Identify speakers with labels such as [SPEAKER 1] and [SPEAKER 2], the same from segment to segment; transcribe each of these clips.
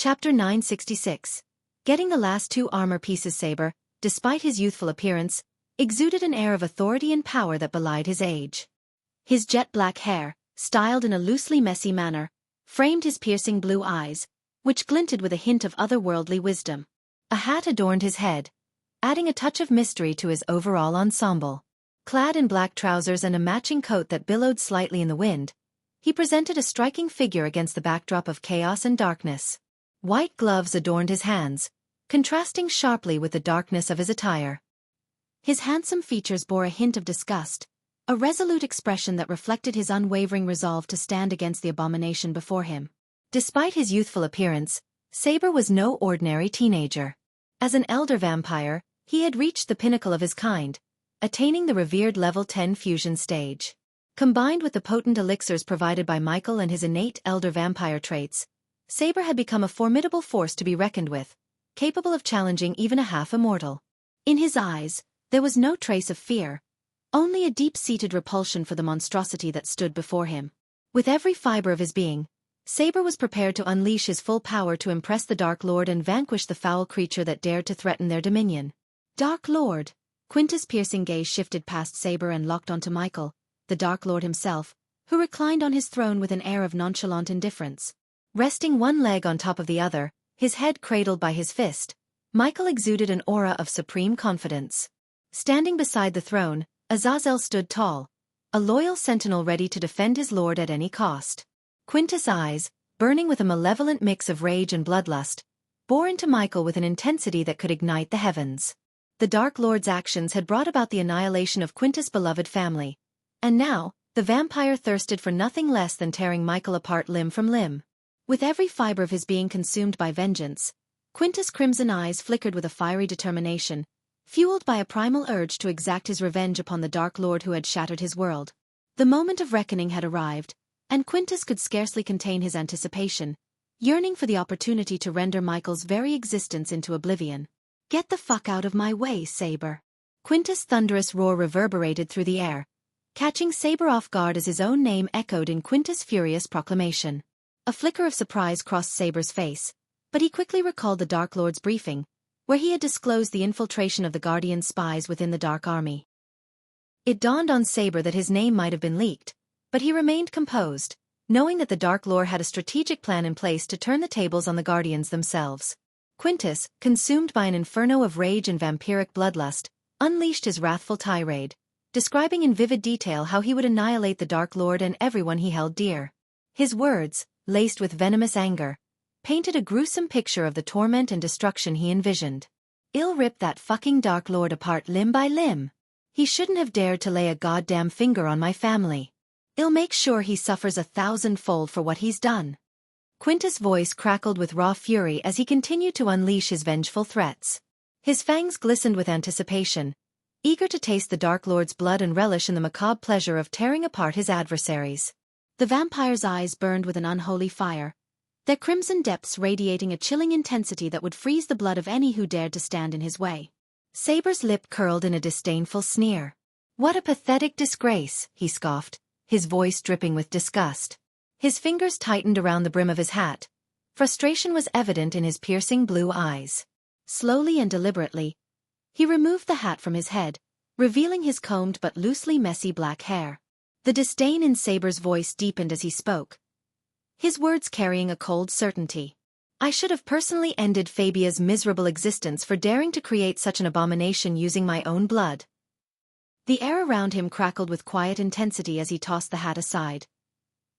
[SPEAKER 1] Chapter 966. Getting the last 2 armor pieces. Saber, despite his youthful appearance, exuded an air of authority and power that belied his age. His jet-black hair, styled in a loosely messy manner, framed his piercing blue eyes, which glinted with a hint of otherworldly wisdom. A hat adorned his head, adding a touch of mystery to his overall ensemble. Clad in black trousers and a matching coat that billowed slightly in the wind, he presented a striking figure against the backdrop of chaos and darkness. White gloves adorned his hands, contrasting sharply with the darkness of his attire. His handsome features bore a hint of disgust, a resolute expression that reflected his unwavering resolve to stand against the abomination before him. Despite his youthful appearance, Saber was no ordinary teenager. As an elder vampire, he had reached the pinnacle of his kind, attaining the revered level 10 fusion stage. Combined with the potent elixirs provided by Michael and his innate elder vampire traits, Saber had become a formidable force to be reckoned with, capable of challenging even a half-immortal. In his eyes, there was no trace of fear, only a deep-seated repulsion for the monstrosity that stood before him. With every fiber of his being, Saber was prepared to unleash his full power to impress the Dark Lord and vanquish the foul creature that dared to threaten their dominion. Dark Lord! Quintus' piercing gaze shifted past Saber and locked onto Michael, the Dark Lord himself, who reclined on his throne with an air of nonchalant indifference. Resting one leg on top of the other, his head cradled by his fist, Michael exuded an aura of supreme confidence. Standing beside the throne, Azazel stood tall, a loyal sentinel ready to defend his lord at any cost. Quintus' eyes, burning with a malevolent mix of rage and bloodlust, bore into Michael with an intensity that could ignite the heavens. The Dark Lord's actions had brought about the annihilation of Quintus' beloved family, and now, the vampire thirsted for nothing less than tearing Michael apart limb from limb. With every fiber of his being consumed by vengeance, Quintus' crimson eyes flickered with a fiery determination, fueled by a primal urge to exact his revenge upon the Dark Lord who had shattered his world. The moment of reckoning had arrived, and Quintus could scarcely contain his anticipation, yearning for the opportunity to render Michael's very existence into oblivion. "Get the fuck out of my way, Saber!" Quintus' thunderous roar reverberated through the air, catching Saber off guard as his own name echoed in Quintus' furious proclamation. A flicker of surprise crossed Saber's face, but he quickly recalled the Dark Lord's briefing, where he had disclosed the infiltration of the Guardian spies within the Dark Army. It dawned on Saber that his name might have been leaked, but he remained composed, knowing that the Dark Lord had a strategic plan in place to turn the tables on the Guardians themselves. Quintus, consumed by an inferno of rage and vampiric bloodlust, unleashed his wrathful tirade, describing in vivid detail how he would annihilate the Dark Lord and everyone he held dear. His words, laced with venomous anger, painted a gruesome picture of the torment and destruction he envisioned. "I'll rip that fucking Dark Lord apart limb by limb. He shouldn't have dared to lay a goddamn finger on my family. I'll make sure he suffers 1,000-fold for what he's done." Quintus' voice crackled with raw fury as he continued to unleash his vengeful threats. His fangs glistened with anticipation, eager to taste the Dark Lord's blood and relish in the macabre pleasure of tearing apart his adversaries. The vampire's eyes burned with an unholy fire, their crimson depths radiating a chilling intensity that would freeze the blood of any who dared to stand in his way. Saber's lip curled in a disdainful sneer. "What a pathetic disgrace," he scoffed, his voice dripping with disgust. His fingers tightened around the brim of his hat. Frustration was evident in his piercing blue eyes. Slowly and deliberately, he removed the hat from his head, revealing his combed but loosely messy black hair. The disdain in Saber's voice deepened as he spoke, his words carrying a cold certainty. "I should have personally ended Fabia's miserable existence for daring to create such an abomination using my own blood." The air around him crackled with quiet intensity as he tossed the hat aside,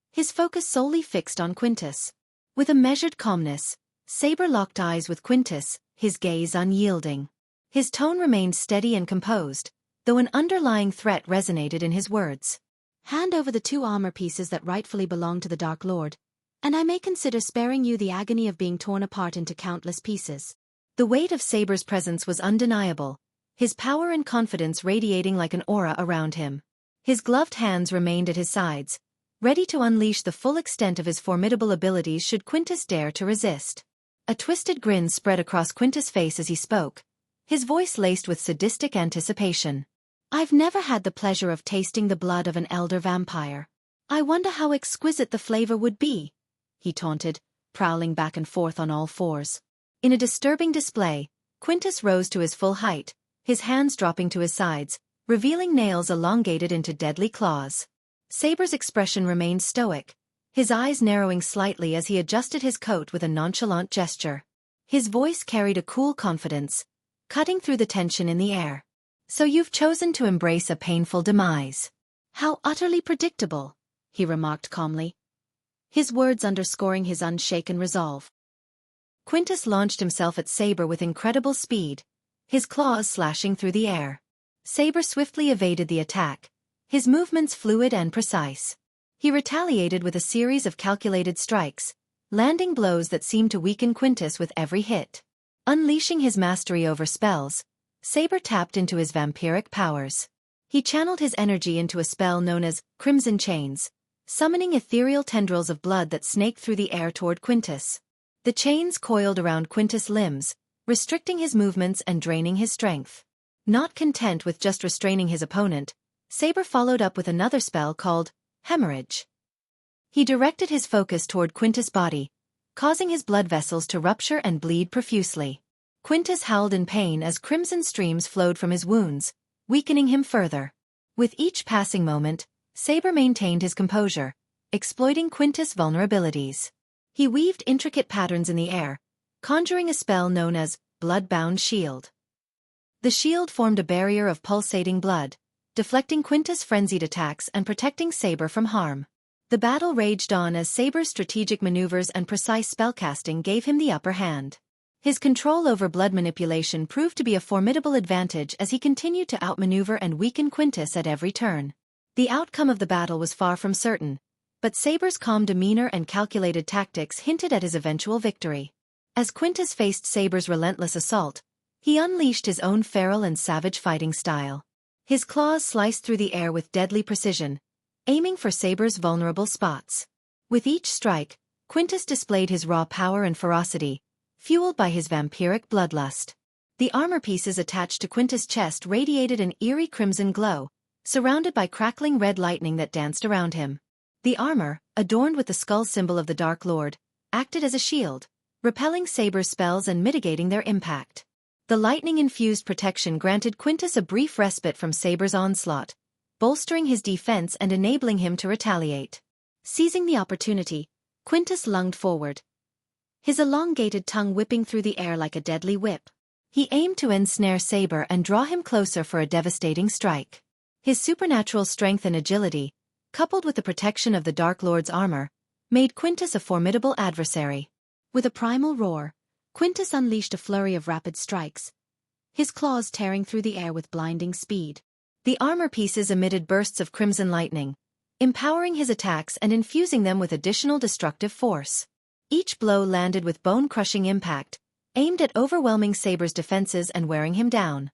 [SPEAKER 1] his focus solely fixed on Quintus. With a measured calmness, Saber locked eyes with Quintus, his gaze unyielding. His tone remained steady and composed, though an underlying threat resonated in his words. "Hand over the 2 armor pieces that rightfully belong to the Dark Lord, and I may consider sparing you the agony of being torn apart into countless pieces." The weight of Saber's presence was undeniable, his power and confidence radiating like an aura around him. His gloved hands remained at his sides, ready to unleash the full extent of his formidable abilities should Quintus dare to resist. A twisted grin spread across Quintus' face as he spoke, his voice laced with sadistic anticipation. "I've never had the pleasure of tasting the blood of an elder vampire. I wonder how exquisite the flavor would be," he taunted, prowling back and forth on all fours. In a disturbing display, Quintus rose to his full height, his hands dropping to his sides, revealing nails elongated into deadly claws. Saber's expression remained stoic, his eyes narrowing slightly as he adjusted his coat with a nonchalant gesture. His voice carried a cool confidence, cutting through the tension in the air. "So you've chosen to embrace a painful demise. How utterly predictable," he remarked calmly, his words underscoring his unshaken resolve. Quintus launched himself at Saber with incredible speed, his claws slashing through the air. Saber swiftly evaded the attack, his movements fluid and precise. He retaliated with a series of calculated strikes, landing blows that seemed to weaken Quintus with every hit. Unleashing his mastery over spells, Saber tapped into his vampiric powers. He channeled his energy into a spell known as Crimson Chains, summoning ethereal tendrils of blood that snaked through the air toward Quintus. The chains coiled around Quintus' limbs, restricting his movements and draining his strength. Not content with just restraining his opponent, Saber followed up with another spell called Hemorrhage. He directed his focus toward Quintus' body, causing his blood vessels to rupture and bleed profusely. Quintus howled in pain as crimson streams flowed from his wounds, weakening him further. With each passing moment, Saber maintained his composure, exploiting Quintus' vulnerabilities. He weaved intricate patterns in the air, conjuring a spell known as Blood-Bound Shield. The shield formed a barrier of pulsating blood, deflecting Quintus' frenzied attacks and protecting Saber from harm. The battle raged on as Saber's strategic maneuvers and precise spellcasting gave him the upper hand. His control over blood manipulation proved to be a formidable advantage as he continued to outmaneuver and weaken Quintus at every turn. The outcome of the battle was far from certain, but Saber's calm demeanor and calculated tactics hinted at his eventual victory. As Quintus faced Saber's relentless assault, he unleashed his own feral and savage fighting style. His claws sliced through the air with deadly precision, aiming for Saber's vulnerable spots. With each strike, Quintus displayed his raw power and ferocity, fueled by his vampiric bloodlust. The armor pieces attached to Quintus' chest radiated an eerie crimson glow, surrounded by crackling red lightning that danced around him. The armor, adorned with the skull symbol of the Dark Lord, acted as a shield, repelling Saber's spells and mitigating their impact. The lightning-infused protection granted Quintus a brief respite from Saber's onslaught, bolstering his defense and enabling him to retaliate. Seizing the opportunity, Quintus lunged forward, his elongated tongue whipping through the air like a deadly whip. He aimed to ensnare Saber and draw him closer for a devastating strike. His supernatural strength and agility, coupled with the protection of the Dark Lord's armor, made Quintus a formidable adversary. With a primal roar, Quintus unleashed a flurry of rapid strikes, his claws tearing through the air with blinding speed. The armor pieces emitted bursts of crimson lightning, empowering his attacks and infusing them with additional destructive force. Each blow landed with bone-crushing impact, aimed at overwhelming Saber's defenses and wearing him down.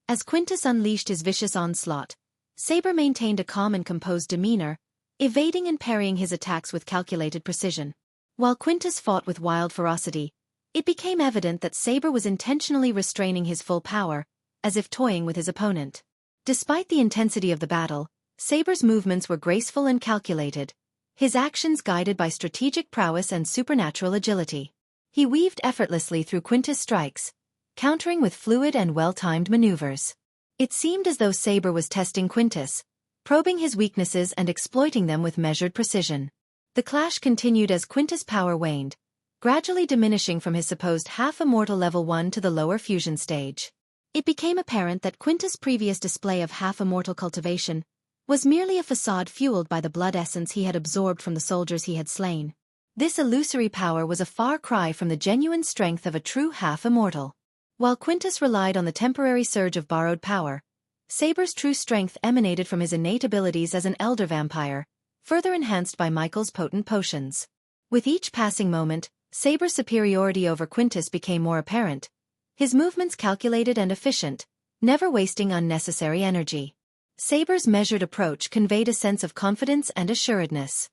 [SPEAKER 1] As Quintus unleashed his vicious onslaught, Saber maintained a calm and composed demeanor, evading and parrying his attacks with calculated precision. While Quintus fought with wild ferocity, it became evident that Saber was intentionally restraining his full power, as if toying with his opponent. Despite the intensity of the battle, Saber's movements were graceful and calculated, his actions guided by strategic prowess and supernatural agility. He weaved effortlessly through Quintus' strikes, countering with fluid and well-timed maneuvers. It seemed as though Saber was testing Quintus, probing his weaknesses and exploiting them with measured precision. The clash continued as Quintus' power waned, gradually diminishing from his supposed half-immortal level 1 to the lower fusion stage. It became apparent that Quintus' previous display of half-immortal cultivation was merely a facade fueled by the blood essence he had absorbed from the soldiers he had slain. This illusory power was a far cry from the genuine strength of a true half-immortal. While Quintus relied on the temporary surge of borrowed power, Saber's true strength emanated from his innate abilities as an elder vampire, further enhanced by Michael's potent potions. With each passing moment, Saber's superiority over Quintus became more apparent, his movements calculated and efficient, never wasting unnecessary energy. Saber's measured approach conveyed a sense of confidence and assuredness.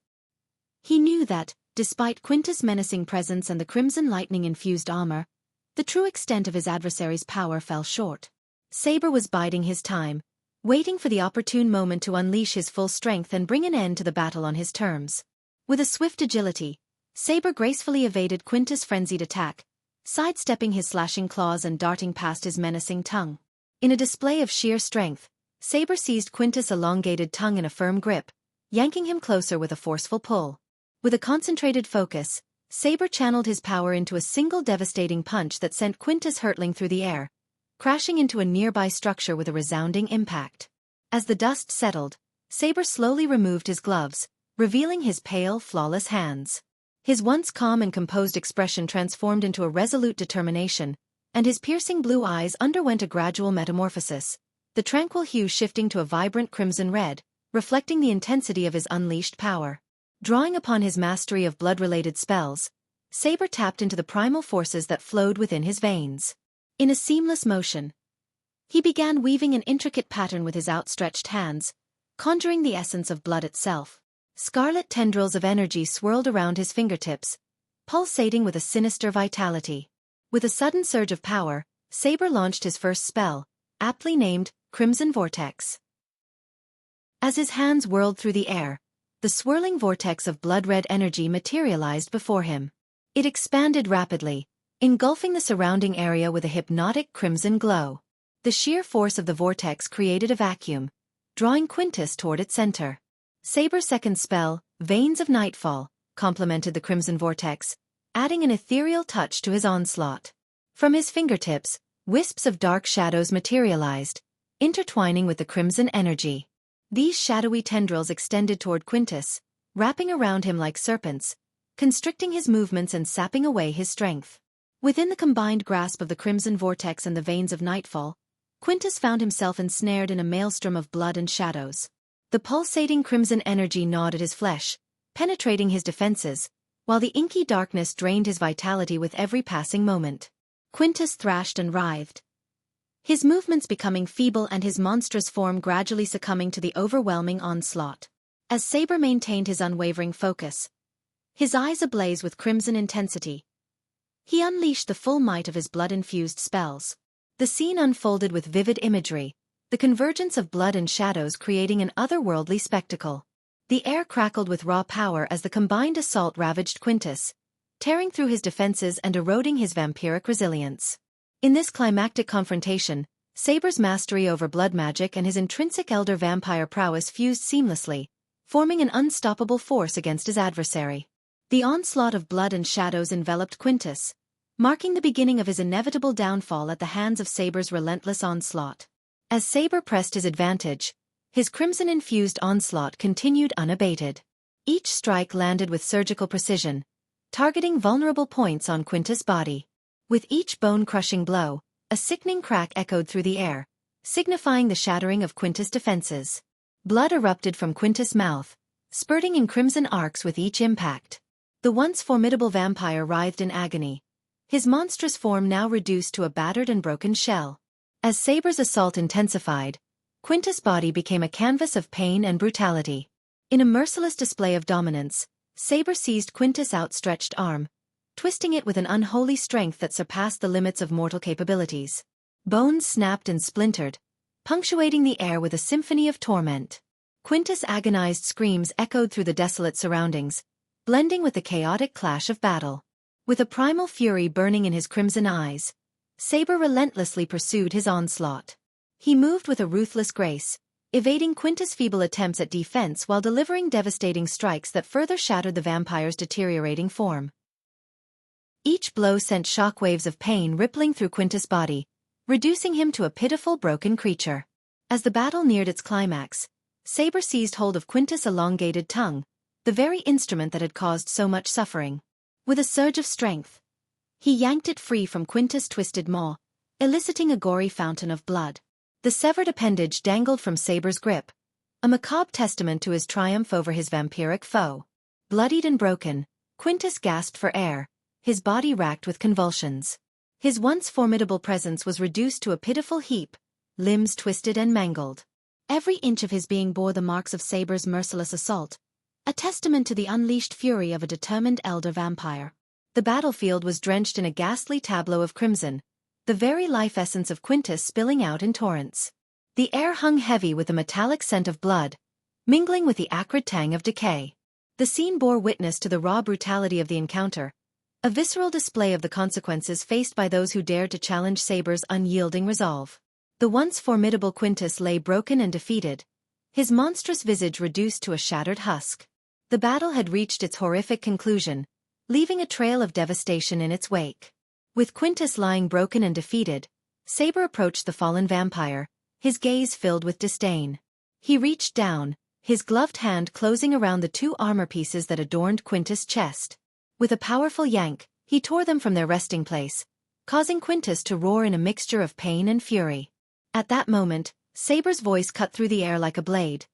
[SPEAKER 1] He knew that, despite Quintus' menacing presence and the crimson lightning-infused armor, the true extent of his adversary's power fell short. Saber was biding his time, waiting for the opportune moment to unleash his full strength and bring an end to the battle on his terms. With a swift agility, Saber gracefully evaded Quintus' frenzied attack, sidestepping his slashing claws and darting past his menacing tongue. In a display of sheer strength, Saber seized Quintus' elongated tongue in a firm grip, yanking him closer with a forceful pull. With a concentrated focus, Saber channeled his power into a single devastating punch that sent Quintus hurtling through the air, crashing into a nearby structure with a resounding impact. As the dust settled, Saber slowly removed his gloves, revealing his pale, flawless hands. His once calm and composed expression transformed into a resolute determination, and his piercing blue eyes underwent a gradual metamorphosis, the tranquil hue shifting to a vibrant crimson red, reflecting the intensity of his unleashed power. Drawing upon his mastery of blood-related spells, Saber tapped into the primal forces that flowed within his veins. In a seamless motion, he began weaving an intricate pattern with his outstretched hands, conjuring the essence of blood itself. Scarlet tendrils of energy swirled around his fingertips, pulsating with a sinister vitality. With a sudden surge of power, Saber launched his first spell, aptly named Crimson Vortex. As his hands whirled through the air, the swirling vortex of blood-red energy materialized before him. It expanded rapidly, engulfing the surrounding area with a hypnotic crimson glow. The sheer force of the vortex created a vacuum, drawing Quintus toward its center. Saber's second spell, Veins of Nightfall, complemented the crimson vortex, adding an ethereal touch to his onslaught. From his fingertips, wisps of dark shadows materialized, intertwining with the crimson energy. These shadowy tendrils extended toward Quintus, wrapping around him like serpents, constricting his movements and sapping away his strength. Within the combined grasp of the crimson vortex and the veins of nightfall, Quintus found himself ensnared in a maelstrom of blood and shadows. The pulsating crimson energy gnawed at his flesh, penetrating his defenses, while the inky darkness drained his vitality with every passing moment. Quintus thrashed and writhed, his movements becoming feeble and his monstrous form gradually succumbing to the overwhelming onslaught. As Saber maintained his unwavering focus, his eyes ablaze with crimson intensity, he unleashed the full might of his blood-infused spells. The scene unfolded with vivid imagery, the convergence of blood and shadows creating an otherworldly spectacle. The air crackled with raw power as the combined assault ravaged Quintus, tearing through his defenses and eroding his vampiric resilience. In this climactic confrontation, Saber's mastery over blood magic and his intrinsic elder vampire prowess fused seamlessly, forming an unstoppable force against his adversary. The onslaught of blood and shadows enveloped Quintus, marking the beginning of his inevitable downfall at the hands of Saber's relentless onslaught. As Saber pressed his advantage, his crimson-infused onslaught continued unabated. Each strike landed with surgical precision, targeting vulnerable points on Quintus' body. With each bone-crushing blow, a sickening crack echoed through the air, signifying the shattering of Quintus' defenses. Blood erupted from Quintus' mouth, spurting in crimson arcs with each impact. The once formidable vampire writhed in agony, his monstrous form now reduced to a battered and broken shell. As Saber's assault intensified, Quintus' body became a canvas of pain and brutality. In a merciless display of dominance, Saber seized Quintus' outstretched arm, twisting it with an unholy strength that surpassed the limits of mortal capabilities. Bones snapped and splintered, punctuating the air with a symphony of torment. Quintus' agonized screams echoed through the desolate surroundings, blending with the chaotic clash of battle. With a primal fury burning in his crimson eyes, Saber relentlessly pursued his onslaught. He moved with a ruthless grace, evading Quintus' feeble attempts at defense while delivering devastating strikes that further shattered the vampire's deteriorating form. Each blow sent shockwaves of pain rippling through Quintus' body, reducing him to a pitiful broken creature. As the battle neared its climax, Saber seized hold of Quintus' elongated tongue, the very instrument that had caused so much suffering. With a surge of strength, he yanked it free from Quintus' twisted maw, eliciting a gory fountain of blood. The severed appendage dangled from Saber's grip, a macabre testament to his triumph over his vampiric foe. Bloodied and broken, Quintus gasped for air, his body racked with convulsions. His once formidable presence was reduced to a pitiful heap, limbs twisted and mangled. Every inch of his being bore the marks of Saber's merciless assault, a testament to the unleashed fury of a determined elder vampire. The battlefield was drenched in a ghastly tableau of crimson, the very life essence of Quintus spilling out in torrents. The air hung heavy with the metallic scent of blood, mingling with the acrid tang of decay. The scene bore witness to the raw brutality of the encounter, a visceral display of the consequences faced by those who dared to challenge Saber's unyielding resolve. The once formidable Quintus lay broken and defeated, his monstrous visage reduced to a shattered husk. The battle had reached its horrific conclusion, leaving a trail of devastation in its wake. With Quintus lying broken and defeated, Saber approached the fallen vampire, his gaze filled with disdain. He reached down, his gloved hand closing around the 2 armor pieces that adorned Quintus' chest. With a powerful yank, he tore them from their resting place, causing Quintus to roar in a mixture of pain and fury. At that moment, Saber's voice cut through the air like a blade,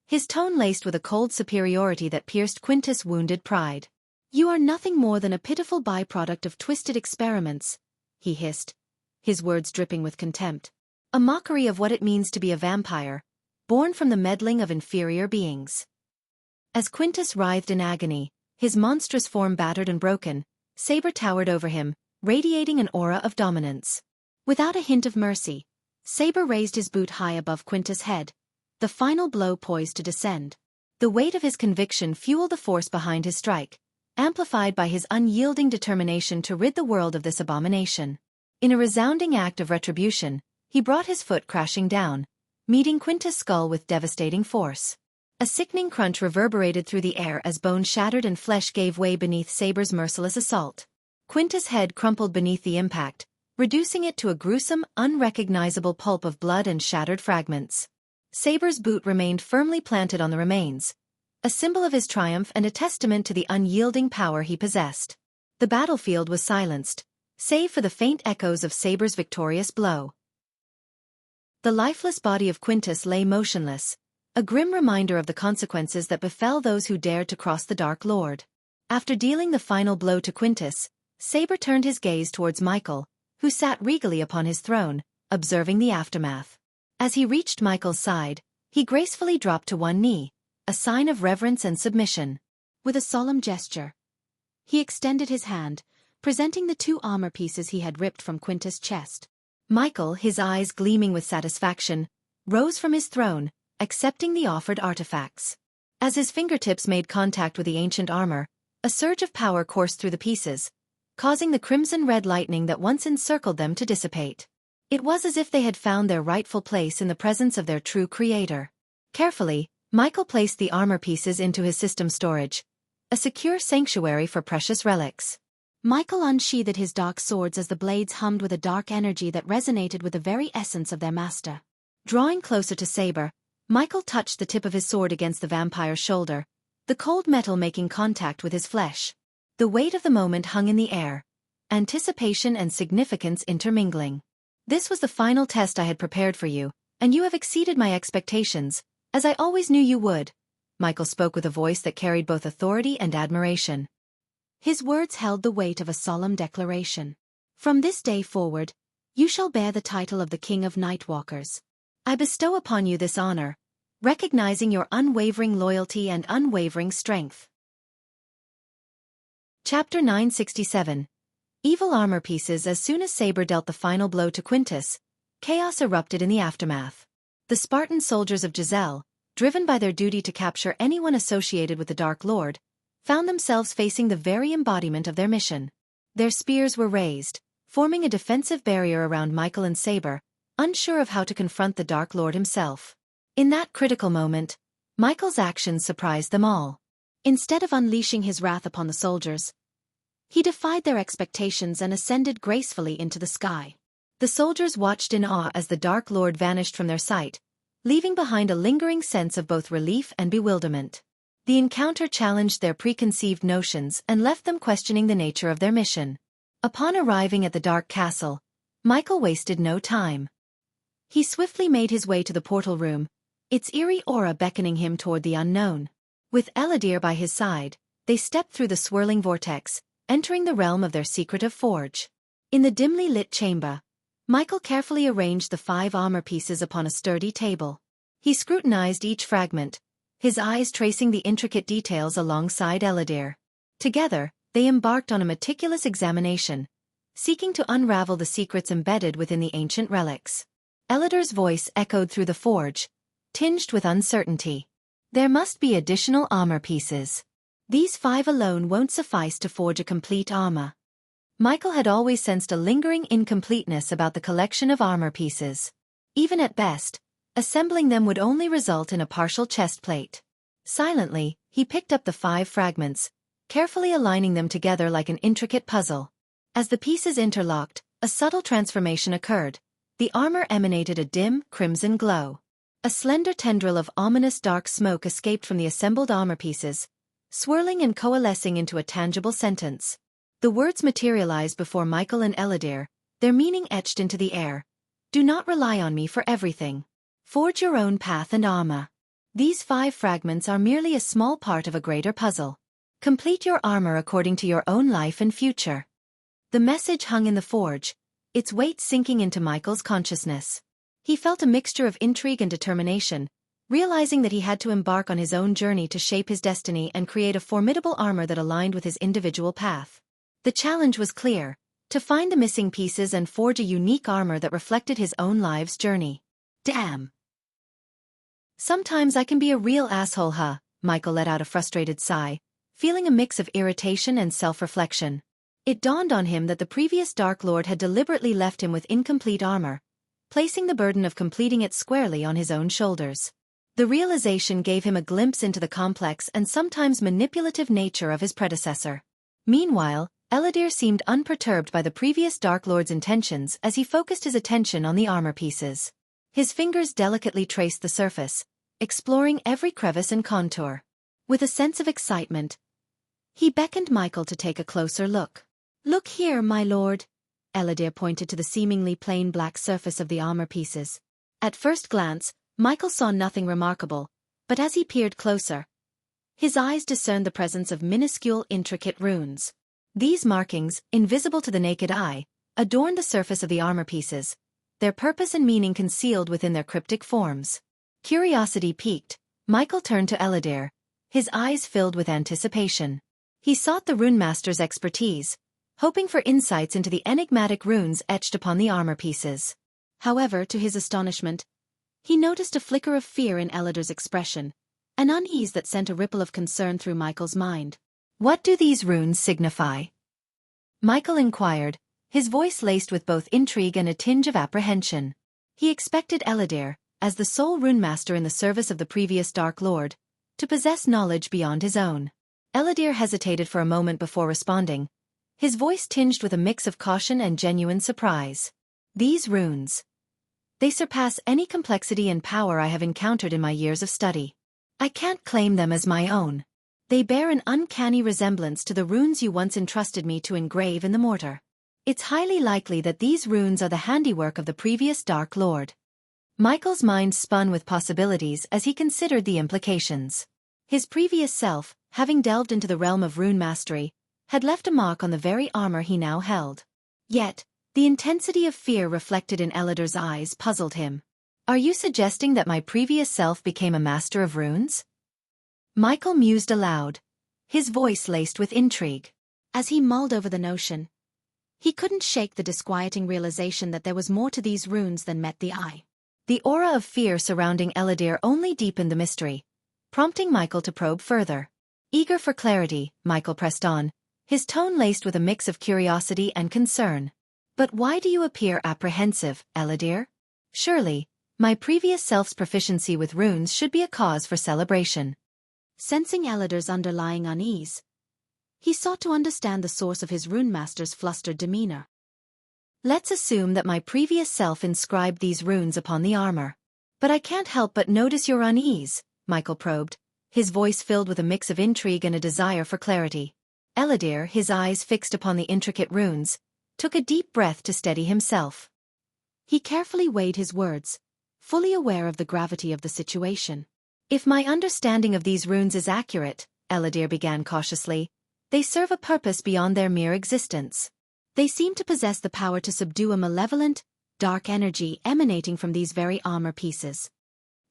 [SPEAKER 1] his tone laced with a cold superiority that pierced Quintus' wounded pride. "You are nothing more than a pitiful byproduct of twisted experiments," he hissed, his words dripping with contempt. "A mockery of what it means to be a vampire, born from the meddling of inferior beings." As Quintus writhed in agony, his monstrous form battered and broken, Saber towered over him, radiating an aura of dominance. Without a hint of mercy, Saber raised his boot high above Quintus' head, the final blow poised to descend. The weight of his conviction fueled the force behind his strike, amplified by his unyielding determination to rid the world of this abomination. In a resounding act of retribution, he brought his foot crashing down, meeting Quintus' skull with devastating force. A sickening crunch reverberated through the air as bone shattered and flesh gave way beneath Saber's merciless assault. Quintus' head crumpled beneath the impact, reducing it to a gruesome, unrecognizable pulp of blood and shattered fragments. Saber's boot remained firmly planted on the remains, a symbol of his triumph and a testament to the unyielding power he possessed. The battlefield was silenced, save for the faint echoes of Saber's victorious blow. The lifeless body of Quintus lay motionless, a grim reminder of the consequences that befell those who dared to cross the Dark Lord. After dealing the final blow to Quintus, Saber turned his gaze towards Michael, who sat regally upon his throne, observing the aftermath. As he reached Michael's side, he gracefully dropped to one knee, a sign of reverence and submission. With a solemn gesture, he extended his hand, presenting the 2 armor pieces he had ripped from Quintus' chest. Michael, his eyes gleaming with satisfaction, rose from his throne, accepting the offered artifacts. As his fingertips made contact with the ancient armor, a surge of power coursed through the pieces, causing the crimson-red lightning that once encircled them to dissipate. It was as if they had found their rightful place in the presence of their true creator. Carefully, Michael placed the armor pieces into his system storage, a secure sanctuary for precious relics. Michael unsheathed his dark swords as the blades hummed with a dark energy that resonated with the very essence of their master. Drawing closer to Saber, Michael touched the tip of his sword against the vampire's shoulder, the cold metal making contact with his flesh. The weight of the moment hung in the air, anticipation and significance intermingling. "This was the final test I had prepared for you, and you have exceeded my expectations, as I always knew you would," Michael spoke with a voice that carried both authority and admiration. His words held the weight of a solemn declaration. "From this day forward, you shall bear the title of the King of Nightwalkers. I bestow upon you this honor, recognizing your unwavering loyalty and unwavering strength." Chapter 967. Evil armor pieces. As soon as Saber dealt the final blow to Quintus, chaos erupted in the aftermath. The Spartan soldiers of Giselle, driven by their duty to capture anyone associated with the Dark Lord, found themselves facing the very embodiment of their mission. Their spears were raised, forming a defensive barrier around Michael and Saber, unsure of how to confront the Dark Lord himself. In that critical moment, Michael's actions surprised them all. Instead of unleashing his wrath upon the soldiers, he defied their expectations and ascended gracefully into the sky. The soldiers watched in awe as the Dark Lord vanished from their sight, leaving behind a lingering sense of both relief and bewilderment. The encounter challenged their preconceived notions and left them questioning the nature of their mission. Upon arriving at the Dark Castle, Michael wasted no time. He swiftly made his way to the portal room, its eerie aura beckoning him toward the unknown. With Eladir by his side, they stepped through the swirling vortex, entering the realm of their secretive forge. In the dimly lit chamber, Michael carefully arranged the 5 armor pieces upon a sturdy table. He scrutinized each fragment, his eyes tracing the intricate details alongside Eladir. Together, they embarked on a meticulous examination, seeking to unravel the secrets embedded within the ancient relics. Eladir's voice echoed through the forge, tinged with uncertainty. "There must be additional armor pieces. These 5 alone won't suffice to forge a complete armor. Michael had always sensed a lingering incompleteness about the collection of armor pieces. Even at best, assembling them would only result in a partial chest plate. Silently, he picked up the 5 fragments, carefully aligning them together like an intricate puzzle. As the pieces interlocked, a subtle transformation occurred. The armor emanated a dim, crimson glow. A slender tendril of ominous dark smoke escaped from the assembled armor pieces, swirling and coalescing into a tangible sentence. The words materialized before Michael and Eladir, their meaning etched into the air. Do not rely on me for everything. Forge your own path and armor. These 5 fragments are merely a small part of a greater puzzle. Complete your armor according to your own life and future. The message hung in the forge, its weight sinking into Michael's consciousness. He felt a mixture of intrigue and determination, realizing that he had to embark on his own journey to shape his destiny and create a formidable armor that aligned with his individual path. The challenge was clear: to find the missing pieces and forge a unique armor that reflected his own life's journey. Damn. Sometimes I can be a real asshole, huh? Michael let out a frustrated sigh, feeling a mix of irritation and self-reflection. It dawned on him that the previous Dark Lord had deliberately left him with incomplete armor, placing the burden of completing it squarely on his own shoulders. The realization gave him a glimpse into the complex and sometimes manipulative nature of his predecessor. Meanwhile, Eladir seemed unperturbed by the previous Dark Lord's intentions as he focused his attention on the armor pieces. His fingers delicately traced the surface, exploring every crevice and contour. With a sense of excitement, he beckoned Michael to take a closer look. Look here, my lord. Eladir pointed to the seemingly plain black surface of the armor pieces. At first glance, Michael saw nothing remarkable, but as he peered closer, his eyes discerned the presence of minuscule, intricate runes. These markings, invisible to the naked eye, adorned the surface of the armor pieces, their purpose and meaning concealed within their cryptic forms. Curiosity piqued, Michael turned to Eladir, his eyes filled with anticipation. He sought the rune master's expertise, hoping for insights into the enigmatic runes etched upon the armor pieces. However, to his astonishment, he noticed a flicker of fear in Eladir's expression, an unease that sent a ripple of concern through Michael's mind. What do these runes signify? Michael inquired, his voice laced with both intrigue and a tinge of apprehension. He expected Eladir, as the sole rune master in the service of the previous Dark Lord, to possess knowledge beyond his own. Eladir hesitated for a moment before responding, his voice tinged with a mix of caution and genuine surprise. These runes. They surpass any complexity and power I have encountered in my years of study. I can't claim them as my own. They bear an uncanny resemblance to the runes you once entrusted me to engrave in the mortar. It's highly likely that these runes are the handiwork of the previous Dark Lord. Michael's mind spun with possibilities as he considered the implications. His previous self, having delved into the realm of rune mastery, had left a mark on the very armor he now held. Yet, the intensity of fear reflected in Eladir's eyes puzzled him. Are you suggesting that my previous self became a master of runes? Michael mused aloud, his voice laced with intrigue. As he mulled over the notion, he couldn't shake the disquieting realization that there was more to these runes than met the eye. The aura of fear surrounding Eladir only deepened the mystery, prompting Michael to probe further. Eager for clarity, Michael pressed on, his tone laced with a mix of curiosity and concern. But why do you appear apprehensive, Eladir? Surely, my previous self's proficiency with runes should be a cause for celebration. Sensing Eladir's underlying unease, he sought to understand the source of his rune master's flustered demeanor. Let's assume that my previous self inscribed these runes upon the armor. But I can't help but notice your unease, Michael probed, his voice filled with a mix of intrigue and a desire for clarity. Eladir, his eyes fixed upon the intricate runes, took a deep breath to steady himself. He carefully weighed his words, fully aware of the gravity of the situation. If my understanding of these runes is accurate, Eladir began cautiously, they serve a purpose beyond their mere existence. They seem to possess the power to subdue a malevolent, dark energy emanating from these very armor pieces.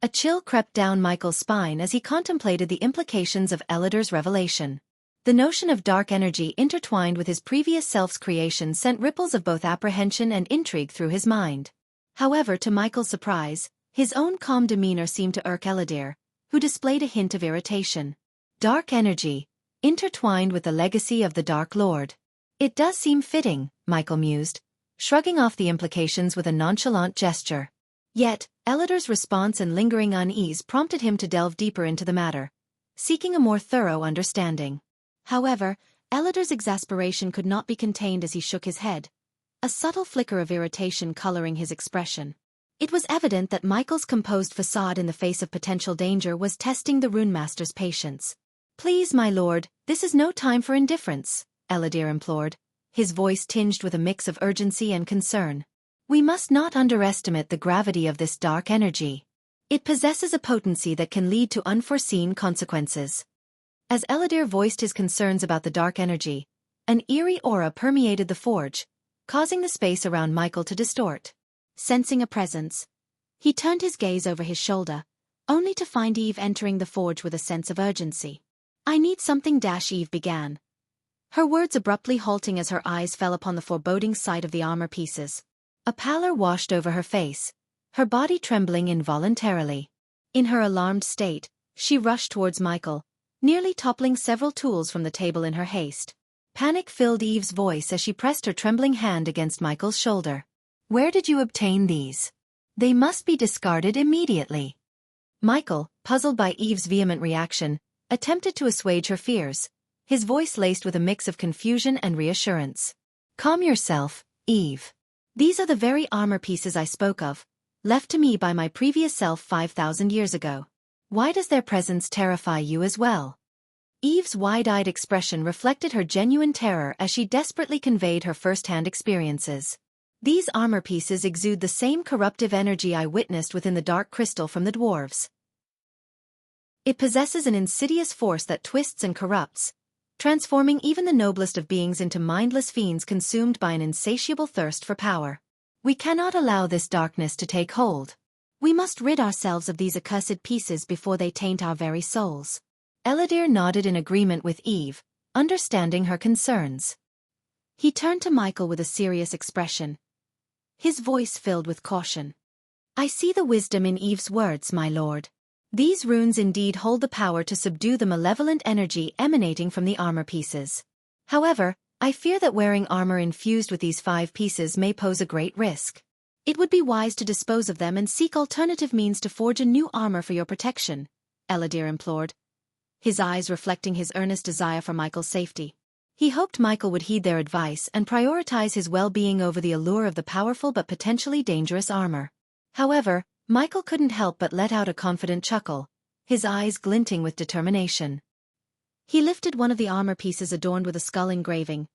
[SPEAKER 1] A chill crept down Michael's spine as he contemplated the implications of Eladir's revelation. The notion of dark energy intertwined with his previous self's creation sent ripples of both apprehension and intrigue through his mind. However, to Michael's surprise, his own calm demeanor seemed to irk Eladir, who displayed a hint of irritation. Dark energy, intertwined with the legacy of the Dark Lord. It does seem fitting, Michael mused, shrugging off the implications with a nonchalant gesture. Yet, Ellider's response and lingering unease prompted him to delve deeper into the matter, seeking a more thorough understanding. However, Ellider's exasperation could not be contained as he shook his head, a subtle flicker of irritation coloring his expression. It was evident that Michael's composed facade in the face of potential danger was testing the runemaster's patience. "Please, my lord, this is no time for indifference," Ellider implored, his voice tinged with a mix of urgency and concern. "We must not underestimate the gravity of this dark energy. It possesses a potency that can lead to unforeseen consequences." As Ellider voiced his concerns about the dark energy, an eerie aura permeated the forge, causing the space around Michael to distort. Sensing a presence, he turned his gaze over his shoulder, only to find Eve entering the forge with a sense of urgency. "I need something," Eve began, her words abruptly halting as her eyes fell upon the foreboding sight of the armor pieces. A pallor washed over her face, her body trembling involuntarily. In her alarmed state, she rushed towards Michael, nearly toppling several tools from the table in her haste. Panic filled Eve's voice as she pressed her trembling hand against Michael's shoulder. "Where did you obtain these? They must be discarded immediately." Michael, puzzled by Eve's vehement reaction, attempted to assuage her fears, his voice laced with a mix of confusion and reassurance. "Calm yourself, Eve. These are the very armor pieces I spoke of, left to me by my previous self 5,000 years ago. Why does their presence terrify you as well?" Eve's wide-eyed expression reflected her genuine terror as she desperately conveyed her first-hand experiences. "These armor pieces exude the same corruptive energy I witnessed within the dark crystal from the dwarves. It possesses an insidious force that twists and corrupts, transforming even the noblest of beings into mindless fiends consumed by an insatiable thirst for power. We cannot allow this darkness to take hold. We must rid ourselves of these accursed pieces before they taint our very souls." Ellider nodded in agreement with Eve, understanding her concerns. He turned to Michael with a serious expression, his voice filled with caution. "I see the wisdom in Eve's words, my lord. These runes indeed hold the power to subdue the malevolent energy emanating from the armor pieces. However, I fear that wearing armor infused with these 5 pieces may pose a great risk. It would be wise to dispose of them and seek alternative means to forge a new armor for your protection," Ellider implored, his eyes reflecting his earnest desire for Michael's safety. He hoped Michael would heed their advice and prioritize his well-being over the allure of the powerful but potentially dangerous armor. However, Michael couldn't help but let out a confident chuckle, his eyes glinting with determination. He lifted one of the armor pieces adorned with a skull engraving,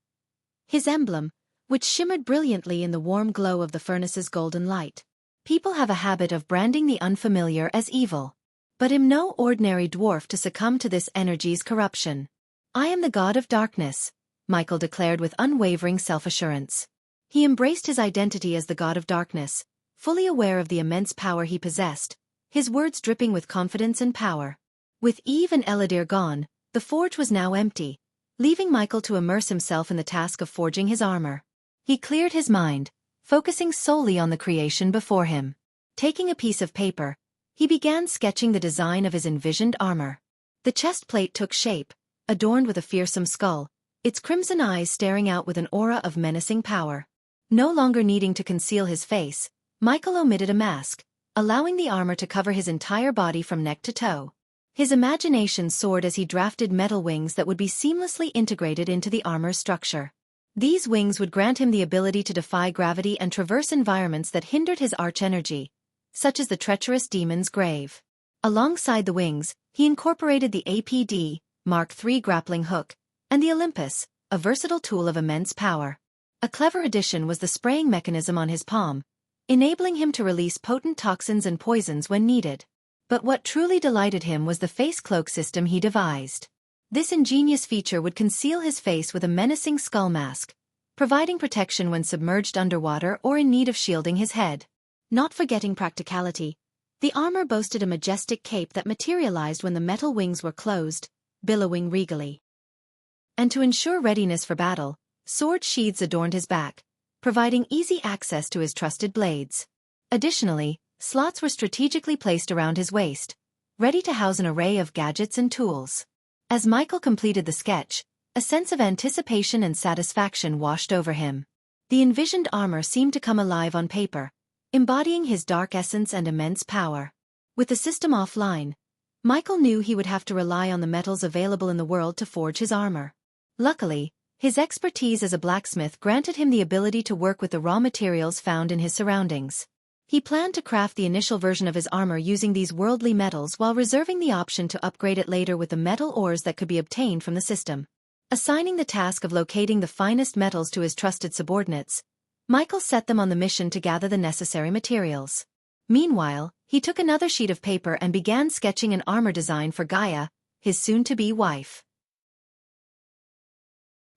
[SPEAKER 1] his emblem, which shimmered brilliantly in the warm glow of the furnace's golden light. People have a habit of branding the unfamiliar as evil. But I'm no ordinary dwarf to succumb to this energy's corruption. I am the god of darkness, Michael declared with unwavering self-assurance. He embraced his identity as the god of darkness, fully aware of the immense power he possessed, his words dripping with confidence and power. With Eve and Ellider gone, the forge was now empty, leaving Michael to immerse himself in the task of forging his armor. He cleared his mind, focusing solely on the creation before him. Taking a piece of paper, he began sketching the design of his envisioned armor. The chest plate took shape, adorned with a fearsome skull, its crimson eyes staring out with an aura of menacing power. No longer needing to conceal his face, Michael omitted a mask, allowing the armor to cover his entire body from neck to toe. His imagination soared as he drafted metal wings that would be seamlessly integrated into the armor's structure. These wings would grant him the ability to defy gravity and traverse environments that hindered his arch-energy, such as the treacherous demon's grave. Alongside the wings, he incorporated the APD, Mark III grappling hook, and the Olympus, a versatile tool of immense power. A clever addition was the spraying mechanism on his palm, enabling him to release potent toxins and poisons when needed. But what truly delighted him was the face cloak system he devised. This ingenious feature would conceal his face with a menacing skull mask, providing protection when submerged underwater or in need of shielding his head. Not forgetting practicality, the armor boasted a majestic cape that materialized when the metal wings were closed, billowing regally. And to ensure readiness for battle, sword sheaths adorned his back, providing easy access to his trusted blades. Additionally, slots were strategically placed around his waist, ready to house an array of gadgets and tools. As Michael completed the sketch, a sense of anticipation and satisfaction washed over him. The envisioned armor seemed to come alive on paper, embodying his dark essence and immense power. With the system offline, Michael knew he would have to rely on the metals available in the world to forge his armor. Luckily, his expertise as a blacksmith granted him the ability to work with the raw materials found in his surroundings. He planned to craft the initial version of his armor using these worldly metals while reserving the option to upgrade it later with the metal ores that could be obtained from the system. Assigning the task of locating the finest metals to his trusted subordinates, Michael set them on the mission to gather the necessary materials. Meanwhile, he took another sheet of paper and began sketching an armor design for Gaia, his soon-to-be wife.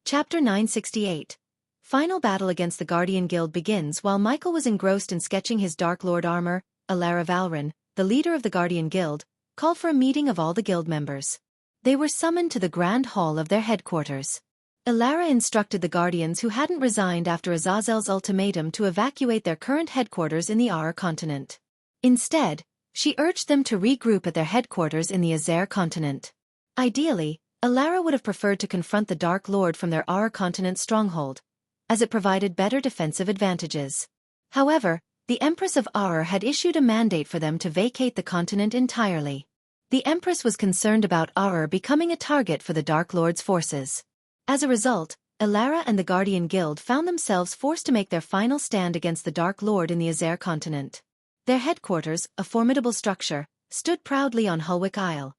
[SPEAKER 1] Chapter 968. Final battle against the Guardian Guild begins. While Michael was engrossed in sketching his Dark Lord armor, Alara Valrin, the leader of the Guardian Guild, called for a meeting of all the guild members. They were summoned to the grand hall of their headquarters. Alara instructed the Guardians who hadn't resigned after Azazel's ultimatum to evacuate their current headquarters in the Aur continent. Instead, she urged them to regroup at their headquarters in the Azer continent. Ideally, Alara would have preferred to confront the Dark Lord from their Aur continent stronghold, as it provided better defensive advantages. However, the Empress of Aur had issued a mandate for them to vacate the continent entirely. The Empress was concerned about Aur becoming a target for the Dark Lord's forces. As a result, Alara and the Guardian Guild found themselves forced to make their final stand against the Dark Lord in the Azer continent. Their headquarters, a formidable structure, stood proudly on Hulwick Isle,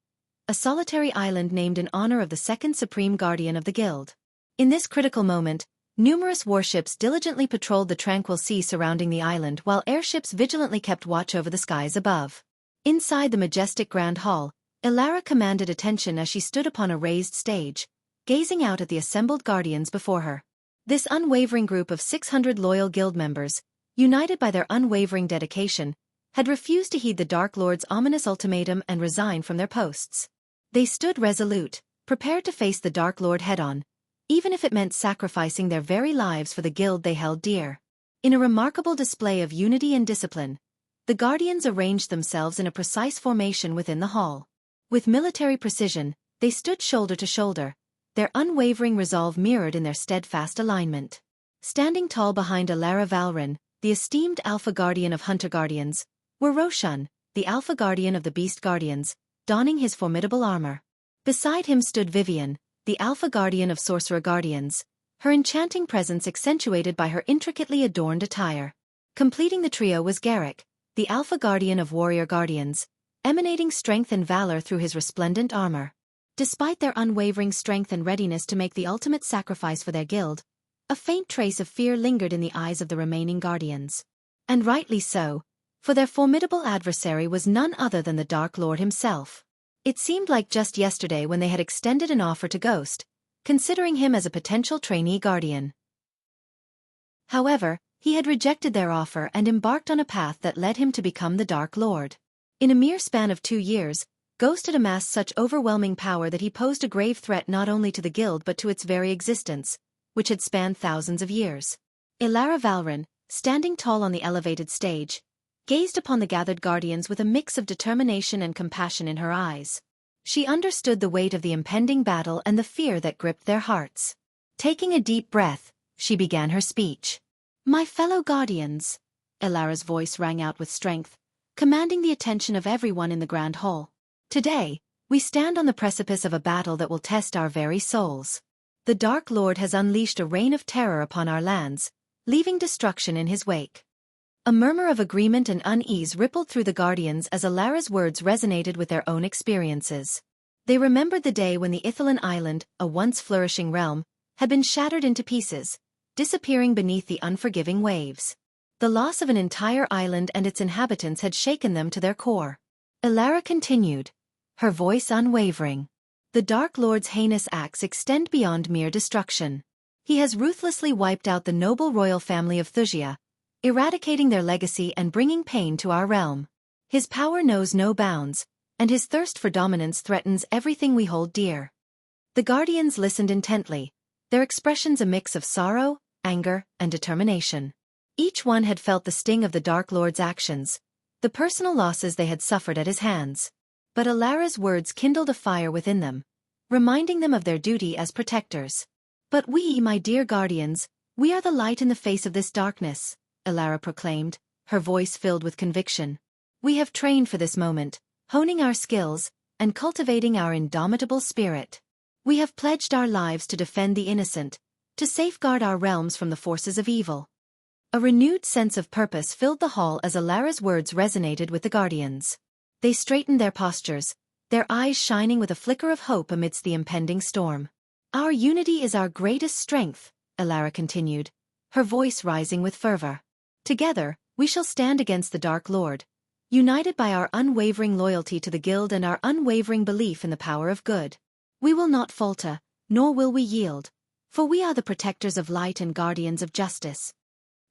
[SPEAKER 1] a solitary island named in honor of the second Supreme Guardian of the Guild. In this critical moment, numerous warships diligently patrolled the tranquil sea surrounding the island while airships vigilantly kept watch over the skies above. Inside the majestic Grand Hall, Alara commanded attention as she stood upon a raised stage, gazing out at the assembled guardians before her. This unwavering group of 600 loyal guild members, united by their unwavering dedication, had refused to heed the Dark Lord's ominous ultimatum and resign from their posts. They stood resolute, prepared to face the Dark Lord head-on, even if it meant sacrificing their very lives for the guild they held dear. In a remarkable display of unity and discipline, the Guardians arranged themselves in a precise formation within the hall. With military precision, they stood shoulder to shoulder, their unwavering resolve mirrored in their steadfast alignment. Standing tall behind Alara Valrin, the esteemed Alpha Guardian of Hunter Guardians, were Roshan, the Alpha Guardian of the Beast Guardians, donning his formidable armor. Beside him stood Vivian, the Alpha Guardian of Sorcerer Guardians, her enchanting presence accentuated by her intricately adorned attire. Completing the trio was Garrick, the Alpha Guardian of Warrior Guardians, emanating strength and valor through his resplendent armor. Despite their unwavering strength and readiness to make the ultimate sacrifice for their guild, a faint trace of fear lingered in the eyes of the remaining Guardians. And rightly so, for their formidable adversary was none other than the Dark Lord himself. It seemed like just yesterday when they had extended an offer to Ghost, considering him as a potential trainee Guardian. However, he had rejected their offer and embarked on a path that led him to become the Dark Lord. In a mere span of 2 years, Ghost had amassed such overwhelming power that he posed a grave threat not only to the guild but to its very existence, which had spanned thousands of years. Alara Valrin, standing tall on the elevated stage, gazed upon the gathered Guardians with a mix of determination and compassion in her eyes. She understood the weight of the impending battle and the fear that gripped their hearts. Taking a deep breath, she began her speech. "My fellow Guardians," Alara's voice rang out with strength, commanding the attention of everyone in the Grand Hall. "Today, we stand on the precipice of a battle that will test our very souls. The Dark Lord has unleashed a reign of terror upon our lands, leaving destruction in his wake." A murmur of agreement and unease rippled through the Guardians as Alara's words resonated with their own experiences. They remembered the day when the Ithalan Island, a once flourishing realm, had been shattered into pieces, disappearing beneath the unforgiving waves. The loss of an entire island and its inhabitants had shaken them to their core. Alara continued, her voice unwavering. "The Dark Lord's heinous acts extend beyond mere destruction. He has ruthlessly wiped out the noble royal family of Thusia, eradicating their legacy and bringing pain to our realm. His power knows no bounds, and his thirst for dominance threatens everything we hold dear." The Guardians listened intently, their expressions a mix of sorrow, anger, and determination. Each one had felt the sting of the Dark Lord's actions, the personal losses they had suffered at his hands. But Alara's words kindled a fire within them, reminding them of their duty as protectors. "But we, my dear guardians, we are the light in the face of this darkness," Elara proclaimed, her voice filled with conviction. "We have trained for this moment, honing our skills, and cultivating our indomitable spirit. We have pledged our lives to defend the innocent, to safeguard our realms from the forces of evil." A renewed sense of purpose filled the hall as Elara's words resonated with the guardians. They straightened their postures, their eyes shining with a flicker of hope amidst the impending storm. "Our unity is our greatest strength," Elara continued, her voice rising with fervor. "Together, we shall stand against the Dark Lord, united by our unwavering loyalty to the Guild and our unwavering belief in the power of good. We will not falter, nor will we yield, for we are the protectors of light and guardians of justice."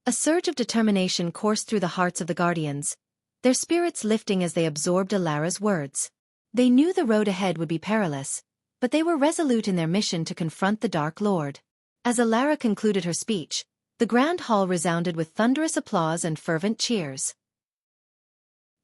[SPEAKER 1] A surge of determination coursed through the hearts of the guardians, their spirits lifting as they absorbed Elara's words. They knew the road ahead would be perilous, but they were resolute in their mission to confront the Dark Lord. As Elara concluded her speech, the grand hall resounded with thunderous applause and fervent cheers.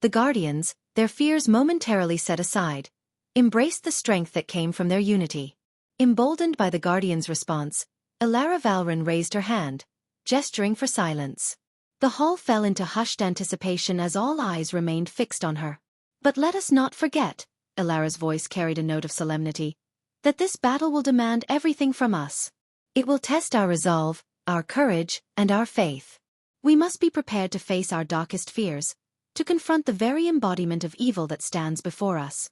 [SPEAKER 1] The guardians, their fears momentarily set aside, embraced the strength that came from their unity. Emboldened by the guardians' response, Elara Valrin raised her hand, gesturing for silence. The hall fell into hushed anticipation as all eyes remained fixed on her. "But let us not forget," Elara's voice carried a note of solemnity, "that this battle will demand everything from us. It will test our resolve, our courage, and our faith. We must be prepared to face our darkest fears, to confront the very embodiment of evil that stands before us."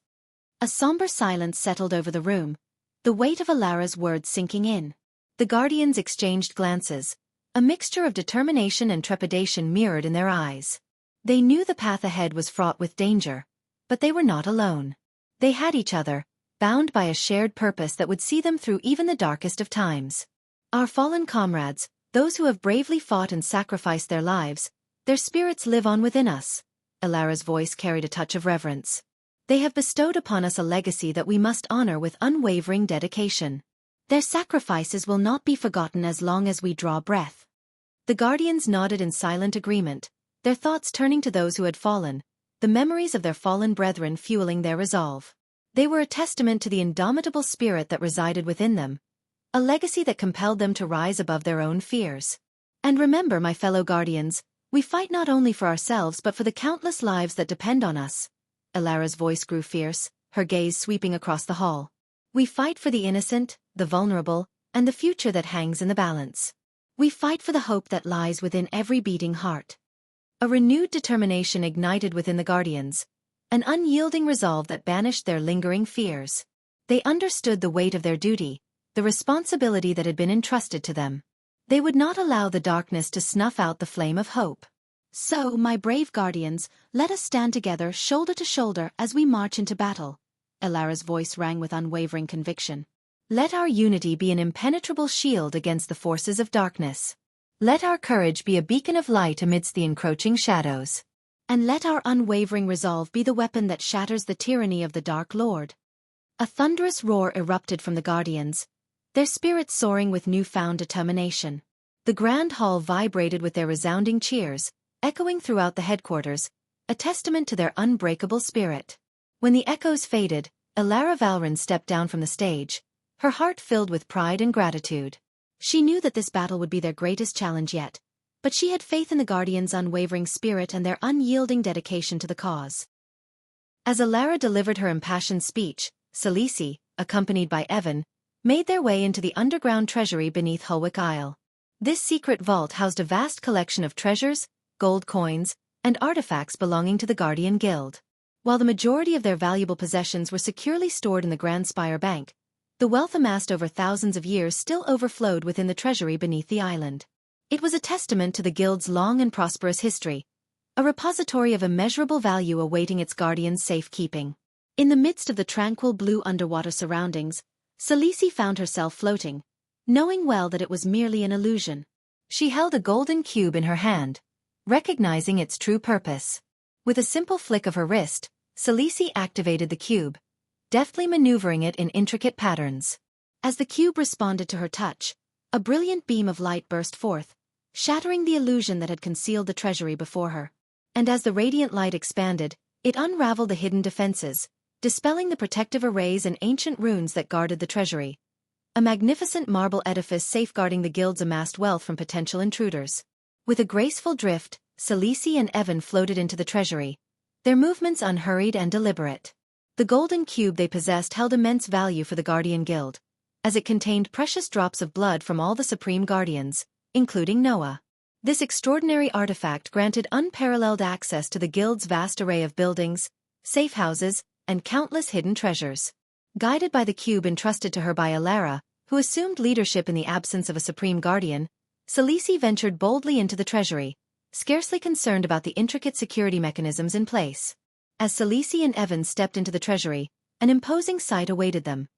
[SPEAKER 1] A somber silence settled over the room, the weight of Elara's words sinking in. The guardians exchanged glances, a mixture of determination and trepidation mirrored in their eyes. They knew the path ahead was fraught with danger, but they were not alone. They had each other, bound by a shared purpose that would see them through even the darkest of times. "Our fallen comrades, those who have bravely fought and sacrificed their lives, their spirits live on within us." Elara's voice carried a touch of reverence. "They have bestowed upon us a legacy that we must honor with unwavering dedication. Their sacrifices will not be forgotten as long as we draw breath." The guardians nodded in silent agreement, their thoughts turning to those who had fallen, the memories of their fallen brethren fueling their resolve. They were a testament to the indomitable spirit that resided within them, a legacy that compelled them to rise above their own fears. "And remember, my fellow guardians, we fight not only for ourselves but for the countless lives that depend on us." Elara's voice grew fierce, her gaze sweeping across the hall. "We fight for the innocent, the vulnerable, and the future that hangs in the balance. We fight for the hope that lies within every beating heart." A renewed determination ignited within the guardians, an unyielding resolve that banished their lingering fears. They understood the weight of their duty, the responsibility that had been entrusted to them. They would not allow the darkness to snuff out the flame of hope. "So, my brave guardians, let us stand together shoulder to shoulder as we march into battle." Elara's voice rang with unwavering conviction. "Let our unity be an impenetrable shield against the forces of darkness. Let our courage be a beacon of light amidst the encroaching shadows. And let our unwavering resolve be the weapon that shatters the tyranny of the Dark Lord." A thunderous roar erupted from the guardians, their spirits soaring with newfound determination. The grand hall vibrated with their resounding cheers, echoing throughout the headquarters, a testament to their unbreakable spirit. When the echoes faded, Elara Valrin stepped down from the stage, her heart filled with pride and gratitude. She knew that this battle would be their greatest challenge yet, but she had faith in the Guardians' unwavering spirit and their unyielding dedication to the cause. As Elara delivered her impassioned speech, Salisi, accompanied by Evan, made their way into the underground treasury beneath Hulwick Isle. This secret vault housed a vast collection of treasures, gold coins, and artifacts belonging to the Guardian Guild. While the majority of their valuable possessions were securely stored in the Grand Spire Bank, the wealth amassed over thousands of years still overflowed within the treasury beneath the island. It was a testament to the Guild's long and prosperous history, a repository of immeasurable value awaiting its guardians' safekeeping. In the midst of the tranquil blue underwater surroundings, Salisi found herself floating, knowing well that it was merely an illusion. She held a golden cube in her hand, recognizing its true purpose. With a simple flick of her wrist, Salisi activated the cube, deftly maneuvering it in intricate patterns. As the cube responded to her touch, a brilliant beam of light burst forth, shattering the illusion that had concealed the treasury before her. And as the radiant light expanded, it unraveled the hidden defenses, dispelling the protective arrays and ancient runes that guarded the treasury. A magnificent marble edifice safeguarding the guild's amassed wealth from potential intruders. With a graceful drift, Celici and Evan floated into the treasury, their movements unhurried and deliberate. The golden cube they possessed held immense value for the Guardian Guild, as it contained precious drops of blood from all the Supreme Guardians, including Noah. This extraordinary artifact granted unparalleled access to the Guild's vast array of buildings, safe houses, and countless hidden treasures. Guided by the cube entrusted to her by Alara, who assumed leadership in the absence of a Supreme Guardian, Celici ventured boldly into the treasury, scarcely concerned about the intricate security mechanisms in place. As Celici and Evan stepped into the treasury, an imposing sight awaited them.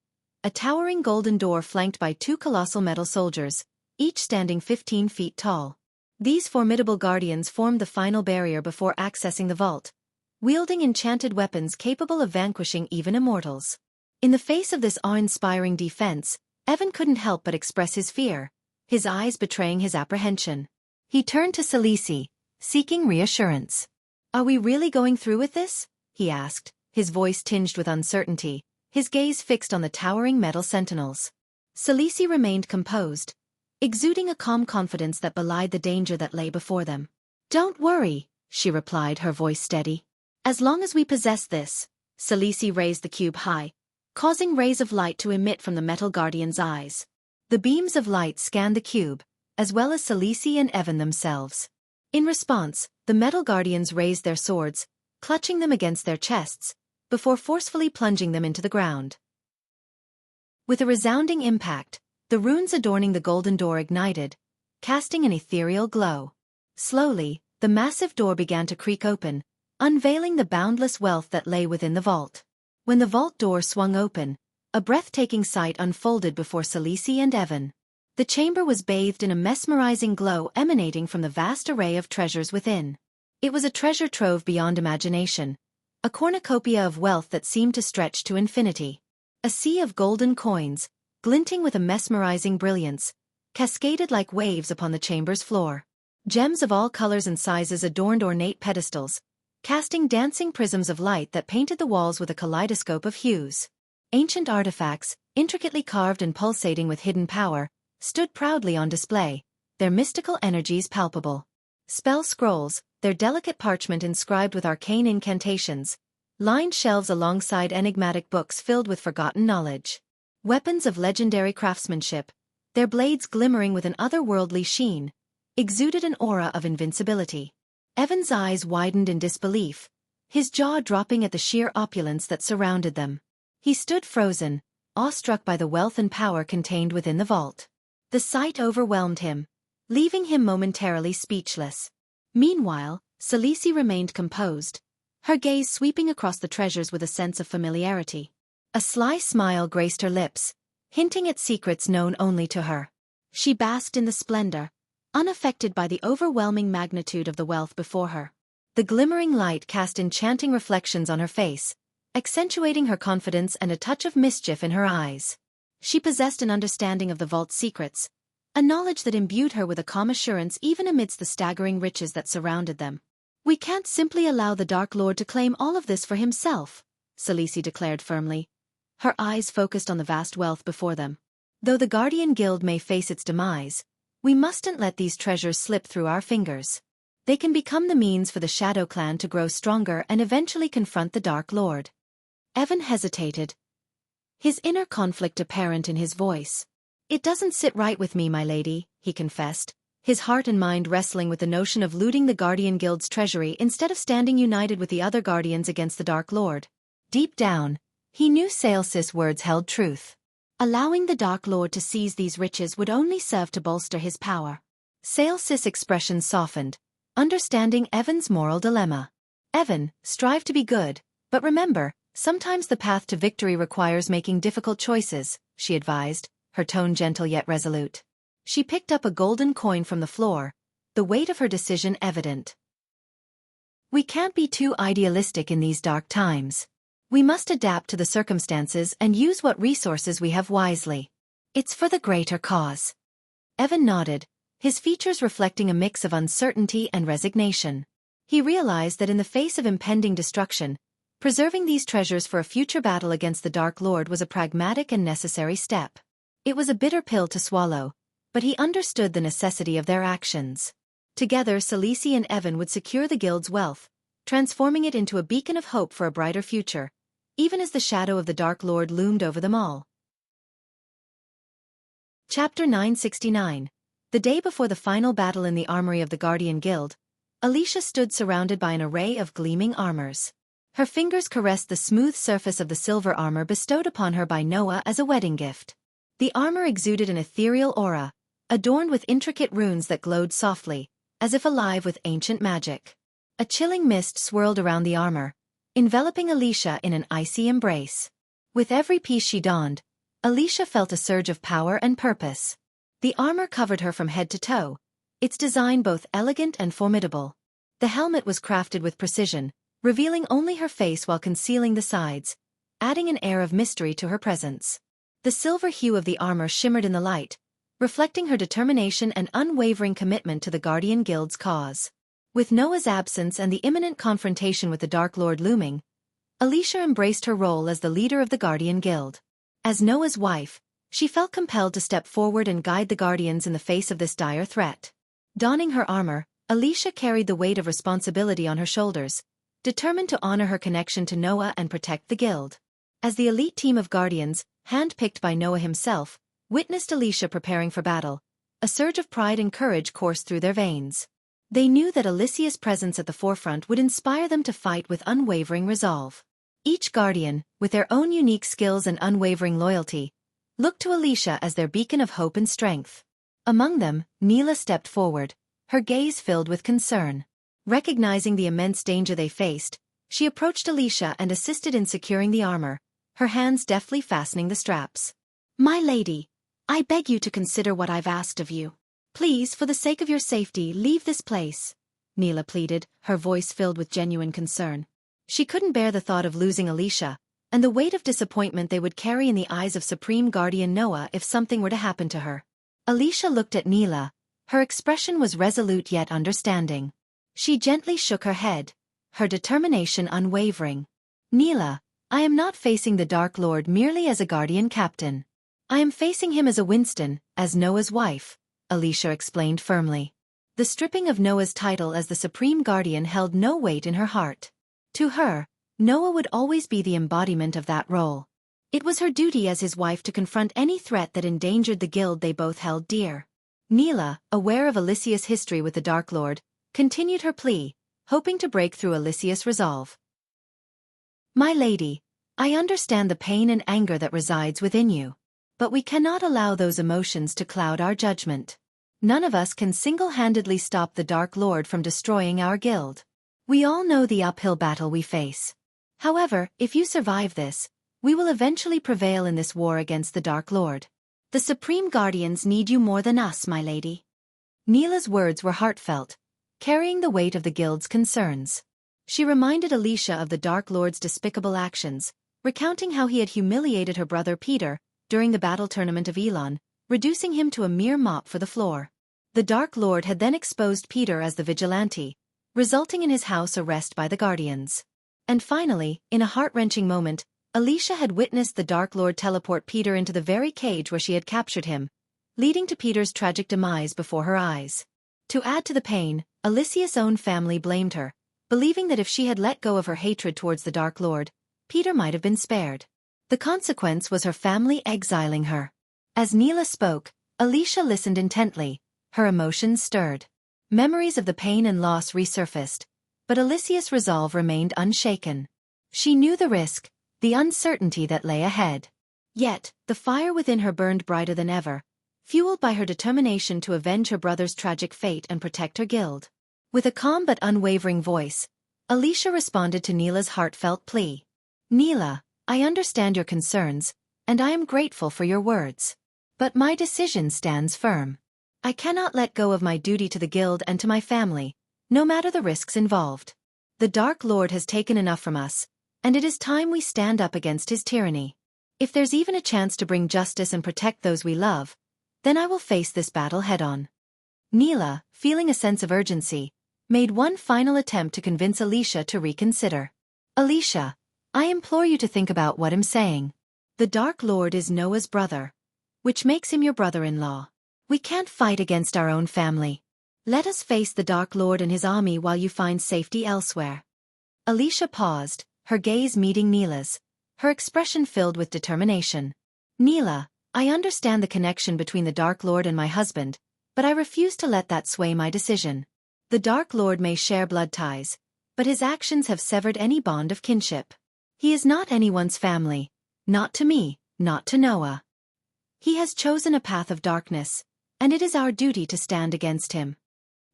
[SPEAKER 1] A towering golden door flanked by 2 colossal metal soldiers, each standing 15 feet tall. These formidable guardians formed the final barrier before accessing the vault, wielding enchanted weapons capable of vanquishing even immortals. In the face of this awe-inspiring defense, Evan couldn't help but express his fear, his eyes betraying his apprehension. He turned to Celici, seeking reassurance. "Are we really going through with this?" he asked, his voice tinged with uncertainty, his gaze fixed on the towering metal sentinels. Celici remained composed, exuding a calm confidence that belied the danger that lay before them. "Don't worry," she replied, her voice steady. "As long as we possess this." Celici raised the cube high, causing rays of light to emit from the metal guardian's eyes. The beams of light scanned the cube, as well as Celici and Evan themselves. In response, the metal guardians raised their swords, clutching them against their chests, before forcefully plunging them into the ground. With a resounding impact, the runes adorning the golden door ignited, casting an ethereal glow. Slowly, the massive door began to creak open, unveiling the boundless wealth that lay within the vault. When the vault door swung open, a breathtaking sight unfolded before Celici and Evan. The chamber was bathed in a mesmerizing glow emanating from the vast array of treasures within. It was a treasure trove beyond imagination, a cornucopia of wealth that seemed to stretch to infinity. A sea of golden coins, glinting with a mesmerizing brilliance, cascaded like waves upon the chamber's floor. Gems of all colors and sizes adorned ornate pedestals, casting dancing prisms of light that painted the walls with a kaleidoscope of hues. Ancient artifacts, intricately carved and pulsating with hidden power, stood proudly on display, their mystical energies palpable. Spell scrolls, their delicate parchment inscribed with arcane incantations, lined shelves alongside enigmatic books filled with forgotten knowledge. Weapons of legendary craftsmanship, their blades glimmering with an otherworldly sheen, exuded an aura of invincibility. Evan's eyes widened in disbelief, his jaw dropping at the sheer opulence that surrounded them. He stood frozen, awestruck by the wealth and power contained within the vault. The sight overwhelmed him, leaving him momentarily speechless. Meanwhile, Celici remained composed, her gaze sweeping across the treasures with a sense of familiarity. A sly smile graced her lips, hinting at secrets known only to her. She basked in the splendor, unaffected by the overwhelming magnitude of the wealth before her. The glimmering light cast enchanting reflections on her face, accentuating her confidence and a touch of mischief in her eyes. She possessed an understanding of the vault's secrets, a knowledge that imbued her with a calm assurance even amidst the staggering riches that surrounded them. "We can't simply allow the Dark Lord to claim all of this for himself," Celici declared firmly, her eyes focused on the vast wealth before them. "Though the Guardian Guild may face its demise, we mustn't let these treasures slip through our fingers. They can become the means for the Shadow Clan to grow stronger and eventually confront the Dark Lord." Evan hesitated, his inner conflict apparent in his voice. "It doesn't sit right with me, my lady," he confessed, his heart and mind wrestling with the notion of looting the Guardian Guild's treasury instead of standing united with the other Guardians against the Dark Lord. Deep down, he knew Saelsis' words held truth. Allowing the Dark Lord to seize these riches would only serve to bolster his power. Saelsis' expression softened, understanding Evan's moral dilemma. "Evan, strive to be good, but remember, sometimes the path to victory requires making difficult choices," she advised, her tone gentle yet resolute. She picked up a golden coin from the floor, the weight of her decision evident. "We can't be too idealistic in these dark times. We must adapt to the circumstances and use what resources we have wisely. It's for the greater cause." Evan nodded, his features reflecting a mix of uncertainty and resignation. He realized that in the face of impending destruction, Preserving these treasures for a future battle against the Dark Lord was a pragmatic and necessary step. It was a bitter pill to swallow, but he understood the necessity of their actions. Together, Celici and Evan would secure the guild's wealth, transforming it into a beacon of hope for a brighter future, even as the shadow of the Dark Lord loomed over them all. Chapter 969. The day before the final battle in the armory of the Guardian Guild, Alicia stood surrounded by an array of gleaming armors. Her fingers caressed the smooth surface of the silver armor bestowed upon her by Noah as a wedding gift. The armor exuded an ethereal aura, adorned with intricate runes that glowed softly, as if alive with ancient magic. A chilling mist swirled around the armor, enveloping Alicia in an icy embrace. With every piece she donned, Alicia felt a surge of power and purpose. The armor covered her from head to toe, its design both elegant and formidable. The helmet was crafted with precision, revealing only her face while concealing the sides, adding an air of mystery to her presence. The silver hue of the armor shimmered in the light, reflecting her determination and unwavering commitment to the Guardian Guild's cause. With Noah's absence and the imminent confrontation with the Dark Lord looming, Alicia embraced her role as the leader of the Guardian Guild. As Noah's wife, she felt compelled to step forward and guide the Guardians in the face of this dire threat. Donning her armor, Alicia carried the weight of responsibility on her shoulders, determined to honor her connection to Noah and protect the guild. As the elite team of Guardians, handpicked by Noah himself, witnessed Alicia preparing for battle, a surge of pride and courage coursed through their veins. They knew that Alicia's presence at the forefront would inspire them to fight with unwavering resolve. Each Guardian, with their own unique skills and unwavering loyalty, looked to Alicia as their beacon of hope and strength. Among them, Neela stepped forward, her gaze filled with concern. Recognizing the immense danger they faced, she approached Alicia and assisted in securing the armor, her hands deftly fastening the straps. "My lady, I beg you to consider what I've asked of you. Please, for the sake of your safety, leave this place," Neela pleaded, her voice filled with genuine concern. She couldn't bear the thought of losing Alicia, and the weight of disappointment they would carry in the eyes of Supreme Guardian Noah if something were to happen to her. Alicia looked at Neela. Her expression was resolute yet understanding. She gently shook her head, her determination unwavering. "Neela, I am not facing the Dark Lord merely as a Guardian captain. I am facing him as a Winston, as Noah's wife," Alicia explained firmly. The stripping of Noah's title as the Supreme Guardian held no weight in her heart. To her, Noah would always be the embodiment of that role. It was her duty as his wife to confront any threat that endangered the guild they both held dear. Neela, aware of Alicia's history with the Dark Lord, continued her plea, hoping to break through Alicia's resolve. "My lady, I understand the pain and anger that resides within you. But we cannot allow those emotions to cloud our judgment. None of us can single-handedly stop the Dark Lord from destroying our guild. We all know the uphill battle we face. However, if you survive this, we will eventually prevail in this war against the Dark Lord. The Supreme Guardians need you more than us, my lady." Neela's words were heartfelt, carrying the weight of the guild's concerns. She reminded Alicia of the Dark Lord's despicable actions, recounting how he had humiliated her brother Peter during the battle tournament of Elon, reducing him to a mere mop for the floor. The Dark Lord had then exposed Peter as the vigilante, resulting in his house arrest by the Guardians. And finally, in a heart-wrenching moment, Alicia had witnessed the Dark Lord teleport Peter into the very cage where she had captured him, leading to Peter's tragic demise before her eyes. To add to the pain, Alicia's own family blamed her, believing that if she had let go of her hatred towards the Dark Lord, Peter might have been spared. The consequence was her family exiling her. As Neela spoke, Alicia listened intently, her emotions stirred. Memories of the pain and loss resurfaced, but Alicia's resolve remained unshaken. She knew the risk, the uncertainty that lay ahead. Yet, the fire within her burned brighter than ever, fueled by her determination to avenge her brother's tragic fate and protect her guild. With a calm but unwavering voice, Alicia responded to Neela's heartfelt plea. "Neela, I understand your concerns, and I am grateful for your words. But my decision stands firm. I cannot let go of my duty to the guild and to my family, no matter the risks involved. The Dark Lord has taken enough from us, and it is time we stand up against his tyranny. If there's even a chance to bring justice and protect those we love, then I will face this battle head-on." Neela, feeling a sense of urgency, made one final attempt to convince Alicia to reconsider. "Alicia, I implore you to think about what I'm saying. The Dark Lord is Noah's brother, which makes him your brother-in-law. We can't fight against our own family. Let us face the Dark Lord and his army while you find safety elsewhere. Alicia paused, her gaze meeting Neela's, her expression filled with determination. Neela, I understand the connection between the Dark Lord and my husband, but I refuse to let that sway my decision. The Dark Lord may share blood ties, but his actions have severed any bond of kinship. He is not anyone's family, not to me, not to Noah. He has chosen a path of darkness, and it is our duty to stand against him.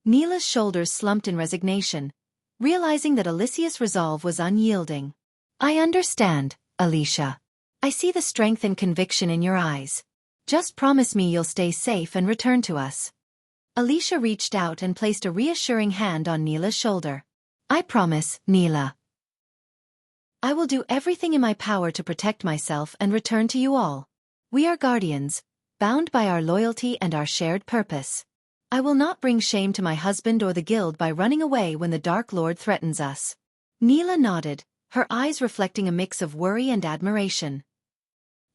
[SPEAKER 1] Neela's shoulders slumped in resignation, realizing that Alicia's resolve was unyielding. I understand, Alicia. I see the strength and conviction in your eyes. Just promise me you'll stay safe and return to us. Alicia reached out and placed a reassuring hand on Neela's shoulder. I promise, Neela. I will do everything in my power to protect myself and return to you all. We are guardians, bound by our loyalty and our shared purpose. I will not bring shame to my husband or the guild by running away when the Dark Lord threatens us. Neela nodded, her eyes reflecting a mix of worry and admiration.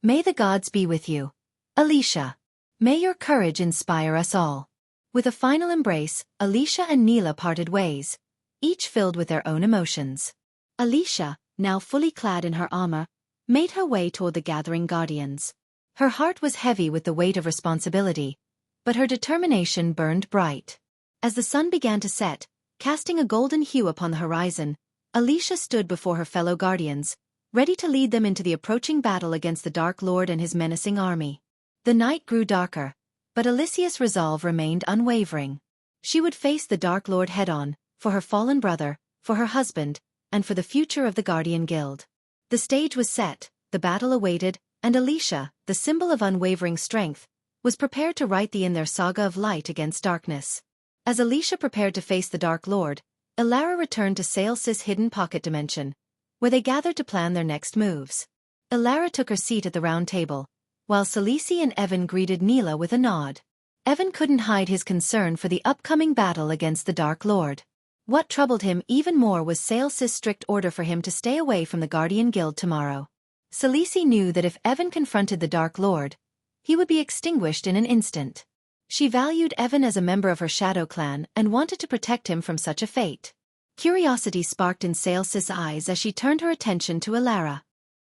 [SPEAKER 1] May the gods be with you, Alicia. May your courage inspire us all. With a final embrace, Alicia and Neela parted ways, each filled with their own emotions. Alicia, now fully clad in her armor, made her way toward the gathering guardians. Her heart was heavy with the weight of responsibility, but her determination burned bright. As the sun began to set, casting a golden hue upon the horizon, Alicia stood before her fellow guardians, ready to lead them into the approaching battle against the Dark Lord and his menacing army. The night grew darker, but Alicia's resolve remained unwavering. She would face the Dark Lord head-on, for her fallen brother, for her husband, and for the future of the Guardian Guild. The stage was set, the battle awaited, and Alicia, the symbol of unwavering strength, was prepared to write the in their saga of light against darkness. As Alicia prepared to face the Dark Lord, Elara returned to Saelsys' hidden pocket dimension, where they gathered to plan their next moves. Elara took her seat at the round table, while Salisi and Evan greeted Neela with a nod. Evan couldn't hide his concern for the upcoming battle against the Dark Lord. What troubled him even more was Saelsys' strict order for him to stay away from the Guardian Guild tomorrow. Salisi knew that if Evan confronted the Dark Lord, he would be extinguished in an instant. She valued Evan as a member of her Shadow Clan and wanted to protect him from such a fate. Curiosity sparked in Saelsys' eyes as she turned her attention to Elara.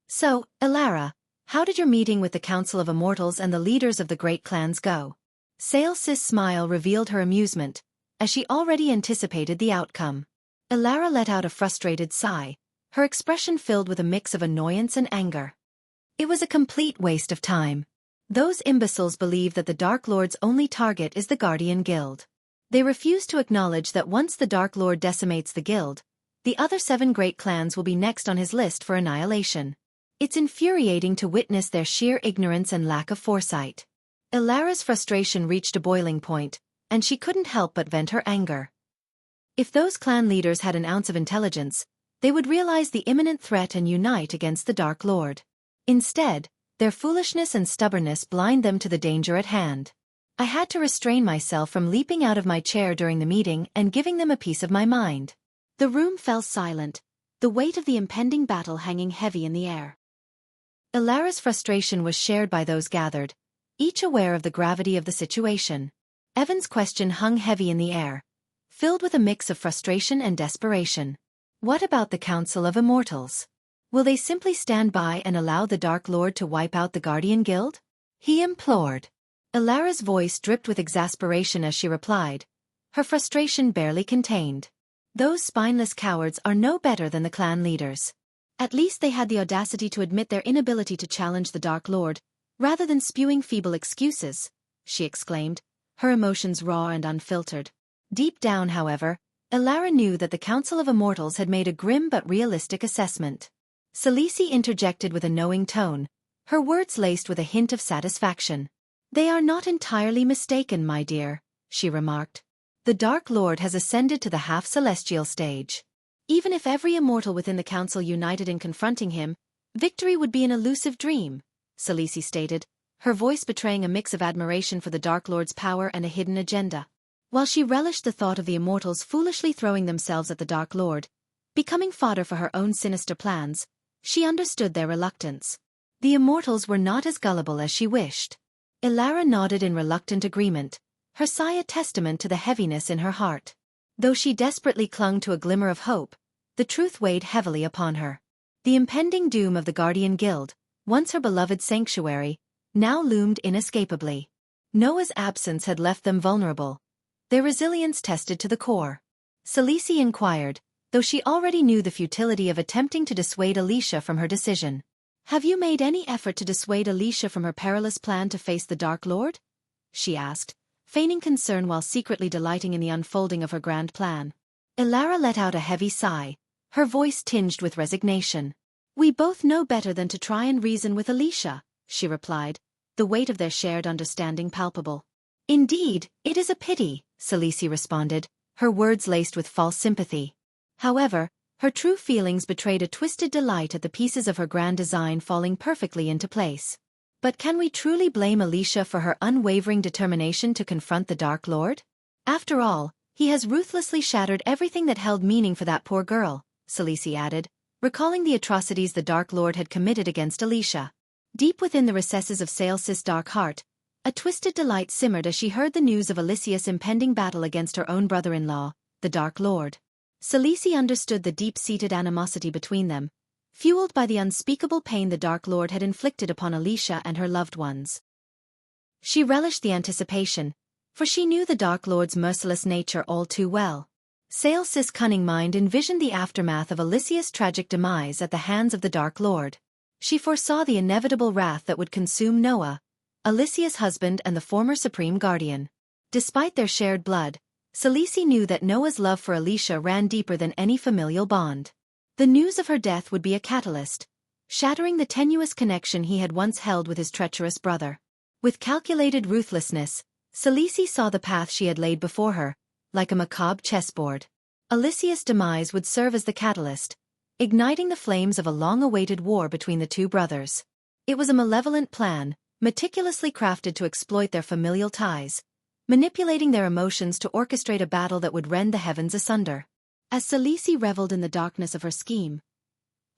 [SPEAKER 1] So, Elara, how did your meeting with the Council of Immortals and the leaders of the great clans go? Saelsys' smile revealed her amusement, as she already anticipated the outcome. Elara let out a frustrated sigh, her expression filled with a mix of annoyance and anger. It was a complete waste of time. Those imbeciles believe that the Dark Lord's only target is the Guardian Guild. They refuse to acknowledge that once the Dark Lord decimates the guild, the other 7 great clans will be next on his list for annihilation. It's infuriating to witness their sheer ignorance and lack of foresight. Elara's frustration reached a boiling point, and she couldn't help but vent her anger. If those clan leaders had an ounce of intelligence, they would realize the imminent threat and unite against the Dark Lord. Instead, their foolishness and stubbornness blind them to the danger at hand. I had to restrain myself from leaping out of my chair during the meeting and giving them a piece of my mind. The room fell silent, the weight of the impending battle hanging heavy in the air. Elara's frustration was shared by those gathered, each aware of the gravity of the situation. Evan's question hung heavy in the air, filled with a mix of frustration and desperation. What about the Council of Immortals? Will they simply stand by and allow the Dark Lord to wipe out the Guardian Guild? He implored. Elara's voice dripped with exasperation as she replied, her frustration barely contained. Those spineless cowards are no better than the clan leaders. At least they had the audacity to admit their inability to challenge the Dark Lord, rather than spewing feeble excuses, she exclaimed, her emotions raw and unfiltered. Deep down, however, Elara knew that the Council of Immortals had made a grim but realistic assessment. Salisi interjected with a knowing tone, her words laced with a hint of satisfaction. They are not entirely mistaken, my dear, she remarked. The Dark Lord has ascended to the half-celestial stage. Even if every immortal within the council united in confronting him, victory would be an elusive dream, Salisi stated, her voice betraying a mix of admiration for the Dark Lord's power and a hidden agenda. While she relished the thought of the immortals foolishly throwing themselves at the Dark Lord, becoming fodder for her own sinister plans, She understood their reluctance. The immortals were not as gullible as she wished. Ilara nodded in reluctant agreement, her sigh a testament to the heaviness in her heart. Though she desperately clung to a glimmer of hope, the truth weighed heavily upon her. The impending doom of the Guardian Guild, once her beloved sanctuary, now loomed inescapably. Noah's absence had left them vulnerable, their resilience tested to the core. Celice inquired, though she already knew the futility of attempting to dissuade Alicia from her decision. "Have you made any effort to dissuade Alicia from her perilous plan to face the Dark Lord?" she asked, feigning concern while secretly delighting in the unfolding of her grand plan. Ilara let out a heavy sigh, her voice tinged with resignation. "We both know better than to try and reason with Alicia," she replied, the weight of their shared understanding palpable. "Indeed, it is a pity," Celice responded, her words laced with false sympathy. However, her true feelings betrayed a twisted delight at the pieces of her grand design falling perfectly into place. But can we truly blame Alicia for her unwavering determination to confront the Dark Lord? After all, he has ruthlessly shattered everything that held meaning for that poor girl, Celice added, recalling the atrocities the Dark Lord had committed against Alicia. Deep within the recesses of Celice's dark heart, a twisted delight simmered as she heard the news of Alicia's impending battle against her own brother-in-law, the Dark Lord. Celice understood the deep-seated animosity between them, fueled by the unspeakable pain the Dark Lord had inflicted upon Alicia and her loved ones. She relished the anticipation, for she knew the Dark Lord's merciless nature all too well. Celice's cunning mind envisioned the aftermath of Alicia's tragic demise at the hands of the Dark Lord. She foresaw the inevitable wrath that would consume Noah, Alicia's husband and the former Supreme Guardian. Despite their shared blood, Celice knew that Noah's love for Alicia ran deeper than any familial bond. The news of her death would be a catalyst, shattering the tenuous connection he had once held with his treacherous brother. With calculated ruthlessness, Celice saw the path she had laid before her, like a macabre chessboard. Alicia's demise would serve as the catalyst, igniting the flames of a long-awaited war between the two brothers. It was a malevolent plan, meticulously crafted to exploit their familial ties, manipulating their emotions to orchestrate a battle that would rend the heavens asunder. As Celice reveled in the darkness of her scheme,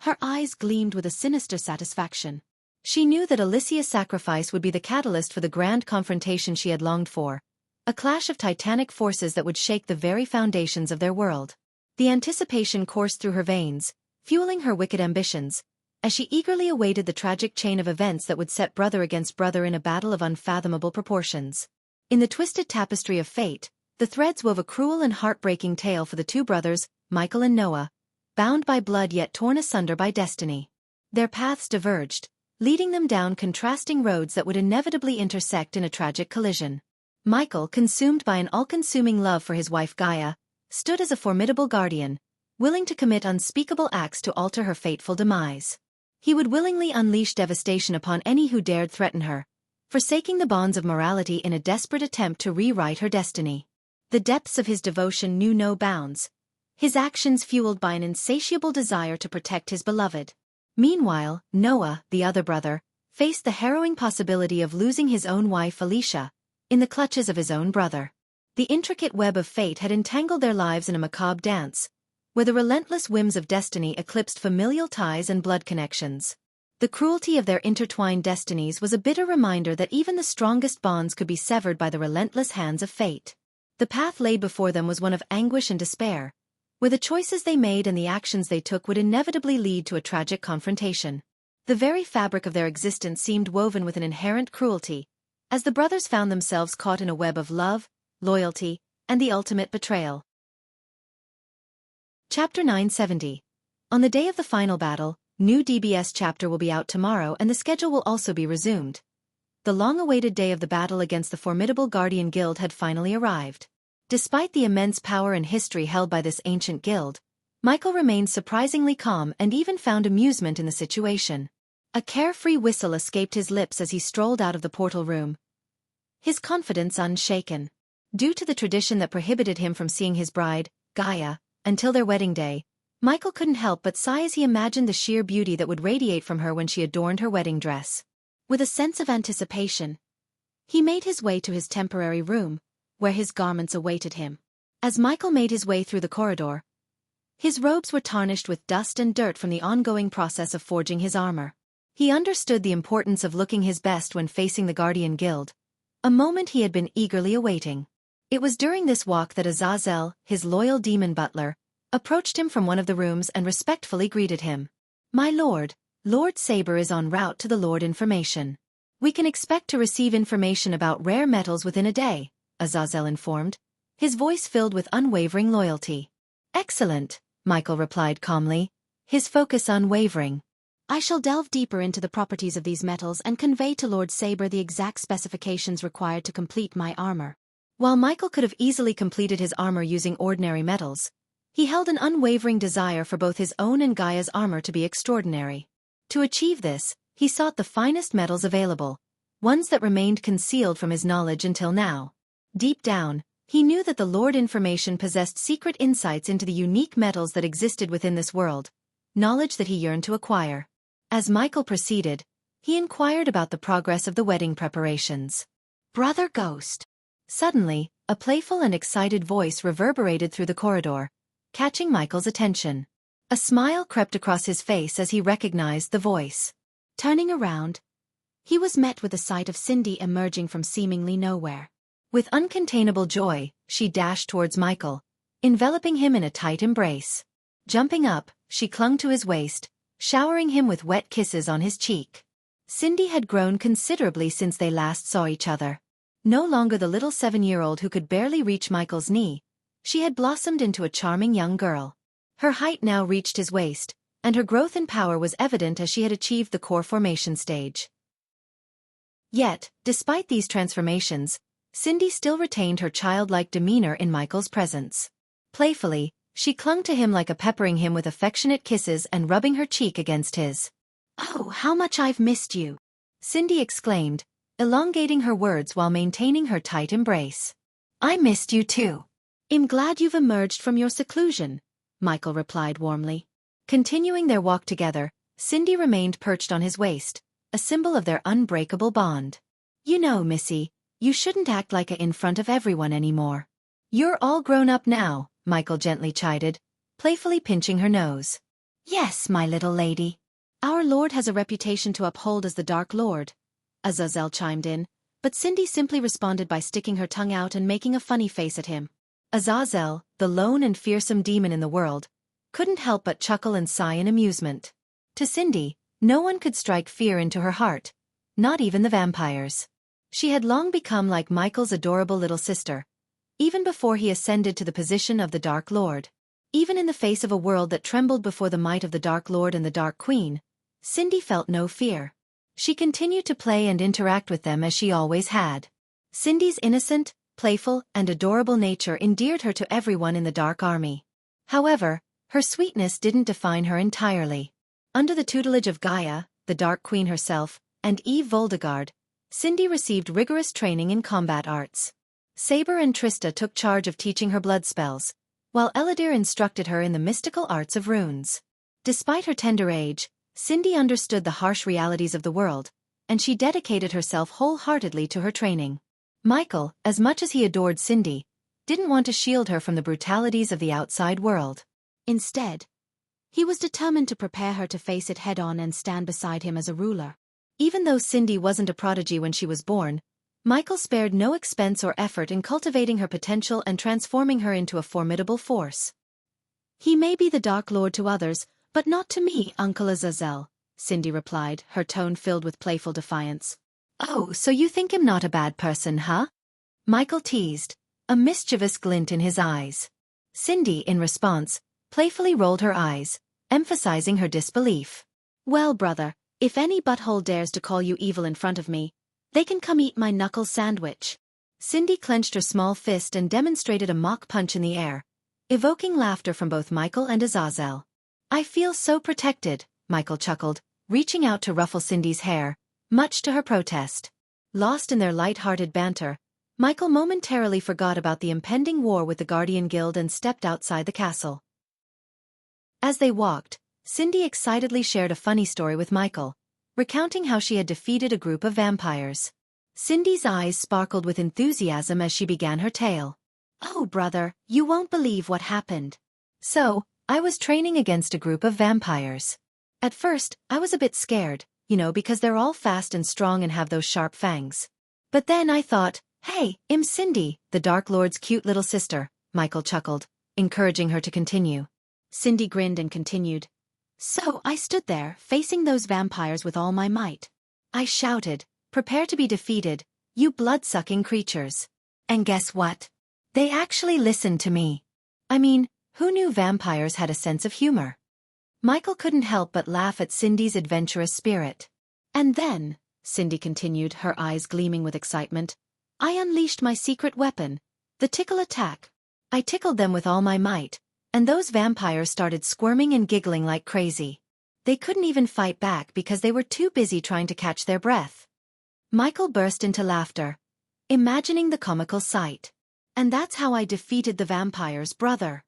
[SPEAKER 1] her eyes gleamed with a sinister satisfaction. She knew that Alicia's sacrifice would be the catalyst for the grand confrontation she had longed for, a clash of titanic forces that would shake the very foundations of their world. The anticipation coursed through her veins, fueling her wicked ambitions, as she eagerly awaited the tragic chain of events that would set brother against brother in a battle of unfathomable proportions. In the twisted tapestry of fate, the threads wove a cruel and heartbreaking tale for the two brothers, Michael and Noah, bound by blood yet torn asunder by destiny. Their paths diverged, leading them down contrasting roads that would inevitably intersect in a tragic collision. Michael, consumed by an all-consuming love for his wife Gaia, stood as a formidable guardian, willing to commit unspeakable acts to alter her fateful demise. He would willingly unleash devastation upon any who dared threaten her, forsaking the bonds of morality in a desperate attempt to rewrite her destiny. The depths of his devotion knew no bounds, his actions fueled by an insatiable desire to protect his beloved. Meanwhile, Noah, the other brother, faced the harrowing possibility of losing his own wife Alicia, in the clutches of his own brother. The intricate web of fate had entangled their lives in a macabre dance, where the relentless whims of destiny eclipsed familial ties and blood connections. The cruelty of their intertwined destinies was a bitter reminder that even the strongest bonds could be severed by the relentless hands of fate. The path laid before them was one of anguish and despair, where the choices they made and the actions they took would inevitably lead to a tragic confrontation. The very fabric of their existence seemed woven with an inherent cruelty, as the brothers found themselves caught in a web of love, loyalty, and the ultimate betrayal. Chapter 970. On the day of the final battle, new DBS chapter will be out tomorrow and the schedule will also be resumed. The long-awaited day of the battle against the formidable Guardian Guild had finally arrived. Despite the immense power and history held by this ancient guild, Michael remained surprisingly calm and even found amusement in the situation. A carefree whistle escaped his lips as he strolled out of the portal room, his confidence unshaken. Due to the tradition that prohibited him from seeing his bride, Gaia, until their wedding day, Michael couldn't help but sigh as he imagined the sheer beauty that would radiate from her when she adorned her wedding dress. With a sense of anticipation, he made his way to his temporary room, where his garments awaited him. As Michael made his way through the corridor, His robes were tarnished with dust and dirt from the ongoing process of forging his armor. He understood the importance of looking his best when facing the Guardian Guild, a moment he had been eagerly awaiting. It was during this walk that Azazel, his loyal demon butler, approached him from one of the rooms and respectfully greeted him. "My lord, Lord Saber is en route to the Lord Information. We can expect to receive information about rare metals within a day," Azazel informed, his voice filled with unwavering loyalty. "Excellent," Michael replied calmly, his focus unwavering. "I shall delve deeper into the properties of these metals and convey to Lord Saber the exact specifications required to complete my armor." While Michael could have easily completed his armor using ordinary metals, he held an unwavering desire for both his own and Gaia's armor to be extraordinary. To achieve this, he sought the finest metals available, ones that remained concealed from his knowledge until now. Deep down, he knew that the Lord Information possessed secret insights into the unique metals that existed within this world, knowledge that he yearned to acquire. As Michael proceeded, he inquired about the progress of the wedding preparations. "Brother Ghost." Suddenly, a playful and excited voice reverberated through the corridor, catching Michael's attention. A smile crept across his face as he recognized the voice. Turning around, he was met with the sight of Cindy emerging from seemingly nowhere. With uncontainable joy, she dashed towards Michael, enveloping him in a tight embrace. Jumping up, she clung to his waist, showering him with wet kisses on his cheek. Cindy had grown considerably since they last saw each other. No longer the little 7-year-old who could barely reach Michael's knee, she had blossomed into a charming young girl. Her height now reached his waist, and her growth in power was evident as she had achieved the core formation stage. Yet, despite these transformations, Cindy still retained her childlike demeanor in Michael's presence. Playfully, she clung to him like a peppering him with affectionate kisses and rubbing her cheek against his. "Oh, how much I've missed you!" Cindy exclaimed, elongating her words while maintaining her tight embrace. "I missed you too." "I'm glad you've emerged from your seclusion," Michael replied warmly. Continuing their walk together, Cindy remained perched on his waist, a symbol of their unbreakable bond. "You know, Missy, you shouldn't act like a in front of everyone anymore. You're all grown up now," Michael gently chided, playfully pinching her nose. "Yes, my little lady. Our Lord has a reputation to uphold as the Dark Lord," Azazel chimed in, but Cindy simply responded by sticking her tongue out and making a funny face at him. Azazel, the lone and fearsome demon in the world, couldn't help but chuckle and sigh in amusement. To Cindy, no one could strike fear into her heart, not even the vampires. She had long become like Michael's adorable little sister, even before he ascended to the position of the Dark Lord. Even in the face of a world that trembled before the might of the Dark Lord and the Dark Queen, Cindy felt no fear. She continued to play and interact with them as she always had. Cindy's innocent, playful, and adorable nature endeared her to everyone in the Dark Army. However, her sweetness didn't define her entirely. Under the tutelage of Gaia, the Dark Queen herself, and Eve Voldegard, Cindy received rigorous training in combat arts. Saber and Trista took charge of teaching her blood spells, while Eladir instructed her in the mystical arts of runes. Despite her tender age, Cindy understood the harsh realities of the world, and she dedicated herself wholeheartedly to her training. Michael, as much as he adored Cindy, didn't want to shield her from the brutalities of the outside world. Instead, he was determined to prepare her to face it head-on and stand beside him as a ruler. Even though Cindy wasn't a prodigy when she was born, Michael spared no expense or effort in cultivating her potential and transforming her into a formidable force. "He may be the Dark Lord to others, but not to me, Uncle Azazel," Cindy replied, her tone filled with playful defiance. "Oh, so you think him not a bad person, huh?" Michael teased, a mischievous glint in his eyes. Cindy, in response, playfully rolled her eyes, emphasizing her disbelief. "Well, brother, if any butthole dares to call you evil in front of me, they can come eat my knuckle sandwich." Cindy clenched her small fist and demonstrated a mock punch in the air, evoking laughter from both Michael and Azazel. "I feel so protected," Michael chuckled, reaching out to ruffle Cindy's hair, much to her protest. Lost in their light-hearted banter, Michael momentarily forgot about the impending war with the Guardian Guild and stepped outside the castle. As they walked, Cindy excitedly shared a funny story with Michael, recounting how she had defeated a group of vampires. Cindy's eyes sparkled with enthusiasm as she began her tale. "Oh, brother, you won't believe what happened. So, I was training against a group of vampires. At first, I was a bit scared, because they're all fast and strong and have those sharp fangs. But then I thought, hey, I'm Cindy, the Dark Lord's cute little sister, Michael chuckled, encouraging her to continue. Cindy grinned and continued. So I stood there, facing those vampires with all my might. I shouted, prepare to be defeated, you blood-sucking creatures. And guess what? They actually listened to me. I mean, who knew vampires had a sense of humor? Michael couldn't help but laugh at Cindy's adventurous spirit. And then, Cindy continued, her eyes gleaming with excitement, I unleashed my secret weapon, the tickle attack. I tickled them with all my might, and those vampires started squirming and giggling like crazy. They couldn't even fight back because they were too busy trying to catch their breath. Michael burst into laughter, imagining the comical sight. And that's how I defeated the vampires, brother.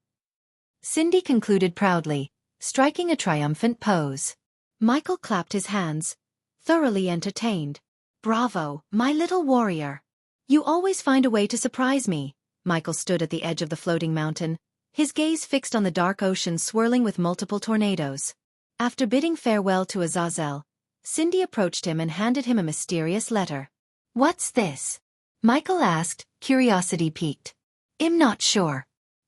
[SPEAKER 1] Cindy concluded proudly, striking a triumphant pose. Michael clapped his hands, thoroughly entertained. Bravo, my little warrior. You always find a way to surprise me. Michael stood at the edge of the floating mountain, his gaze fixed on the dark ocean swirling with multiple tornadoes. After bidding farewell to Azazel, Cindy approached him and handed him a mysterious letter. What's this? Michael asked, curiosity piqued. I'm not sure.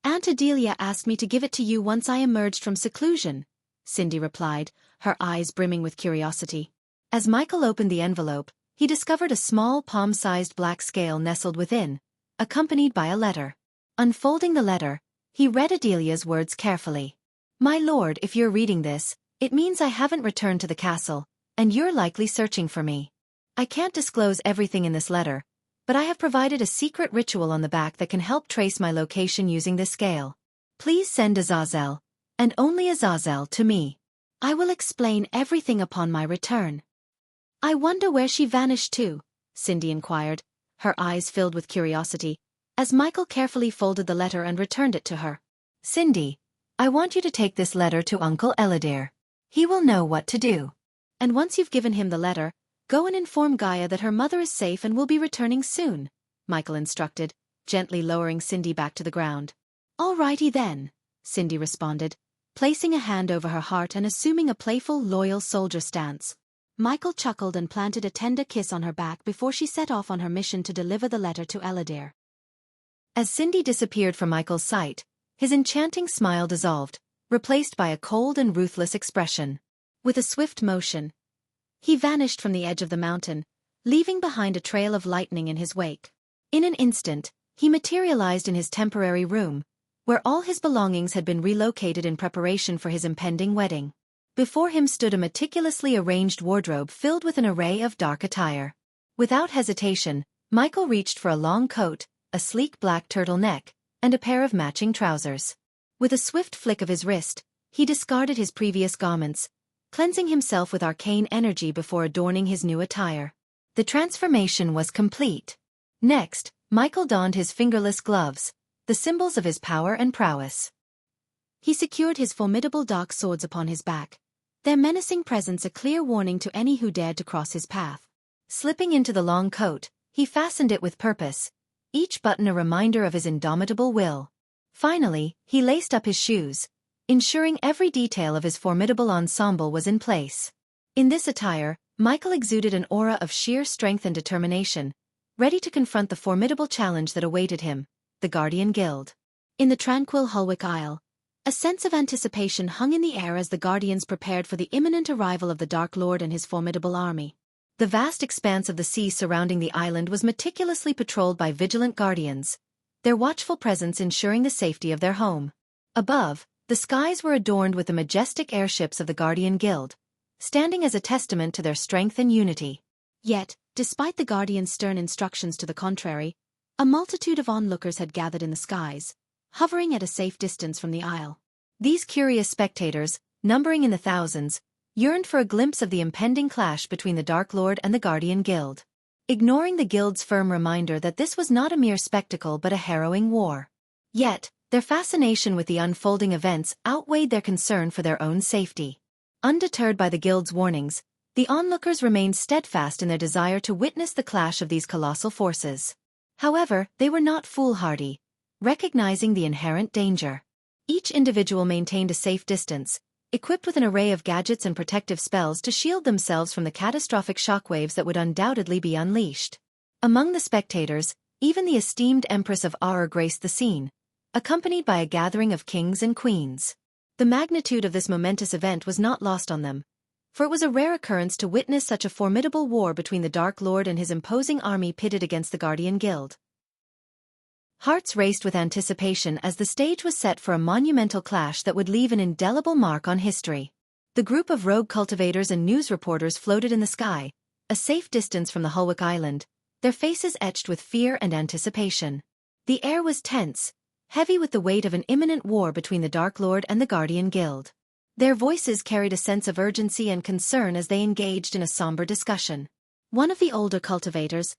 [SPEAKER 1] Aunt Adelia asked me to give it to you once I emerged from seclusion, Cindy replied, her eyes brimming with curiosity. As Michael opened the envelope, he discovered a small palm-sized black scale nestled within, accompanied by a letter. Unfolding the letter, he read Adelia's words carefully. My lord, if you're reading this, it means I haven't returned to the castle, and you're likely searching for me. I can't disclose everything in this letter, but I have provided a secret ritual on the back that can help trace my location using this scale. Please send Azazel, and only Azazel, to me. I will explain everything upon my return. I wonder where she vanished to, Cindy inquired, her eyes filled with curiosity, as Michael carefully folded the letter and returned it to her. Cindy, I want you to take this letter to Uncle Eladir. He will know what to do. And once you've given him the letter, go and inform Gaia that her mother is safe and will be returning soon, Michael instructed, gently lowering Cindy back to the ground. All righty then, Cindy responded, placing a hand over her heart and assuming a playful, loyal soldier stance. Michael chuckled and planted a tender kiss on her back before she set off on her mission to deliver the letter to Eladir. As Cindy disappeared from Michael's sight, his enchanting smile dissolved, replaced by a cold and ruthless expression. With a swift motion, he vanished from the edge of the mountain, leaving behind a trail of lightning in his wake. In an instant, he materialized in his temporary room, where all his belongings had been relocated in preparation for his impending wedding. Before him stood a meticulously arranged wardrobe filled with an array of dark attire. Without hesitation, Michael reached for a long coat, a sleek black turtleneck, and a pair of matching trousers. With a swift flick of his wrist, he discarded his previous garments, cleansing himself with arcane energy before adorning his new attire. The transformation was complete. Next, Michael donned his fingerless gloves, the symbols of his power and prowess. He secured his formidable dark swords upon his back, their menacing presence a clear warning to any who dared to cross his path. Slipping into the long coat, he fastened it with purpose, each button a reminder of his indomitable will. Finally, he laced up his shoes, ensuring every detail of his formidable ensemble was in place. In this attire, Michael exuded an aura of sheer strength and determination, ready to confront the formidable challenge that awaited him, the Guardian Guild. In the tranquil Hulwick Isle, a sense of anticipation hung in the air as the Guardians prepared for the imminent arrival of the Dark Lord and his formidable army. The vast expanse of the sea surrounding the island was meticulously patrolled by vigilant guardians, their watchful presence ensuring the safety of their home. Above, the skies were adorned with the majestic airships of the Guardian Guild, standing as a testament to their strength and unity. Yet, despite the Guardian's stern instructions to the contrary, a multitude of onlookers had gathered in the skies, hovering at a safe distance from the isle. These curious spectators, numbering in the thousands, yearned for a glimpse of the impending clash between the Dark Lord and the Guardian Guild, ignoring the Guild's firm reminder that this was not a mere spectacle but a harrowing war. Yet, their fascination with the unfolding events outweighed their concern for their own safety. Undeterred by the Guild's warnings, the onlookers remained steadfast in their desire to witness the clash of these colossal forces. However, they were not foolhardy, recognizing the inherent danger. Each individual maintained a safe distance, equipped with an array of gadgets and protective spells to shield themselves from the catastrophic shockwaves that would undoubtedly be unleashed. Among the spectators, even the esteemed Empress of Aur graced the scene, accompanied by a gathering of kings and queens. The magnitude of this momentous event was not lost on them, for it was a rare occurrence to witness such a formidable war between the Dark Lord and his imposing army pitted against the Guardian Guild. Hearts raced with anticipation as the stage was set for a monumental clash that would leave an indelible mark on history. The group of rogue cultivators and news reporters floated in the sky, a safe distance from the Hulwick Island, their faces etched with fear and anticipation. The air was tense, heavy with the weight of an imminent war between the Dark Lord and the Guardian Guild. Their voices carried a sense of urgency and concern as they engaged in a somber discussion. One of the older cultivators,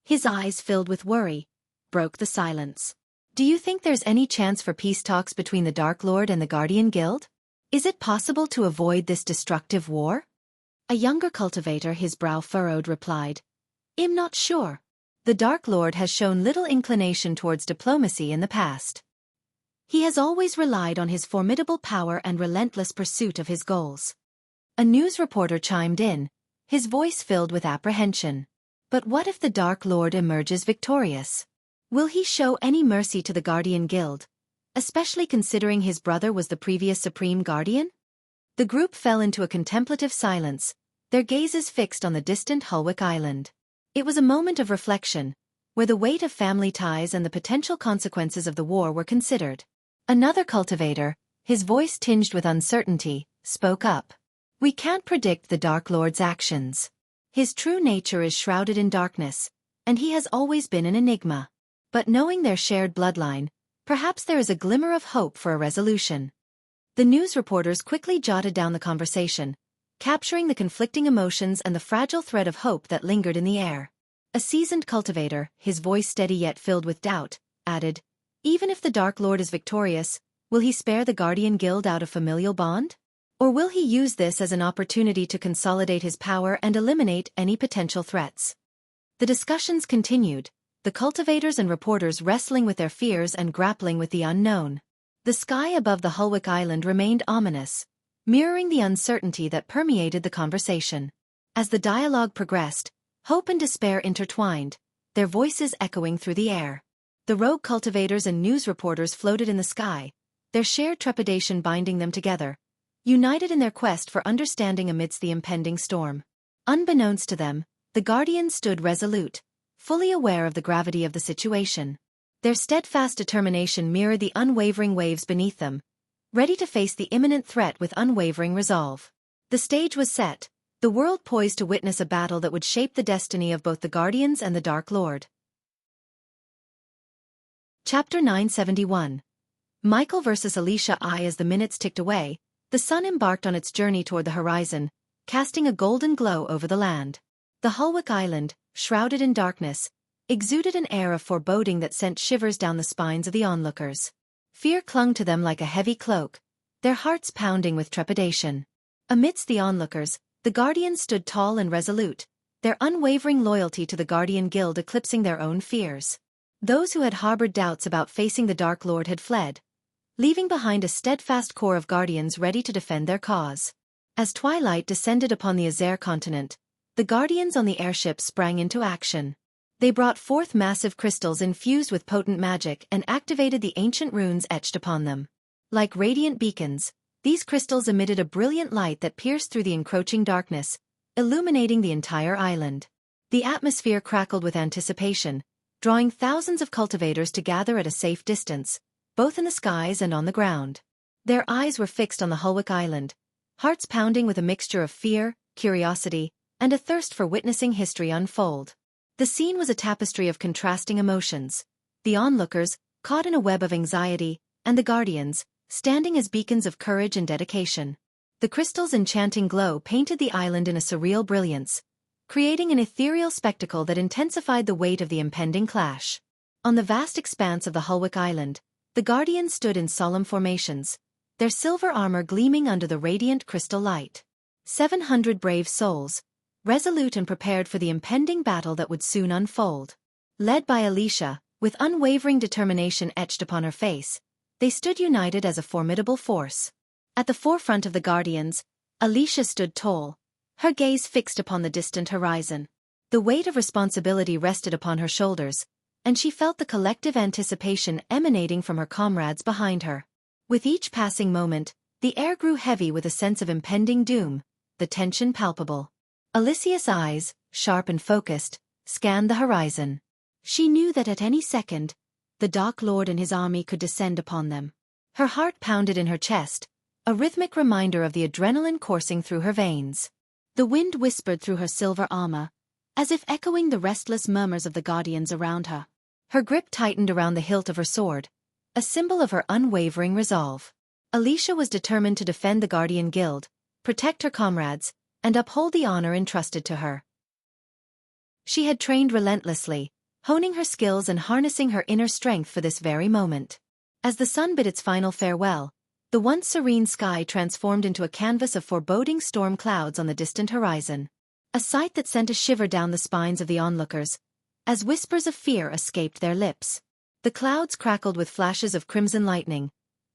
[SPEAKER 1] his eyes filled with worry, broke the silence. "Do you think there's any chance for peace talks between the Dark Lord and the Guardian Guild? Is it possible to avoid this destructive war?" A younger cultivator, his brow furrowed, replied, "I'm not sure. The Dark Lord has shown little inclination towards diplomacy in the past. He has always relied on his formidable power and relentless pursuit of his goals." A news reporter chimed in, his voice filled with apprehension. "But what if the Dark Lord emerges victorious? Will he show any mercy to the Guardian Guild, especially considering his brother was the previous Supreme Guardian?" The group fell into a contemplative silence, their gazes fixed on the distant Hulwick Island. It was a moment of reflection, where the weight of family ties and the potential consequences of the war were considered. Another cultivator, his voice tinged with uncertainty, spoke up. "We can't predict the Dark Lord's actions. His true nature is shrouded in darkness, and he has always been an enigma. But knowing their shared bloodline, perhaps there is a glimmer of hope for a resolution." The news reporters quickly jotted down the conversation, capturing the conflicting emotions and the fragile thread of hope that lingered in the air. A seasoned cultivator, his voice steady yet filled with doubt, added, "Even if the Dark Lord is victorious, will he spare the Guardian Guild out of familial bond? Or will he use this as an opportunity to consolidate his power and eliminate any potential threats?" The discussions continued, the cultivators and reporters wrestling with their fears and grappling with the unknown. The sky above the Hulwick Island remained ominous, mirroring the uncertainty that permeated the conversation. As the dialogue progressed, hope and despair intertwined, their voices echoing through the air. The rogue cultivators and news reporters floated in the sky, their shared trepidation binding them together, united in their quest for understanding amidst the impending storm. Unbeknownst to them, the Guardians stood resolute, fully aware of the gravity of the situation. Their steadfast determination mirrored the unwavering waves beneath them, ready to face the imminent threat with unwavering resolve. The stage was set, the world poised to witness a battle that would shape the destiny of both the Guardians and the Dark Lord. Chapter 971. Michael vs. Alicia I. As the minutes ticked away, the sun embarked on its journey toward the horizon, casting a golden glow over the land. The Hulwick Island, shrouded in darkness, exuded an air of foreboding that sent shivers down the spines of the onlookers. Fear clung to them like a heavy cloak, their hearts pounding with trepidation. Amidst the onlookers, the Guardians stood tall and resolute, their unwavering loyalty to the Guardian Guild eclipsing their own fears. Those who had harbored doubts about facing the Dark Lord had fled, leaving behind a steadfast core of Guardians ready to defend their cause. As twilight descended upon the Azer continent, the Guardians on the airship sprang into action. They brought forth massive crystals infused with potent magic and activated the ancient runes etched upon them. Like radiant beacons, these crystals emitted a brilliant light that pierced through the encroaching darkness, illuminating the entire island. The atmosphere crackled with anticipation, drawing thousands of cultivators to gather at a safe distance, both in the skies and on the ground. Their eyes were fixed on the Hulwick Island, hearts pounding with a mixture of fear, curiosity, and a thirst for witnessing history unfold. The scene was a tapestry of contrasting emotions, the onlookers, caught in a web of anxiety, and the Guardians, standing as beacons of courage and dedication. The crystal's enchanting glow painted the island in a surreal brilliance, creating an ethereal spectacle that intensified the weight of the impending clash. On the vast expanse of the Hulwick Island, the Guardians stood in solemn formations, their silver armor gleaming under the radiant crystal light. 700 brave souls, resolute and prepared for the impending battle that would soon unfold. Led by Alicia, with unwavering determination etched upon her face, They stood united as a formidable force. At the forefront of the Guardians, Alicia stood tall, her gaze fixed upon the distant horizon. The weight of responsibility rested upon her shoulders, and she felt the collective anticipation emanating from her comrades behind her. With each passing moment, the air grew heavy with a sense of impending doom, the tension palpable. Alicia's eyes, sharp and focused, scanned the horizon. She knew that at any second, the Dark Lord and his army could descend upon them. Her heart pounded in her chest, a rhythmic reminder of the adrenaline coursing through her veins. The wind whispered through her silver armor, as if echoing the restless murmurs of the Guardians around her. Her grip tightened around the hilt of her sword, a symbol of her unwavering resolve. Alicia was determined to defend the Guardian Guild, protect her comrades, and uphold the honor entrusted to her. She had trained relentlessly, honing her skills and harnessing her inner strength for this very moment. As the sun bid its final farewell, the once serene sky transformed into a canvas of foreboding storm clouds on the distant horizon. A sight that sent a shiver down the spines of the onlookers, as whispers of fear escaped their lips. The clouds crackled with flashes of crimson lightning,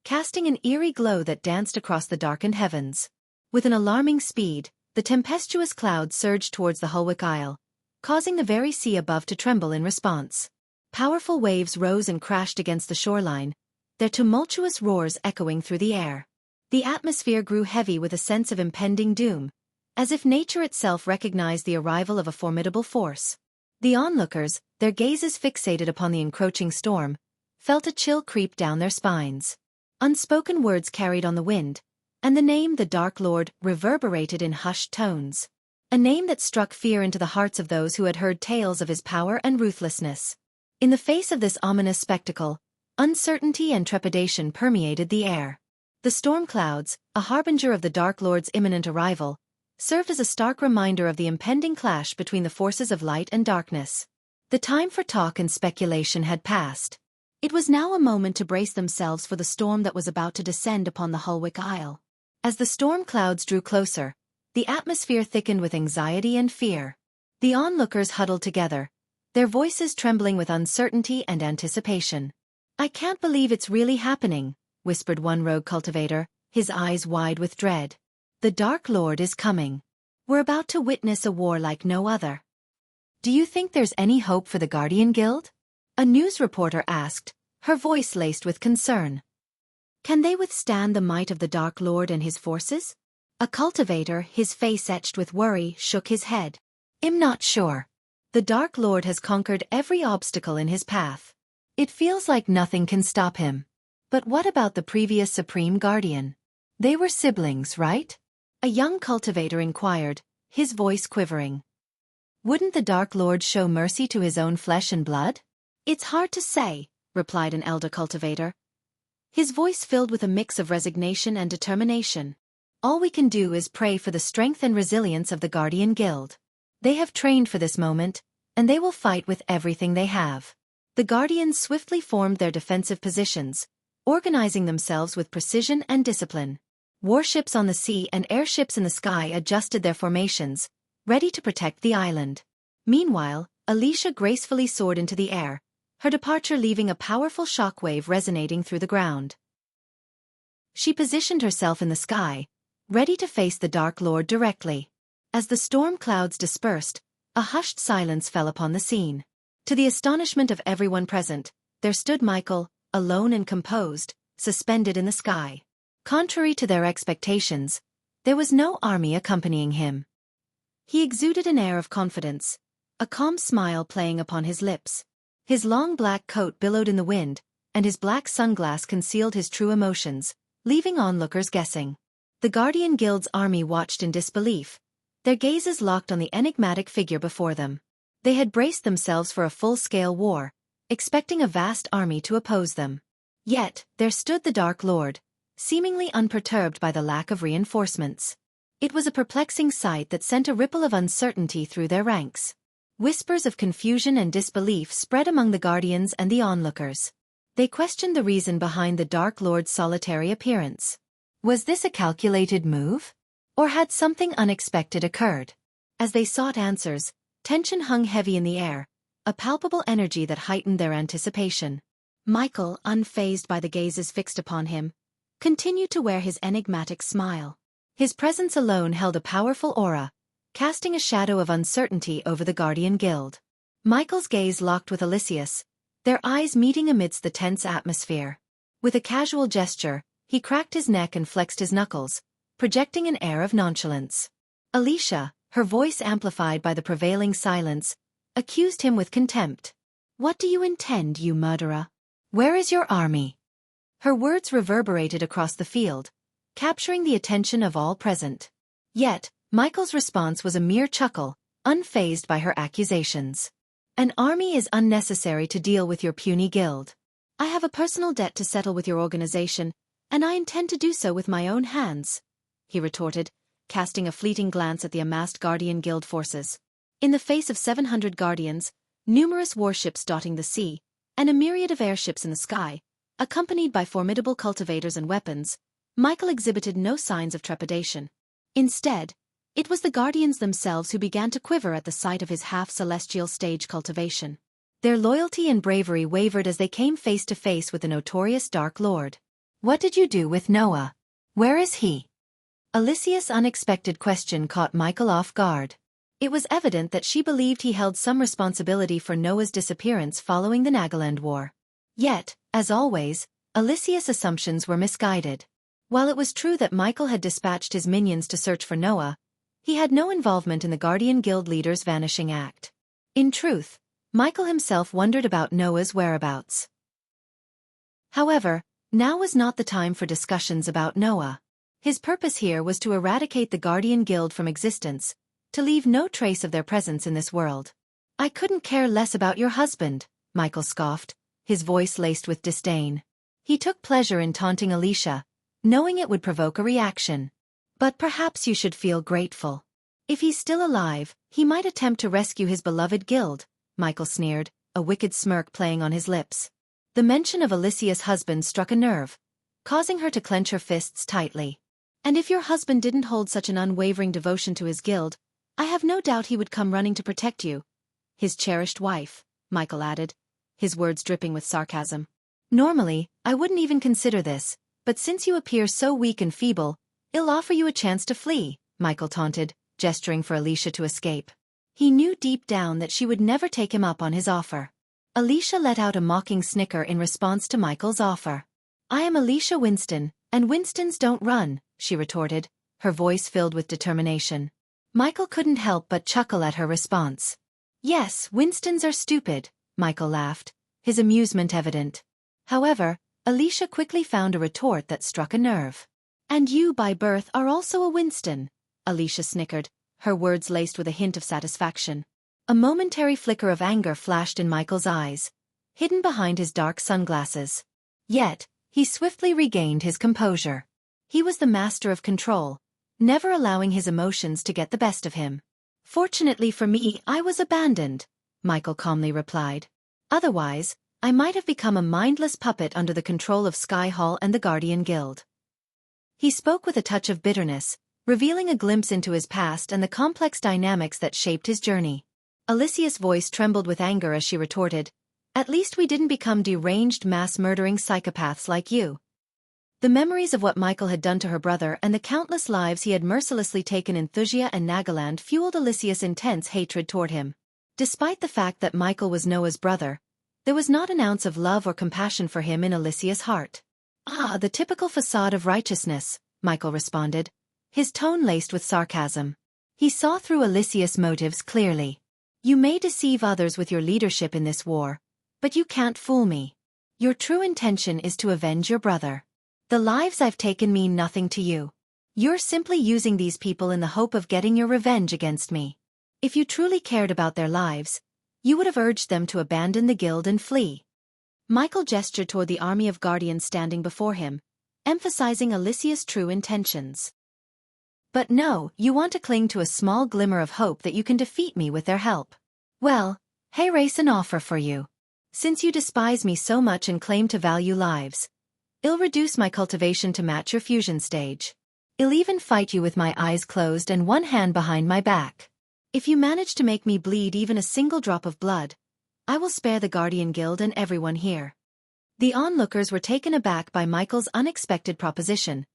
[SPEAKER 1] casting an eerie glow that danced across the darkened heavens. With an alarming speed, the tempestuous clouds surged towards the Hulwick Isle, causing the very sea above to tremble in response. Powerful waves rose and crashed against the shoreline, their tumultuous roars echoing through the air. The atmosphere grew heavy with a sense of impending doom, as if nature itself recognized the arrival of a formidable force. The onlookers, their gazes fixated upon the encroaching storm, felt a chill creep down their spines. Unspoken words carried on the wind, and the name the Dark Lord reverberated in hushed tones. A name that struck fear into the hearts of those who had heard tales of his power and ruthlessness. In the face of this ominous spectacle, uncertainty and trepidation permeated the air. The storm clouds, a harbinger of the Dark Lord's imminent arrival, served as a stark reminder of the impending clash between the forces of light and darkness. The time for talk and speculation had passed. It was now a moment to brace themselves for the storm that was about to descend upon the Hulwick Isle. As the storm clouds drew closer, the atmosphere thickened with anxiety and fear. The onlookers huddled together, their voices trembling with uncertainty and anticipation. "I can't believe it's really happening," whispered one rogue cultivator, his eyes wide with dread. "The Dark Lord is coming. We're about to witness a war like no other." "Do you think there's any hope for the Guardian Guild?" a news reporter asked, her voice laced with concern. "Can they withstand the might of the Dark Lord and his forces?" A cultivator, his face etched with worry, shook his head. "I'm not sure. The Dark Lord has conquered every obstacle in his path. It feels like nothing can stop him. But what about the previous Supreme Guardian? They were siblings, right?" a young cultivator inquired, his voice quivering. "Wouldn't the Dark Lord show mercy to his own flesh and blood?" "It's hard to say," replied an elder cultivator, his voice filled with a mix of resignation and determination. "All we can do is pray for the strength and resilience of the Guardian Guild. They have trained for this moment, and they will fight with everything they have." The Guardians swiftly formed their defensive positions, organizing themselves with precision and discipline. Warships on the sea and airships in the sky adjusted their formations, ready to protect the island. Meanwhile, Alicia gracefully soared into the air, her departure leaving a powerful shockwave resonating through the ground. She positioned herself in the sky, ready to face the Dark Lord directly. As the storm clouds dispersed, a hushed silence fell upon the scene. To the astonishment of everyone present, there stood Michael, alone and composed, suspended in the sky. Contrary to their expectations, there was no army accompanying him. He exuded an air of confidence, a calm smile playing upon his lips. His long black coat billowed in the wind, and his black sunglass concealed his true emotions, leaving onlookers guessing. The Guardian Guild's army watched in disbelief, their gazes locked on the enigmatic figure before them. They had braced themselves for a full-scale war, expecting a vast army to oppose them. Yet, there stood the Dark Lord, seemingly unperturbed by the lack of reinforcements. It was a perplexing sight that sent a ripple of uncertainty through their ranks. Whispers of confusion and disbelief spread among the Guardians and the onlookers. They questioned the reason behind the Dark Lord's solitary appearance. Was this a calculated move? Or had something unexpected occurred? As they sought answers, tension hung heavy in the air, a palpable energy that heightened their anticipation. Michael, unfazed by the gazes fixed upon him, continued to wear his enigmatic smile. His presence alone held a powerful aura, casting a shadow of uncertainty over the Guardian Guild. Michael's gaze locked with Elysius, their eyes meeting amidst the tense atmosphere. With a casual gesture, he cracked his neck and flexed his knuckles, projecting an air of nonchalance. Alicia, her voice amplified by the prevailing silence, accused him with contempt. "What do you intend, you murderer? Where is your army?" Her words reverberated across the field, capturing the attention of all present. Yet, Michael's response was a mere chuckle, unfazed by her accusations. "An army is unnecessary to deal with your puny guild. I have a personal debt to settle with your organization, and I intend to do so with my own hands," he retorted, casting a fleeting glance at the amassed Guardian Guild forces. In the face of 700 guardians, numerous warships dotting the sea, and a myriad of airships in the sky, accompanied by formidable cultivators and weapons, Michael exhibited no signs of trepidation. Instead, it was the guardians themselves who began to quiver at the sight of his half-celestial stage cultivation. Their loyalty and bravery wavered as they came face to face with the notorious Dark Lord. "What did you do with Noah? Where is he?" Elysius' unexpected question caught Michael off guard. It was evident that she believed he held some responsibility for Noah's disappearance following the Nagaland War. Yet, as always, Elysius' assumptions were misguided. While it was true that Michael had dispatched his minions to search for Noah, he had no involvement in the Guardian Guild leader's vanishing act. In truth, Michael himself wondered about Noah's whereabouts. However, now was not the time for discussions about Noah. His purpose here was to eradicate the Guardian Guild from existence, to leave no trace of their presence in this world. "I couldn't care less about your husband," Michael scoffed, his voice laced with disdain. He took pleasure in taunting Alicia, knowing it would provoke a reaction. "But perhaps you should feel grateful. If he's still alive, he might attempt to rescue his beloved guild," Michael sneered, a wicked smirk playing on his lips. The mention of Alicia's husband struck a nerve, causing her to clench her fists tightly. "And if your husband didn't hold such an unwavering devotion to his guild, I have no doubt he would come running to protect you. His cherished wife," Michael added, his words dripping with sarcasm. "Normally, I wouldn't even consider this, but since you appear so weak and feeble, I'll offer you a chance to flee," Michael taunted, gesturing for Alicia to escape. He knew deep down that she would never take him up on his offer. Alicia let out a mocking snicker in response to Michael's offer. "I am Alicia Winston, and Winstons don't run," she retorted, her voice filled with determination. Michael couldn't help but chuckle at her response. "Yes, Winstons are stupid," Michael laughed, his amusement evident. However, Alicia quickly found a retort that struck a nerve. "And you by birth are also a Winston," Alicia snickered, her words laced with a hint of satisfaction. A momentary flicker of anger flashed in Michael's eyes, hidden behind his dark sunglasses. Yet, he swiftly regained his composure. He was the master of control, never allowing his emotions to get the best of him. "Fortunately for me, I was abandoned," Michael calmly replied. "Otherwise, I might have become a mindless puppet under the control of Sky Hall and the Guardian Guild." He spoke with a touch of bitterness, revealing a glimpse into his past and the complex dynamics that shaped his journey. Alicia's voice trembled with anger as she retorted, "At least we didn't become deranged mass-murdering psychopaths like you." The memories of what Michael had done to her brother and the countless lives he had mercilessly taken in Thusia and Nagaland fueled Alicia's intense hatred toward him. Despite the fact that Michael was Noah's brother, there was not an ounce of love or compassion for him in Alicia's heart. "Ah, the typical facade of righteousness," Michael responded, his tone laced with sarcasm. He saw through Alicia's motives clearly. "You may deceive others with your leadership in this war, but you can't fool me. Your true intention is to avenge your brother. The lives I've taken mean nothing to you. You're simply using these people in the hope of getting your revenge against me. If you truly cared about their lives, you would have urged them to abandon the guild and flee." Michael gestured toward the army of guardians standing before him, emphasizing Alicia's true intentions. "But no, you want to cling to a small glimmer of hope that you can defeat me with their help. Well, hey, race an offer for you. Since you despise me so much and claim to value lives, I'll reduce my cultivation to match your fusion stage. I'll even fight you with my eyes closed and one hand behind my back. If you manage to make me bleed even a single drop of blood, I will spare the Guardian Guild and everyone here." The onlookers were taken aback by Michael's unexpected proposition,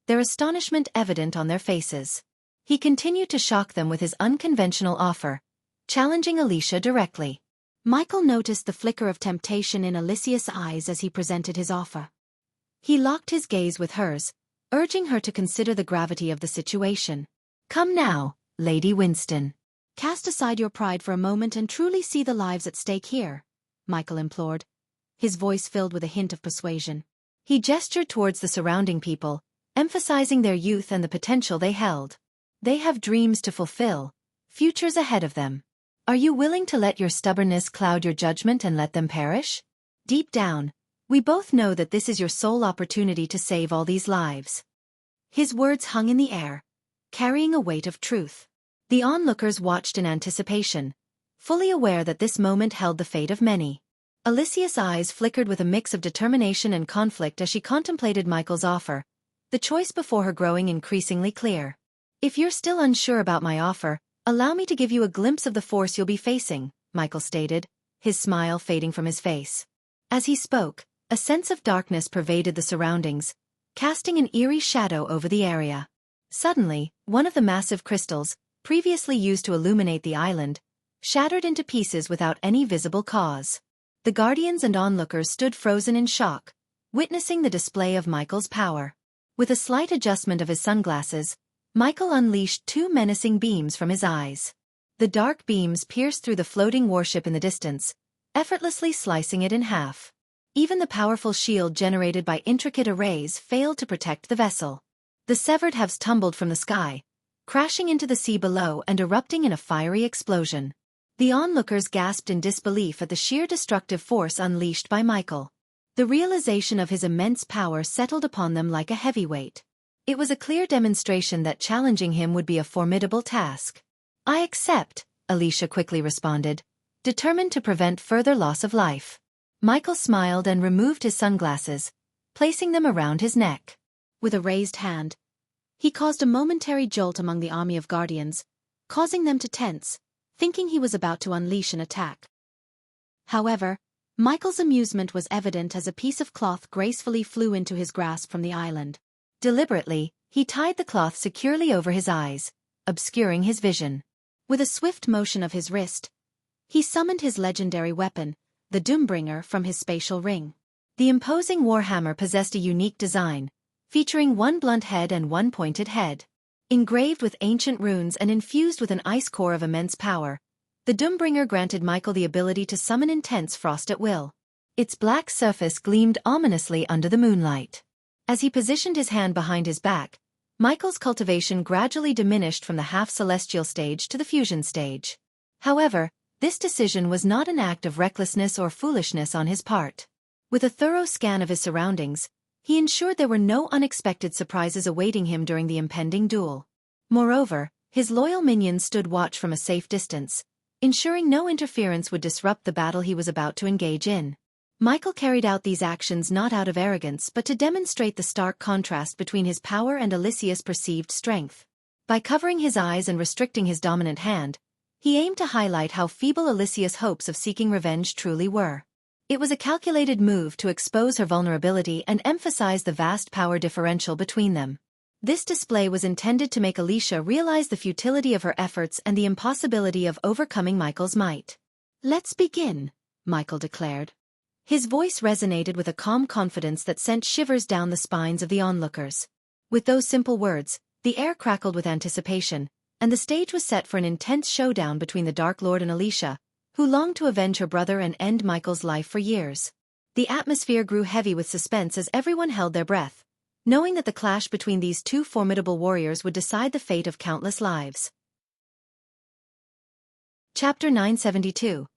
[SPEAKER 1] their astonishment evident on their faces. He continued to shock them with his unconventional offer, challenging Alicia directly. Michael noticed the flicker of temptation in Alicia's eyes as he presented his offer. He locked his gaze with hers, urging her to consider the gravity of the situation. "Come now, Lady Winston. Cast aside your pride for a moment and truly see the lives at stake here," Michael implored, his voice filled with a hint of persuasion. He gestured towards the surrounding people, emphasizing their youth and the potential they held. "They have dreams to fulfill, futures ahead of them. Are you willing to let your stubbornness cloud your judgment and let them perish? Deep down, we both know that this is your sole opportunity to save all these lives." His words hung in the air, carrying a weight of truth. The onlookers watched in anticipation, fully aware that this moment held the fate of many. Alicia's eyes flickered with a mix of determination and conflict as she contemplated Michael's offer, the choice before her growing increasingly clear. "If you're still unsure about my offer, allow me to give you a glimpse of the force you'll be facing," Michael stated, his smile fading from his face. As he spoke, a sense of darkness pervaded the surroundings, casting an eerie shadow over the area. Suddenly, one of the massive crystals, previously used to illuminate the island, shattered into pieces without any visible cause. The guardians and onlookers stood frozen in shock, witnessing the display of Michael's power. With a slight adjustment of his sunglasses, Michael unleashed two menacing beams from his eyes. The dark beams pierced through the floating warship in the distance, effortlessly slicing it in half. Even the powerful shield generated by intricate arrays failed to protect the vessel. The severed halves tumbled from the sky, crashing into the sea below and erupting in a fiery explosion. The onlookers gasped in disbelief at the sheer destructive force unleashed by Michael. The realization of his immense power settled upon them like a heavyweight. It was a clear demonstration that challenging him would be a formidable task. "I accept," Alicia quickly responded, determined to prevent further loss of life. Michael smiled and removed his sunglasses, placing them around his neck. With a raised hand, he caused a momentary jolt among the army of guardians, causing them to tense, thinking he was about to unleash an attack. However, Michael's amusement was evident as a piece of cloth gracefully flew into his grasp from the island. Deliberately, he tied the cloth securely over his eyes, obscuring his vision. With a swift motion of his wrist, he summoned his legendary weapon, the Doombringer, from his spatial ring. The imposing warhammer possessed a unique design, featuring one blunt head and one pointed head. Engraved with ancient runes and infused with an ice core of immense power, the Doombringer granted Michael the ability to summon intense frost at will. Its black surface gleamed ominously under the moonlight. As he positioned his hand behind his back, Michael's cultivation gradually diminished from the half-celestial stage to the fusion stage. However, this decision was not an act of recklessness or foolishness on his part. With a thorough scan of his surroundings, he ensured there were no unexpected surprises awaiting him during the impending duel. Moreover, his loyal minions stood watch from a safe distance, ensuring no interference would disrupt the battle he was about to engage in. Michael carried out these actions not out of arrogance but to demonstrate the stark contrast between his power and Alicia's perceived strength. By covering his eyes and restricting his dominant hand, he aimed to highlight how feeble Alicia's hopes of seeking revenge truly were. It was a calculated move to expose her vulnerability and emphasize the vast power differential between them. This display was intended to make Alicia realize the futility of her efforts and the impossibility of overcoming Michael's might. "Let's begin," Michael declared. His voice resonated with a calm confidence that sent shivers down the spines of the onlookers. With those simple words, the air crackled with anticipation, and the stage was set for an intense showdown between the Dark Lord and Alicia, who longed to avenge her brother and end Michael's life for years. The atmosphere grew heavy with suspense as everyone held their breath, knowing that the clash between these two formidable warriors would decide the fate of countless lives. Chapter 972.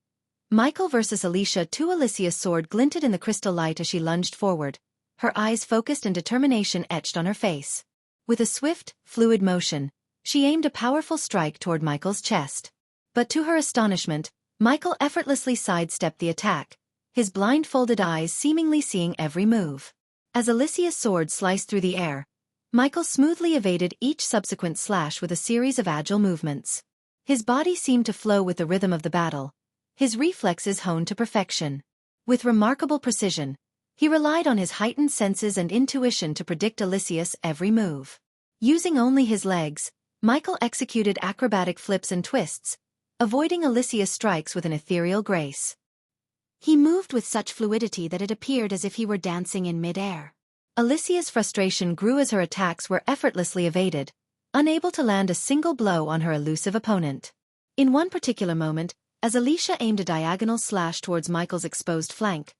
[SPEAKER 1] Michael vs. Alicia. Alicia's sword glinted in the crystal light as she lunged forward, her eyes focused and determination etched on her face. With a swift, fluid motion, she aimed a powerful strike toward Michael's chest. But to her astonishment, Michael effortlessly sidestepped the attack, his blindfolded eyes seemingly seeing every move. As Alicia's sword sliced through the air, Michael smoothly evaded each subsequent slash with a series of agile movements. His body seemed to flow with the rhythm of the battle, his reflexes honed to perfection. With remarkable precision, He relied on his heightened senses and intuition to predict Alicia's every move. Using only his legs, Michael executed acrobatic flips and twists, avoiding Alicia's strikes with an ethereal grace. He moved with such fluidity that it appeared as if he were dancing in mid-air. Alicia's frustration grew as her attacks were effortlessly evaded, unable to land a single blow on her elusive opponent. In one particular moment, as Alicia aimed a diagonal slash towards Michael's exposed flank,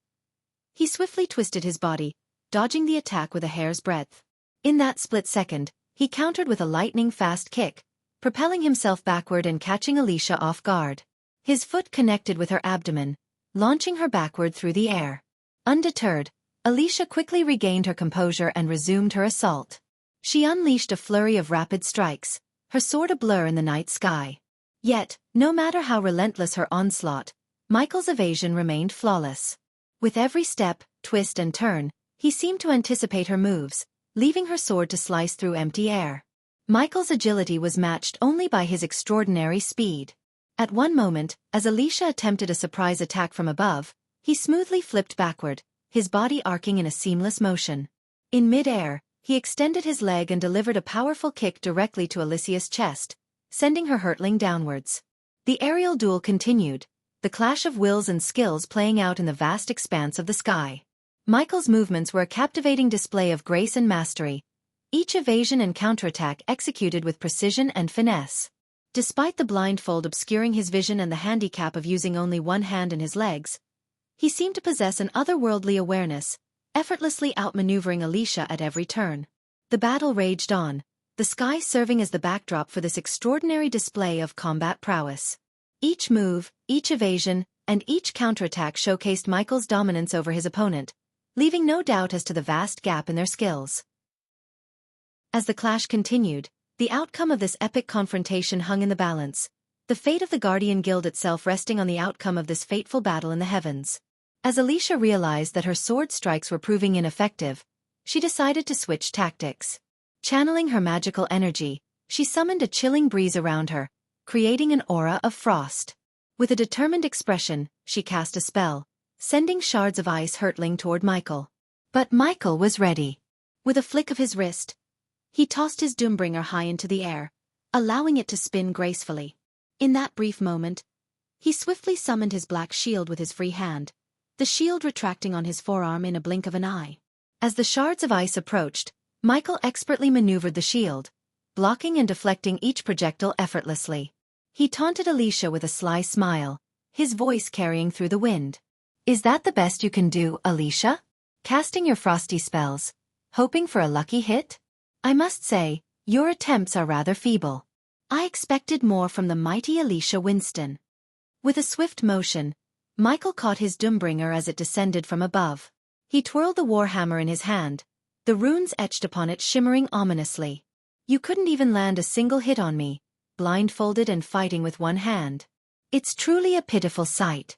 [SPEAKER 1] he swiftly twisted his body, dodging the attack with a hair's breadth. In that split second, he countered with a lightning-fast kick, propelling himself backward and catching Alicia off guard. His foot connected with her abdomen, launching her backward through the air. Undeterred, Alicia quickly regained her composure and resumed her assault. She unleashed a flurry of rapid strikes, her sword a blur in the night sky. Yet, no matter how relentless her onslaught, Michael's evasion remained flawless. With every step, twist and turn, he seemed to anticipate her moves, leaving her sword to slice through empty air. Michael's agility was matched only by his extraordinary speed. At one moment, as Alicia attempted a surprise attack from above, he smoothly flipped backward, his body arcing in a seamless motion. In mid-air, he extended his leg and delivered a powerful kick directly to Alicia's chest, sending her hurtling downwards. The aerial duel continued, the clash of wills and skills playing out in the vast expanse of the sky. Michael's movements were a captivating display of grace and mastery, each evasion and counterattack executed with precision and finesse. Despite the blindfold obscuring his vision and the handicap of using only one hand and his legs, he seemed to possess an otherworldly awareness, effortlessly outmaneuvering Alicia at every turn. The battle raged on, the sky serving as the backdrop for this extraordinary display of combat prowess. Each move, each evasion, and each counterattack showcased Michael's dominance over his opponent, leaving no doubt as to the vast gap in their skills. As the clash continued, the outcome of this epic confrontation hung in the balance, the fate of the Guardian Guild itself resting on the outcome of this fateful battle in the heavens. As Alicia realized that her sword strikes were proving ineffective, she decided to switch tactics. Channeling her magical energy, she summoned a chilling breeze around her, creating an aura of frost. With a determined expression, she cast a spell, sending shards of ice hurtling toward Michael. But Michael was ready. With a flick of his wrist, he tossed his Doombringer high into the air, allowing it to spin gracefully. In that brief moment, he swiftly summoned his black shield with his free hand, the shield retracting on his forearm in a blink of an eye. As the shards of ice approached, Michael expertly maneuvered the shield, blocking and deflecting each projectile effortlessly. He taunted Alicia with a sly smile, his voice carrying through the wind. "Is that the best you can do, Alicia? Casting your frosty spells, hoping for a lucky hit? I must say, your attempts are rather feeble. I expected more from the mighty Alicia Winston." With a swift motion, Michael caught his Doombringer as it descended from above. He twirled the warhammer in his hand, the runes etched upon it shimmering ominously. "You couldn't even land a single hit on me, blindfolded and fighting with one hand. It's truly a pitiful sight."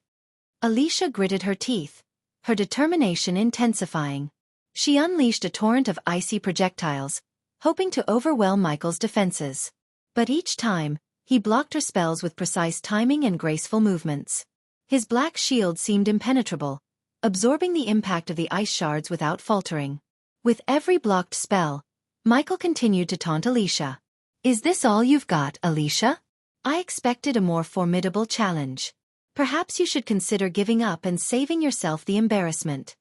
[SPEAKER 1] Alicia gritted her teeth, her determination intensifying. She unleashed a torrent of icy projectiles, hoping to overwhelm Michael's defenses. But each time, he blocked her spells with precise timing and graceful movements. His black shield seemed impenetrable, absorbing the impact of the ice shards without faltering. With every blocked spell, Michael continued to taunt Alicia. "Is this all you've got, Alicia? I expected a more formidable challenge. Perhaps you should consider giving up and saving yourself the embarrassment."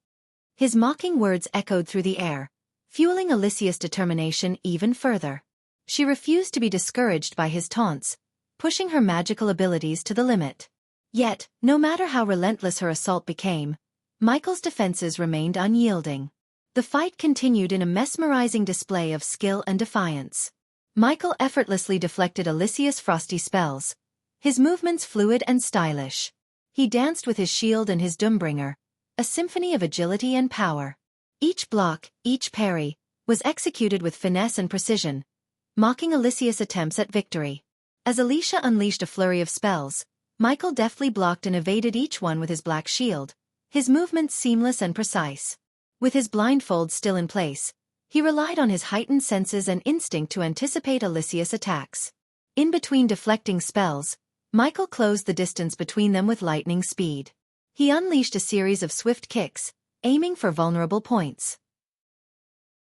[SPEAKER 1] His mocking words echoed through the air, fueling Alicia's determination even further. She refused to be discouraged by his taunts, pushing her magical abilities to the limit. Yet, no matter how relentless her assault became, Michael's defenses remained unyielding. The fight continued in a mesmerizing display of skill and defiance. Michael effortlessly deflected Alicia's frosty spells, his movements fluid and stylish. He danced with his shield and his Doombringer, a symphony of agility and power. Each block, each parry, was executed with finesse and precision, mocking Alicia's attempts at victory. As Alicia unleashed a flurry of spells, Michael deftly blocked and evaded each one with his black shield, his movements seamless and precise. With his blindfold still in place, he relied on his heightened senses and instinct to anticipate Alicia's attacks. In between deflecting spells, Michael closed the distance between them with lightning speed. He unleashed a series of swift kicks, aiming for vulnerable points.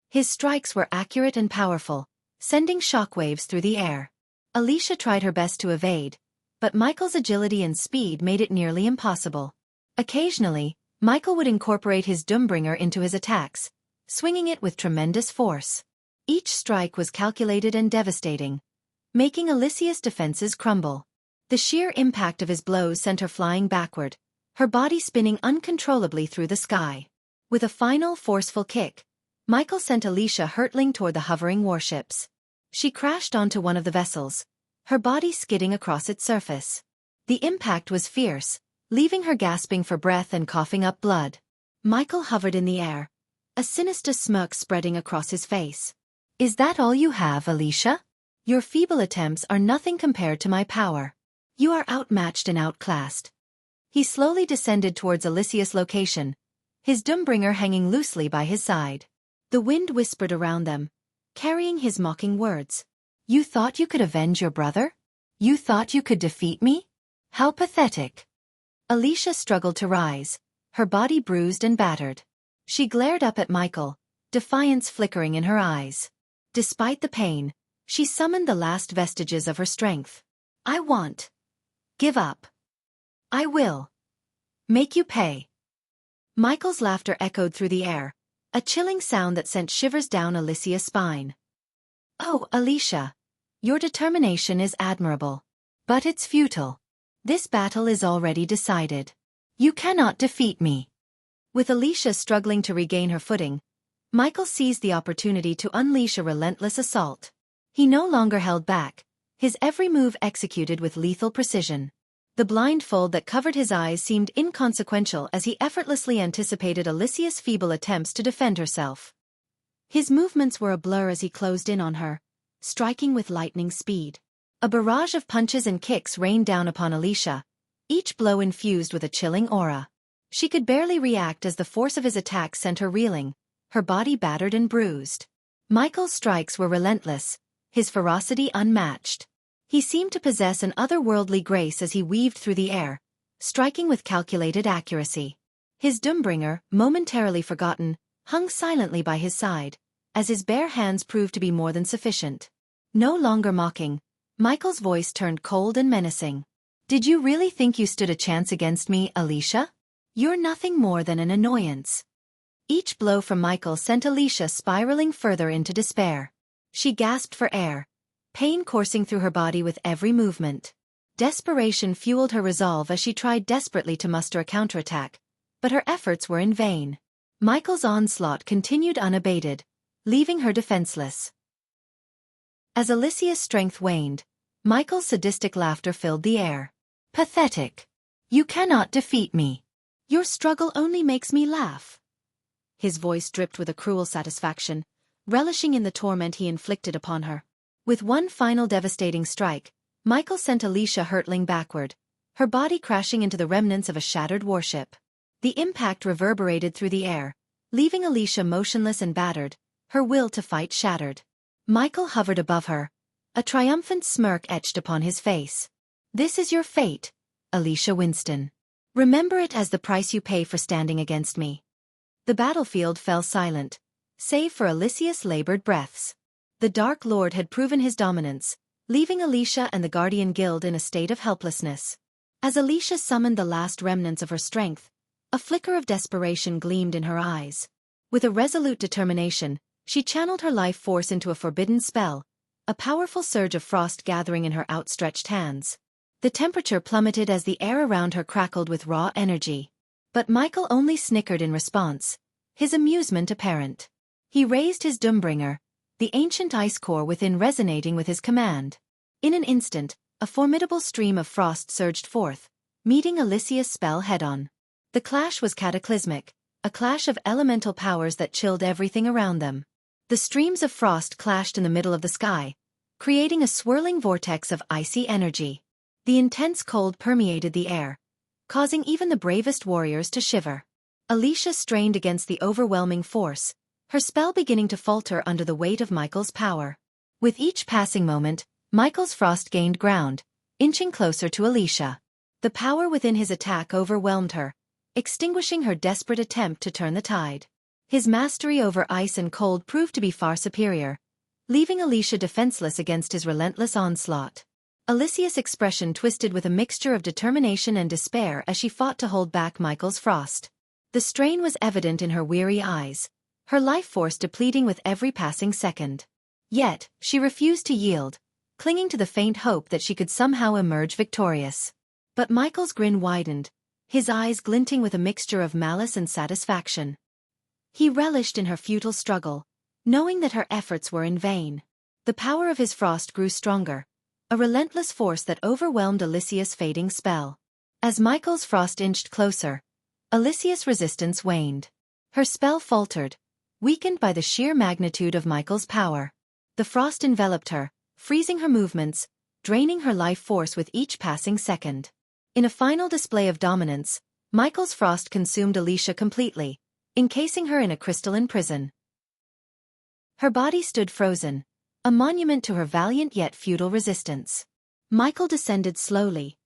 [SPEAKER 1] His strikes were accurate and powerful, sending shockwaves through the air. Alicia tried her best to evade, but Michael's agility and speed made it nearly impossible. Occasionally, Michael would incorporate his Doombringer into his attacks, swinging it with tremendous force. Each strike was calculated and devastating, making Alicia's defenses crumble. The sheer impact of his blows sent her flying backward, her body spinning uncontrollably through the sky. With a final forceful kick, Michael sent Alicia hurtling toward the hovering warships. She crashed onto one of the vessels, her body skidding across its surface. The impact was fierce, leaving her gasping for breath and coughing up blood. Michael hovered in the air, a sinister smirk spreading across his face. "Is that all you have, Alicia? Your feeble attempts are nothing compared to my power. You are outmatched and outclassed." He slowly descended towards Alicia's location, his Doombringer hanging loosely by his side. The wind whispered around them, carrying his mocking words. "You thought you could avenge your brother? You thought you could defeat me? How pathetic." Alicia struggled to rise, her body bruised and battered. She glared up at Michael, defiance flickering in her eyes. Despite the pain, she summoned the last vestiges of her strength. "I won't give up. I will make you pay." Michael's laughter echoed through the air, a chilling sound that sent shivers down Alicia's spine. "Oh, Alicia, your determination is admirable. But it's futile. This battle is already decided. You cannot defeat me." With Alicia struggling to regain her footing, Michael seized the opportunity to unleash a relentless assault. He no longer held back, his every move executed with lethal precision. The blindfold that covered his eyes seemed inconsequential as he effortlessly anticipated Alicia's feeble attempts to defend herself. His movements were a blur as he closed in on her, striking with lightning speed. A barrage of punches and kicks rained down upon Alicia, each blow infused with a chilling aura. She could barely react as the force of his attack sent her reeling, her body battered and bruised. Michael's strikes were relentless, his ferocity unmatched. He seemed to possess an otherworldly grace as he weaved through the air, striking with calculated accuracy. His Doombringer, momentarily forgotten, hung silently by his side, as his bare hands proved to be more than sufficient. No longer mocking, Michael's voice turned cold and menacing. "Did you really think you stood a chance against me, Alicia? You're nothing more than an annoyance." Each blow from Michael sent Alicia spiraling further into despair. She gasped for air, pain coursing through her body with every movement. Desperation fueled her resolve as she tried desperately to muster a counterattack, but her efforts were in vain. Michael's onslaught continued unabated, leaving her defenseless. As Alicia's strength waned, Michael's sadistic laughter filled the air. "Pathetic. You cannot defeat me. Your struggle only makes me laugh." His voice dripped with a cruel satisfaction, relishing in the torment he inflicted upon her. With one final devastating strike, Michael sent Alicia hurtling backward, her body crashing into the remnants of a shattered warship. The impact reverberated through the air, leaving Alicia motionless and battered, her will to fight shattered. Michael hovered above her, a triumphant smirk etched upon his face. "This is your fate, Alicia Winston. Remember it as the price you pay for standing against me." The battlefield fell silent, save for Alicia's labored breaths. The Dark Lord had proven his dominance, leaving Alicia and the Guardian Guild in a state of helplessness. As Alicia summoned the last remnants of her strength, a flicker of desperation gleamed in her eyes. With a resolute determination, she channeled her life force into a forbidden spell, a powerful surge of frost gathering in her outstretched hands. The temperature plummeted as the air around her crackled with raw energy. But Michael only snickered in response, his amusement apparent. He raised his Doombringer, the ancient ice core within resonating with his command. In an instant, a formidable stream of frost surged forth, meeting Alicia's spell head-on. The clash was cataclysmic, a clash of elemental powers that chilled everything around them. The streams of frost clashed in the middle of the sky, creating a swirling vortex of icy energy. The intense cold permeated the air, causing even the bravest warriors to shiver. Alicia strained against the overwhelming force, her spell beginning to falter under the weight of Michael's power. With each passing moment, Michael's frost gained ground, inching closer to Alicia. The power within his attack overwhelmed her, extinguishing her desperate attempt to turn the tide. His mastery over ice and cold proved to be far superior, leaving Alicia defenseless against his relentless onslaught. Alicia's expression twisted with a mixture of determination and despair as she fought to hold back Michael's frost. The strain was evident in her weary eyes, her life force depleting with every passing second. Yet, she refused to yield, clinging to the faint hope that she could somehow emerge victorious. But Michael's grin widened, his eyes glinting with a mixture of malice and satisfaction. He relished in her futile struggle, knowing that her efforts were in vain. The power of his frost grew stronger, a relentless force that overwhelmed Alicia's fading spell. As Michael's frost inched closer, Alicia's resistance waned. Her spell faltered, weakened by the sheer magnitude of Michael's power. The frost enveloped her, freezing her movements, draining her life force with each passing second. In a final display of dominance, Michael's frost consumed Alicia completely, encasing her in a crystalline prison. Her body stood frozen, a monument to her valiant yet futile resistance. Michael descended slowly,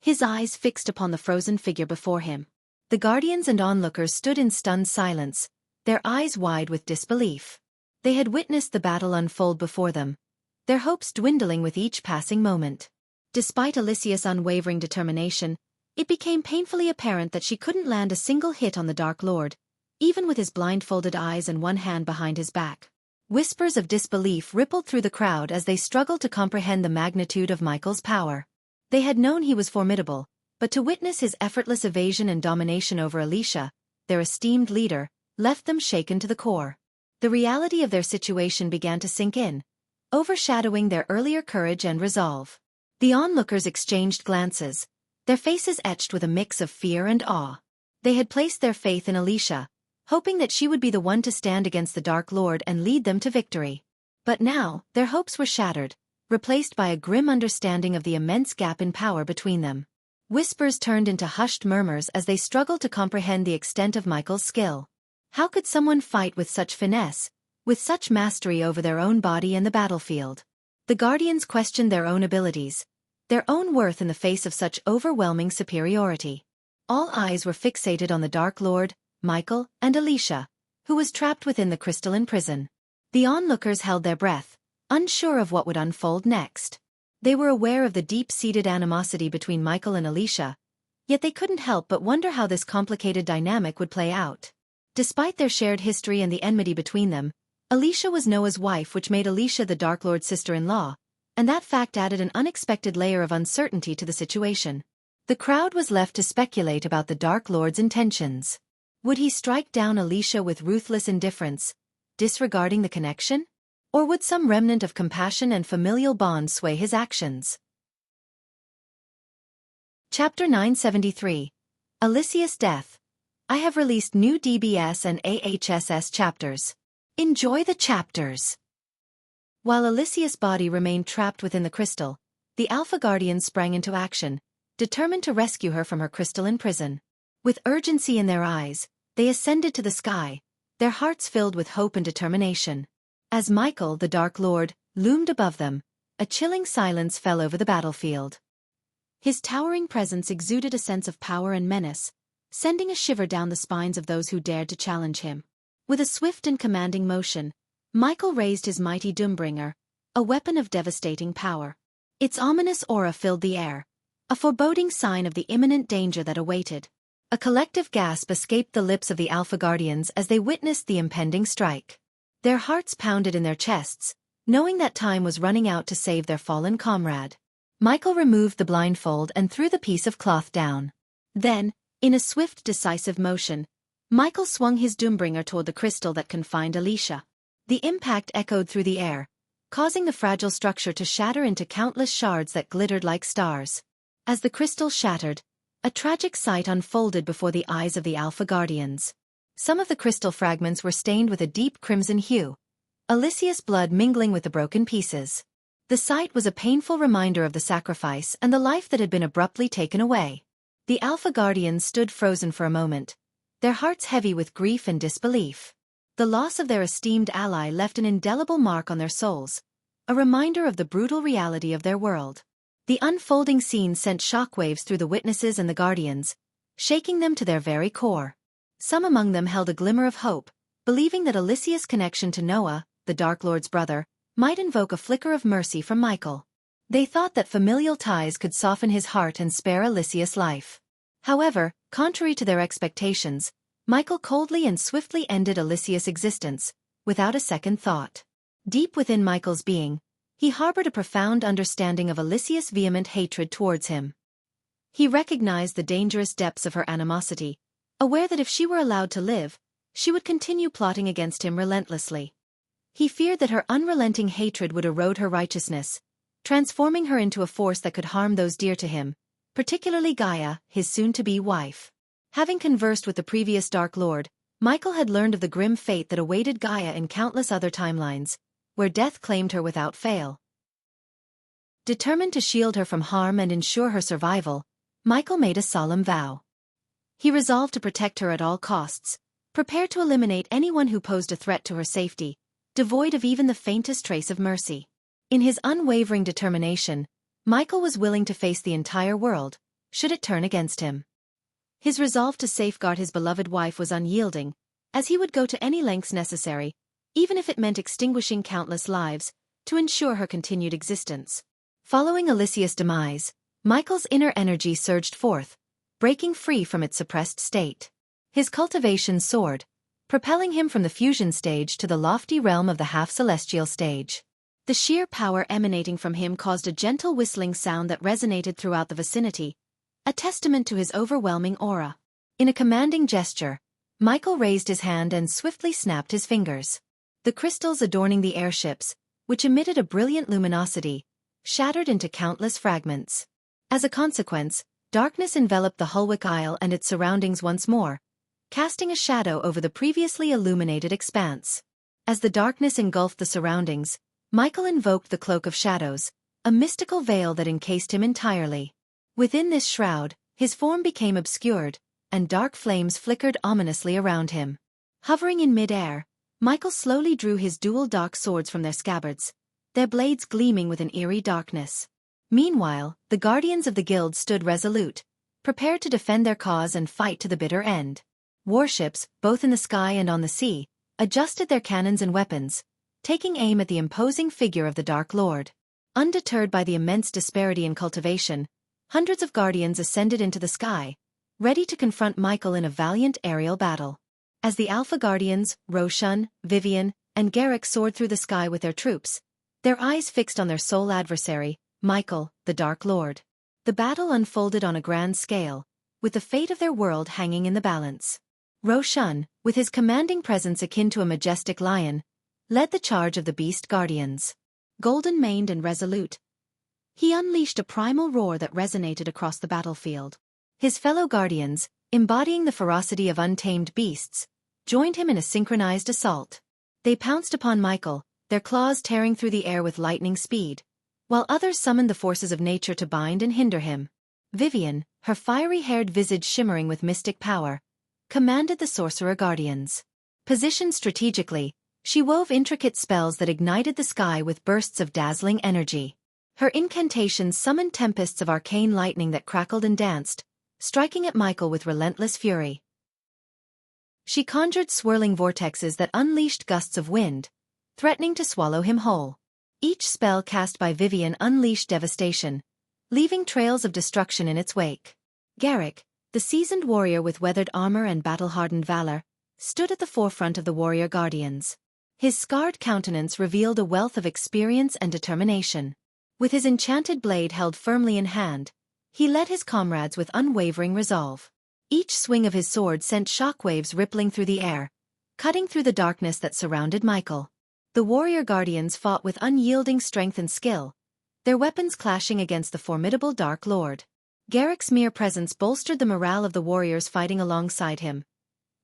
[SPEAKER 1] his eyes fixed upon the frozen figure before him. The guardians and onlookers stood in stunned silence, their eyes wide with disbelief. They had witnessed the battle unfold before them, their hopes dwindling with each passing moment. Despite Alicia's unwavering determination, it became painfully apparent that she couldn't land a single hit on the Dark Lord, even with his blindfolded eyes and one hand behind his back. Whispers of disbelief rippled through the crowd as they struggled to comprehend the magnitude of Michael's power. They had known he was formidable, but to witness his effortless evasion and domination over Alicia, their esteemed leader, left them shaken to the core. The reality of their situation began to sink in, overshadowing their earlier courage and resolve. The onlookers exchanged glances, their faces etched with a mix of fear and awe. They had placed their faith in Alicia, hoping that she would be the one to stand against the Dark Lord and lead them to victory. But now, their hopes were shattered, replaced by a grim understanding of the immense gap in power between them. Whispers turned into hushed murmurs as they struggled to comprehend the extent of Michael's skill. How could someone fight with such finesse, with such mastery over their own body and the battlefield? The Guardians questioned their own abilities, their own worth in the face of such overwhelming superiority. All eyes were fixated on the Dark Lord, Michael, and Alicia, who was trapped within the crystalline prison. The onlookers held their breath, unsure of what would unfold next. They were aware of the deep-seated animosity between Michael and Alicia, yet they couldn't help but wonder how this complicated dynamic would play out. Despite their shared history and the enmity between them, Alicia was Noah's wife, which made Alicia the Dark Lord's sister-in-law, and that fact added an unexpected layer of uncertainty to the situation. The crowd was left to speculate about the Dark Lord's intentions. Would he strike down Alicia with ruthless indifference, disregarding the connection? Or would some remnant of compassion and familial bond sway his actions? Chapter 973. Alicia's Death. I have released new DBS and AHSS chapters. Enjoy the chapters. While Alicia's body remained trapped within the crystal, the Alpha Guardians sprang into action, determined to rescue her from her crystalline prison. With urgency in their eyes, they ascended to the sky, their hearts filled with hope and determination. As Michael, the Dark Lord, loomed above them, a chilling silence fell over the battlefield. His towering presence exuded a sense of power and menace, sending a shiver down the spines of those who dared to challenge him. With a swift and commanding motion, Michael raised his mighty Doombringer, a weapon of devastating power. Its ominous aura filled the air, a foreboding sign of the imminent danger that awaited. A collective gasp escaped the lips of the Alpha Guardians as they witnessed the impending strike. Their hearts pounded in their chests, knowing that time was running out to save their fallen comrade. Michael removed the blindfold and threw the piece of cloth down. Then, in a swift, decisive motion, Michael swung his Doombringer toward the crystal that confined Alicia. The impact echoed through the air, causing the fragile structure to shatter into countless shards that glittered like stars. As the crystal shattered, a tragic sight unfolded before the eyes of the Alpha Guardians. Some of the crystal fragments were stained with a deep crimson hue, Alicia's blood mingling with the broken pieces. The sight was a painful reminder of the sacrifice and the life that had been abruptly taken away. The Alpha Guardians stood frozen for a moment, their hearts heavy with grief and disbelief. The loss of their esteemed ally left an indelible mark on their souls, a reminder of the brutal reality of their world. The unfolding scene sent shockwaves through the witnesses and the Guardians, shaking them to their very core. Some among them held a glimmer of hope, believing that Alicia's connection to Noah, the Dark Lord's brother, might invoke a flicker of mercy from Michael. They thought that familial ties could soften his heart and spare Alicia's life. However, contrary to their expectations, Michael coldly and swiftly ended Alicia's existence, without a second thought. Deep within Michael's being, he harbored a profound understanding of Alicia's vehement hatred towards him. He recognized the dangerous depths of her animosity, aware that if she were allowed to live, she would continue plotting against him relentlessly. He feared that her unrelenting hatred would erode her righteousness, transforming her into a force that could harm those dear to him, particularly Gaia, his soon-to-be wife. Having conversed with the previous Dark Lord, Michael had learned of the grim fate that awaited Gaia in countless other timelines, where death claimed her without fail. Determined to shield her from harm and ensure her survival, Michael made a solemn vow. He resolved to protect her at all costs, prepared to eliminate anyone who posed a threat to her safety, devoid of even the faintest trace of mercy. In his unwavering determination, Michael was willing to face the entire world, should it turn against him. His resolve to safeguard his beloved wife was unyielding, as he would go to any lengths necessary, even if it meant extinguishing countless lives, to ensure her continued existence. Following Alicia's demise, Michael's inner energy surged forth, breaking free from its suppressed state. His cultivation soared, propelling him from the fusion stage to the lofty realm of the half-celestial stage. The sheer power emanating from him caused a gentle whistling sound that resonated throughout the vicinity, a testament to his overwhelming aura. In a commanding gesture, Michael raised his hand and swiftly snapped his fingers. The crystals adorning the airships, which emitted a brilliant luminosity, shattered into countless fragments. As a consequence, darkness enveloped the Hulwick Isle and its surroundings once more, casting a shadow over the previously illuminated expanse. As the darkness engulfed the surroundings, Michael invoked the Cloak of Shadows, a mystical veil that encased him entirely. Within this shroud, his form became obscured, and dark flames flickered ominously around him. Hovering in mid-air, Michael slowly drew his dual dark swords from their scabbards, their blades gleaming with an eerie darkness. Meanwhile, the guardians of the guild stood resolute, prepared to defend their cause and fight to the bitter end. Warships, both in the sky and on the sea, adjusted their cannons and weapons, taking aim at the imposing figure of the Dark Lord. Undeterred by the immense disparity in cultivation, hundreds of guardians ascended into the sky, ready to confront Michael in a valiant aerial battle. As the Alpha Guardians, Roshan, Vivian, and Garrick soared through the sky with their troops, their eyes fixed on their sole adversary, Michael, the Dark Lord. The battle unfolded on a grand scale, with the fate of their world hanging in the balance. Roshan, with his commanding presence akin to a majestic lion, led the charge of the Beast Guardians. Golden-maned and resolute, he unleashed a primal roar that resonated across the battlefield. His fellow guardians, embodying the ferocity of untamed beasts, joined him in a synchronized assault. They pounced upon Michael, their claws tearing through the air with lightning speed, while others summoned the forces of nature to bind and hinder him. Vivian, her fiery-haired visage shimmering with mystic power, commanded the Sorcerer Guardians. Positioned strategically, she wove intricate spells that ignited the sky with bursts of dazzling energy. Her incantations summoned tempests of arcane lightning that crackled and danced, striking at Michael with relentless fury. She conjured swirling vortexes that unleashed gusts of wind, threatening to swallow him whole. Each spell cast by Vivian unleashed devastation, leaving trails of destruction in its wake. Garrick, the seasoned warrior with weathered armor and battle-hardened valor, stood at the forefront of the warrior guardians. His scarred countenance revealed a wealth of experience and determination. With his enchanted blade held firmly in hand, he led his comrades with unwavering resolve. Each swing of his sword sent shockwaves rippling through the air, cutting through the darkness that surrounded Michael. The warrior guardians fought with unyielding strength and skill, their weapons clashing against the formidable Dark Lord. Garrick's mere presence bolstered the morale of the warriors fighting alongside him,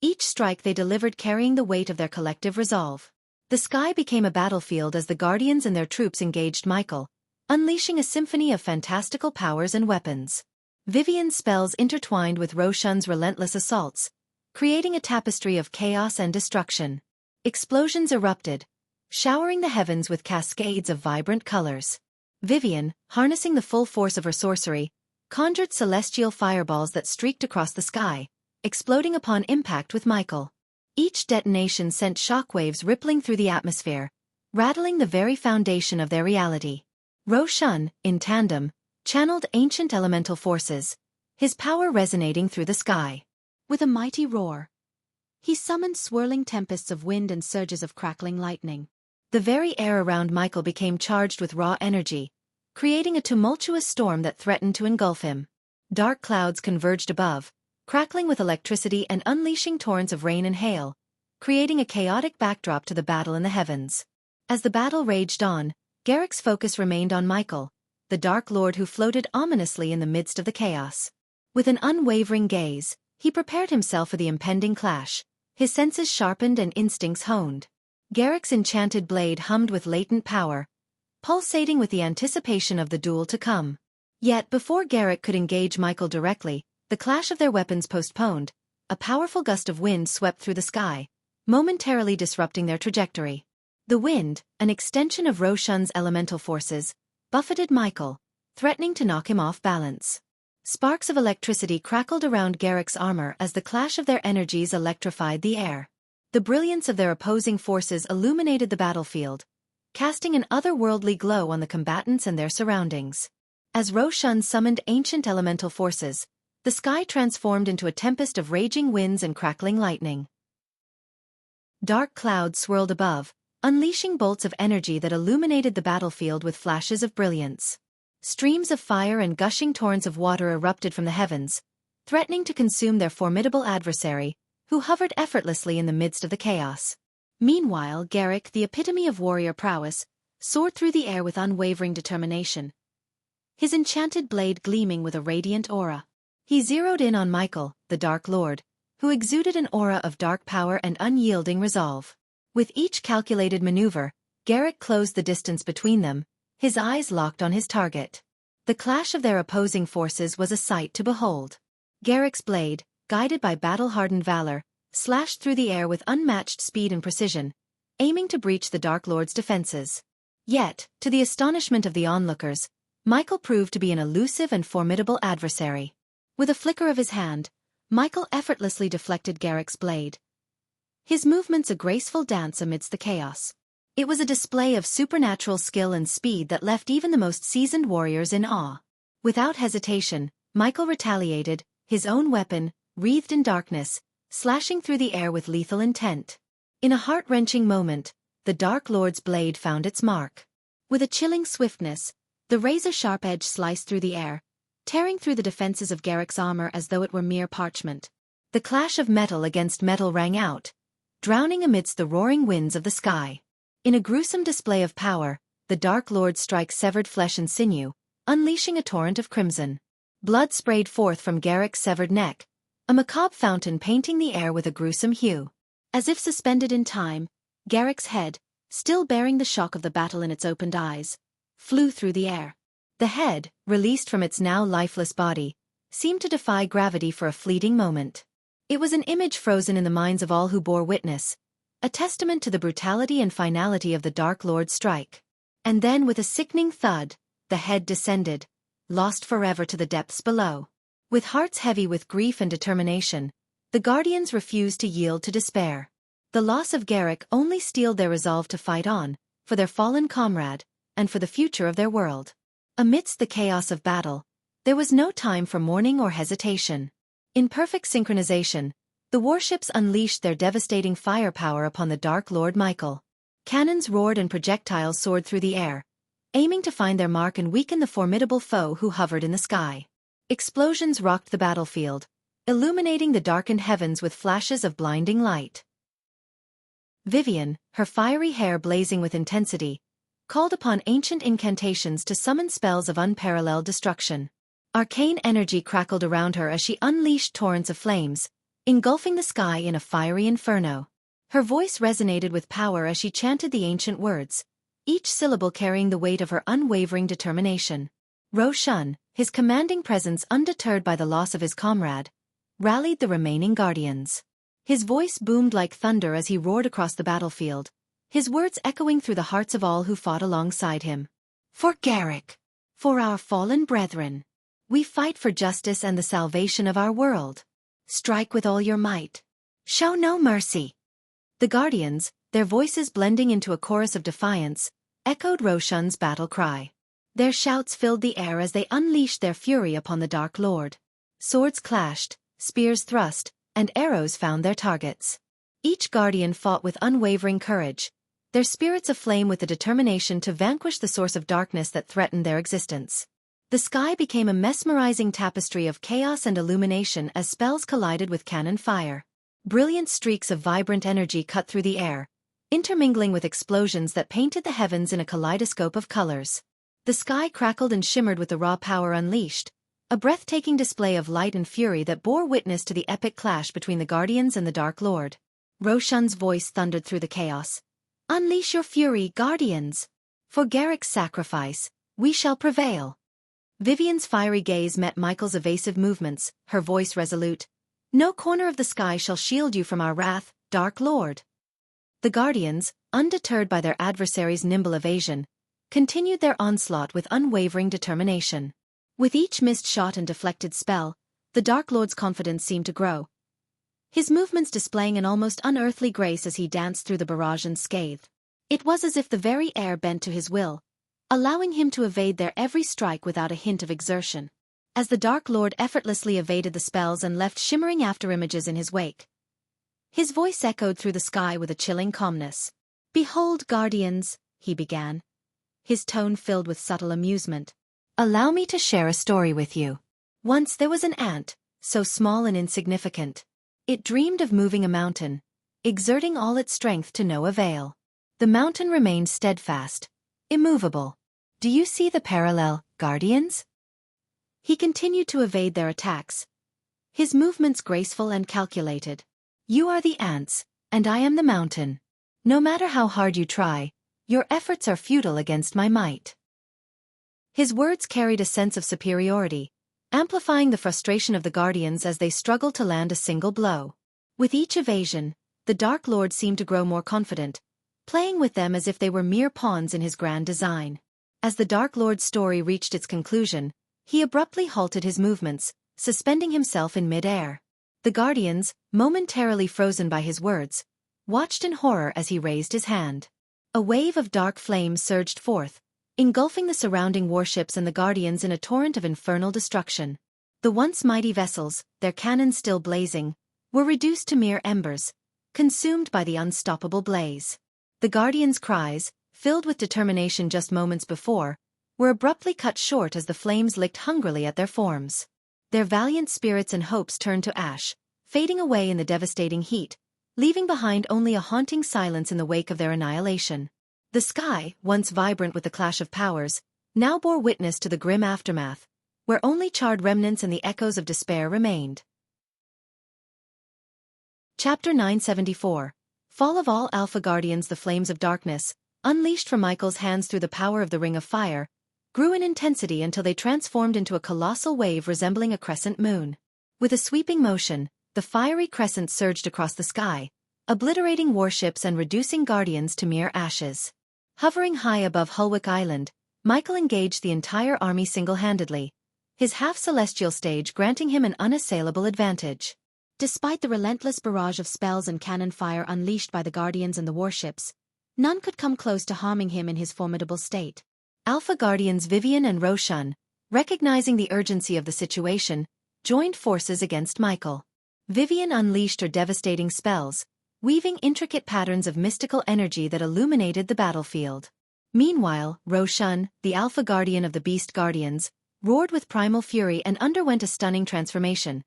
[SPEAKER 1] each strike they delivered carrying the weight of their collective resolve. The sky became a battlefield as the guardians and their troops engaged Michael, unleashing a symphony of fantastical powers and weapons. Vivian's spells intertwined with Roshan's relentless assaults, creating a tapestry of chaos and destruction. Explosions erupted, showering the heavens with cascades of vibrant colors. Vivian, harnessing the full force of her sorcery, conjured celestial fireballs that streaked across the sky, exploding upon impact with Michael. Each detonation sent shockwaves rippling through the atmosphere, rattling the very foundation of their reality. Roshan, in tandem, channeled ancient elemental forces, his power resonating through the sky. With a mighty roar, he summoned swirling tempests of wind and surges of crackling lightning. The very air around Michael became charged with raw energy, creating a tumultuous storm that threatened to engulf him. Dark clouds converged above, crackling with electricity and unleashing torrents of rain and hail, creating a chaotic backdrop to the battle in the heavens. As the battle raged on, Garrick's focus remained on Michael, the Dark Lord who floated ominously in the midst of the chaos. With an unwavering gaze, he prepared himself for the impending clash, his senses sharpened and instincts honed. Garrick's enchanted blade hummed with latent power, pulsating with the anticipation of the duel to come. Yet before Garrick could engage Michael directly, the clash of their weapons postponed, a powerful gust of wind swept through the sky, momentarily disrupting their trajectory. The wind, an extension of Roshan's elemental forces, buffeted Michael, threatening to knock him off balance. Sparks of electricity crackled around Garrick's armor as the clash of their energies electrified the air. The brilliance of their opposing forces illuminated the battlefield, casting an otherworldly glow on the combatants and their surroundings. As Roshan summoned ancient elemental forces, the sky transformed into a tempest of raging winds and crackling lightning. Dark clouds swirled above, unleashing bolts of energy that illuminated the battlefield with flashes of brilliance. Streams of fire and gushing torrents of water erupted from the heavens, threatening to consume their formidable adversary, who hovered effortlessly in the midst of the chaos. Meanwhile, Garrick, the epitome of warrior prowess, soared through the air with unwavering determination, his enchanted blade gleaming with a radiant aura. He zeroed in on Michael, the Dark Lord, who exuded an aura of dark power and unyielding resolve. With each calculated maneuver, Garrick closed the distance between them, his eyes locked on his target. The clash of their opposing forces was a sight to behold. Garrick's blade, guided by battle-hardened valor, slashed through the air with unmatched speed and precision, aiming to breach the Dark Lord's defenses. Yet, to the astonishment of the onlookers, Michael proved to be an elusive and formidable adversary. With a flicker of his hand, Michael effortlessly deflected Garrick's blade, his movements a graceful dance amidst the chaos. It was a display of supernatural skill and speed that left even the most seasoned warriors in awe. Without hesitation, Michael retaliated, his own weapon, wreathed in darkness, slashing through the air with lethal intent. In a heart-wrenching moment, the Dark Lord's blade found its mark. With a chilling swiftness, the razor-sharp edge sliced through the air, tearing through the defenses of Garrick's armor as though it were mere parchment. The clash of metal against metal rang out, drowning amidst the roaring winds of the sky. In a gruesome display of power, the Dark Lord's strike severed flesh and sinew, unleashing a torrent of crimson. Blood sprayed forth from Garrick's severed neck, a macabre fountain painting the air with a gruesome hue. As if suspended in time, Garrick's head, still bearing the shock of the battle in its opened eyes, flew through the air. The head, released from its now lifeless body, seemed to defy gravity for a fleeting moment. It was an image frozen in the minds of all who bore witness, a testament to the brutality and finality of the Dark Lord's strike. And then with a sickening thud, the head descended, lost forever to the depths below. With hearts heavy with grief and determination, the Guardians refused to yield to despair. The loss of Garrick only steeled their resolve to fight on, for their fallen comrade, and for the future of their world. Amidst the chaos of battle, there was no time for mourning or hesitation. In perfect synchronization, the warships unleashed their devastating firepower upon the Dark Lord Michael. Cannons roared and projectiles soared through the air, aiming to find their mark and weaken the formidable foe who hovered in the sky. Explosions rocked the battlefield, illuminating the darkened heavens with flashes of blinding light. Vivian, her fiery hair blazing with intensity, called upon ancient incantations to summon spells of unparalleled destruction. Arcane energy crackled around her as she unleashed torrents of flames, engulfing the sky in a fiery inferno. Her voice resonated with power as she chanted the ancient words, each syllable carrying the weight of her unwavering determination. Roshan, his commanding presence undeterred by the loss of his comrade, rallied the remaining Guardians. His voice boomed like thunder as he roared across the battlefield, his words echoing through the hearts of all who fought alongside him. For Garrick! For our fallen brethren! We fight for justice and the salvation of our world. Strike with all your might. Show no mercy. The Guardians, their voices blending into a chorus of defiance, echoed Roshan's battle cry. Their shouts filled the air as they unleashed their fury upon the Dark Lord. Swords clashed, spears thrust, and arrows found their targets. Each Guardian fought with unwavering courage, their spirits aflame with the determination to vanquish the source of darkness that threatened their existence. The sky became a mesmerizing tapestry of chaos and illumination as spells collided with cannon fire. Brilliant streaks of vibrant energy cut through the air, intermingling with explosions that painted the heavens in a kaleidoscope of colors. The sky crackled and shimmered with the raw power unleashed, a breathtaking display of light and fury that bore witness to the epic clash between the Guardians and the Dark Lord. Roshan's voice thundered through the chaos. Unleash your fury, Guardians! For Garrick's sacrifice, we shall prevail. Vivian's fiery gaze met Michael's evasive movements, her voice resolute. No corner of the sky shall shield you from our wrath, Dark Lord. The Guardians, undeterred by their adversary's nimble evasion, continued their onslaught with unwavering determination. With each missed shot and deflected spell, the Dark Lord's confidence seemed to grow, his movements displaying an almost unearthly grace as he danced through the barrage unscathed. It was as if the very air bent to his will, allowing him to evade their every strike without a hint of exertion. As the Dark Lord effortlessly evaded the spells and left shimmering afterimages in his wake, his voice echoed through the sky with a chilling calmness. Behold, Guardians, he began, his tone filled with subtle amusement. Allow me to share a story with you. Once there was an ant, so small and insignificant. It dreamed of moving a mountain, exerting all its strength to no avail. The mountain remained steadfast, immovable. Do you see the parallel, Guardians? He continued to evade their attacks, his movements graceful and calculated. You are the ants, and I am the mountain. No matter how hard you try, your efforts are futile against my might. His words carried a sense of superiority, amplifying the frustration of the Guardians as they struggled to land a single blow. With each evasion, the Dark Lord seemed to grow more confident, playing with them as if they were mere pawns in his grand design. As the Dark Lord's story reached its conclusion, he abruptly halted his movements, suspending himself in mid-air. The Guardians, momentarily frozen by his words, watched in horror as he raised his hand. A wave of dark flames surged forth, engulfing the surrounding warships and the Guardians in a torrent of infernal destruction. The once mighty vessels, their cannons still blazing, were reduced to mere embers, consumed by the unstoppable blaze. The Guardians' cries, filled with determination just moments before, were abruptly cut short as the flames licked hungrily at their forms. Their valiant spirits and hopes turned to ash, fading away in the devastating heat, leaving behind only a haunting silence in the wake of their annihilation. The sky, once vibrant with the clash of powers, now bore witness to the grim aftermath, where only charred remnants and the echoes of despair remained. Chapter 974. Fall of all Alpha Guardians. The flames of darkness, unleashed from Michael's hands through the power of the Ring of Fire, grew in intensity until they transformed into a colossal wave resembling a crescent moon. With a sweeping motion, the fiery crescent surged across the sky, obliterating warships and reducing Guardians to mere ashes. Hovering high above Hulwick Island, Michael engaged the entire army single-handedly, his half-celestial stage granting him an unassailable advantage. Despite the relentless barrage of spells and cannon fire unleashed by the Guardians and the warships, none could come close to harming him in his formidable state. Alpha Guardians Vivian and Roshan, recognizing the urgency of the situation, joined forces against Michael. Vivian unleashed her devastating spells, weaving intricate patterns of mystical energy that illuminated the battlefield. Meanwhile, Roshan, the Alpha Guardian of the Beast Guardians, roared with primal fury and underwent a stunning transformation,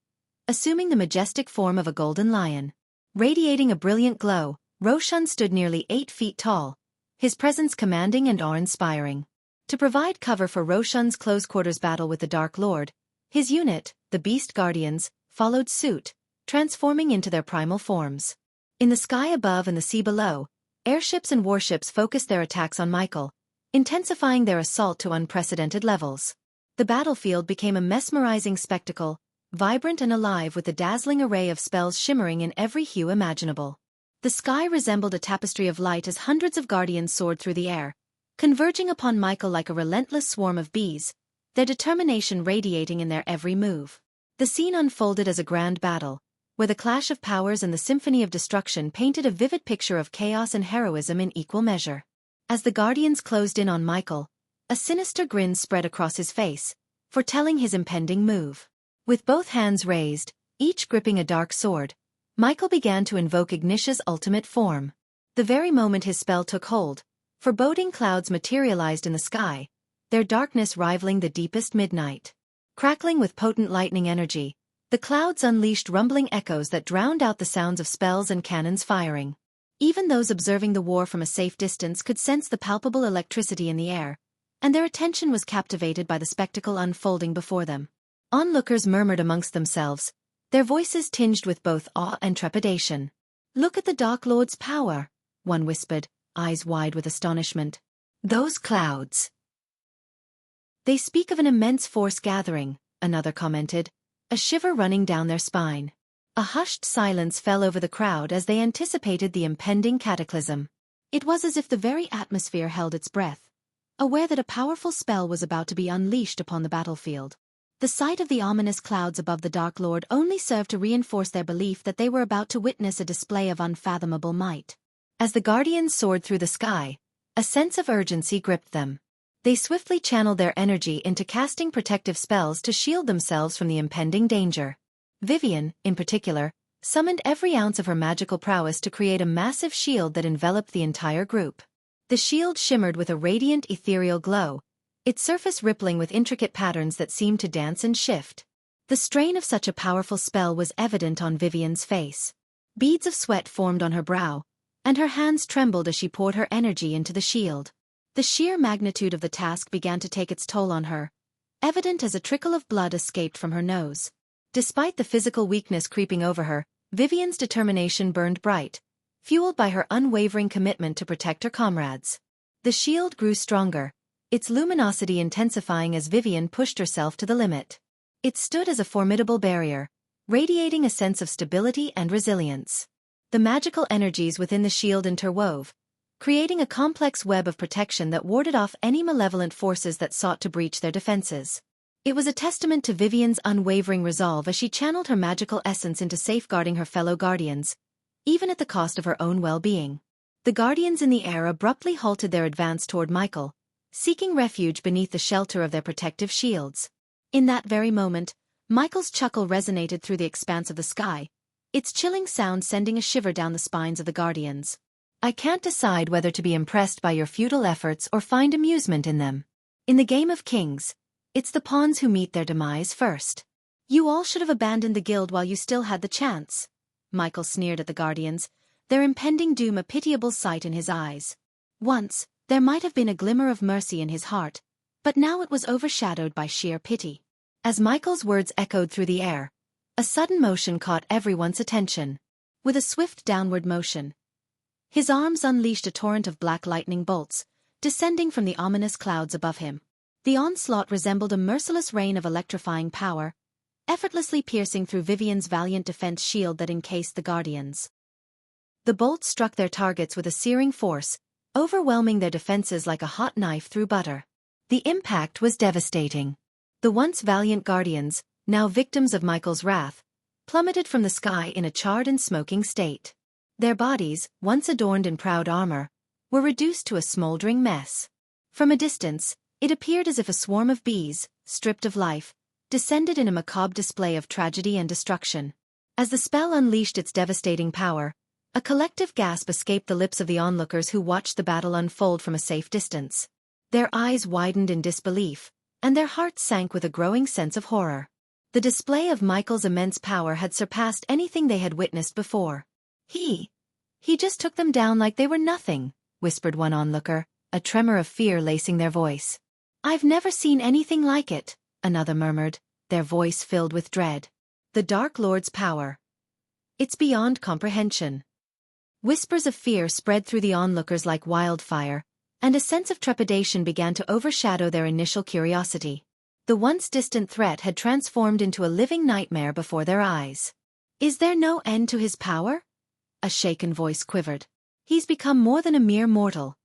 [SPEAKER 1] assuming the majestic form of a golden lion. Radiating a brilliant glow, Roshan stood nearly 8 feet tall, his presence commanding and awe-inspiring. To provide cover for Roshan's close-quarters battle with the Dark Lord, his unit, the Beast Guardians, followed suit, transforming into their primal forms. In the sky above and the sea below, airships and warships focused their attacks on Michael, intensifying their assault to unprecedented levels. The battlefield became a mesmerizing spectacle, vibrant and alive with a dazzling array of spells shimmering in every hue imaginable. The sky resembled a tapestry of light as hundreds of Guardians soared through the air, converging upon Michael like a relentless swarm of bees, their determination radiating in their every move. The scene unfolded as a grand battle, where the clash of powers and the symphony of destruction painted a vivid picture of chaos and heroism in equal measure. As the Guardians closed in on Michael, a sinister grin spread across his face, foretelling his impending move. With both hands raised, each gripping a dark sword, Michael began to invoke Ignatia's ultimate form. The very moment his spell took hold, foreboding clouds materialized in the sky, their darkness rivaling the deepest midnight. Crackling with potent lightning energy, the clouds unleashed rumbling echoes that drowned out the sounds of spells and cannons firing. Even those observing the war from a safe distance could sense the palpable electricity in the air, and their attention was captivated by the spectacle unfolding before them. Onlookers murmured amongst themselves, their voices tinged with both awe and trepidation. "Look at the Dark Lord's power," one whispered, eyes wide with astonishment. "Those clouds. They speak of an immense force gathering," another commented, a shiver running down their spine. A hushed silence fell over the crowd as they anticipated the impending cataclysm. It was as if the very atmosphere held its breath, aware that a powerful spell was about to be unleashed upon the battlefield. The sight of the ominous clouds above the Dark Lord only served to reinforce their belief that they were about to witness a display of unfathomable might. As the Guardians soared through the sky, a sense of urgency gripped them. They swiftly channeled their energy into casting protective spells to shield themselves from the impending danger. Vivian, in particular, summoned every ounce of her magical prowess to create a massive shield that enveloped the entire group. The shield shimmered with a radiant ethereal glow, its surface rippling with intricate patterns that seemed to dance and shift. The strain of such a powerful spell was evident on Vivian's face. Beads of sweat formed on her brow, and her hands trembled as she poured her energy into the shield. The sheer magnitude of the task began to take its toll on her, evident as a trickle of blood escaped from her nose. Despite the physical weakness creeping over her, Vivian's determination burned bright, fueled by her unwavering commitment to protect her comrades. The shield grew stronger, its luminosity intensifying as Vivian pushed herself to the limit. It stood as a formidable barrier, radiating a sense of stability and resilience. The magical energies within the shield interwove, creating a complex web of protection that warded off any malevolent forces that sought to breach their defenses. It was a testament to Vivian's unwavering resolve as she channeled her magical essence into safeguarding her fellow Guardians, even at the cost of her own well-being. The Guardians in the air abruptly halted their advance toward Michael, seeking refuge beneath the shelter of their protective shields. In that very moment, Michael's chuckle resonated through the expanse of the sky, its chilling sound sending a shiver down the spines of the Guardians. "I can't decide whether to be impressed by your futile efforts or find amusement in them. In the game of kings, it's the pawns who meet their demise first. You all should have abandoned the guild while you still had the chance." Michael sneered at the Guardians, their impending doom a pitiable sight in his eyes. Once, there might have been a glimmer of mercy in his heart, but now it was overshadowed by sheer pity. As Michael's words echoed through the air, a sudden motion caught everyone's attention. With a swift downward motion, his arms unleashed a torrent of black lightning bolts, descending from the ominous clouds above him. The onslaught resembled a merciless rain of electrifying power, effortlessly piercing through Vivian's valiant defense shield that encased the Guardians. The bolts struck their targets with a searing force, overwhelming their defenses like a hot knife through butter. The impact was devastating. The once valiant Guardians, now victims of Michael's wrath, plummeted from the sky in a charred and smoking state. Their bodies, once adorned in proud armor, were reduced to a smoldering mess. From a distance, it appeared as if a swarm of bees, stripped of life, descended in a macabre display of tragedy and destruction. As the spell unleashed its devastating power, a collective gasp escaped the lips of the onlookers who watched the battle unfold from a safe distance. Their eyes widened in disbelief, and their hearts sank with a growing sense of horror. The display of Michael's immense power had surpassed anything they had witnessed before. He just took them down like they were nothing," whispered one onlooker, a tremor of fear lacing their voice. "I've never seen anything like it," another murmured, their voice filled with dread. "The Dark Lord's power. It's beyond comprehension." Whispers of fear spread through the onlookers like wildfire, and a sense of trepidation began to overshadow their initial curiosity. The once distant threat had transformed into a living nightmare before their eyes. "Is there no end to his power?" A shaken voice quivered. "He's become more than a mere mortal.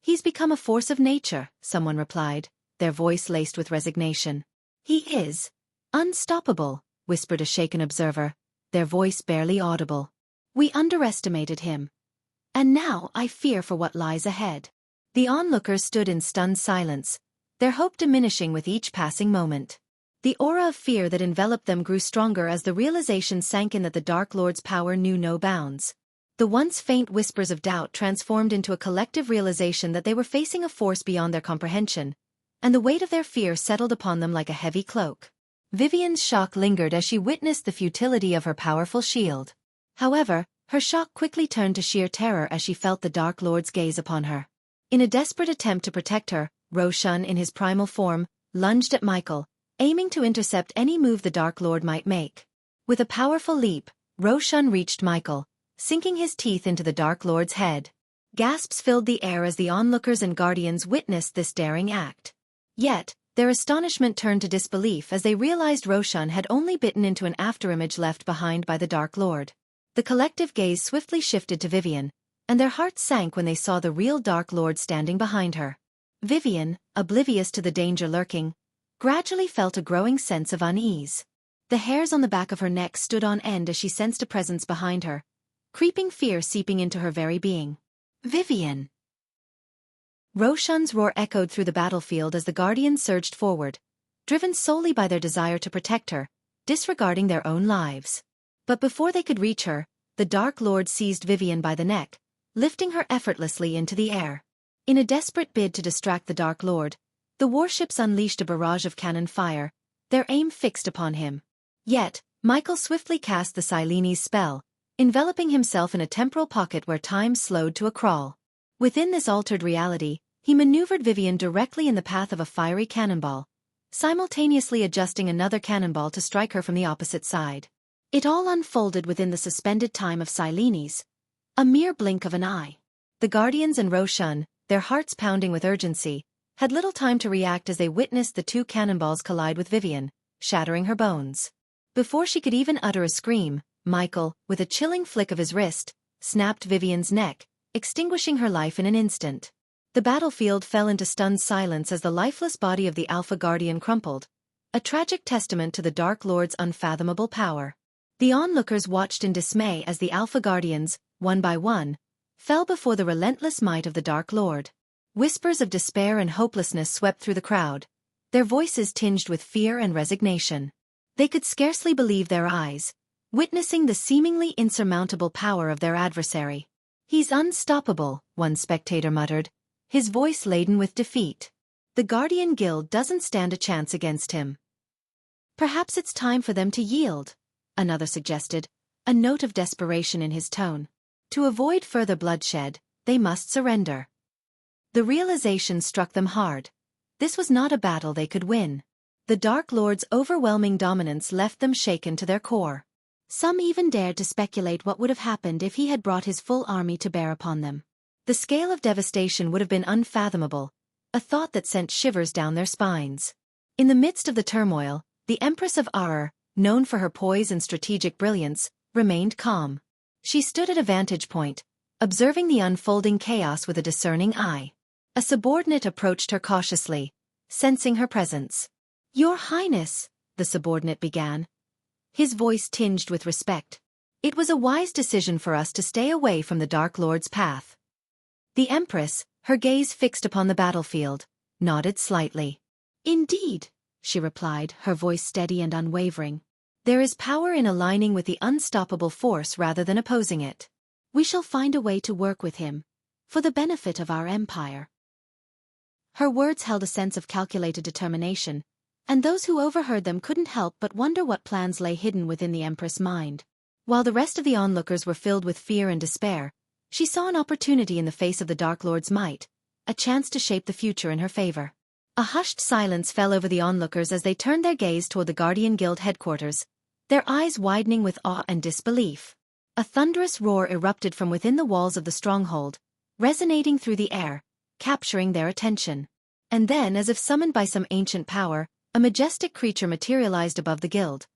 [SPEAKER 1] He's become a force of nature," someone replied, their voice laced with resignation. "He is unstoppable," whispered a shaken observer, their voice barely audible. "We underestimated him. And now I fear for what lies ahead." The onlookers stood in stunned silence, their hope diminishing with each passing moment. The aura of fear that enveloped them grew stronger as the realization sank in that the Dark Lord's power knew no bounds. The once faint whispers of doubt transformed into a collective realization that they were facing a force beyond their comprehension, and the weight of their fear settled upon them like a heavy cloak. Vivian's shock lingered as she witnessed the futility of her powerful shield. However, her shock quickly turned to sheer terror as she felt the Dark Lord's gaze upon her. In a desperate attempt to protect her, Roshan in his primal form lunged at Michael, aiming to intercept any move the Dark Lord might make. With a powerful leap, Roshan reached Michael, sinking his teeth into the Dark Lord's head. Gasps filled the air as the onlookers and guardians witnessed this daring act. Yet, their astonishment turned to disbelief as they realized Roshan had only bitten into an afterimage left behind by the Dark Lord. The collective gaze swiftly shifted to Vivian, and their hearts sank when they saw the real Dark Lord standing behind her. Vivian, oblivious to the danger lurking, gradually felt a growing sense of unease. The hairs on the back of her neck stood on end as she sensed a presence behind her, creeping fear seeping into her very being. "Vivian!" Roshan's roar echoed through the battlefield as the Guardians surged forward, driven solely by their desire to protect her, disregarding their own lives. But before they could reach her, the Dark Lord seized Vivian by the neck, lifting her effortlessly into the air. In a desperate bid to distract the Dark Lord, the warships unleashed a barrage of cannon fire, their aim fixed upon him. Yet, Michael swiftly cast the Silene's spell, enveloping himself in a temporal pocket where time slowed to a crawl. Within this altered reality, he maneuvered Vivian directly in the path of a fiery cannonball, simultaneously adjusting another cannonball to strike her from the opposite side. It all unfolded within the suspended time of Silene's, a mere blink of an eye. The Guardians and Roshan, their hearts pounding with urgency, had little time to react as they witnessed the two cannonballs collide with Vivian, shattering her bones. Before she could even utter a scream, Michael, with a chilling flick of his wrist, snapped Vivian's neck, extinguishing her life in an instant. The battlefield fell into stunned silence as the lifeless body of the Alpha Guardian crumpled, a tragic testament to the Dark Lord's unfathomable power. The onlookers watched in dismay as the Alpha Guardians, one by one, fell before the relentless might of the Dark Lord. Whispers of despair and hopelessness swept through the crowd, their voices tinged with fear and resignation. They could scarcely believe their eyes, witnessing the seemingly insurmountable power of their adversary. "He's unstoppable," one spectator muttered, his voice laden with defeat. "The Guardian Guild doesn't stand a chance against him." "Perhaps it's time for them to yield," another suggested, a note of desperation in his tone. To avoid further bloodshed, they must surrender. The realization struck them hard. This was not a battle they could win. The Dark Lord's overwhelming dominance left them shaken to their core. Some even dared to speculate what would have happened if he had brought his full army to bear upon them. The scale of devastation would have been unfathomable, a thought that sent shivers down their spines. In the midst of the turmoil, the Empress of Arar, known for her poise and strategic brilliance, remained calm. She stood at a vantage point, observing the unfolding chaos with a discerning eye. A subordinate approached her cautiously, sensing her presence. "Your Highness," the subordinate began, his voice tinged with respect. "It was a wise decision for us to stay away from the Dark Lord's path." The Empress, her gaze fixed upon the battlefield, nodded slightly. "Indeed," she replied, her voice steady and unwavering. "There is power in aligning with the unstoppable force rather than opposing it. We shall find a way to work with him, for the benefit of our empire." Her words held a sense of calculated determination, and those who overheard them couldn't help but wonder what plans lay hidden within the Empress' mind. While the rest of the onlookers were filled with fear and despair, she saw an opportunity in the face of the Dark Lord's might, a chance to shape the future in her favor. A hushed silence fell over the onlookers as they turned their gaze toward the Guardian Guild headquarters, their eyes widening with awe and disbelief. A thunderous roar erupted from within the walls of the stronghold, resonating through the air, capturing their attention. And then, as if summoned by some ancient power, a majestic creature materialized above the guild.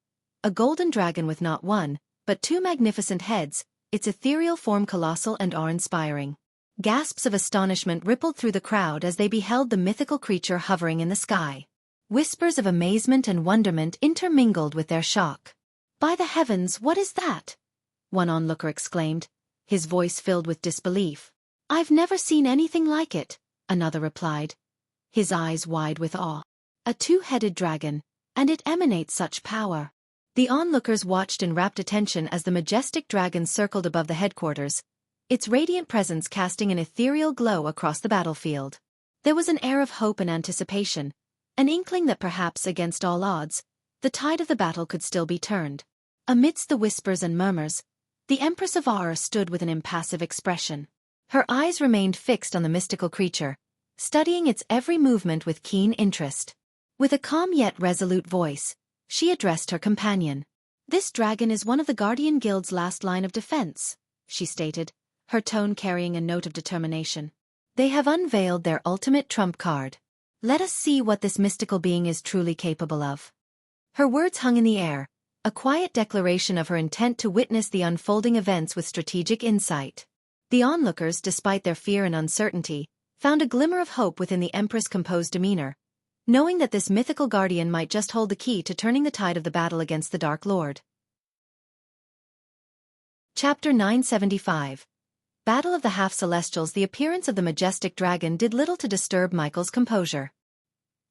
[SPEAKER 1] A golden dragon with not one, but two magnificent heads, its ethereal form colossal and awe-inspiring. Gasps of astonishment rippled through the crowd as they beheld the mythical creature hovering in the sky. Whispers of amazement and wonderment intermingled with their shock. "By the heavens, what is that?" one onlooker exclaimed, his voice filled with disbelief. "I've never seen anything like it," another replied, his eyes wide with awe. "A two-headed dragon, and it emanates such power." The onlookers watched in rapt attention as the majestic dragon circled above the headquarters, its radiant presence casting an ethereal glow across the battlefield. There was an air of hope and anticipation, an inkling that perhaps, against all odds, the tide of the battle could still be turned. Amidst the whispers and murmurs, the Empress of Aur stood with an impassive expression. Her eyes remained fixed on the mystical creature, studying its every movement with keen interest. With a calm yet resolute voice, she addressed her companion. "This dragon is one of the Guardian Guild's last line of defense," she stated, her tone carrying a note of determination. "They have unveiled their ultimate trump card. Let us see what this mystical being is truly capable of." Her words hung in the air, a quiet declaration of her intent to witness the unfolding events with strategic insight. The onlookers, despite their fear and uncertainty, found a glimmer of hope within the Empress' composed demeanor, knowing that this mythical guardian might just hold the key to turning the tide of the battle against the Dark Lord. Chapter 975. Battle of the Half-Celestials. The appearance of the majestic dragon did little to disturb Michael's composure.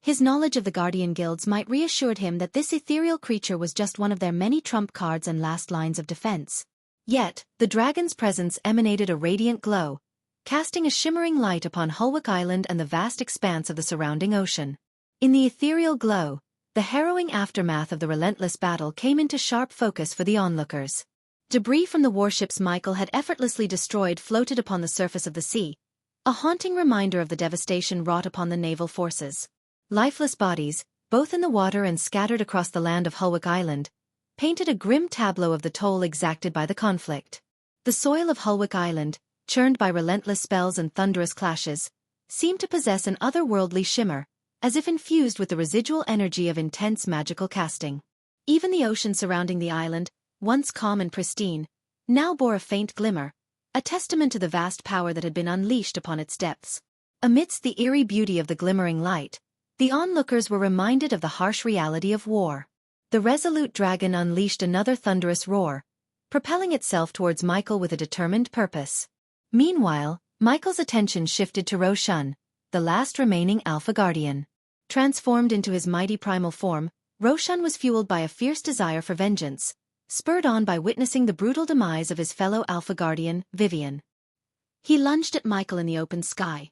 [SPEAKER 1] His knowledge of the Guardian Guilds might reassure him that this ethereal creature was just one of their many trump cards and last lines of defense. Yet, the dragon's presence emanated a radiant glow, casting a shimmering light upon Hulwick Island and the vast expanse of the surrounding ocean. In the ethereal glow, the harrowing aftermath of the relentless battle came into sharp focus for the onlookers. Debris from the warships Michael had effortlessly destroyed floated upon the surface of the sea, a haunting reminder of the devastation wrought upon the naval forces. Lifeless bodies, both in the water and scattered across the land of Hulwick Island, painted a grim tableau of the toll exacted by the conflict. The soil of Hulwick Island, churned by relentless spells and thunderous clashes, seemed to possess an otherworldly shimmer, as if infused with the residual energy of intense magical casting. Even the ocean surrounding the island, once calm and pristine, now bore a faint glimmer, a testament to the vast power that had been unleashed upon its depths. Amidst the eerie beauty of the glimmering light, the onlookers were reminded of the harsh reality of war. The resolute dragon unleashed another thunderous roar, propelling itself towards Michael with a determined purpose. Meanwhile, Michael's attention shifted to Roshan, the last remaining Alpha Guardian. Transformed into his mighty primal form, Roshan was fueled by a fierce desire for vengeance, spurred on by witnessing the brutal demise of his fellow Alpha Guardian, Vivian. He lunged at Michael in the open sky,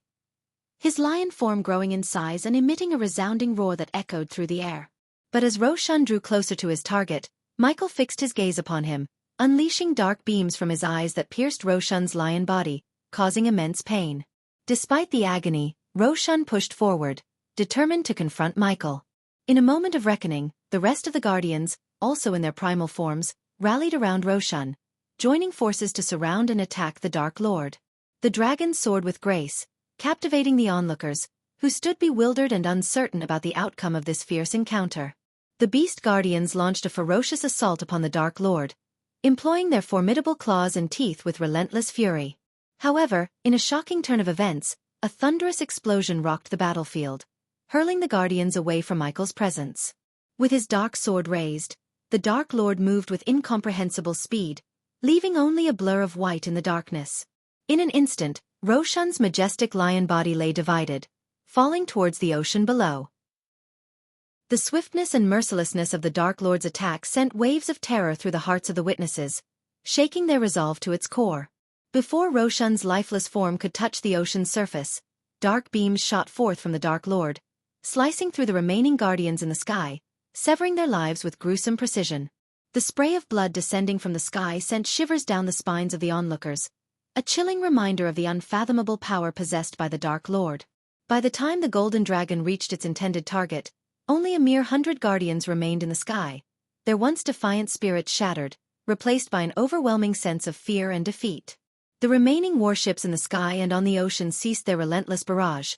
[SPEAKER 1] his lion form growing in size and emitting a resounding roar that echoed through the air. But as Roshan drew closer to his target, Michael fixed his gaze upon him, unleashing dark beams from his eyes that pierced Roshan's lion body, causing immense pain. Despite the agony, Roshan pushed forward, determined to confront Michael. In a moment of reckoning, the rest of the Guardians, also in their primal forms, rallied around Roshan, joining forces to surround and attack the Dark Lord. The dragon soared with grace, captivating the onlookers, who stood bewildered and uncertain about the outcome of this fierce encounter. The Beast Guardians launched a ferocious assault upon the Dark Lord, employing their formidable claws and teeth with relentless fury. However, in a shocking turn of events, a thunderous explosion rocked the battlefield, hurling the Guardians away from Michael's presence. With his dark sword raised, the Dark Lord moved with incomprehensible speed, leaving only a blur of white in the darkness. In an instant, Roshan's majestic lion body lay divided, falling towards the ocean below. The swiftness and mercilessness of the Dark Lord's attack sent waves of terror through the hearts of the witnesses, shaking their resolve to its core. Before Roshan's lifeless form could touch the ocean's surface, dark beams shot forth from the Dark Lord, slicing through the remaining Guardians in the sky, severing their lives with gruesome precision. The spray of blood descending from the sky sent shivers down the spines of the onlookers, a chilling reminder of the unfathomable power possessed by the Dark Lord. By the time the Golden Dragon reached its intended target, only a mere 100 Guardians remained in the sky, their once defiant spirits shattered, replaced by an overwhelming sense of fear and defeat. The remaining warships in the sky and on the ocean ceased their relentless barrage,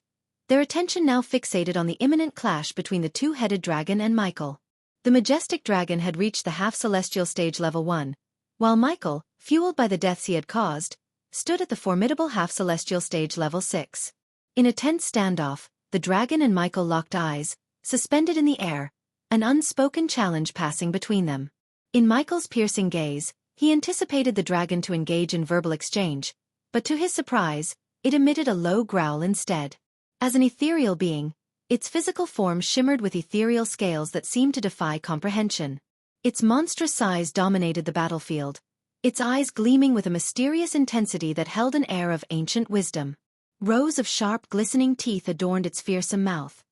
[SPEAKER 1] their attention now fixated on the imminent clash between the two-headed dragon and Michael. The majestic dragon had reached the half-celestial stage level 1, while Michael, fueled by the deaths he had caused, stood at the formidable half-celestial stage level 6. In a tense standoff, the dragon and Michael locked eyes, suspended in the air, an unspoken challenge passing between them. In Michael's piercing gaze, he anticipated the dragon to engage in verbal exchange, but to his surprise, it emitted a low growl instead. As an ethereal being, its physical form shimmered with ethereal scales that seemed to defy comprehension. Its monstrous size dominated the battlefield, its eyes gleaming with a mysterious intensity that held an air of ancient wisdom. Rows of sharp, glistening teeth adorned its fearsome mouth,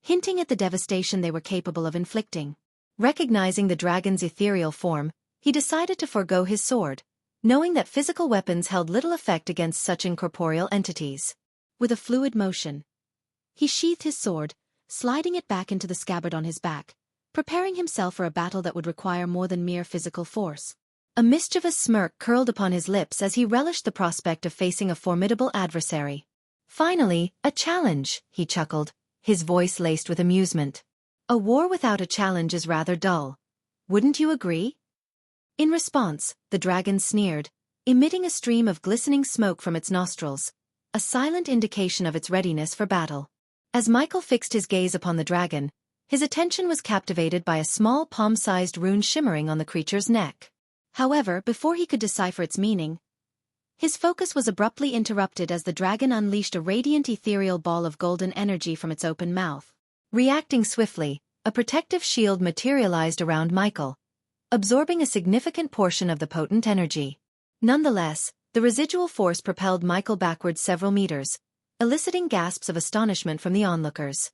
[SPEAKER 1] hinting at the devastation they were capable of inflicting. Recognizing the dragon's ethereal form, he decided to forego his sword, knowing that physical weapons held little effect against such incorporeal entities. With a fluid motion, he sheathed his sword, sliding it back into the scabbard on his back, preparing himself for a battle that would require more than mere physical force. A mischievous smirk curled upon his lips as he relished the prospect of facing a formidable adversary. Finally, a challenge, he chuckled, his voice laced with amusement. A war without a challenge is rather dull. Wouldn't you agree? In response, the dragon sneered, emitting a stream of glistening smoke from its nostrils, a silent indication of its readiness for battle. As Michael fixed his gaze upon the dragon, his attention was captivated by a small palm-sized rune shimmering on the creature's neck. However, before he could decipher its meaning, his focus was abruptly interrupted as the dragon unleashed a radiant ethereal ball of golden energy from its open mouth. Reacting swiftly, a protective shield materialized around Michael, absorbing a significant portion of the potent energy. Nonetheless, the residual force propelled Michael backwards several meters, eliciting gasps of astonishment from the onlookers.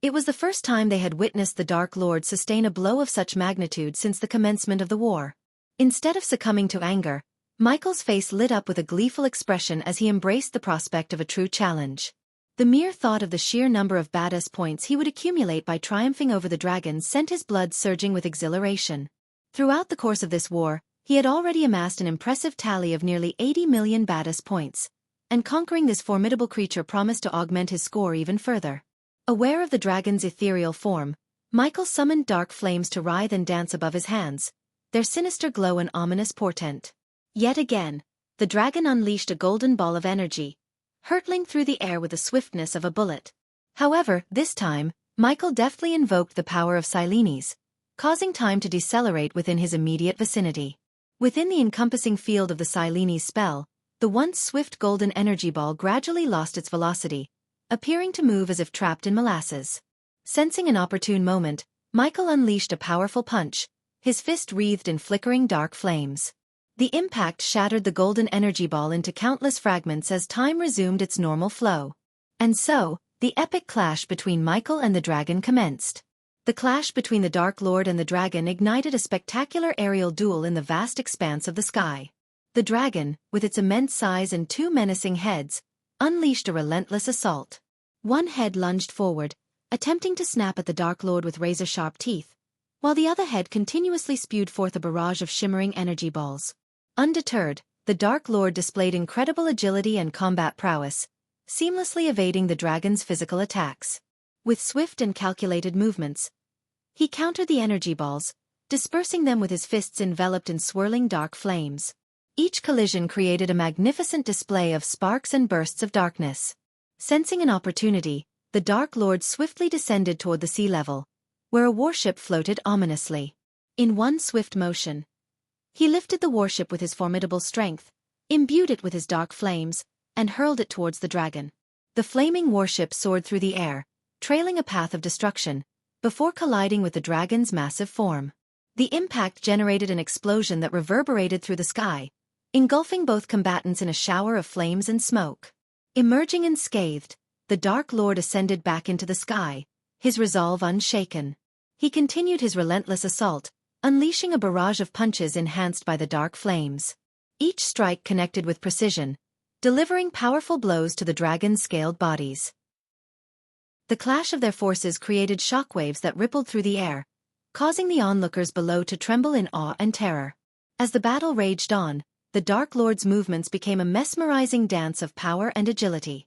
[SPEAKER 1] It was the first time they had witnessed the Dark Lord sustain a blow of such magnitude since the commencement of the war. Instead of succumbing to anger, Michael's face lit up with a gleeful expression as he embraced the prospect of a true challenge. The mere thought of the sheer number of badass points he would accumulate by triumphing over the dragon sent his blood surging with exhilaration. Throughout the course of this war, he had already amassed an impressive tally of nearly 80 million badass points, and conquering this formidable creature promised to augment his score even further. Aware of the dragon's ethereal form, Michael summoned dark flames to writhe and dance above his hands, their sinister glow an ominous portent. Yet again, the dragon unleashed a golden ball of energy, hurtling through the air with the swiftness of a bullet. However, this time, Michael deftly invoked the power of Silenes, causing time to decelerate within his immediate vicinity. Within the encompassing field of the Silenes spell, the once swift golden energy ball gradually lost its velocity, appearing to move as if trapped in molasses. Sensing an opportune moment, Michael unleashed a powerful punch, his fist wreathed in flickering dark flames. The impact shattered the golden energy ball into countless fragments as time resumed its normal flow. And so, the epic clash between Michael and the dragon commenced. The clash between the Dark Lord and the dragon ignited a spectacular aerial duel in the vast expanse of the sky. The dragon, with its immense size and two menacing heads, unleashed a relentless assault. One head lunged forward, attempting to snap at the Dark Lord with razor-sharp teeth, while the other head continuously spewed forth a barrage of shimmering energy balls. Undeterred, the Dark Lord displayed incredible agility and combat prowess, seamlessly evading the dragon's physical attacks. With swift and calculated movements, he countered the energy balls, dispersing them with his fists enveloped in swirling dark flames. Each collision created a magnificent display of sparks and bursts of darkness. Sensing an opportunity, the Dark Lord swiftly descended toward the sea level, where a warship floated ominously. In one swift motion, he lifted the warship with his formidable strength, imbued it with his dark flames, and hurled it towards the dragon. The flaming warship soared through the air, trailing a path of destruction, before colliding with the dragon's massive form. The impact generated an explosion that reverberated through the sky, engulfing both combatants in a shower of flames and smoke. Emerging unscathed, the Dark Lord ascended back into the sky, his resolve unshaken. He continued his relentless assault, unleashing a barrage of punches enhanced by the dark flames. Each strike connected with precision, delivering powerful blows to the dragon's scaled bodies. The clash of their forces created shockwaves that rippled through the air, causing the onlookers below to tremble in awe and terror. As the battle raged on, the Dark Lord's movements became a mesmerizing dance of power and agility.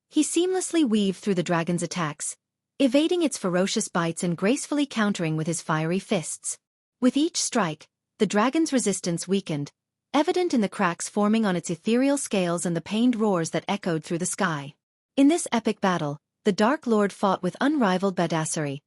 [SPEAKER 1] He seamlessly weaved through the dragon's attacks, evading its ferocious bites and gracefully countering with his fiery fists. With each strike, the dragon's resistance weakened, evident in the cracks forming on its ethereal scales and the pained roars that echoed through the sky. In this epic battle, the Dark Lord fought with unrivaled badassery,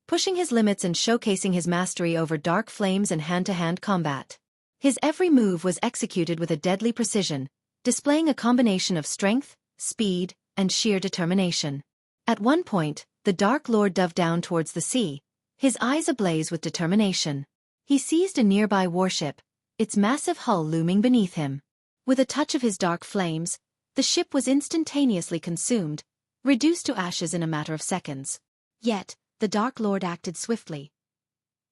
[SPEAKER 1] pushing his limits and showcasing his mastery over dark flames and hand-to-hand combat. His every move was executed with a deadly precision, displaying a combination of strength, speed, and sheer determination. At one point, the Dark Lord dove down towards the sea, his eyes ablaze with determination. He seized a nearby warship, its massive hull looming beneath him. With a touch of his dark flames, the ship was instantaneously consumed, reduced to ashes in a matter of seconds. Yet, the Dark Lord acted swiftly,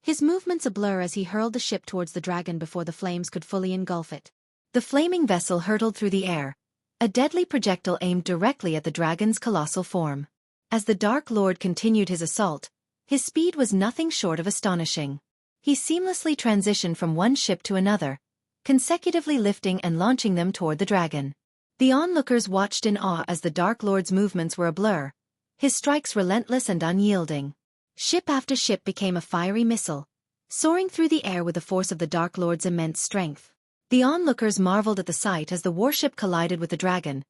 [SPEAKER 1] his movements a blur as he hurled the ship towards the dragon before the flames could fully engulf it. The flaming vessel hurtled through the air, a deadly projectile aimed directly at the dragon's colossal form. As the Dark Lord continued his assault, his speed was nothing short of astonishing. He seamlessly transitioned from one ship to another, consecutively lifting and launching them toward the dragon. The onlookers watched in awe as the Dark Lord's movements were a blur, his strikes relentless and unyielding. Ship after ship became a fiery missile, soaring through the air with the force of the Dark Lord's immense strength. The onlookers marveled at the sight as the warship collided with the dragon,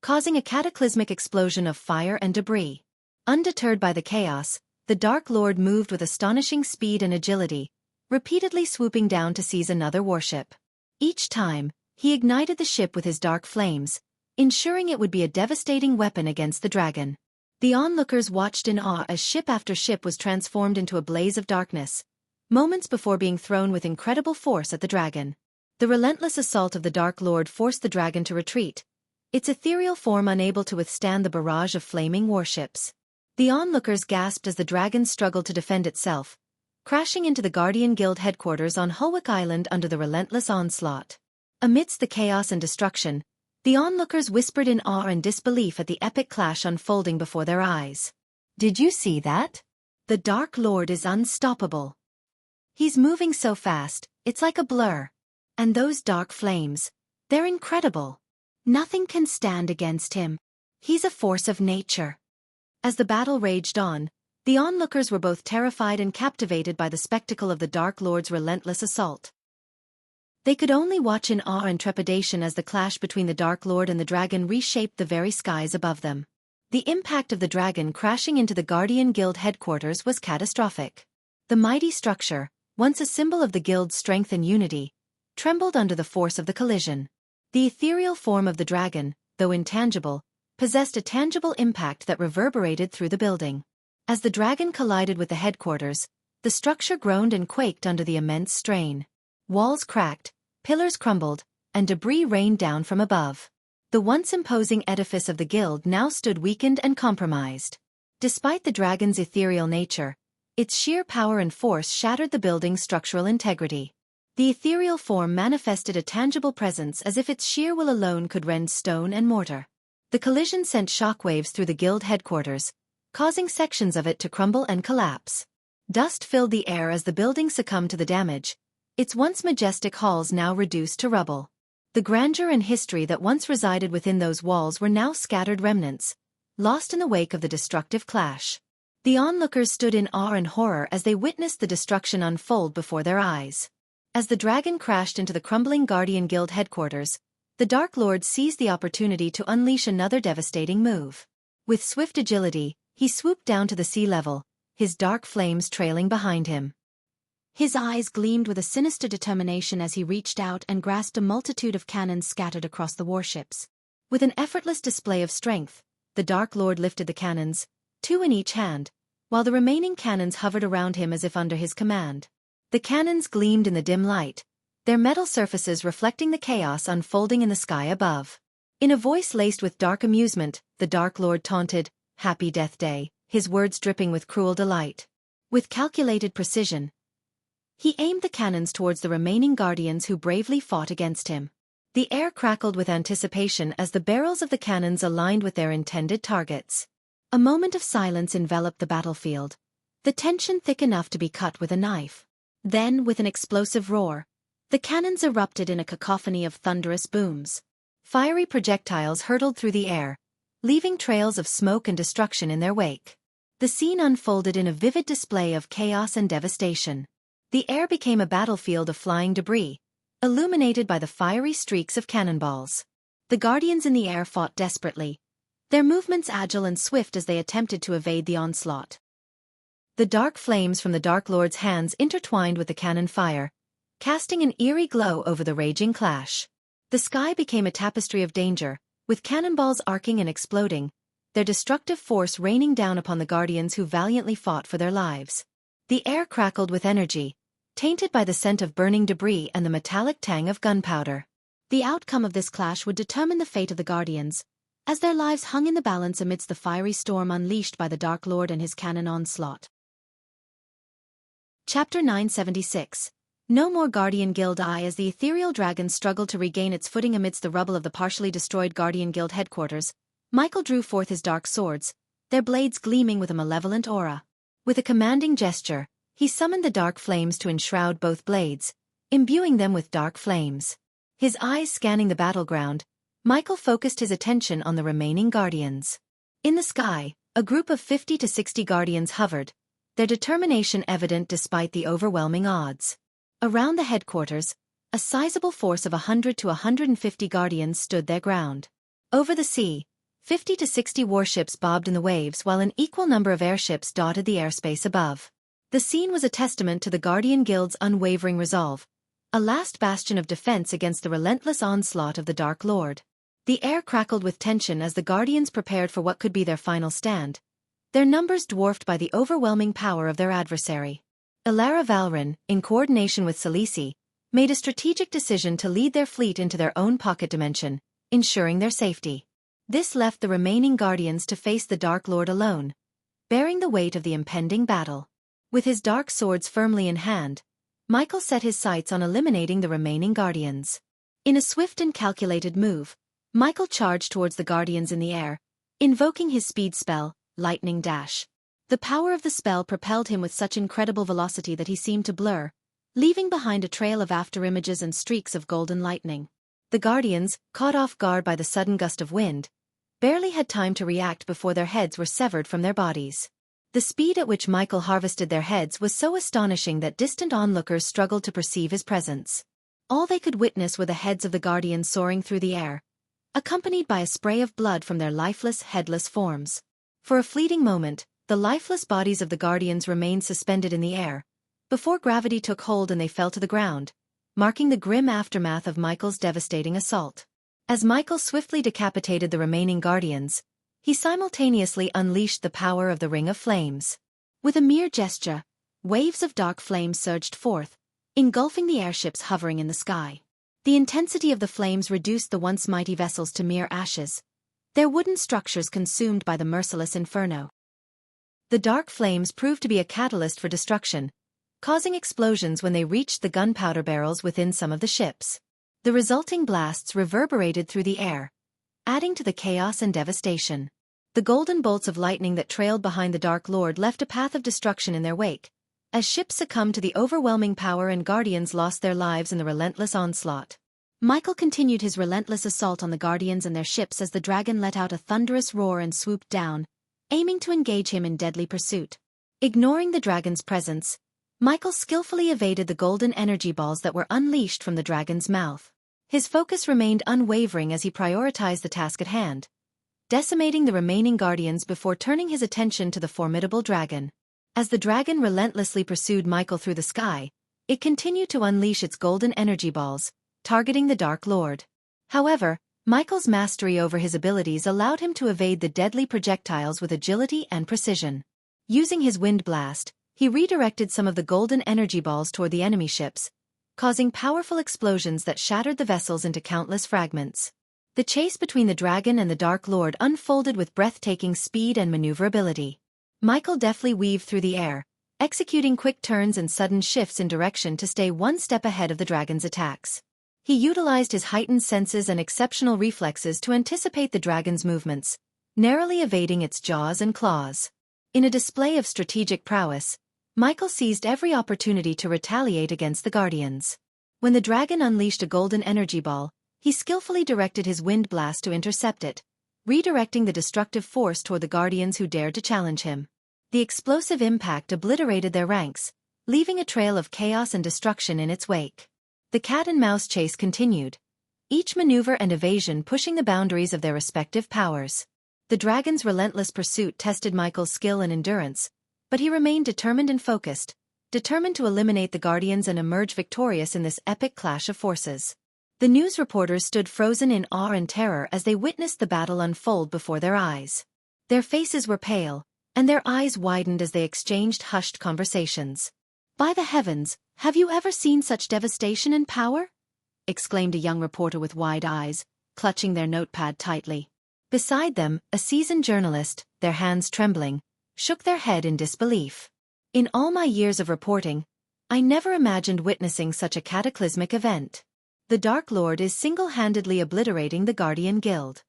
[SPEAKER 1] causing a cataclysmic explosion of fire and debris. Undeterred by the chaos, the Dark Lord moved with astonishing speed and agility, repeatedly swooping down to seize another warship. Each time, he ignited the ship with his dark flames, ensuring it would be a devastating weapon against the dragon. The onlookers watched in awe as ship after ship was transformed into a blaze of darkness, moments before being thrown with incredible force at the dragon. The relentless assault of the Dark Lord forced the dragon to retreat, its ethereal form unable to withstand the barrage of flaming warships. The onlookers gasped as the dragon struggled to defend itself, crashing into the Guardian Guild headquarters on Hulwick Island under the relentless onslaught. Amidst the chaos and destruction, the onlookers whispered in awe and disbelief at the epic clash unfolding before their eyes. "Did you see that? The Dark Lord is unstoppable. He's moving so fast, it's like a blur. And those dark flames, they're incredible. Nothing can stand against him. He's a force of nature." As the battle raged on, the onlookers were both terrified and captivated by the spectacle of the Dark Lord's relentless assault. They could only watch in awe and trepidation as the clash between the Dark Lord and the dragon reshaped the very skies above them. The impact of the dragon crashing into the Guardian Guild headquarters was catastrophic. The mighty structure, once a symbol of the guild's strength and unity, trembled under the force of the collision. The ethereal form of the dragon, though intangible, possessed a tangible impact that reverberated through the building. As the dragon collided with the headquarters, the structure groaned and quaked under the immense strain. Walls cracked, pillars crumbled, and debris rained down from above. The once imposing edifice of the guild now stood weakened and compromised. Despite the dragon's ethereal nature, its sheer power and force shattered the building's structural integrity. The ethereal form manifested a tangible presence as if its sheer will alone could rend stone and mortar. The collision sent shockwaves through the guild headquarters, causing sections of it to crumble and collapse. Dust filled the air as the building succumbed to the damage, its once majestic halls now reduced to rubble. The grandeur and history that once resided within those walls were now scattered remnants, lost in the wake of the destructive clash. The onlookers stood in awe and horror as they witnessed the destruction unfold before their eyes. As the dragon crashed into the crumbling Guardian Guild headquarters, the Dark Lord seized the opportunity to unleash another devastating move. With swift agility, he swooped down to the sea level, his dark flames trailing behind him. His eyes gleamed with a sinister determination as he reached out and grasped a multitude of cannons scattered across the warships. With an effortless display of strength, the Dark Lord lifted the cannons, 2 in each hand, while the remaining cannons hovered around him as if under his command. The cannons gleamed in the dim light, their metal surfaces reflecting the chaos unfolding in the sky above. In a voice laced with dark amusement, the Dark Lord taunted, "Happy Death Day," his words dripping with cruel delight. With calculated precision, he aimed the cannons towards the remaining guardians who bravely fought against him. The air crackled with anticipation as the barrels of the cannons aligned with their intended targets. A moment of silence enveloped the battlefield, the tension thick enough to be cut with a knife. Then, with an explosive roar, the cannons erupted in a cacophony of thunderous booms. Fiery projectiles hurtled through the air, leaving trails of smoke and destruction in their wake. The scene unfolded in a vivid display of chaos and devastation. The air became a battlefield of flying debris, illuminated by the fiery streaks of cannonballs. The guardians in the air fought desperately, their movements agile and swift as they attempted to evade the onslaught. The dark flames from the Dark Lord's hands intertwined with the cannon fire, casting an eerie glow over the raging clash. The sky became a tapestry of danger, with cannonballs arcing and exploding, their destructive force raining down upon the guardians who valiantly fought for their lives. The air crackled with energy, tainted by the scent of burning debris and the metallic tang of gunpowder. The outcome of this clash would determine the fate of the guardians, as their lives hung in the balance amidst the fiery storm unleashed by the Dark Lord and his cannon onslaught. Chapter 976. No more Guardian Guild. As the ethereal dragon struggled to regain its footing amidst the rubble of the partially destroyed Guardian Guild headquarters, Michael drew forth his dark swords, their blades gleaming with a malevolent aura. With a commanding gesture, he summoned the dark flames to enshroud both blades, imbuing them with dark flames. His eyes scanning the battleground, Michael focused his attention on the remaining guardians. In the sky, a group of 50 to 60 guardians hovered, their determination evident despite the overwhelming odds. Around the headquarters, a sizable force of 100 to 150 guardians stood their ground. Over the sea, 50 to 60 warships bobbed in the waves while an equal number of airships dotted the airspace above. The scene was a testament to the Guardian Guild's unwavering resolve, a last bastion of defense against the relentless onslaught of the Dark Lord. The air crackled with tension as the Guardians prepared for what could be their final stand, their numbers dwarfed by the overwhelming power of their adversary. Ilara Valrin, in coordination with Salisi, made a strategic decision to lead their fleet into their own pocket dimension, ensuring their safety. This left the remaining Guardians to face the Dark Lord alone, bearing the weight of the impending battle. With his dark swords firmly in hand, Michael set his sights on eliminating the remaining Guardians. In a swift and calculated move, Michael charged towards the Guardians in the air, invoking his speed spell, Lightning Dash. The power of the spell propelled him with such incredible velocity that he seemed to blur, leaving behind a trail of afterimages and streaks of golden lightning. The Guardians, caught off guard by the sudden gust of wind, barely had time to react before their heads were severed from their bodies. The speed at which Michael harvested their heads was so astonishing that distant onlookers struggled to perceive his presence. All they could witness were the heads of the Guardians soaring through the air, accompanied by a spray of blood from their lifeless, headless forms. For a fleeting moment, the lifeless bodies of the Guardians remained suspended in the air, before gravity took hold and they fell to the ground, marking the grim aftermath of Michael's devastating assault. As Michael swiftly decapitated the remaining Guardians, he simultaneously unleashed the power of the Ring of Flames. With a mere gesture, waves of dark flame surged forth, engulfing the airships hovering in the sky. The intensity of the flames reduced the once mighty vessels to mere ashes, their wooden structures consumed by the merciless inferno. The dark flames proved to be a catalyst for destruction, causing explosions when they reached the gunpowder barrels within some of the ships. The resulting blasts reverberated through the air, adding to the chaos and devastation. The golden bolts of lightning that trailed behind the Dark Lord left a path of destruction in their wake, as ships succumbed to the overwhelming power and Guardians lost their lives in the relentless onslaught. Michael continued his relentless assault on the Guardians and their ships as the dragon let out a thunderous roar and swooped down, aiming to engage him in deadly pursuit. Ignoring the dragon's presence, Michael skillfully evaded the golden energy balls that were unleashed from the dragon's mouth. His focus remained unwavering as he prioritized the task at hand, decimating the remaining Guardians before turning his attention to the formidable dragon. As the dragon relentlessly pursued Michael through the sky, it continued to unleash its golden energy balls, targeting the Dark Lord. However, Michael's mastery over his abilities allowed him to evade the deadly projectiles with agility and precision. Using his wind blast, he redirected some of the golden energy balls toward the enemy ships, causing powerful explosions that shattered the vessels into countless fragments. The chase between the dragon and the Dark Lord unfolded with breathtaking speed and maneuverability. Michael deftly weaved through the air, executing quick turns and sudden shifts in direction to stay one step ahead of the dragon's attacks. He utilized his heightened senses and exceptional reflexes to anticipate the dragon's movements, narrowly evading its jaws and claws. In a display of strategic prowess, Michael seized every opportunity to retaliate against the Guardians. When the dragon unleashed a golden energy ball, he skillfully directed his wind blast to intercept it, redirecting the destructive force toward the Guardians who dared to challenge him. The explosive impact obliterated their ranks, leaving a trail of chaos and destruction in its wake. The cat-and-mouse chase continued, each maneuver and evasion pushing the boundaries of their respective powers. The dragon's relentless pursuit tested Michael's skill and endurance, but he remained determined and focused, determined to eliminate the Guardians and emerge victorious in this epic clash of forces. The news reporters stood frozen in awe and terror as they witnessed the battle unfold before their eyes. Their faces were pale, and their eyes widened as they exchanged hushed conversations. "By the heavens, have you ever seen such devastation and power?" exclaimed a young reporter with wide eyes, clutching their notepad tightly. Beside them, a seasoned journalist, their hands trembling, shook their head in disbelief. "In all my years of reporting, I never imagined witnessing such a cataclysmic event. The Dark Lord is single-handedly obliterating the Guardian Guild.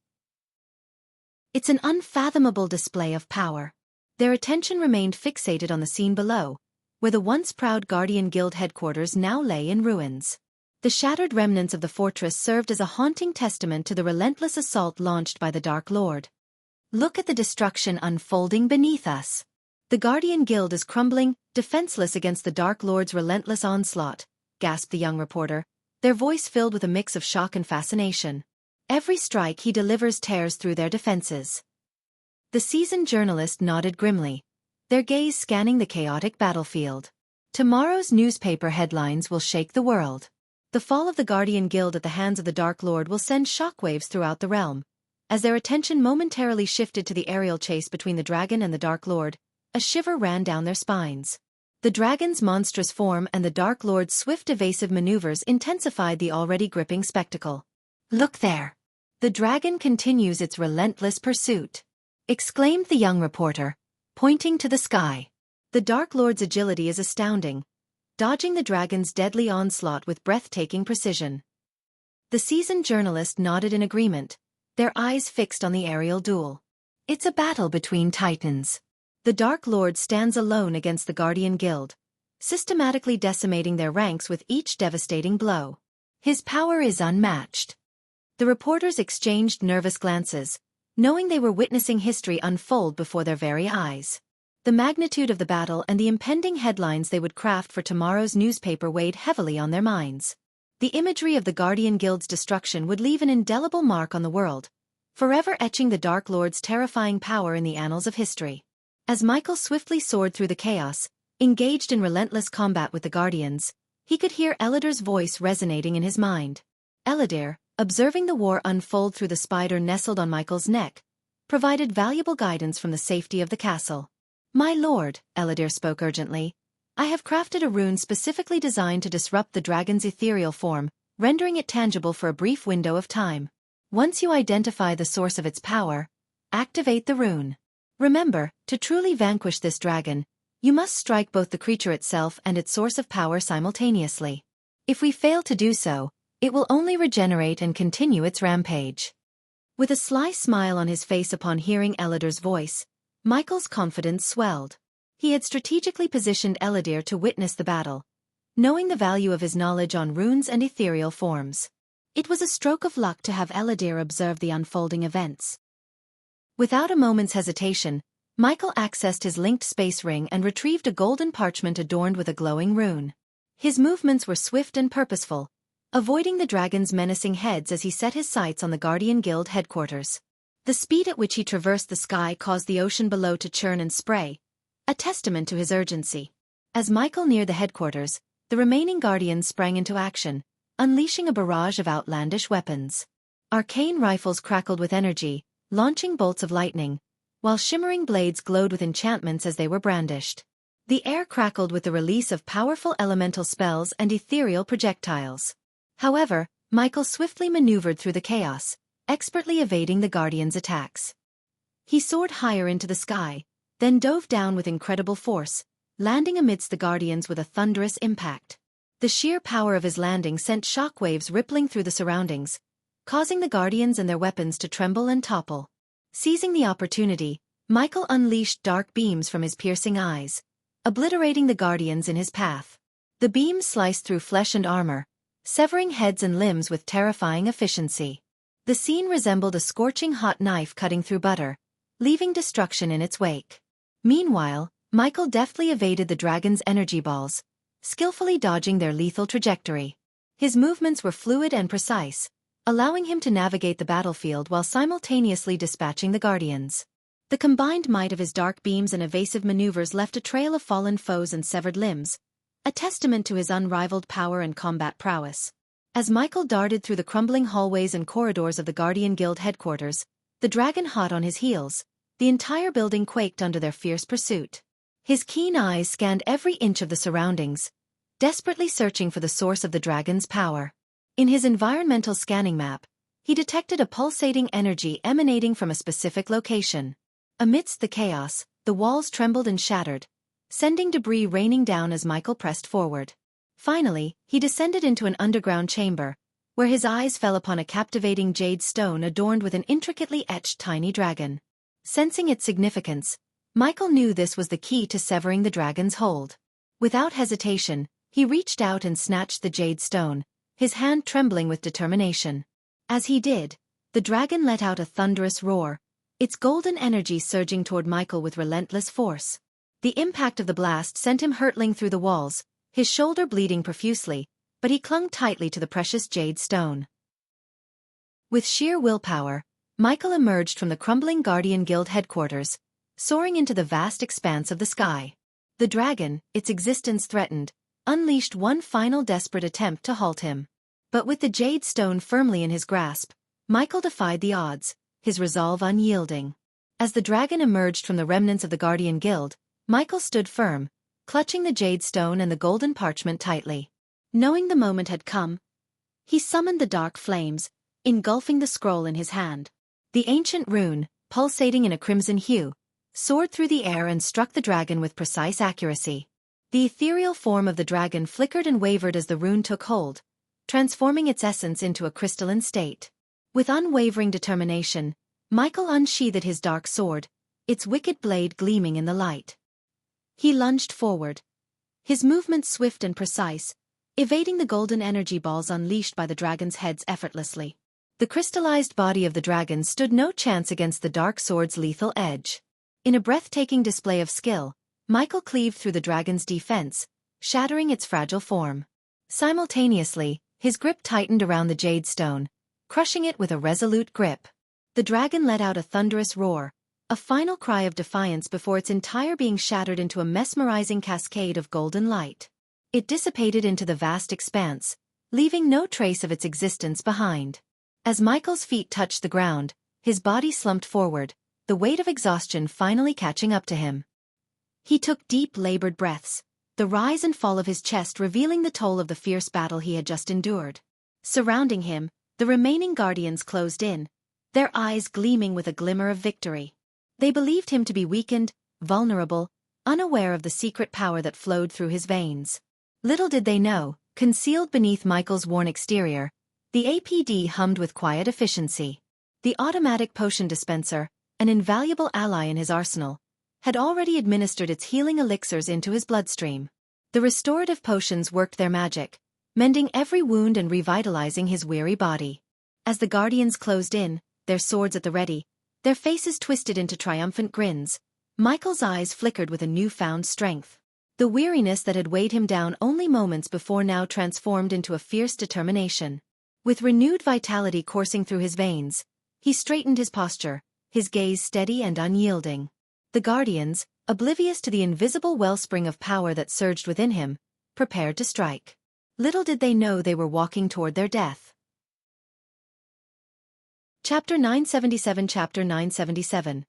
[SPEAKER 1] It's an unfathomable display of power." Their attention remained fixated on the scene below, where the once proud Guardian Guild headquarters now lay in ruins. The shattered remnants of the fortress served as a haunting testament to the relentless assault launched by the Dark Lord. "Look at the destruction unfolding beneath us. The Guardian Guild is crumbling, defenseless against the Dark Lord's relentless onslaught," gasped the young reporter, their voice filled with a mix of shock and fascination. "Every strike he delivers tears through their defenses." The seasoned journalist nodded grimly, their gaze scanning the chaotic battlefield. "Tomorrow's newspaper headlines will shake the world. The fall of the Guardian Guild at the hands of the Dark Lord will send shockwaves throughout the realm." As their attention momentarily shifted to the aerial chase between the dragon and the Dark Lord, a shiver ran down their spines. The dragon's monstrous form and the Dark Lord's swift evasive maneuvers intensified the already gripping spectacle. "Look there! The dragon continues its relentless pursuit," exclaimed the young reporter, pointing to the sky. "The Dark Lord's agility is astounding, dodging the dragon's deadly onslaught with breathtaking precision." The seasoned journalist nodded in agreement, their eyes fixed on the aerial duel. "It's a battle between titans. The Dark Lord stands alone against the Guardian Guild, systematically decimating their ranks with each devastating blow. His power is unmatched." The reporters exchanged nervous glances, knowing they were witnessing history unfold before their very eyes. The magnitude of the battle and the impending headlines they would craft for tomorrow's newspaper weighed heavily on their minds. The imagery of the Guardian Guild's destruction would leave an indelible mark on the world, forever etching the Dark Lord's terrifying power in the annals of history. As Michael swiftly soared through the chaos, engaged in relentless combat with the Guardians, he could hear Elidir's voice resonating in his mind. Elidir, observing the war unfold through the spider nestled on Michael's neck, provided valuable guidance from the safety of the castle. "My lord," Elidir spoke urgently, "I have crafted a rune specifically designed to disrupt the dragon's ethereal form, rendering it tangible for a brief window of time. Once you identify the source of its power, activate the rune. Remember, to truly vanquish this dragon, you must strike both the creature itself and its source of power simultaneously. If we fail to do so, it will only regenerate and continue its rampage." With a sly smile on his face upon hearing Elidir's voice, Michael's confidence swelled. He had strategically positioned Elidir to witness the battle, knowing the value of his knowledge on runes and ethereal forms. It was a stroke of luck to have Elidir observe the unfolding events. Without a moment's hesitation, Michael accessed his linked space ring and retrieved a golden parchment adorned with a glowing rune. His movements were swift and purposeful, avoiding the dragon's menacing heads as he set his sights on the Guardian Guild headquarters. The speed at which he traversed the sky caused the ocean below to churn and spray, a testament to his urgency. As Michael neared the headquarters, the remaining Guardians sprang into action, unleashing a barrage of outlandish weapons. Arcane rifles crackled with energy, launching bolts of lightning, while shimmering blades glowed with enchantments as they were brandished. The air crackled with the release of powerful elemental spells and ethereal projectiles. However, Michael swiftly maneuvered through the chaos, expertly evading the Guardians' attacks. He soared higher into the sky, then dove down with incredible force, landing amidst the Guardians with a thunderous impact. The sheer power of his landing sent shockwaves rippling through the surroundings, causing the Guardians and their weapons to tremble and topple. Seizing the opportunity, Michael unleashed dark beams from his piercing eyes, obliterating the Guardians in his path. The beams sliced through flesh and armor, severing heads and limbs with terrifying efficiency. The scene resembled a scorching hot knife cutting through butter, leaving destruction in its wake. Meanwhile, Michael deftly evaded the dragon's energy balls, skillfully dodging their lethal trajectory. His movements were fluid and precise, allowing him to navigate the battlefield while simultaneously dispatching the guardians. The combined might of his dark beams and evasive maneuvers left a trail of fallen foes and severed limbs, a testament to his unrivaled power and combat prowess. As Michael darted through the crumbling hallways and corridors of the Guardian Guild headquarters, the dragon hot on his heels, the entire building quaked under their fierce pursuit. His keen eyes scanned every inch of the surroundings, desperately searching for the source of the dragon's power. In his environmental scanning map, he detected a pulsating energy emanating from a specific location. Amidst the chaos, the walls trembled and shattered, sending debris raining down as Michael pressed forward. Finally, he descended into an underground chamber, where his eyes fell upon a captivating jade stone adorned with an intricately etched tiny dragon. Sensing its significance, Michael knew this was the key to severing the dragon's hold. Without hesitation, he reached out and snatched the jade stone, his hand trembling with determination. As he did, the dragon let out a thunderous roar, its golden energy surging toward Michael with relentless force. The impact of the blast sent him hurtling through the walls, his shoulder bleeding profusely, but he clung tightly to the precious jade stone. With sheer willpower, Michael emerged from the crumbling Guardian Guild headquarters, soaring into the vast expanse of the sky. The dragon, its existence threatened, unleashed one final desperate attempt to halt him. But with the jade stone firmly in his grasp, Michael defied the odds, his resolve unyielding. As the dragon emerged from the remnants of the Guardian Guild, Michael stood firm, clutching the jade stone and the golden parchment tightly. Knowing the moment had come, he summoned the dark flames, engulfing the scroll in his hand. The ancient rune, pulsating in a crimson hue, soared through the air and struck the dragon with precise accuracy. The ethereal form of the dragon flickered and wavered as the rune took hold, transforming its essence into a crystalline state. With unwavering determination, Michael unsheathed his dark sword, its wicked blade gleaming in the light. He lunged forward, his movements swift and precise, evading the golden energy balls unleashed by the dragon's heads effortlessly. The crystallized body of the dragon stood no chance against the dark sword's lethal edge. In a breathtaking display of skill, Michael cleaved through the dragon's defense, shattering its fragile form. Simultaneously, his grip tightened around the jade stone, crushing it with a resolute grip. The dragon let out a thunderous roar, a final cry of defiance before its entire being shattered into a mesmerizing cascade of golden light. It dissipated into the vast expanse, leaving no trace of its existence behind. As Michael's feet touched the ground, his body slumped forward, the weight of exhaustion finally catching up to him. He took deep, labored breaths, the rise and fall of his chest revealing the toll of the fierce battle he had just endured. Surrounding him, the remaining guardians closed in, their eyes gleaming with a glimmer of victory. They believed him to be weakened, vulnerable, unaware of the secret power that flowed through his veins. Little did they know, concealed beneath Michael's worn exterior, the APD hummed with quiet efficiency. The automatic potion dispenser, an invaluable ally in his arsenal, had already administered its healing elixirs into his bloodstream. The restorative potions worked their magic, mending every wound and revitalizing his weary body. As the guardians closed in, their swords at the ready, their faces twisted into triumphant grins, Michael's eyes flickered with a newfound strength. The weariness that had weighed him down only moments before now transformed into a fierce determination. With renewed vitality coursing through his veins, he straightened his posture, his gaze steady and unyielding. The guardians, oblivious to the invisible wellspring of power that surged within him, prepared to strike. Little did they know they were walking toward their death. Chapter 977 Chapter 977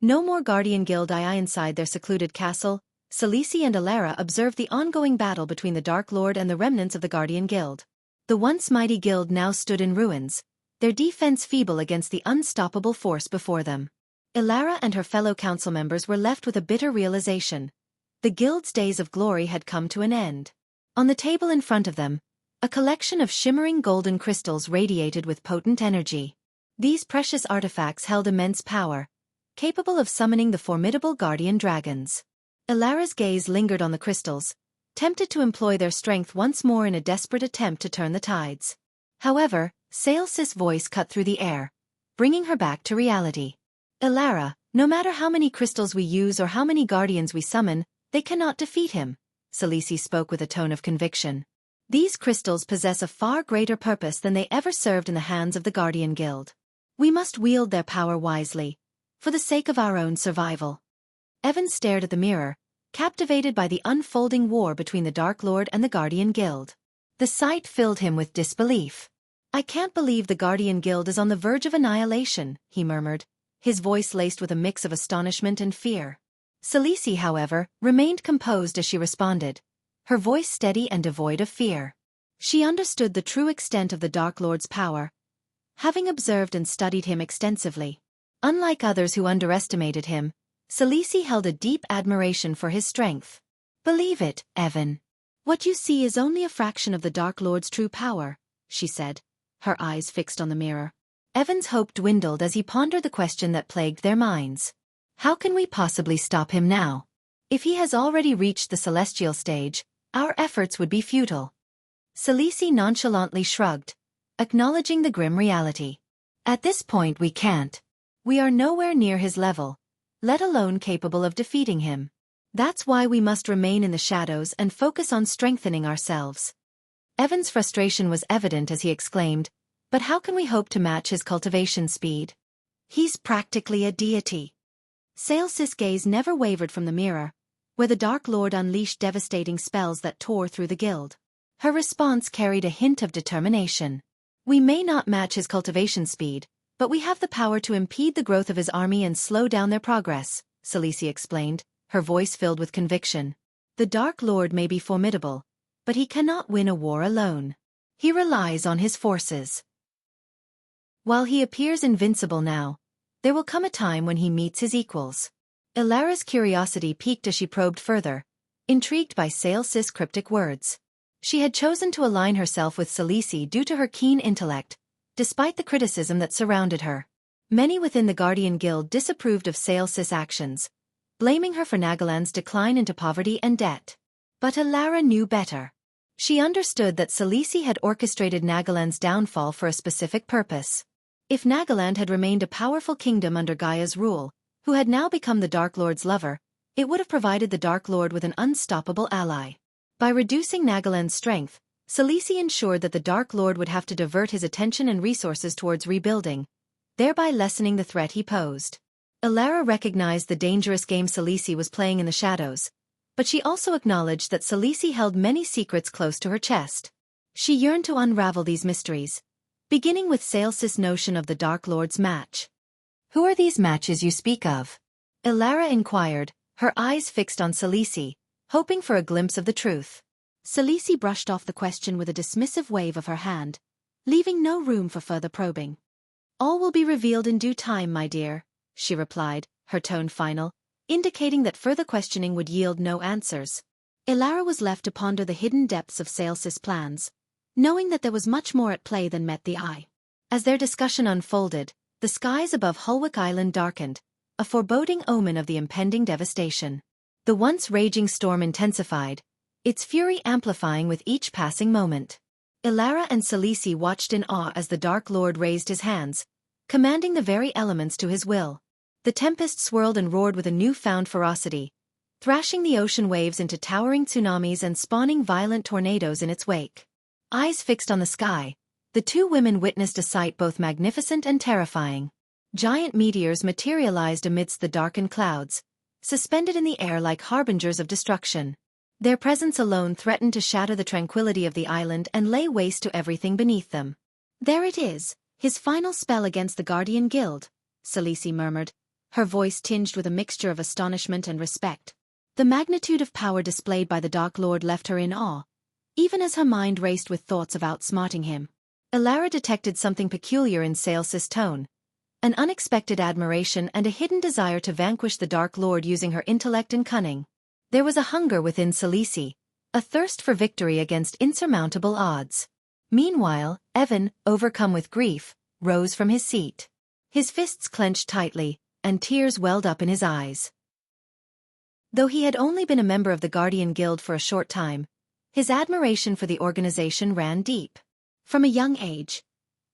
[SPEAKER 1] No more Guardian Guild inside their secluded castle, Celici and Alara observed the ongoing battle between the Dark Lord and the remnants of the Guardian Guild. The once mighty guild now stood in ruins, their defense feeble against the unstoppable force before them. Alara and her fellow council members were left with a bitter realization. The guild's days of glory had come to an end. On the table in front of them, a collection of shimmering golden crystals radiated with potent energy. These precious artifacts held immense power, capable of summoning the formidable guardian dragons. Alara's gaze lingered on the crystals, tempted to employ their strength once more in a desperate attempt to turn the tides. However, Sales's voice cut through the air, bringing her back to reality. Alara, no matter how many crystals we use or how many guardians we summon, they cannot defeat him, Celici spoke with a tone of conviction. These crystals possess a far greater purpose than they ever served in the hands of the Guardian Guild. We must wield their power wisely, for the sake of our own survival. Evan stared at the mirror, captivated by the unfolding war between the Dark Lord and the Guardian Guild. The sight filled him with disbelief. "I can't believe the Guardian Guild is on the verge of annihilation," he murmured, his voice laced with a mix of astonishment and fear. Celici, however, remained composed as she responded, her voice steady and devoid of fear. She understood the true extent of the Dark Lord's power, having observed and studied him extensively. Unlike others who underestimated him, Celici held a deep admiration for his strength. "Believe it, Evan. What you see is only a fraction of the Dark Lord's true power," she said, her eyes fixed on the mirror. Evan's hope dwindled as he pondered the question that plagued their minds. How can we possibly stop him now? If he has already reached the celestial stage, our efforts would be futile. Celici nonchalantly shrugged, acknowledging the grim reality. "At this point we can't. We are nowhere near his level, let alone capable of defeating him. That's why we must remain in the shadows and focus on strengthening ourselves." Evan's frustration was evident as he exclaimed, "But how can we hope to match his cultivation speed? He's practically a deity." Saelsis' gaze never wavered from the mirror, where the Dark Lord unleashed devastating spells that tore through the guild. Her response carried a hint of determination. "We may not match his cultivation speed, but we have the power to impede the growth of his army and slow down their progress," Celici explained, her voice filled with conviction. "The Dark Lord may be formidable, but he cannot win a war alone. He relies on his forces. While he appears invincible now, there will come a time when he meets his equals." Ilara's curiosity piqued as she probed further, intrigued by Saelsis' cryptic words. She had chosen to align herself with Celici due to her keen intellect, despite the criticism that surrounded her. Many within the Guardian Guild disapproved of Saelsis' actions, blaming her for Nagaland's decline into poverty and debt. But Ilara knew better. She understood that Celici had orchestrated Nagaland's downfall for a specific purpose. If Nagaland had remained a powerful kingdom under Gaia's rule, who had now become the Dark Lord's lover, it would have provided the Dark Lord with an unstoppable ally. By reducing Nagaland's strength, Celici ensured that the Dark Lord would have to divert his attention and resources towards rebuilding, thereby lessening the threat he posed. Ilara recognized the dangerous game Celici was playing in the shadows, but she also acknowledged that Celici held many secrets close to her chest. She yearned to unravel these mysteries, beginning with Saelsis' notion of the Dark Lord's match. "Who are these matches you speak of?" Ilara inquired, her eyes fixed on Celici, hoping for a glimpse of the truth. Celici brushed off the question with a dismissive wave of her hand, leaving no room for further probing. "All will be revealed in due time, my dear," she replied, her tone final, indicating that further questioning would yield no answers. Ilara was left to ponder the hidden depths of Saelsis' plans, knowing that there was much more at play than met the eye. As their discussion unfolded, the skies above Hulwick Island darkened, a foreboding omen of the impending devastation. The once raging storm intensified, its fury amplifying with each passing moment. Ilara and Celici watched in awe as the Dark Lord raised his hands, commanding the very elements to his will. The tempest swirled and roared with a newfound ferocity, thrashing the ocean waves into towering tsunamis and spawning violent tornadoes in its wake. Eyes fixed on the sky, the two women witnessed a sight both magnificent and terrifying. Giant meteors materialized amidst the darkened clouds, suspended in the air like harbingers of destruction. Their presence alone threatened to shatter the tranquility of the island and lay waste to everything beneath them. "There it is, his final spell against the Guardian Guild," Celici murmured, her voice tinged with a mixture of astonishment and respect. The magnitude of power displayed by the Dark Lord left her in awe, even as her mind raced with thoughts of outsmarting him. Ilara detected something peculiar in Saelsis' tone, an unexpected admiration and a hidden desire to vanquish the Dark Lord using her intellect and cunning. There was a hunger within Celici, a thirst for victory against insurmountable odds. Meanwhile, Evan, overcome with grief, rose from his seat. His fists clenched tightly, and tears welled up in his eyes. Though he had only been a member of the Guardian Guild for a short time, his admiration for the organization ran deep. From a young age,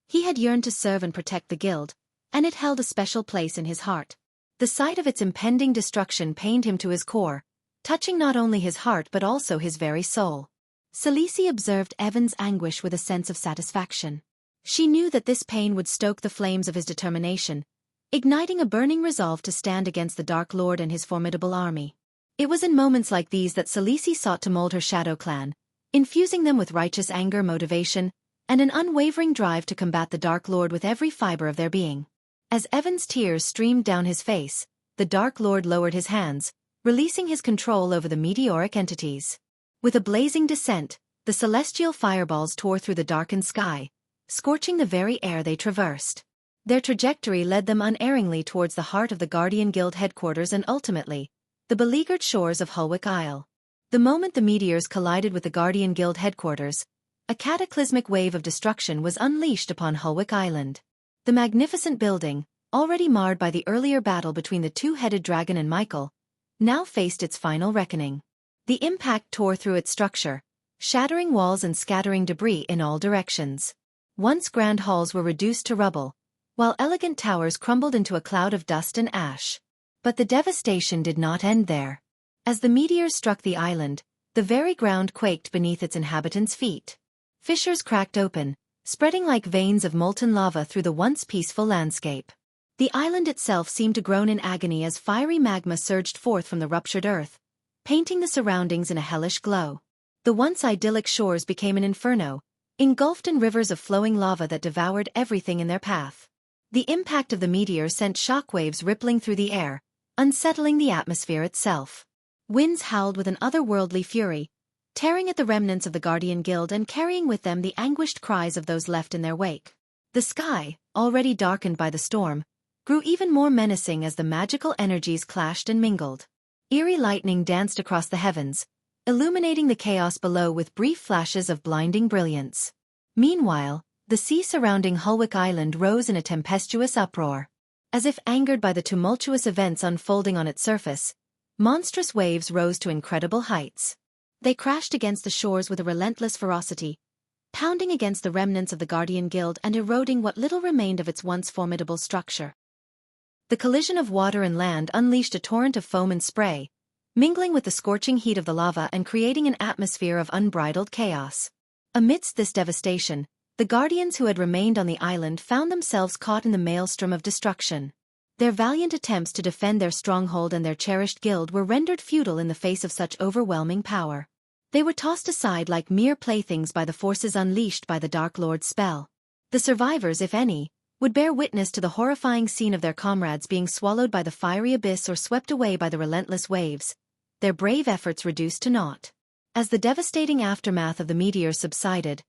[SPEAKER 1] he had yearned to serve and protect the guild, and it held a special place in his heart. The sight of its impending destruction pained him to his core, touching not only his heart but also his very soul. Celice observed Evan's anguish with a sense of satisfaction. She knew that this pain would stoke the flames of his determination, igniting a burning resolve to stand against the Dark Lord and his formidable army. It was in moments like these that Celice sought to mold her Shadow Clan, infusing them with righteous anger, motivation, and an unwavering drive to combat the Dark Lord with every fiber of their being. As Evan's tears streamed down his face, the Dark Lord lowered his hands, releasing his control over the meteoric entities. With a blazing descent, the celestial fireballs tore through the darkened sky, scorching the very air they traversed. Their trajectory led them unerringly towards the heart of the Guardian Guild headquarters and ultimately, the beleaguered shores of Hulwick Isle. The moment the meteors collided with the Guardian Guild headquarters, a cataclysmic wave of destruction was unleashed upon Hulwick Island. The magnificent building, already marred by the earlier battle between the two-headed dragon and Michael, now faced its final reckoning. The impact tore through its structure, shattering walls and scattering debris in all directions. Once grand halls were reduced to rubble, while elegant towers crumbled into a cloud of dust and ash. But the devastation did not end there. As the meteors struck the island, the very ground quaked beneath its inhabitants' feet. Fissures cracked open, spreading like veins of molten lava through the once peaceful landscape. The island itself seemed to groan in agony as fiery magma surged forth from the ruptured earth, painting the surroundings in a hellish glow. The once idyllic shores became an inferno, engulfed in rivers of flowing lava that devoured everything in their path. The impact of the meteor sent shockwaves rippling through the air, unsettling the atmosphere itself. Winds howled with an otherworldly fury, tearing at the remnants of the Guardian Guild and carrying with them the anguished cries of those left in their wake. The sky, already darkened by the storm, grew even more menacing as the magical energies clashed and mingled. Eerie lightning danced across the heavens, illuminating the chaos below with brief flashes of blinding brilliance. Meanwhile, the sea surrounding Hulwick Island rose in a tempestuous uproar. As if angered by the tumultuous events unfolding on its surface, monstrous waves rose to incredible heights. They crashed against the shores with a relentless ferocity, pounding against the remnants of the Guardian Guild and eroding what little remained of its once formidable structure. The collision of water and land unleashed a torrent of foam and spray, mingling with the scorching heat of the lava and creating an atmosphere of unbridled chaos. Amidst this devastation, the Guardians who had remained on the island found themselves caught in the maelstrom of destruction. Their valiant attempts to defend their stronghold and their cherished guild were rendered futile in the face of such overwhelming power. They were tossed aside like mere playthings by the forces unleashed by the Dark Lord's spell. The survivors, if any, would bear witness to the horrifying scene of their comrades being swallowed by the fiery abyss or swept away by the relentless waves, their brave efforts reduced to naught. As the devastating aftermath of the meteor subsided,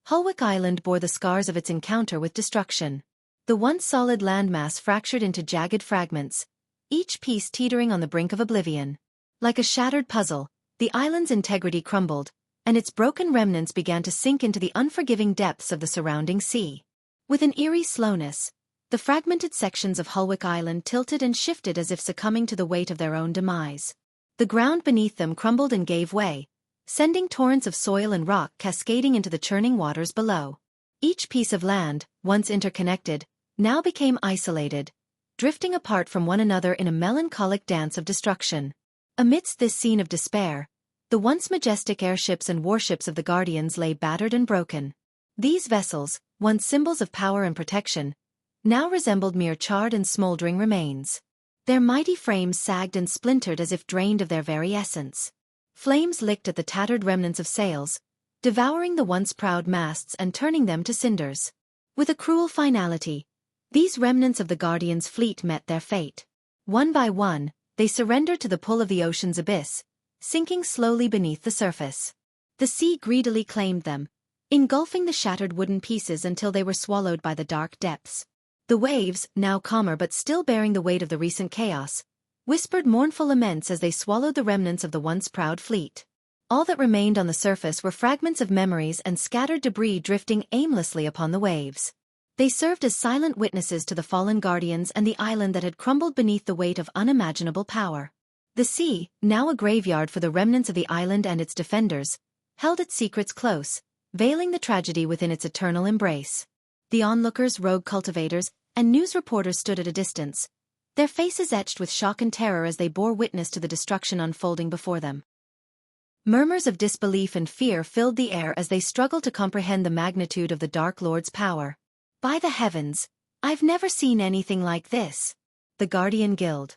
[SPEAKER 1] Hulwick Island bore the scars of its encounter with destruction. The once solid landmass fractured into jagged fragments, each piece teetering on the brink of oblivion. Like a shattered puzzle, the island's integrity crumbled, and its broken remnants began to sink into the unforgiving depths of the surrounding sea. With an eerie slowness, the fragmented sections of Hulwick Island tilted and shifted as if succumbing to the weight of their own demise. The ground beneath them crumbled and gave way, sending torrents of soil and rock cascading into the churning waters below. Each piece of land, once interconnected, now became isolated, drifting apart from one another in a melancholic dance of destruction. Amidst this scene of despair, the once majestic airships and warships of the Guardians lay battered and broken. These vessels, once symbols of power and protection, now resembled mere charred and smoldering remains. Their mighty frames sagged and splintered as if drained of their very essence. Flames licked at the tattered remnants of sails, devouring the once proud masts and turning them to cinders. With a cruel finality, these remnants of the Guardian's fleet met their fate. One by one, they surrendered to the pull of the ocean's abyss, sinking slowly beneath the surface. The sea greedily claimed them, engulfing the shattered wooden pieces until they were swallowed by the dark depths. The waves, now calmer but still bearing the weight of the recent chaos, whispered mournful laments as they swallowed the remnants of the once proud fleet. All that remained on the surface were fragments of memories and scattered debris drifting aimlessly upon the waves. They served as silent witnesses to the fallen Guardians and the island that had crumbled beneath the weight of unimaginable power. The sea, now a graveyard for the remnants of the island and its defenders, held its secrets close, veiling the tragedy within its eternal embrace. The onlookers, rogue cultivators, and news reporters stood at a distance, their faces etched with shock and terror as they bore witness to the destruction unfolding before them. Murmurs of disbelief and fear filled the air as they struggled to comprehend the magnitude of the Dark Lord's power. By the heavens, I've never seen anything like this. The Guardian Guild.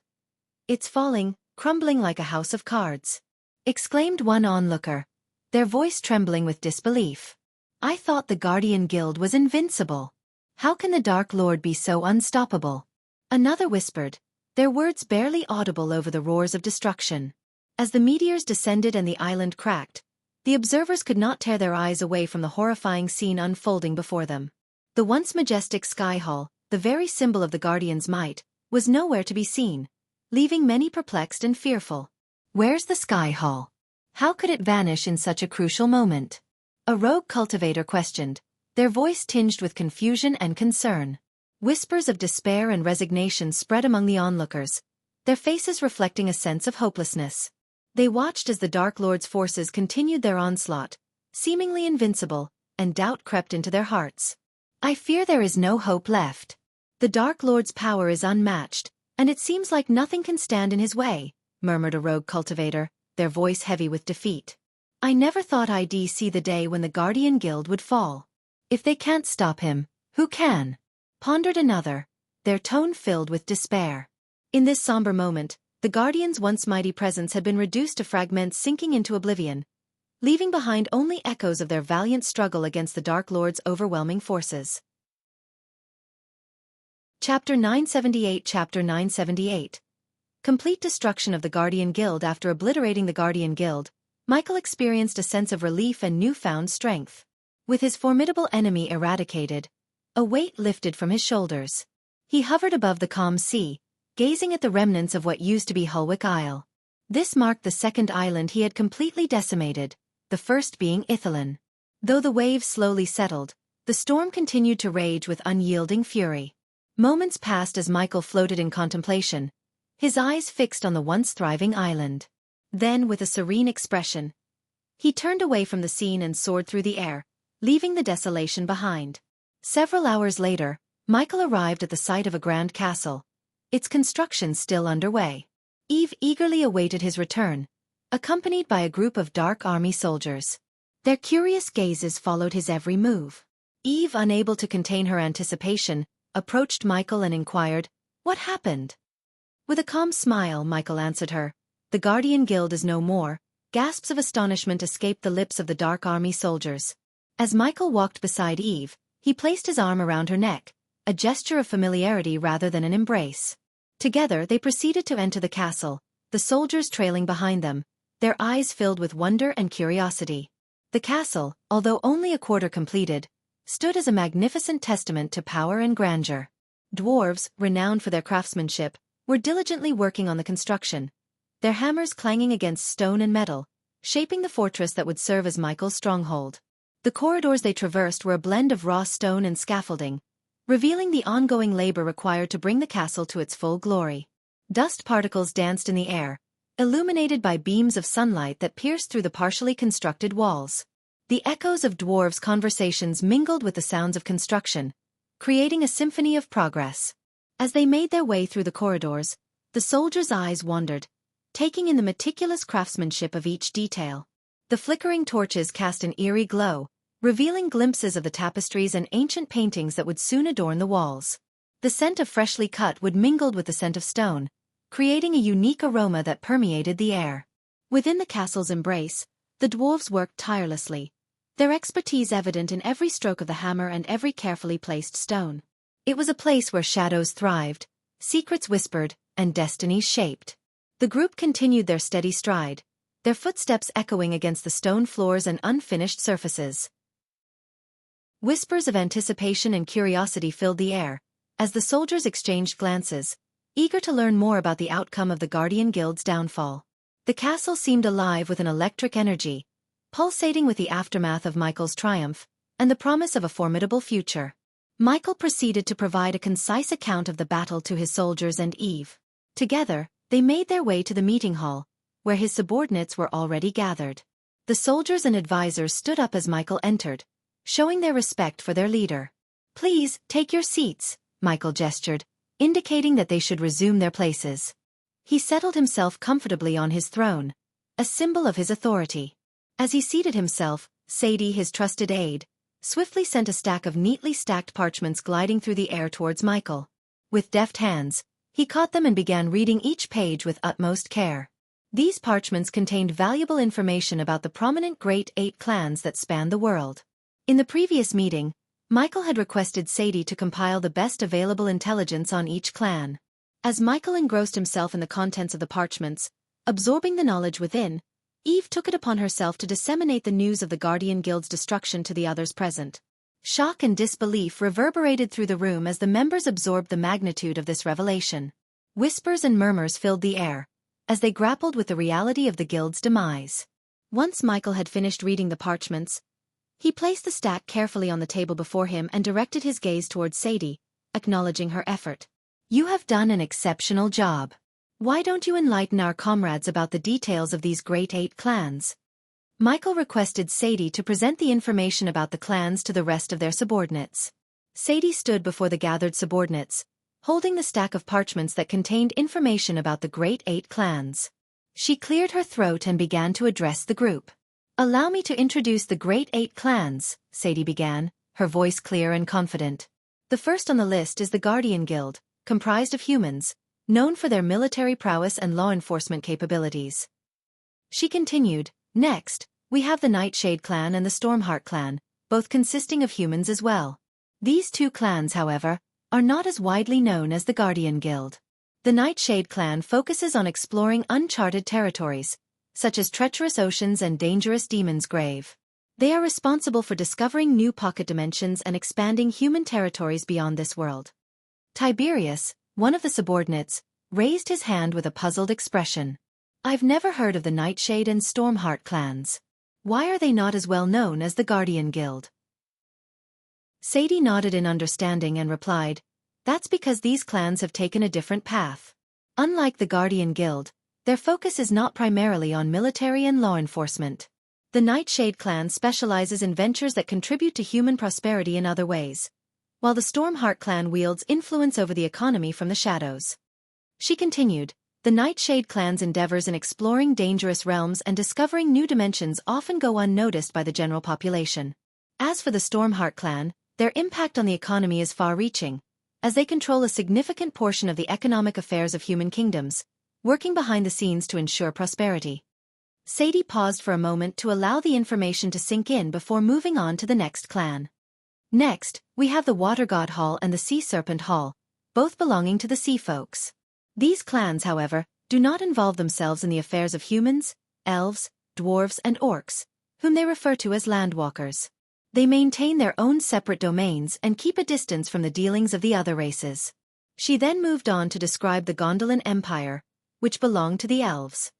[SPEAKER 1] It's falling, crumbling like a house of cards, exclaimed one onlooker, their voice trembling with disbelief. I thought the Guardian Guild was invincible. How can the Dark Lord be so unstoppable? Another whispered, their words barely audible over the roars of destruction. As the meteors descended and the island cracked, the observers could not tear their eyes away from the horrifying scene unfolding before them. The once majestic Sky Hall, the very symbol of the Guardian's might, was nowhere to be seen, leaving many perplexed and fearful. Where's the Sky Hall? How could it vanish in such a crucial moment? A rogue cultivator questioned, their voice tinged with confusion and concern. Whispers of despair and resignation spread among the onlookers, their faces reflecting a sense of hopelessness. They watched as the Dark Lord's forces continued their onslaught, seemingly invincible, and doubt crept into their hearts. I fear there is no hope left. The Dark Lord's power is unmatched, and it seems like nothing can stand in his way, murmured a rogue cultivator, their voice heavy with defeat. I never thought I'd see the day when the Guardian Guild would fall. If they can't stop him, who can? Pondered another, their tone filled with despair. In this somber moment, the Guardian's once mighty presence had been reduced to fragments sinking into oblivion, leaving behind only echoes of their valiant struggle against the Dark Lord's overwhelming forces. Chapter 978. Complete destruction of the Guardian Guild. After obliterating the Guardian Guild, Michael experienced a sense of relief and newfound strength. With his formidable enemy eradicated, a weight lifted from his shoulders. He hovered above the calm sea, gazing at the remnants of what used to be Hulwick Isle. This marked the second island he had completely decimated, the first being Ithalan. Though the waves slowly settled, the storm continued to rage with unyielding fury. Moments passed as Michael floated in contemplation, his eyes fixed on the once thriving island. Then, with a serene expression, he turned away from the scene and soared through the air, leaving the desolation behind. Several hours later, Michael arrived at the site of a grand castle, its construction still underway. Eve eagerly awaited his return, accompanied by a group of Dark Army soldiers. Their curious gazes followed his every move. Eve, unable to contain her anticipation, approached Michael and inquired, "What happened?" With a calm smile, Michael answered her, "The Guardian Guild is no more." Gasps of astonishment escaped the lips of the Dark Army soldiers. As Michael walked beside Eve, he placed his arm around her neck, a gesture of familiarity rather than an embrace. Together they proceeded to enter the castle, the soldiers trailing behind them, their eyes filled with wonder and curiosity. The castle, although only a quarter completed, stood as a magnificent testament to power and grandeur. Dwarves, renowned for their craftsmanship, were diligently working on the construction, their hammers clanging against stone and metal, shaping the fortress that would serve as Michael's stronghold. The corridors they traversed were a blend of raw stone and scaffolding, revealing the ongoing labor required to bring the castle to its full glory. Dust particles danced in the air, illuminated by beams of sunlight that pierced through the partially constructed walls. The echoes of dwarves' conversations mingled with the sounds of construction, creating a symphony of progress. As they made their way through the corridors, the soldiers' eyes wandered, taking in the meticulous craftsmanship of each detail. The flickering torches cast an eerie glow, revealing glimpses of the tapestries and ancient paintings that would soon adorn the walls. The scent of freshly cut wood mingled with the scent of stone, creating a unique aroma that permeated the air. Within the castle's embrace, the dwarves worked tirelessly, their expertise evident in every stroke of the hammer and every carefully placed stone. It was a place where shadows thrived, secrets whispered, and destinies shaped. The group continued their steady stride, their footsteps echoing against the stone floors and unfinished surfaces. Whispers of anticipation and curiosity filled the air, as the soldiers exchanged glances, eager to learn more about the outcome of the Guardian Guild's downfall. The castle seemed alive with an electric energy, pulsating with the aftermath of Michael's triumph, and the promise of a formidable future. Michael proceeded to provide a concise account of the battle to his soldiers and Eve. Together, they made their way to the meeting hall, where his subordinates were already gathered. The soldiers and advisors stood up as Michael entered, showing their respect for their leader. "Please, take your seats," Michael gestured, indicating that they should resume their places. He settled himself comfortably on his throne, a symbol of his authority. As he seated himself, Sadie, his trusted aide, swiftly sent a stack of neatly stacked parchments gliding through the air towards Michael. With deft hands, he caught them and began reading each page with utmost care. These parchments contained valuable information about the prominent Great Eight clans that span the world. In the previous meeting, Michael had requested Sadie to compile the best available intelligence on each clan. As Michael engrossed himself in the contents of the parchments, absorbing the knowledge within, Eve took it upon herself to disseminate the news of the Guardian Guild's destruction to the others present. Shock and disbelief reverberated through the room as the members absorbed the magnitude of this revelation. Whispers and murmurs filled the air, as they grappled with the reality of the guild's demise. Once Michael had finished reading the parchments, he placed the stack carefully on the table before him and directed his gaze towards Sadie, acknowledging her effort. "You have done an exceptional job. Why don't you enlighten our comrades about the details of these Great Eight clans?" Michael requested Sadie to present the information about the clans to the rest of their subordinates. Sadie stood before the gathered subordinates, holding the stack of parchments that contained information about the Great Eight clans. She cleared her throat and began to address the group. "Allow me to introduce the Great Eight clans," Sadie began, her voice clear and confident. "The first on the list is the Guardian Guild, comprised of humans, known for their military prowess and law enforcement capabilities." She continued, "Next, we have the Nightshade clan and the Stormheart clan, both consisting of humans as well. These two clans, however, are not as widely known as the Guardian Guild. The Nightshade clan focuses on exploring uncharted territories, such as treacherous oceans and dangerous Demon's Grave. They are responsible for discovering new pocket dimensions and expanding human territories beyond this world." Tiberius, one of the subordinates, raised his hand with a puzzled expression. "I've never heard of the Nightshade and Stormheart clans. Why are they not as well known as the Guardian Guild?" Sadie nodded in understanding and replied, "That's because these clans have taken a different path. Unlike the Guardian Guild, their focus is not primarily on military and law enforcement. The Nightshade clan specializes in ventures that contribute to human prosperity in other ways, while the Stormheart clan wields influence over the economy from the shadows." She continued, "The Nightshade clan's endeavors in exploring dangerous realms and discovering new dimensions often go unnoticed by the general population. As for the Stormheart clan, their impact on the economy is far-reaching, as they control a significant portion of the economic affairs of human kingdoms, working behind the scenes to ensure prosperity." Sadie paused for a moment to allow the information to sink in before moving on to the next clan. "Next, we have the Water God Hall and the Sea Serpent Hall, both belonging to the Sea Folks. These clans, however, do not involve themselves in the affairs of humans, elves, dwarves and orcs, whom they refer to as landwalkers. They maintain their own separate domains and keep a distance from the dealings of the other races." She then moved on to describe the Gondolin Empire, which belonged to the elves.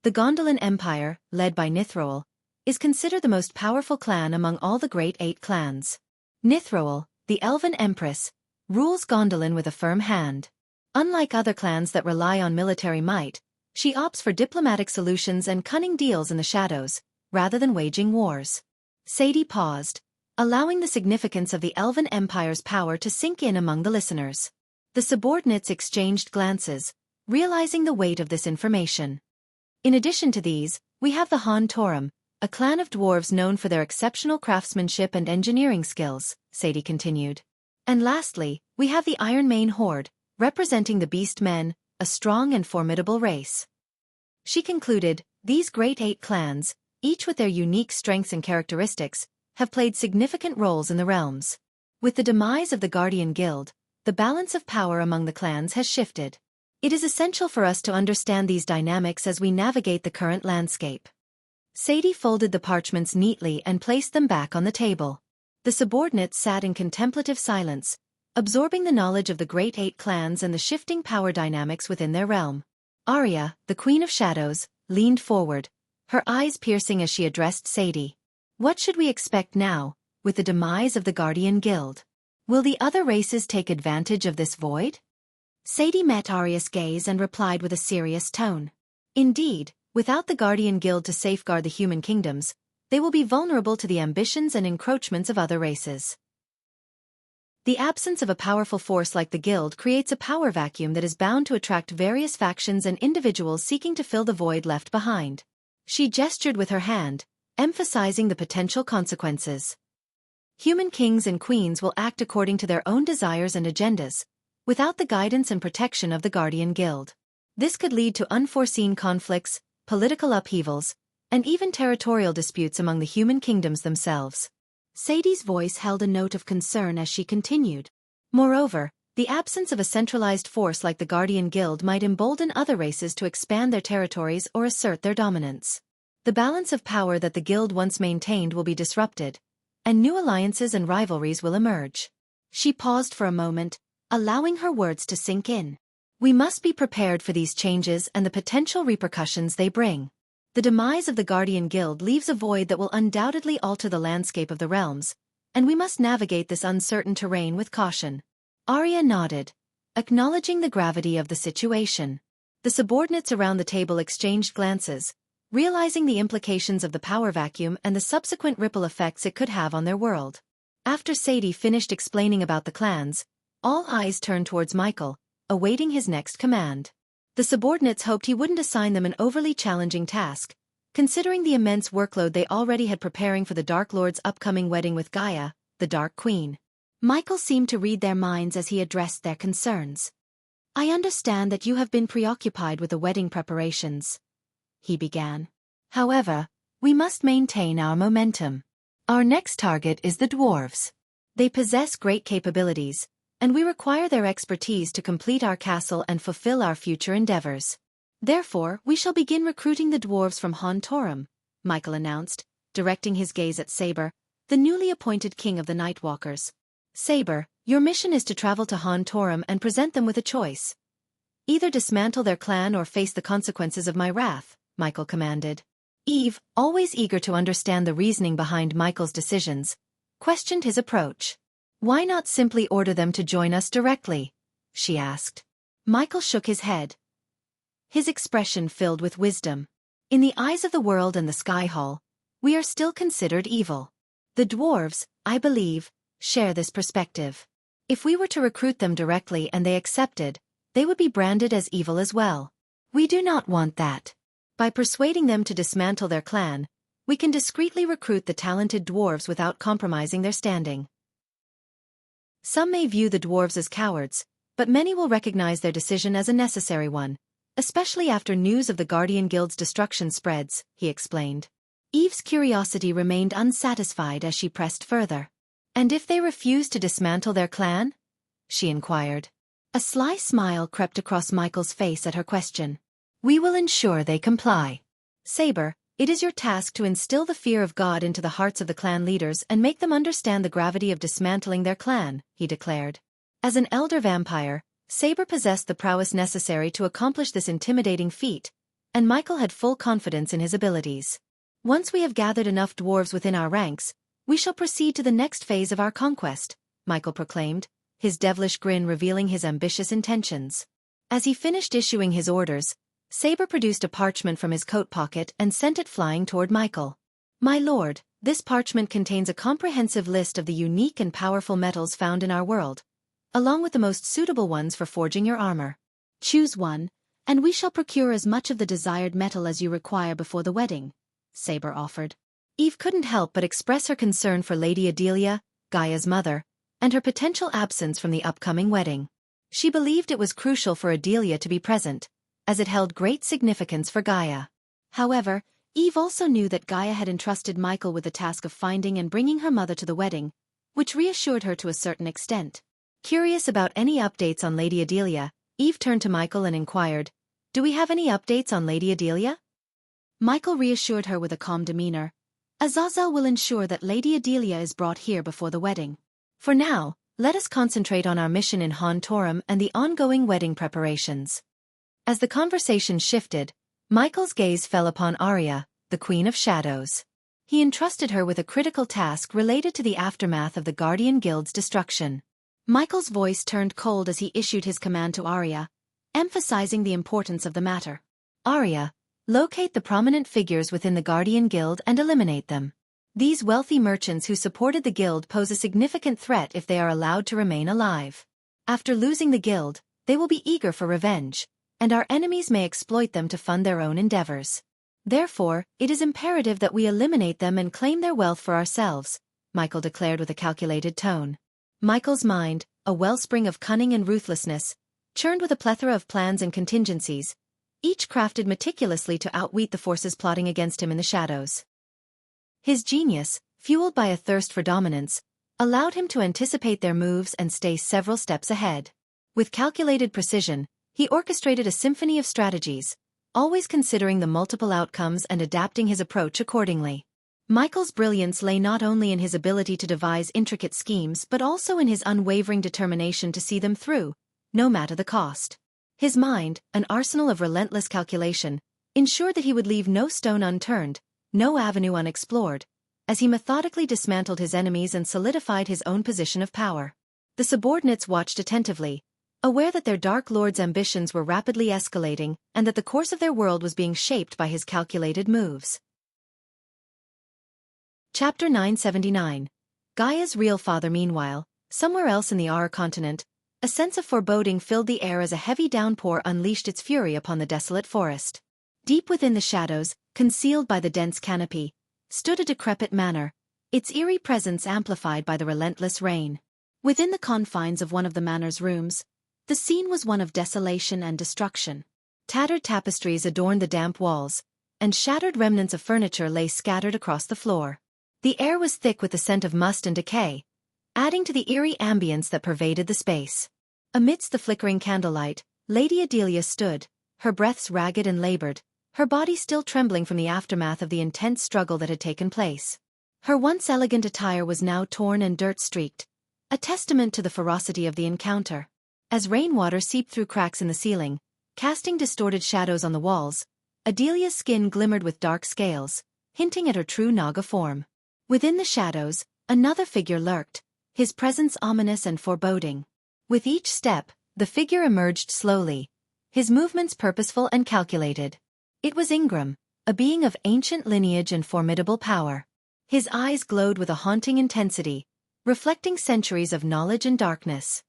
[SPEAKER 1] The Gondolin Empire, led by Nithroel, is considered the most powerful clan among all the Great Eight clans. Nithroel, the elven empress, rules Gondolin with a firm hand. Unlike other clans that rely on military might, she opts for diplomatic solutions and cunning deals in the shadows, rather than waging wars. Sadie paused, allowing the significance of the Elven Empire's power to sink in among the listeners. The subordinates exchanged glances, realizing the weight of this information. "In addition to these, we have the Han Torum, a clan of dwarves known for their exceptional craftsmanship and engineering skills," Sadie continued. "And lastly, we have the Iron Mane Horde, representing the Beast Men, a strong and formidable race." She concluded, "These Great Eight clans, each with their unique strengths and characteristics, have played significant roles in the realms. With the demise of the Guardian Guild, the balance of power among the clans has shifted. It is essential for us to understand these dynamics as we navigate the current landscape." Sadie folded the parchments neatly and placed them back on the table. The subordinates sat in contemplative silence, absorbing the knowledge of the Great Eight clans and the shifting power dynamics within their realm. Arya, the Queen of Shadows, leaned forward, her eyes piercing as she addressed Sadie. "What should we expect now, with the demise of the Guardian Guild? Will the other races take advantage of this void?" Sadie met Arya's gaze and replied with a serious tone. "Indeed, without the Guardian Guild to safeguard the human kingdoms, they will be vulnerable to the ambitions and encroachments of other races. The absence of a powerful force like the Guild creates a power vacuum that is bound to attract various factions and individuals seeking to fill the void left behind. She gestured with her hand, emphasizing the potential consequences. Human kings and queens will act according to their own desires and agendas, without the guidance and protection of the Guardian Guild. This could lead to unforeseen conflicts, political upheavals, and even territorial disputes among the human kingdoms themselves. Sadie's voice held a note of concern as she continued. Moreover, the absence of a centralized force like the Guardian Guild might embolden other races to expand their territories or assert their dominance. The balance of power that the guild once maintained will be disrupted, and new alliances and rivalries will emerge. She paused for a moment, allowing her words to sink in. We must be prepared for these changes and the potential repercussions they bring. The demise of the Guardian Guild leaves a void that will undoubtedly alter the landscape of the realms, and we must navigate this uncertain terrain with caution. Arya nodded, acknowledging the gravity of the situation. The subordinates around the table exchanged glances, realizing the implications of the power vacuum and the subsequent ripple effects it could have on their world. After Sadie finished explaining about the clans, all eyes turned towards Michael, awaiting his next command. The subordinates hoped he wouldn't assign them an overly challenging task, considering the immense workload they already had preparing for the Dark Lord's upcoming wedding with Gaia, the Dark Queen. Michael seemed to read their minds as he addressed their concerns. I understand that you have been preoccupied with the wedding preparations, he began. However, we must maintain our momentum. Our next target is the dwarves. They possess great capabilities, and we require their expertise to complete our castle and fulfill our future endeavors. Therefore, we shall begin recruiting the dwarves from Hontorum, Michael announced, directing his gaze at Saber, the newly appointed king of the Nightwalkers. Saber, your mission is to travel to Hontorum and present them with a choice. Either dismantle their clan or face the consequences of my wrath, Michael commanded. Eve, always eager to understand the reasoning behind Michael's decisions, questioned his approach. Why not simply order them to join us directly? She asked. Michael shook his head, his expression filled with wisdom. In the eyes of the world and the Sky Hall, we are still considered evil. The dwarves, I believe, share this perspective. If we were to recruit them directly and they accepted, they would be branded as evil as well. We do not want that. By persuading them to dismantle their clan, we can discreetly recruit the talented dwarves without compromising their standing. Some may view the dwarves as cowards, but many will recognize their decision as a necessary one, especially after news of the Guardian Guild's destruction spreads, he explained. Eve's curiosity remained unsatisfied as she pressed further. And if they refuse to dismantle their clan? She inquired. A sly smile crept across Michael's face at her question. We will ensure they comply. Saber, it is your task to instill the fear of God into the hearts of the clan leaders and make them understand the gravity of dismantling their clan, he declared. As an elder vampire, Saber possessed the prowess necessary to accomplish this intimidating feat, and Michael had full confidence in his abilities. Once we have gathered enough dwarves within our ranks, we shall proceed to the next phase of our conquest, Michael proclaimed, his devilish grin revealing his ambitious intentions. As he finished issuing his orders, Saber produced a parchment from his coat pocket and sent it flying toward Michael. My lord, this parchment contains a comprehensive list of the unique and powerful metals found in our world, along with the most suitable ones for forging your armor. Choose one, and we shall procure as much of the desired metal as you require before the wedding, Saber offered. Eve couldn't help but express her concern for Lady Adelia, Gaia's mother, and her potential absence from the upcoming wedding. She believed it was crucial for Adelia to be present, as it held great significance for Gaia. However, Eve also knew that Gaia had entrusted Michael with the task of finding and bringing her mother to the wedding, which reassured her to a certain extent. Curious about any updates on Lady Adelia, Eve turned to Michael and inquired, Do we have any updates on Lady Adelia? Michael reassured her with a calm demeanor. Azazel will ensure that Lady Adelia is brought here before the wedding. For now, let us concentrate on our mission in Hontorum and the ongoing wedding preparations. As the conversation shifted, Michael's gaze fell upon Arya, the Queen of Shadows. He entrusted her with a critical task related to the aftermath of the Guardian Guild's destruction. Michael's voice turned cold as he issued his command to Arya, emphasizing the importance of the matter. Arya, locate the prominent figures within the Guardian Guild and eliminate them. These wealthy merchants who supported the guild pose a significant threat if they are allowed to remain alive. After losing the guild, they will be eager for revenge, and our enemies may exploit them to fund their own endeavors. Therefore, it is imperative that we eliminate them and claim their wealth for ourselves, Michael declared with a calculated tone. Michael's mind, a wellspring of cunning and ruthlessness, churned with a plethora of plans and contingencies, each crafted meticulously to outwit the forces plotting against him in the shadows. His genius, fueled by a thirst for dominance, allowed him to anticipate their moves and stay several steps ahead. With calculated precision, he orchestrated a symphony of strategies, always considering the multiple outcomes and adapting his approach accordingly. Michael's brilliance lay not only in his ability to devise intricate schemes but also in his unwavering determination to see them through, no matter the cost. His mind, an arsenal of relentless calculation, ensured that he would leave no stone unturned, no avenue unexplored, as he methodically dismantled his enemies and solidified his own position of power. The subordinates watched attentively, aware that their Dark Lord's ambitions were rapidly escalating and that the course of their world was being shaped by his calculated moves. Chapter 979. Gaia's real father. Meanwhile, somewhere else in the Aur continent, a sense of foreboding filled the air as a heavy downpour unleashed its fury upon the desolate forest. Deep within the shadows, concealed by the dense canopy, stood a decrepit manor, its eerie presence amplified by the relentless rain. Within the confines of one of the manor's rooms, the scene was one of desolation and destruction. Tattered tapestries adorned the damp walls, and shattered remnants of furniture lay scattered across the floor. The air was thick with the scent of must and decay, adding to the eerie ambience that pervaded the space. Amidst the flickering candlelight, Lady Adelia stood, her breaths ragged and labored, her body still trembling from the aftermath of the intense struggle that had taken place. Her once elegant attire was now torn and dirt-streaked, a testament to the ferocity of the encounter. As rainwater seeped through cracks in the ceiling, casting distorted shadows on the walls, Adelia's skin glimmered with dark scales, hinting at her true Naga form. Within the shadows, another figure lurked, his presence ominous and foreboding. With each step, the figure emerged slowly, his movements purposeful and calculated. It was Ingram, a being of ancient lineage and formidable power. His eyes glowed with a haunting intensity, reflecting centuries of knowledge and darkness.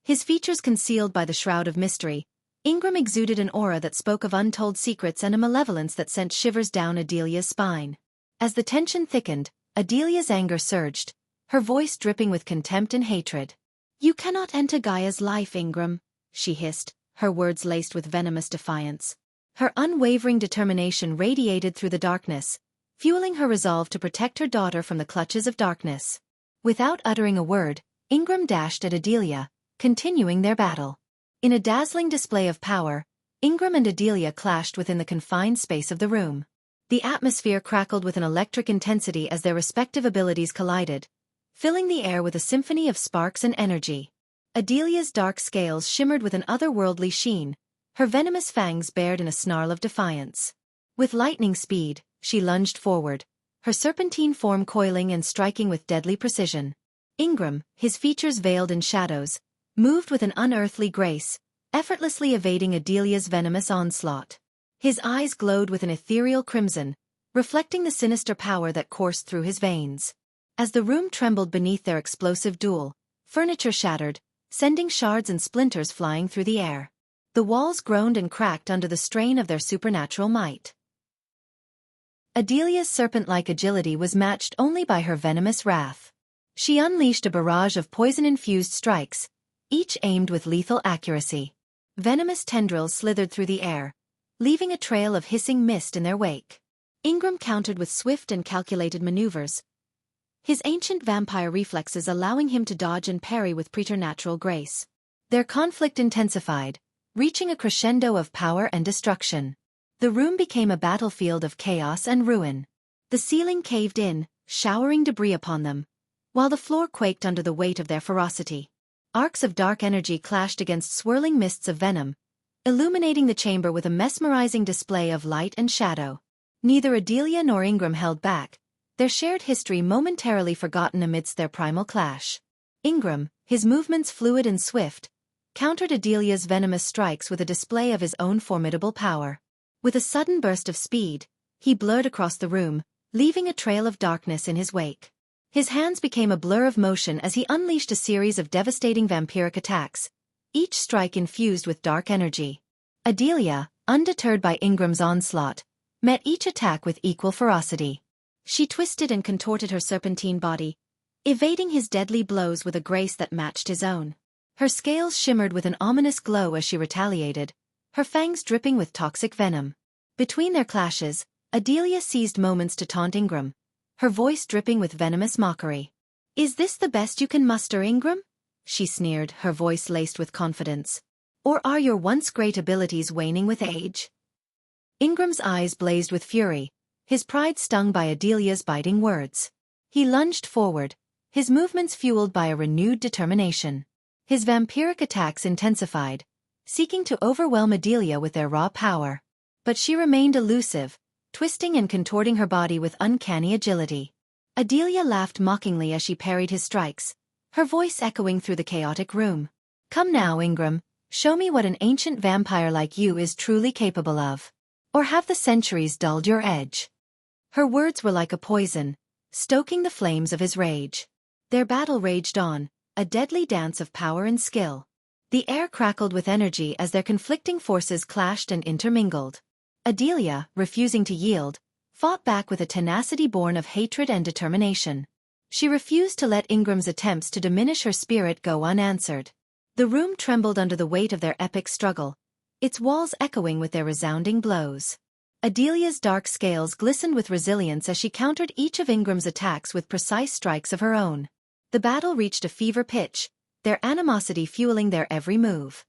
[SPEAKER 1] His features concealed by the shroud of mystery, Ingram exuded an aura that spoke of untold secrets and a malevolence that sent shivers down Adelia's spine. As the tension thickened, Adelia's anger surged, her voice dripping with contempt and hatred. "You cannot enter Gaia's life, Ingram," she hissed, her words laced with venomous defiance. Her unwavering determination radiated through the darkness, fueling her resolve to protect her daughter from the clutches of darkness. Without uttering a word, Ingram dashed at Adelia, continuing their battle. In a dazzling display of power, Ingram and Adelia clashed within the confined space of the room. The atmosphere crackled with an electric intensity as their respective abilities collided, filling the air with a symphony of sparks and energy. Adelia's dark scales shimmered with an otherworldly sheen, her venomous fangs bared in a snarl of defiance. With lightning speed, she lunged forward, her serpentine form coiling and striking with deadly precision. Ingram, his features veiled in shadows, moved with an unearthly grace, effortlessly evading Adelia's venomous onslaught. His eyes glowed with an ethereal crimson, reflecting the sinister power that coursed through his veins. As the room trembled beneath their explosive duel, furniture shattered, sending shards and splinters flying through the air. The walls groaned and cracked under the strain of their supernatural might. Adelia's serpent-like agility was matched only by her venomous wrath. She unleashed a barrage of poison-infused strikes, each aimed with lethal accuracy. Venomous tendrils slithered through the air, leaving a trail of hissing mist in their wake. Ingram countered with swift and calculated maneuvers, his ancient vampire reflexes allowing him to dodge and parry with preternatural grace. Their conflict intensified, reaching a crescendo of power and destruction. The room became a battlefield of chaos and ruin. The ceiling caved in, showering debris upon them, while the floor quaked under the weight of their ferocity. Arcs of dark energy clashed against swirling mists of venom, illuminating the chamber with a mesmerizing display of light and shadow. Neither Adelia nor Ingram held back, their shared history momentarily forgotten amidst their primal clash. Ingram, his movements fluid and swift, countered Adelia's venomous strikes with a display of his own formidable power. With a sudden burst of speed, he blurred across the room, leaving a trail of darkness in his wake. His hands became a blur of motion as he unleashed a series of devastating vampiric attacks, each strike infused with dark energy. Adelia, undeterred by Ingram's onslaught, met each attack with equal ferocity. She twisted and contorted her serpentine body, evading his deadly blows with a grace that matched his own. Her scales shimmered with an ominous glow as she retaliated, her fangs dripping with toxic venom. Between their clashes, Adelia seized moments to taunt Ingram, her voice dripping with venomous mockery. "Is this the best you can muster, Ingram?" she sneered, her voice laced with confidence. "Or are your once great abilities waning with age?" Ingram's eyes blazed with fury, his pride stung by Adelia's biting words. He lunged forward, his movements fueled by a renewed determination. His vampiric attacks intensified, seeking to overwhelm Adelia with their raw power. But she remained elusive, twisting and contorting her body with uncanny agility. Adelia laughed mockingly as she parried his strikes, her voice echoing through the chaotic room. "Come now, Ingram, show me what an ancient vampire like you is truly capable of. Or have the centuries dulled your edge?" Her words were like a poison, stoking the flames of his rage. Their battle raged on, a deadly dance of power and skill. The air crackled with energy as their conflicting forces clashed and intermingled. Adelia, refusing to yield, fought back with a tenacity born of hatred and determination. She refused to let Ingram's attempts to diminish her spirit go unanswered. The room trembled under the weight of their epic struggle, its walls echoing with their resounding blows. Adelia's dark scales glistened with resilience as she countered each of Ingram's attacks with precise strikes of her own. The battle reached a fever pitch, their animosity fueling their every move.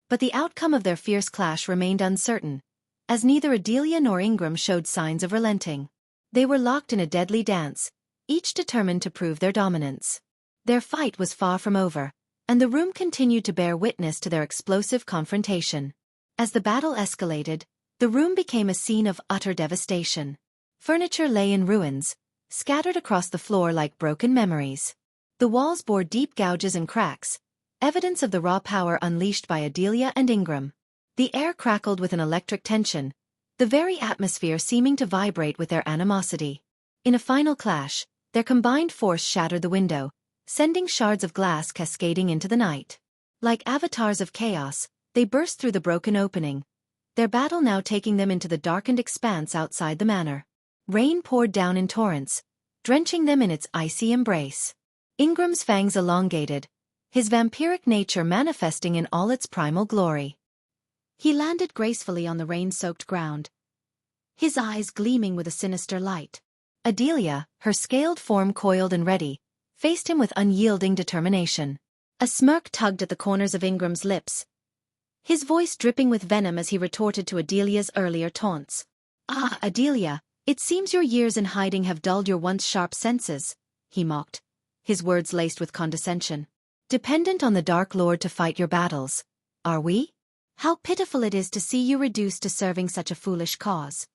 [SPEAKER 1] But the outcome of their fierce clash remained uncertain, as neither Adelia nor Ingram showed signs of relenting. They were locked in a deadly dance, each determined to prove their dominance. Their fight was far from over, and the room continued to bear witness to their explosive confrontation. As the battle escalated, the room became a scene of utter devastation. Furniture lay in ruins, scattered across the floor like broken memories. The walls bore deep gouges and cracks, evidence of the raw power unleashed by Adelia and Ingram. The air crackled with an electric tension, the very atmosphere seeming to vibrate with their animosity. In a final clash, their combined force shattered the window, sending shards of glass cascading into the night. Like avatars of chaos, they burst through the broken opening, their battle now taking them into the darkened expanse outside the manor. Rain poured down in torrents, drenching them in its icy embrace. Ingram's fangs elongated, his vampiric nature manifesting in all its primal glory. He landed gracefully on the rain-soaked ground, his eyes gleaming with a sinister light. Adelia, her scaled form coiled and ready, faced him with unyielding determination. A smirk tugged at the corners of Ingram's lips, his voice dripping with venom as he retorted to Adelia's earlier taunts. "Ah, Adelia, it seems your years in hiding have dulled your once sharp senses," he mocked, his words laced with condescension. "Dependent on the Dark Lord to fight your battles, are we? How pitiful it is to see you reduced to serving such a foolish cause."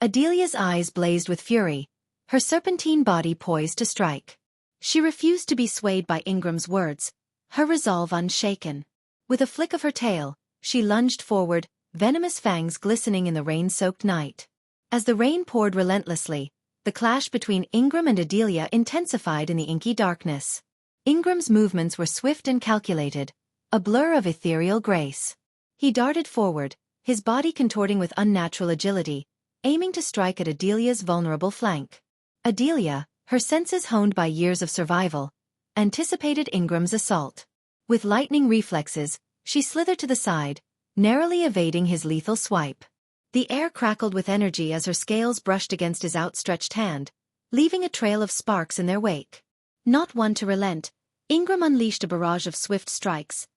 [SPEAKER 1] Adelia's eyes blazed with fury, her serpentine body poised to strike. She refused to be swayed by Ingram's words, her resolve unshaken. With a flick of her tail, she lunged forward, venomous fangs glistening in the rain-soaked night. As the rain poured relentlessly, the clash between Ingram and Adelia intensified in the inky darkness. Ingram's movements were swift and calculated, a blur of ethereal grace. He darted forward, his body contorting with unnatural agility, aiming to strike at Adelia's vulnerable flank. Adelia, her senses honed by years of survival, anticipated Ingram's assault. With lightning reflexes, she slithered to the side, narrowly evading his lethal swipe. The air crackled with energy as her scales brushed against his outstretched hand, leaving a trail of sparks in their wake. Not one to relent, Ingram unleashed a barrage of swift strikes,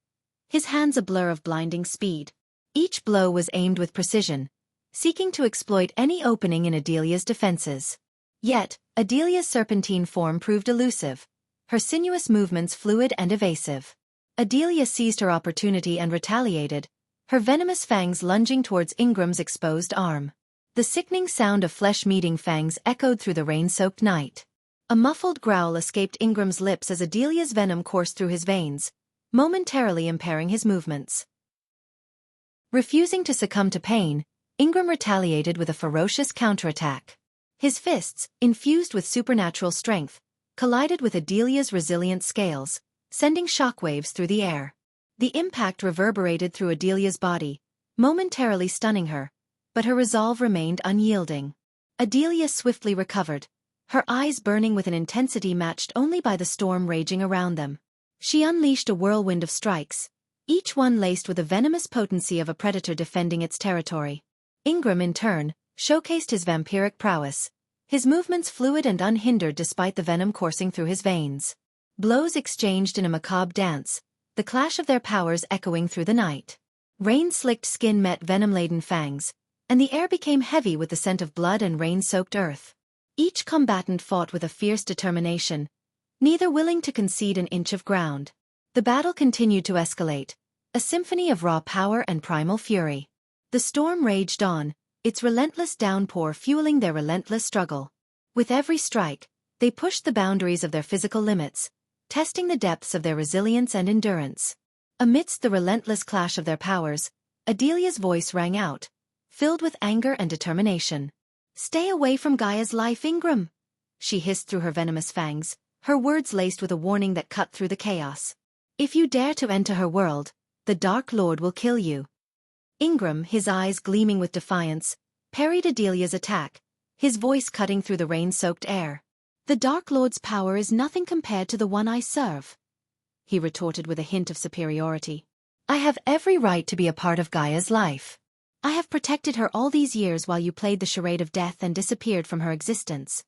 [SPEAKER 1] his hands a blur of blinding speed. Each blow was aimed with precision, seeking to exploit any opening in Adelia's defenses. Yet, Adelia's serpentine form proved elusive, her sinuous movements fluid and evasive. Adelia seized her opportunity and retaliated, her venomous fangs lunging towards Ingram's exposed arm. The sickening sound of flesh-meeting fangs echoed through the rain-soaked night. A muffled growl escaped Ingram's lips as Adelia's venom coursed through his veins, momentarily impairing his movements. Refusing to succumb to pain, Ingram retaliated with a ferocious counterattack. His fists, infused with supernatural strength, collided with Adelia's resilient scales, sending shockwaves through the air. The impact reverberated through Adelia's body, momentarily stunning her, but her resolve remained unyielding. Adelia swiftly recovered, her eyes burning with an intensity matched only by the storm raging around them. She unleashed a whirlwind of strikes, each one laced with the venomous potency of a predator defending its territory. Ingram, in turn, showcased his vampiric prowess, his movements fluid and unhindered despite the venom coursing through his veins. Blows exchanged in a macabre dance, the clash of their powers echoing through the night. Rain-slicked skin met venom-laden fangs, and the air became heavy with the scent of blood and rain-soaked earth. Each combatant fought with a fierce determination, neither willing to concede an inch of ground. The battle continued to escalate, a symphony of raw power and primal fury. The storm raged on, its relentless downpour fueling their relentless struggle. With every strike, they pushed the boundaries of their physical limits, testing the depths of their resilience and endurance. Amidst the relentless clash of their powers, Adelia's voice rang out, filled with anger and determination. "Stay away from Gaia's life, Ingram," she hissed through her venomous fangs, her words laced with a warning that cut through the chaos. "If you dare to enter her world, the Dark Lord will kill you." Ingram, his eyes gleaming with defiance, parried Adelia's attack, his voice cutting through the rain-soaked air. "The Dark Lord's power is nothing compared to the one I serve," he retorted with a hint of superiority. "I have every right to be a part of Gaia's life. I have protected her all these years while you played the charade of death and disappeared from her existence."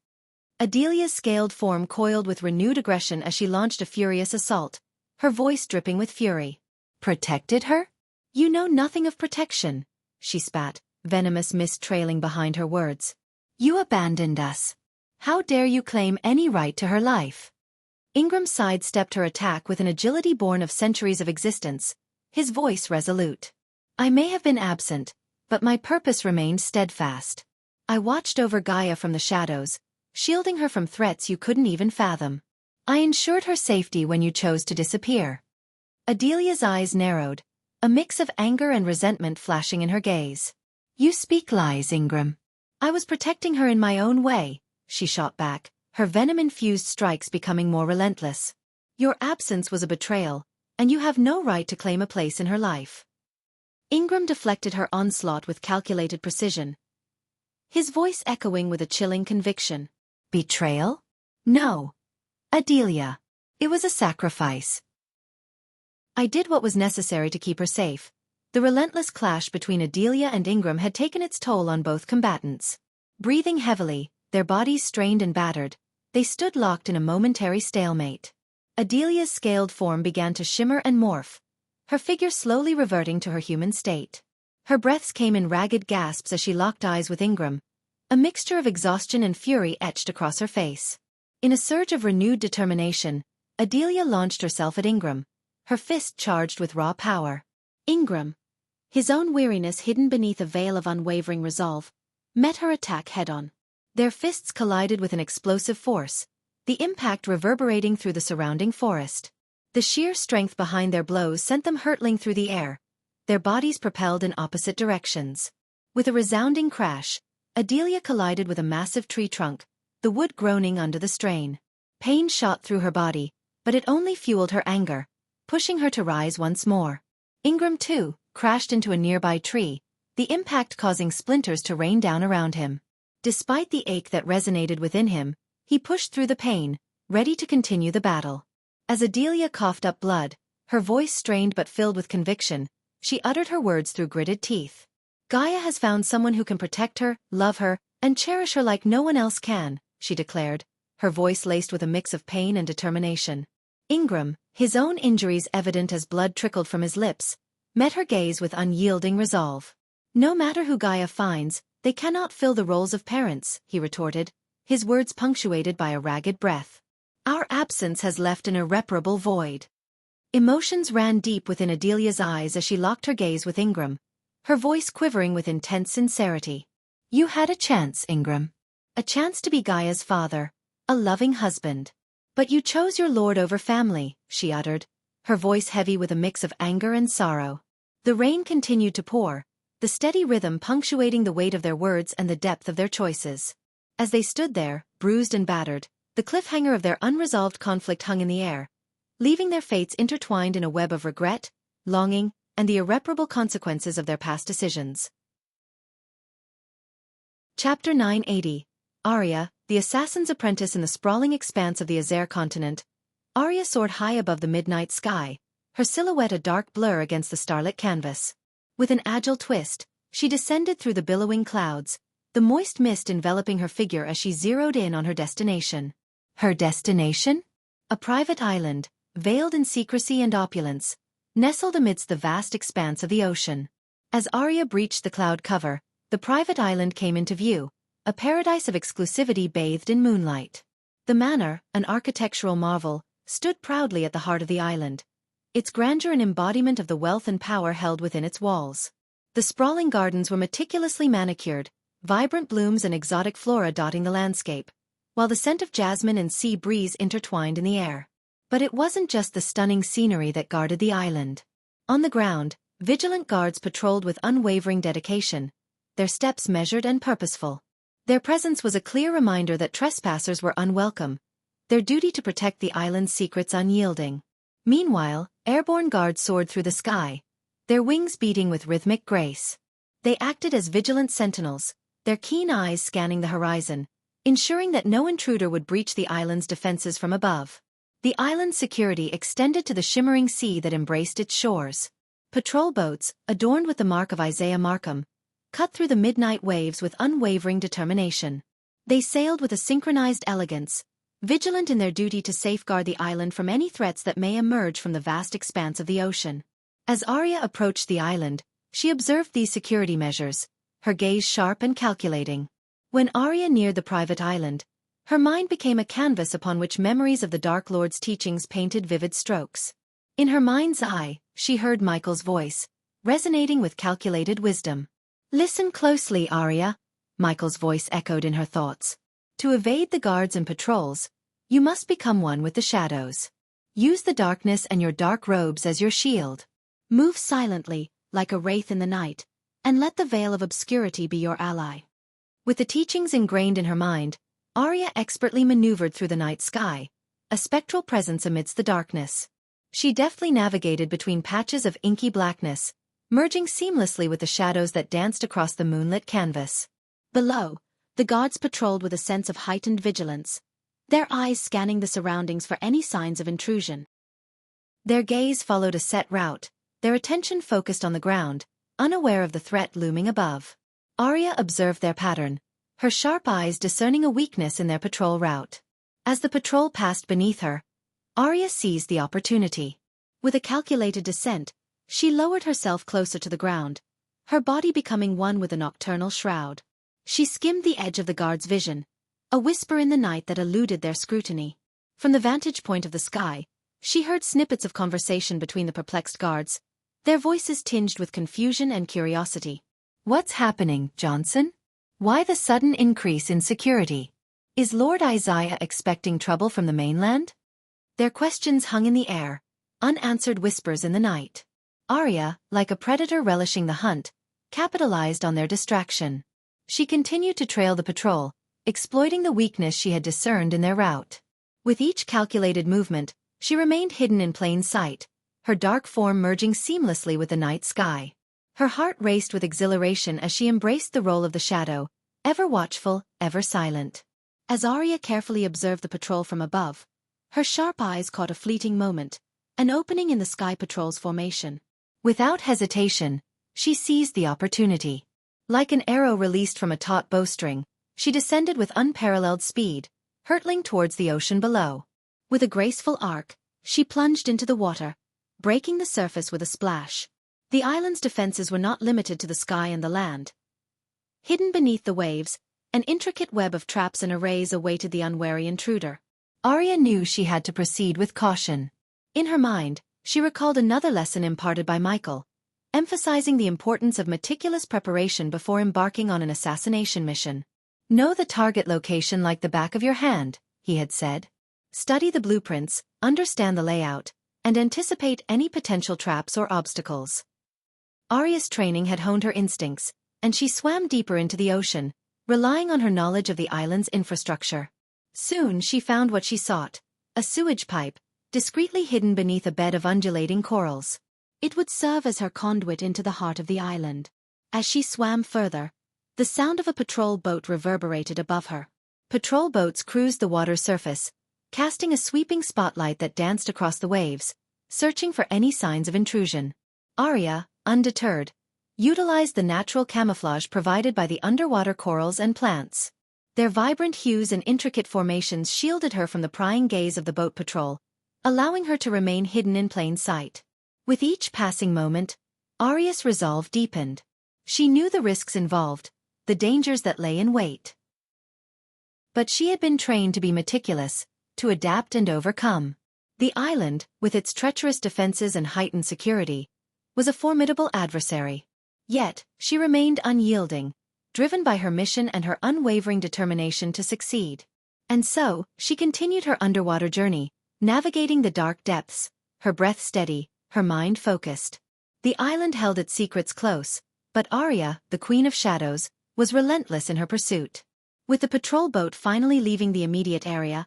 [SPEAKER 1] Adelia's scaled form coiled with renewed aggression as she launched a furious assault, her voice dripping with fury. "Protected her? You know nothing of protection," she spat, venomous mist trailing behind her words. "You abandoned us. How dare you claim any right to her life?" Ingram sidestepped her attack with an agility born of centuries of existence, his voice resolute. "I may have been absent, but my purpose remained steadfast. I watched over Gaia from the shadows, shielding her from threats you couldn't even fathom. I ensured her safety when you chose to disappear." Adelia's eyes narrowed, a mix of anger and resentment flashing in her gaze. "You speak lies, Ingram. I was protecting her in my own way," she shot back, her venom-infused strikes becoming more relentless. "Your absence was a betrayal, and you have no right to claim a place in her life." Ingram deflected her onslaught with calculated precision, his voice echoing with a chilling conviction. "Betrayal? No. Adelia. It was a sacrifice. I did what was necessary to keep her safe." The relentless clash between Adelia and Ingram had taken its toll on both combatants. Breathing heavily, their bodies strained and battered, they stood locked in a momentary stalemate. Adelia's scaled form began to shimmer and morph, her figure slowly reverting to her human state. Her breaths came in ragged gasps as she locked eyes with Ingram, a mixture of exhaustion and fury etched across her face. In a surge of renewed determination, Adelia launched herself at Ingram, her fist charged with raw power. Ingram, his own weariness hidden beneath a veil of unwavering resolve, met her attack head-on. Their fists collided with an explosive force, the impact reverberating through the surrounding forest. The sheer strength behind their blows sent them hurtling through the air, their bodies propelled in opposite directions. With a resounding crash, Adelia collided with a massive tree trunk, the wood groaning under the strain. Pain shot through her body, but it only fueled her anger, pushing her to rise once more. Ingram, too, crashed into a nearby tree, the impact causing splinters to rain down around him. Despite the ache that resonated within him, he pushed through the pain, ready to continue the battle. As Adelia coughed up blood, her voice strained but filled with conviction, she uttered her words through gritted teeth. "Gaia has found someone who can protect her, love her, and cherish her like no one else can," she declared, her voice laced with a mix of pain and determination. Ingram, his own injuries evident as blood trickled from his lips, met her gaze with unyielding resolve. "No matter who Gaia finds, they cannot fill the roles of parents," he retorted, his words punctuated by a ragged breath. "Our absence has left an irreparable void." Emotions ran deep within Adelia's eyes as she locked her gaze with Ingram, her voice quivering with intense sincerity. "You had a chance, Ingram. A chance to be Gaia's father, a loving husband. But you chose your lord over family," she uttered, her voice heavy with a mix of anger and sorrow. The rain continued to pour, the steady rhythm punctuating the weight of their words and the depth of their choices. As they stood there, bruised and battered, the cliffhanger of their unresolved conflict hung in the air, leaving their fates intertwined in a web of regret, longing, and the irreparable consequences of their past decisions. Chapter 980. Arya, the assassin's apprentice in the sprawling expanse of the Azer continent. Arya soared high above the midnight sky, her silhouette a dark blur against the starlit canvas. With an agile twist, she descended through the billowing clouds, the moist mist enveloping her figure as she zeroed in on her destination. Her destination? A private island, veiled in secrecy and opulence, nestled amidst the vast expanse of the ocean. As Arya breached the cloud cover, the private island came into view, a paradise of exclusivity bathed in moonlight. The manor, an architectural marvel, stood proudly at the heart of the island, its grandeur an embodiment of the wealth and power held within its walls. The sprawling gardens were meticulously manicured, vibrant blooms and exotic flora dotting the landscape, while the scent of jasmine and sea breeze intertwined in the air. But it wasn't just the stunning scenery that guarded the island. On the ground, vigilant guards patrolled with unwavering dedication, their steps measured and purposeful. Their presence was a clear reminder that trespassers were unwelcome, their duty to protect the island's secrets unyielding. Meanwhile, airborne guards soared through the sky, their wings beating with rhythmic grace. They acted as vigilant sentinels, their keen eyes scanning the horizon, ensuring that no intruder would breach the island's defenses from above. The island's security extended to the shimmering sea that embraced its shores. Patrol boats, adorned with the mark of Isaiah Markham, cut through the midnight waves with unwavering determination. They sailed with a synchronized elegance, vigilant in their duty to safeguard the island from any threats that may emerge from the vast expanse of the ocean. As Arya approached the island, she observed these security measures, her gaze sharp and calculating. When Arya neared the private island, her mind became a canvas upon which memories of the Dark Lord's teachings painted vivid strokes. In her mind's eye, she heard Michael's voice, resonating with calculated wisdom. "Listen closely, Arya," Michael's voice echoed in her thoughts. "To evade the guards and patrols, you must become one with the shadows. Use the darkness and your dark robes as your shield. Move silently, like a wraith in the night, and let the veil of obscurity be your ally." With the teachings ingrained in her mind, Arya expertly maneuvered through the night sky, a spectral presence amidst the darkness. She deftly navigated between patches of inky blackness, merging seamlessly with the shadows that danced across the moonlit canvas. Below, the guards patrolled with a sense of heightened vigilance, their eyes scanning the surroundings for any signs of intrusion. Their gaze followed a set route, their attention focused on the ground, unaware of the threat looming above. Arya observed their pattern, her sharp eyes discerning a weakness in their patrol route. As the patrol passed beneath her, Arya seized the opportunity. With a calculated descent, she lowered herself closer to the ground, her body becoming one with the nocturnal shroud. She skimmed the edge of the guard's vision, a whisper in the night that eluded their scrutiny. From the vantage point of the sky, she heard snippets of conversation between the perplexed guards, their voices tinged with confusion and curiosity. "What's happening, Johnson? Why the sudden increase in security? Is Lord Isaiah expecting trouble from the mainland?" Their questions hung in the air, unanswered whispers in the night. Arya, like a predator relishing the hunt, capitalized on their distraction. She continued to trail the patrol, exploiting the weakness she had discerned in their route. With each calculated movement, she remained hidden in plain sight, her dark form merging seamlessly with the night sky. Her heart raced with exhilaration as she embraced the role of the shadow, ever watchful, ever silent. As Arya carefully observed the patrol from above, her sharp eyes caught a fleeting moment, an opening in the sky patrol's formation. Without hesitation, she seized the opportunity. Like an arrow released from a taut bowstring, she descended with unparalleled speed, hurtling towards the ocean below. With a graceful arc, she plunged into the water, breaking the surface with a splash. The island's defenses were not limited to the sky and the land. Hidden beneath the waves, an intricate web of traps and arrays awaited the unwary intruder. Arya knew she had to proceed with caution. In her mind, she recalled another lesson imparted by Michael, emphasizing the importance of meticulous preparation before embarking on an assassination mission. "Know the target location like the back of your hand," he had said. "Study the blueprints, understand the layout, and anticipate any potential traps or obstacles." Arya's training had honed her instincts, and she swam deeper into the ocean, relying on her knowledge of the island's infrastructure. Soon she found what she sought, a sewage pipe, discreetly hidden beneath a bed of undulating corals. It would serve as her conduit into the heart of the island. As she swam further, The sound of a patrol boat reverberated above her. Patrol boats cruised the water's surface, casting a sweeping spotlight that danced across the waves, searching for any signs of intrusion. Arya, undeterred, utilized the natural camouflage provided by the underwater corals and plants. Their vibrant hues and intricate formations shielded her from the prying gaze of the boat patrol, allowing her to remain hidden in plain sight. With each passing moment, Arya's resolve deepened. She knew the risks involved, the dangers that lay in wait. But she had been trained to be meticulous, to adapt and overcome. The island, with its treacherous defenses and heightened security, was a formidable adversary. Yet, she remained unyielding, driven by her mission and her unwavering determination to succeed. And so, she continued her underwater journey, navigating the dark depths, her breath steady, her mind focused. The island held its secrets close, but Arya, the Queen of Shadows, was relentless in her pursuit. With the patrol boat finally leaving the immediate area,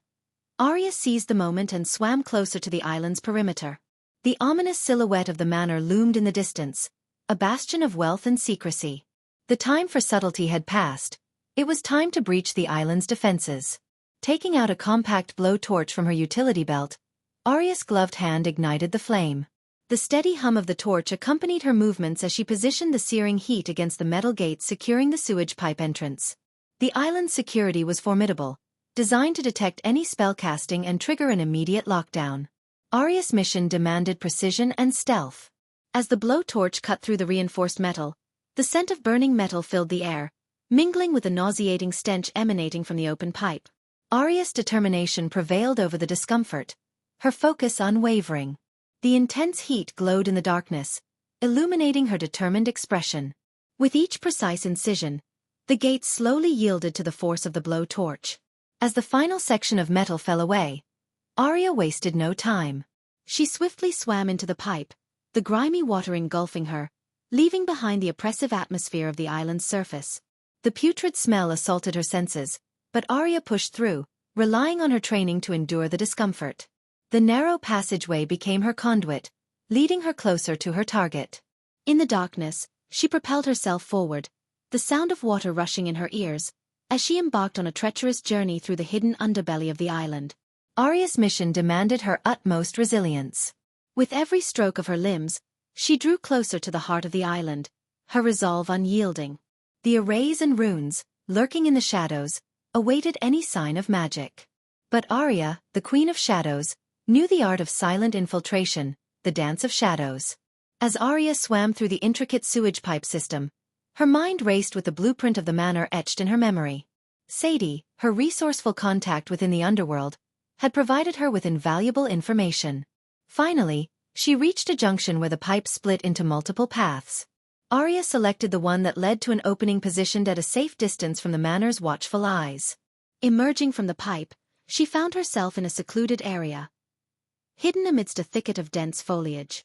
[SPEAKER 1] Arya seized the moment and swam closer to the island's perimeter. The ominous silhouette of the manor loomed in the distance, a bastion of wealth and secrecy. The time for subtlety had passed. It was time to breach the island's defenses. Taking out a compact blowtorch from her utility belt, Arya's gloved hand ignited the flame. The steady hum of the torch accompanied her movements as she positioned the searing heat against the metal gates securing the sewage pipe entrance. The island's security was formidable, designed to detect any spellcasting and trigger an immediate lockdown. Arya's mission demanded precision and stealth. As the blowtorch cut through the reinforced metal, the scent of burning metal filled the air, mingling with the nauseating stench emanating from the open pipe. Arya's determination prevailed over the discomfort, her focus unwavering. The intense heat glowed in the darkness, illuminating her determined expression. With each precise incision, the gates slowly yielded to the force of the blowtorch. As the final section of metal fell away, Arya wasted no time. She swiftly swam into the pipe, the grimy water engulfing her, leaving behind the oppressive atmosphere of the island's surface. The putrid smell assaulted her senses, but Arya pushed through, relying on her training to endure the discomfort. The narrow passageway became her conduit, leading her closer to her target. In the darkness, she propelled herself forward, the sound of water rushing in her ears, as she embarked on a treacherous journey through the hidden underbelly of the island. Arya's mission demanded her utmost resilience. With every stroke of her limbs, she drew closer to the heart of the island, her resolve unyielding. The arrays and runes, lurking in the shadows, awaited any sign of magic. But Arya, the Queen of Shadows, knew the art of silent infiltration, the dance of shadows. As Arya swam through the intricate sewage pipe system, her mind raced with the blueprint of the manor etched in her memory. Sadie, her resourceful contact within the underworld, had provided her with invaluable information. Finally, she reached a junction where the pipe split into multiple paths. Arya selected the one that led to an opening positioned at a safe distance from the manor's watchful eyes. Emerging from the pipe, she found herself in a secluded area, hidden amidst a thicket of dense foliage.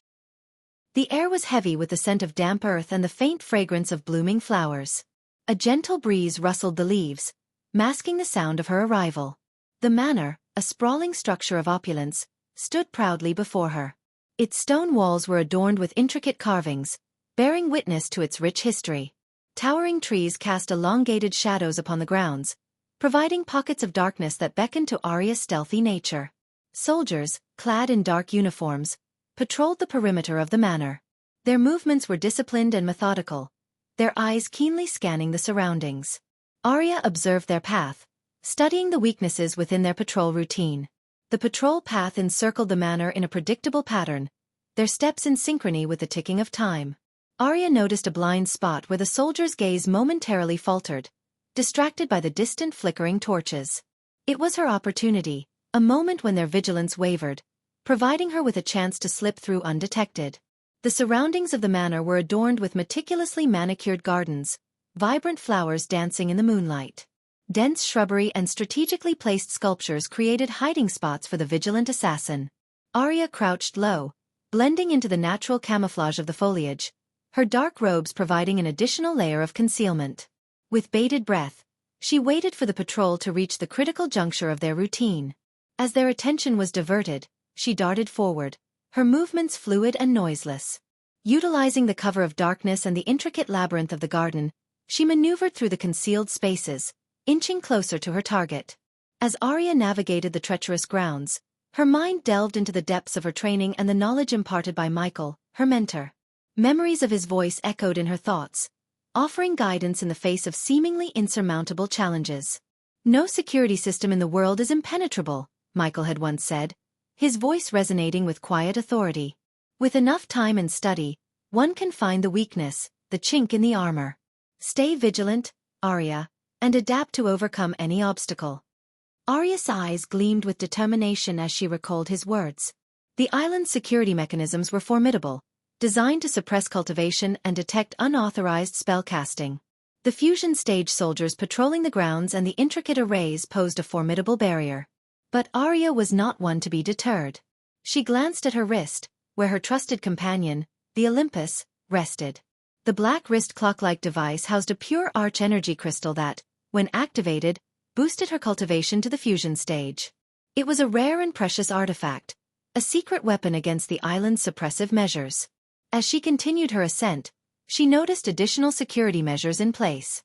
[SPEAKER 1] The air was heavy with the scent of damp earth and the faint fragrance of blooming flowers. A gentle breeze rustled the leaves, masking the sound of her arrival. The manor, a sprawling structure of opulence, stood proudly before her. Its stone walls were adorned with intricate carvings, bearing witness to its rich history. Towering trees cast elongated shadows upon the grounds, providing pockets of darkness that beckoned to Arya's stealthy nature. Soldiers, clad in dark uniforms, patrolled the perimeter of the manor. Their movements were disciplined and methodical, their eyes keenly scanning the surroundings. Arya observed their path, studying the weaknesses within their patrol routine. The patrol path encircled the manor in a predictable pattern, their steps in synchrony with the ticking of time. Arya noticed a blind spot where the soldiers' gaze momentarily faltered, distracted by the distant flickering torches. It was her opportunity, a moment when their vigilance wavered, providing her with a chance to slip through undetected. The surroundings of the manor were adorned with meticulously manicured gardens, vibrant flowers dancing in the moonlight. Dense shrubbery and strategically placed sculptures created hiding spots for the vigilant assassin. Arya crouched low, blending into the natural camouflage of the foliage, her dark robes providing an additional layer of concealment. With bated breath, she waited for the patrol to reach the critical juncture of their routine. As their attention was diverted, she darted forward, her movements fluid and noiseless. Utilizing the cover of darkness and the intricate labyrinth of the garden, She maneuvered through the concealed spaces, inching closer to her target. As Arya navigated the treacherous grounds, her mind delved into the depths of her training and the knowledge imparted by Michael, her mentor. Memories of his voice echoed in her thoughts, offering guidance in the face of seemingly insurmountable challenges. "No security system in the world is impenetrable," Michael had once said, his voice resonating with quiet authority. "With enough time and study, one can find the weakness, the chink in the armor. Stay vigilant, Arya, and adapt to overcome any obstacle." Arya's eyes gleamed with determination as she recalled his words. The island's security mechanisms were formidable, designed to suppress cultivation and detect unauthorized spellcasting. The fusion stage soldiers patrolling the grounds and the intricate arrays posed a formidable barrier. But Arya was not one to be deterred. She glanced at her wrist, where her trusted companion, the Olympus, rested. The black wrist clock-like device housed a pure arch energy crystal that, when activated, boosted her cultivation to the fusion stage. It was a rare and precious artifact, a secret weapon against the island's suppressive measures. As she continued her ascent, she noticed additional security measures in place.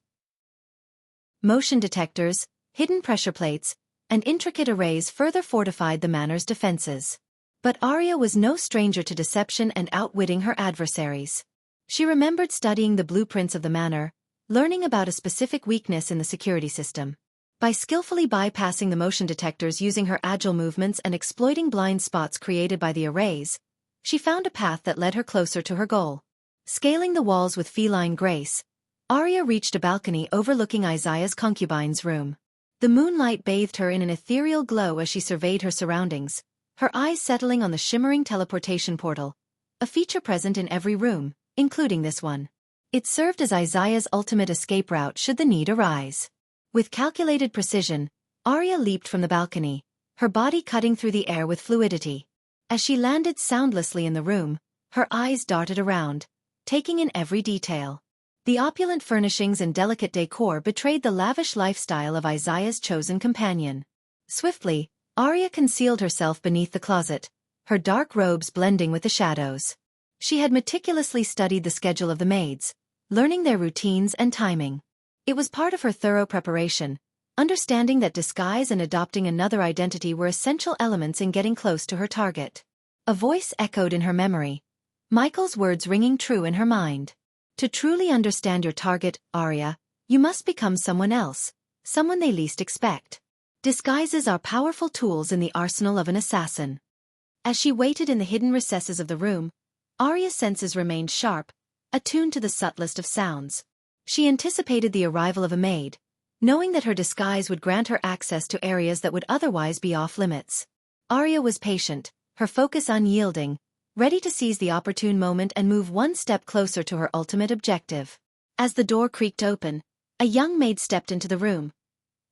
[SPEAKER 1] Motion detectors, hidden pressure plates, and intricate arrays further fortified the manor's defenses. But Arya was no stranger to deception and outwitting her adversaries. She remembered studying the blueprints of the manor, learning about a specific weakness in the security system. By skillfully bypassing the motion detectors using her agile movements and exploiting blind spots created by the arrays, she found a path that led her closer to her goal. Scaling the walls with feline grace, Arya reached a balcony overlooking Isaiah's concubine's room. The moonlight bathed her in an ethereal glow as she surveyed her surroundings, her eyes settling on the shimmering teleportation portal, a feature present in every room, including this one. It served as Isaiah's ultimate escape route should the need arise. With calculated precision, Arya leaped from the balcony, her body cutting through the air with fluidity. As she landed soundlessly in the room, her eyes darted around, taking in every detail. The opulent furnishings and delicate decor betrayed the lavish lifestyle of Isaiah's chosen companion. Swiftly, Arya concealed herself beneath the closet, her dark robes blending with the shadows. She had meticulously studied the schedule of the maids, learning their routines and timing. It was part of her thorough preparation, understanding that disguise and adopting another identity were essential elements in getting close to her target. A voice echoed in her memory, Michael's words ringing true in her mind. "To truly understand your target, Arya, you must become someone else, someone they least expect. Disguises are powerful tools in the arsenal of an assassin." As she waited in the hidden recesses of the room, Arya's senses remained sharp, attuned to the subtlest of sounds. She anticipated the arrival of a maid, knowing that her disguise would grant her access to areas that would otherwise be off-limits. Arya was patient, her focus unyielding, ready to seize the opportune moment and move one step closer to her ultimate objective. As the door creaked open, a young maid stepped into the room,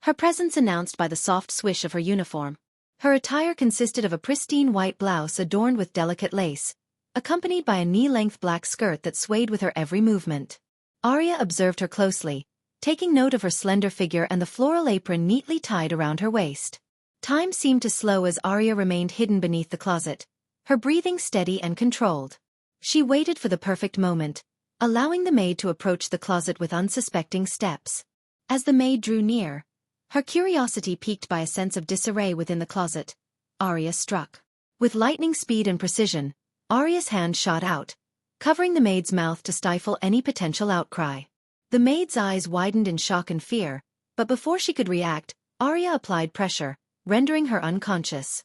[SPEAKER 1] her presence announced by the soft swish of her uniform. Her attire consisted of a pristine white blouse adorned with delicate lace, accompanied by a knee-length black skirt that swayed with her every movement. Arya observed her closely, taking note of her slender figure and the floral apron neatly tied around her waist. Time seemed to slow as Arya remained hidden beneath the closet, her breathing steady and controlled. She waited for the perfect moment, allowing the maid to approach the closet with unsuspecting steps. As the maid drew near, her curiosity piqued by a sense of disarray within the closet, Arya struck. With lightning speed and precision, Arya's hand shot out, covering the maid's mouth to stifle any potential outcry. The maid's eyes widened in shock and fear, but before she could react, Arya applied pressure, rendering her unconscious.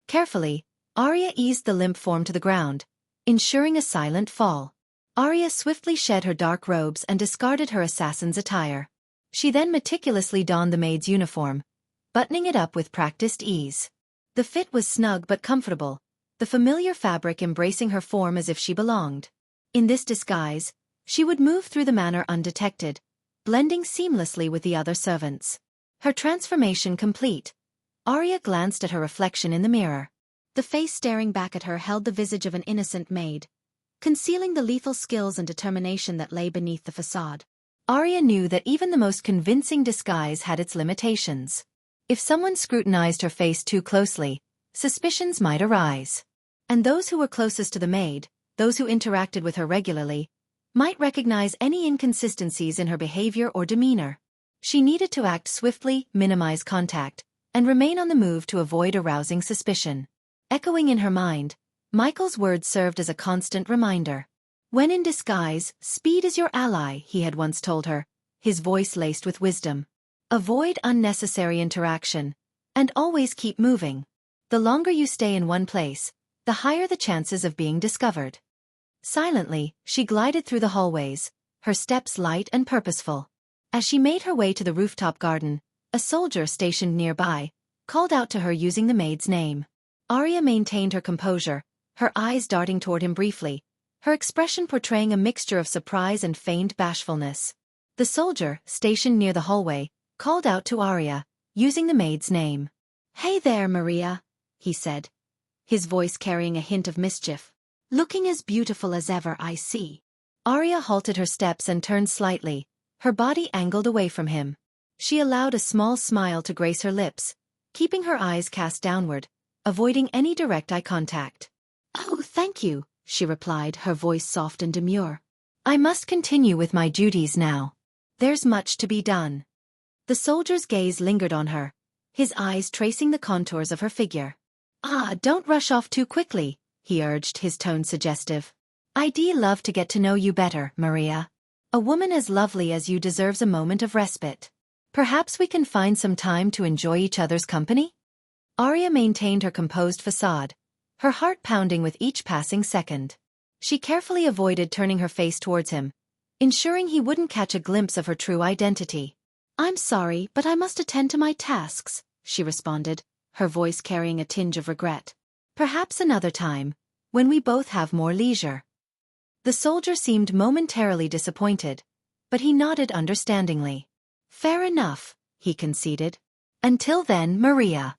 [SPEAKER 1] Carefully, Arya eased the limp form to the ground, ensuring a silent fall. Arya swiftly shed her dark robes and discarded her assassin's attire. She then meticulously donned the maid's uniform, buttoning it up with practiced ease. The fit was snug but comfortable, the familiar fabric embracing her form as if she belonged. In this disguise, she would move through the manor undetected, blending seamlessly with the other servants. Her transformation complete, Arya glanced at her reflection in the mirror. The face staring back at her held the visage of an innocent maid, concealing the lethal skills and determination that lay beneath the facade. Arya knew that even the most convincing disguise had its limitations. If someone scrutinized her face too closely, suspicions might arise. And those who were closest to the maid, those who interacted with her regularly, might recognize any inconsistencies in her behavior or demeanor. She needed to act swiftly, minimize contact, and remain on the move to avoid arousing suspicion. Echoing in her mind, Michael's words served as a constant reminder. When in disguise, speed is your ally, he had once told her, his voice laced with wisdom. Avoid unnecessary interaction, and always keep moving. The longer you stay in one place, the higher the chances of being discovered. Silently, she glided through the hallways, her steps light and purposeful. As she made her way to the rooftop garden, a soldier stationed nearby called out to her using the maid's name. Arya maintained her composure, her eyes darting toward him briefly, her expression portraying a mixture of surprise and feigned bashfulness. The soldier, stationed near the hallway, called out to Arya, using the maid's name. "Hey there, Maria," he said, his voice carrying a hint of mischief. "Looking as beautiful as ever, I see." Arya halted her steps and turned slightly, her body angled away from him. She allowed a small smile to grace her lips, keeping her eyes cast downward, avoiding any direct eye contact. "Oh, thank you," she replied, her voice soft and demure. "I must continue with my duties now. There's much to be done." The soldier's gaze lingered on her, his eyes tracing the contours of her figure. Don't rush off too quickly," he urged, his tone suggestive. "I'd love to get to know you better, Maria. A woman as lovely as you deserves a moment of respite. Perhaps we can find some time to enjoy each other's company?" Arya maintained her composed facade, her heart pounding with each passing second. She carefully avoided turning her face towards him, ensuring he wouldn't catch a glimpse of her true identity. "I'm sorry, but I must attend to my tasks," she responded, her voice carrying a tinge of regret. "Perhaps another time, when we both have more leisure." The soldier seemed momentarily disappointed, but he nodded understandingly. "Fair enough," he conceded. "Until then, Maria."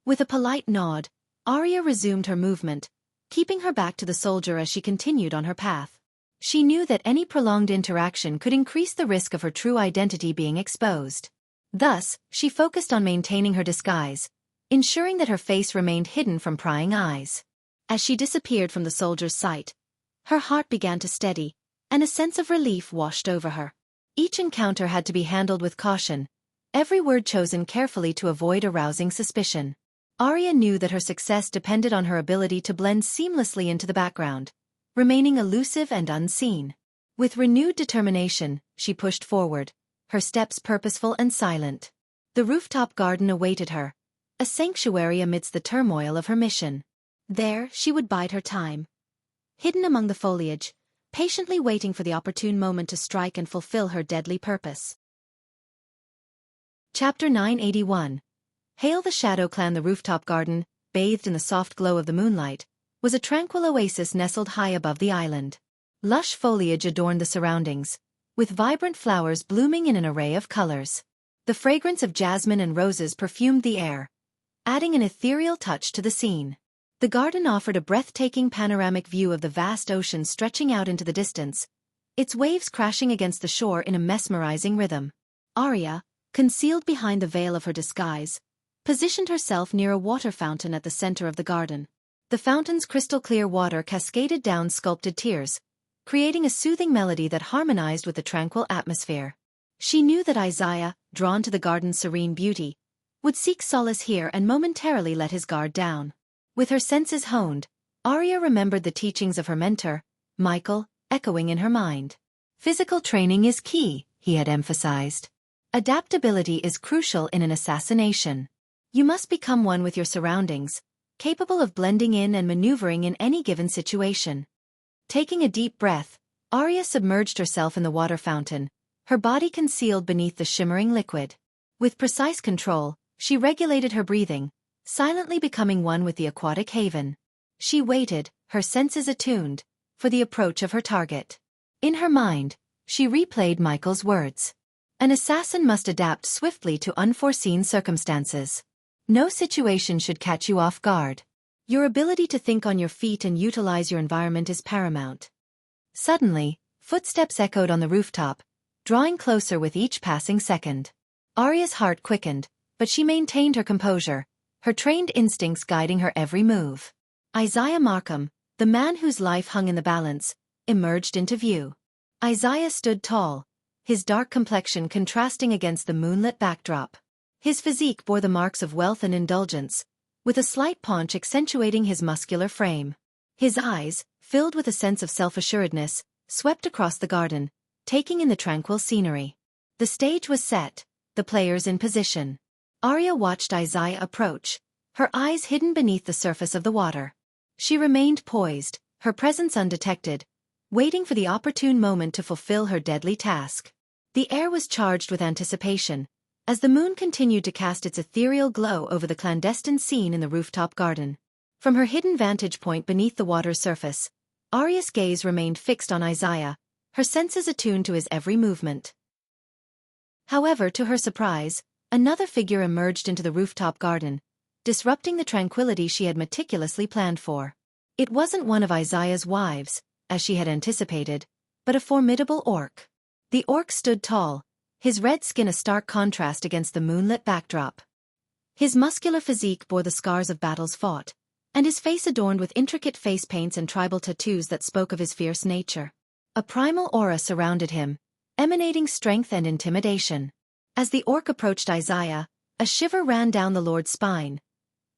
[SPEAKER 1] With a polite nod, Arya resumed her movement, keeping her back to the soldier as she continued on her path. She knew that any prolonged interaction could increase the risk of her true identity being exposed. Thus, she focused on maintaining her disguise, ensuring that her face remained hidden from prying eyes. As she disappeared from the soldier's sight, her heart began to steady, and a sense of relief washed over her. Each encounter had to be handled with caution, every word chosen carefully to avoid arousing suspicion. Arya knew that her success depended on her ability to blend seamlessly into the background, remaining elusive and unseen. With renewed determination, she pushed forward, her steps purposeful and silent. The rooftop garden awaited her, a sanctuary amidst the turmoil of her mission. There, she would bide her time, hidden among the foliage, patiently waiting for the opportune moment to strike and fulfill her deadly purpose. Chapter 981. Hail the Shadow Clan. The rooftop garden, bathed in the soft glow of the moonlight, was a tranquil oasis nestled high above the island. Lush foliage adorned the surroundings, with vibrant flowers blooming in an array of colors. The fragrance of jasmine and roses perfumed the air, adding an ethereal touch to the scene. The garden offered a breathtaking panoramic view of the vast ocean stretching out into the distance, its waves crashing against the shore in a mesmerizing rhythm. Arya, concealed behind the veil of her disguise, positioned herself near a water fountain at the center of the garden. The fountain's crystal-clear water cascaded down sculpted tiers, creating a soothing melody that harmonized with the tranquil atmosphere. She knew that Isaiah, drawn to the garden's serene beauty, would seek solace here and momentarily let his guard down. With her senses honed, Arya remembered the teachings of her mentor, Michael, echoing in her mind. "Physical training is key," he had emphasized. "Adaptability is crucial in an assassination. You must become one with your surroundings, capable of blending in and maneuvering in any given situation." Taking a deep breath, Arya submerged herself in the water fountain, her body concealed beneath the shimmering liquid. With precise control, she regulated her breathing, silently becoming one with the aquatic haven. She waited, her senses attuned, for the approach of her target. In her mind, she replayed Michael's words. An assassin must adapt swiftly to unforeseen circumstances. No situation should catch you off guard. Your ability to think on your feet and utilize your environment is paramount. Suddenly, footsteps echoed on the rooftop, drawing closer with each passing second. Arya's heart quickened, but she maintained her composure, her trained instincts guiding her every move. Isaiah Markham, the man whose life hung in the balance, emerged into view. Isaiah stood tall, his dark complexion contrasting against the moonlit backdrop. His physique bore the marks of wealth and indulgence, with a slight paunch accentuating his muscular frame. His eyes, filled with a sense of self-assuredness, swept across the garden, taking in the tranquil scenery. The stage was set, the players in position. Arya watched Isaiah approach, her eyes hidden beneath the surface of the water. She remained poised, her presence undetected, waiting for the opportune moment to fulfill her deadly task. The air was charged with anticipation, as the moon continued to cast its ethereal glow over the clandestine scene in the rooftop garden. From her hidden vantage point beneath the water's surface, Arya's gaze remained fixed on Isaiah, her senses attuned to his every movement. However, to her surprise, another figure emerged into the rooftop garden, disrupting the tranquility she had meticulously planned for. It wasn't one of Isaiah's wives, as she had anticipated, but a formidable orc. The orc stood tall, his red skin a stark contrast against the moonlit backdrop. His muscular physique bore the scars of battles fought, and his face adorned with intricate face paints and tribal tattoos that spoke of his fierce nature. A primal aura surrounded him, emanating strength and intimidation. As the orc approached Isaiah, a shiver ran down the lord's spine,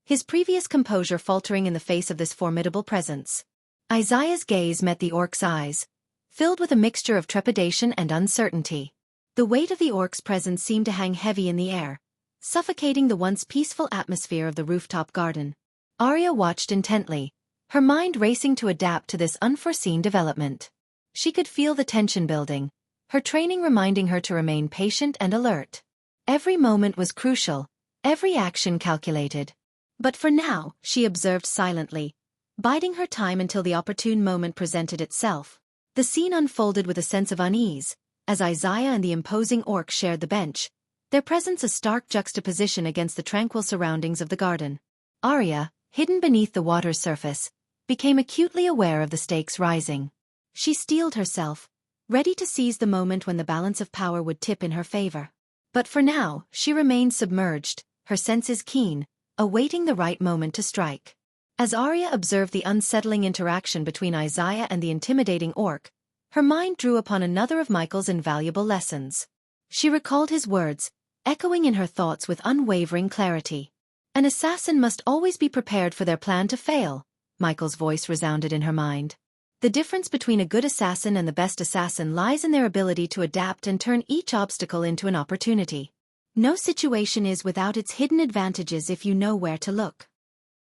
[SPEAKER 1] his previous composure faltering in the face of this formidable presence. Isaiah's gaze met the orc's eyes, filled with a mixture of trepidation and uncertainty. The weight of the orc's presence seemed to hang heavy in the air, suffocating the once peaceful atmosphere of the rooftop garden. Arya watched intently, her mind racing to adapt to this unforeseen development. She could feel the tension building, her training reminding her to remain patient and alert. Every moment was crucial, every action calculated. But for now, she observed silently, biding her time until the opportune moment presented itself. The scene unfolded with a sense of unease, as Isaiah and the imposing orc shared the bench, their presence a stark juxtaposition against the tranquil surroundings of the garden. Arya, hidden beneath the water's surface, became acutely aware of the stakes rising. She steeled herself, ready to seize the moment when the balance of power would tip in her favor. But for now, she remained submerged, her senses keen, awaiting the right moment to strike. As Arya observed the unsettling interaction between Isaiah and the intimidating orc, her mind drew upon another of Michael's invaluable lessons. She recalled his words, echoing in her thoughts with unwavering clarity. An assassin must always be prepared for their plan to fail, Michael's voice resounded in her mind. The difference between a good assassin and the best assassin lies in their ability to adapt and turn each obstacle into an opportunity. No situation is without its hidden advantages if you know where to look.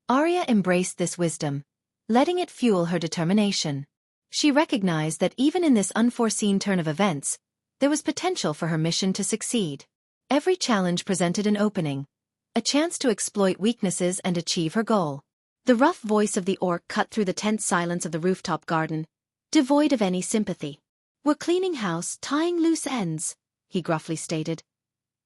[SPEAKER 1] Arya embraced this wisdom, letting it fuel her determination. She recognized that even in this unforeseen turn of events, there was potential for her mission to succeed. Every challenge presented an opening, a chance to exploit weaknesses and achieve her goal. The rough voice of the orc cut through the tense silence of the rooftop garden, devoid of any sympathy. "We're cleaning house, tying loose ends," he gruffly stated,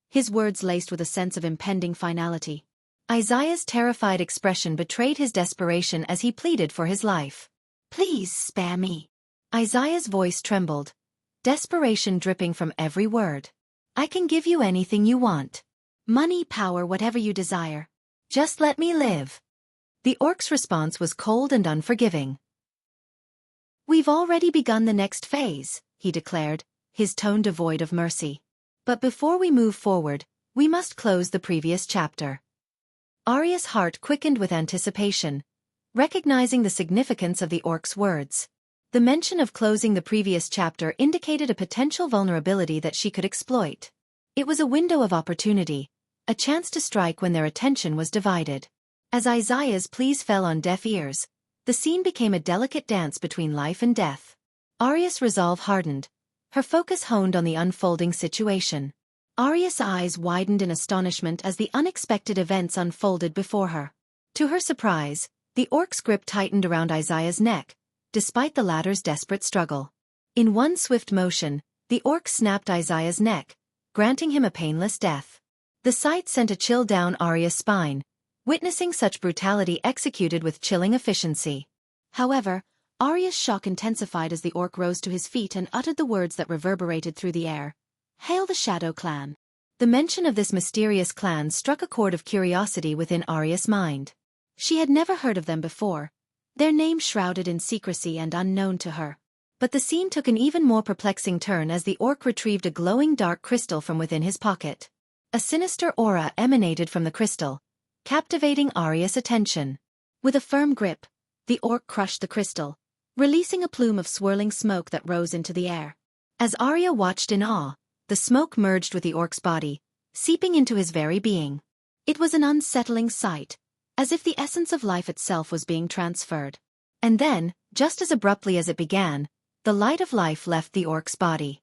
[SPEAKER 1] his words laced with a sense of impending finality. Isaiah's terrified expression betrayed his desperation as he pleaded for his life. "Please spare me." Isaiah's voice trembled, desperation dripping from every word. "I can give you anything you want. Money, power, whatever you desire. Just let me live." The orc's response was cold and unforgiving. "We've already begun the next phase," he declared, his tone devoid of mercy. "But before we move forward, we must close the previous chapter." Arya's heart quickened with anticipation, recognizing the significance of the orc's words. The mention of closing the previous chapter indicated a potential vulnerability that she could exploit. It was a window of opportunity, a chance to strike when their attention was divided. As Isaiah's pleas fell on deaf ears, the scene became a delicate dance between life and death. Arya's resolve hardened, her focus honed on the unfolding situation. Arya's eyes widened in astonishment as the unexpected events unfolded before her. To her surprise, the orc's grip tightened around Isaiah's neck, despite the latter's desperate struggle. In one swift motion, the orc snapped Isaiah's neck, granting him a painless death. The sight sent a chill down Arya's spine, witnessing such brutality executed with chilling efficiency. However, Arya's shock intensified as the orc rose to his feet and uttered the words that reverberated through the air. "Hail the Shadow Clan." The mention of this mysterious clan struck a chord of curiosity within Arya's mind. She had never heard of them before, their name shrouded in secrecy and unknown to her. But the scene took an even more perplexing turn as the orc retrieved a glowing dark crystal from within his pocket. A sinister aura emanated from the crystal, captivating Arya's attention. With a firm grip, the orc crushed the crystal, releasing a plume of swirling smoke that rose into the air. As Arya watched in awe, the smoke merged with the orc's body, seeping into his very being. It was an unsettling sight, as if the essence of life itself was being transferred. And then, just as abruptly as it began, the light of life left the orc's body.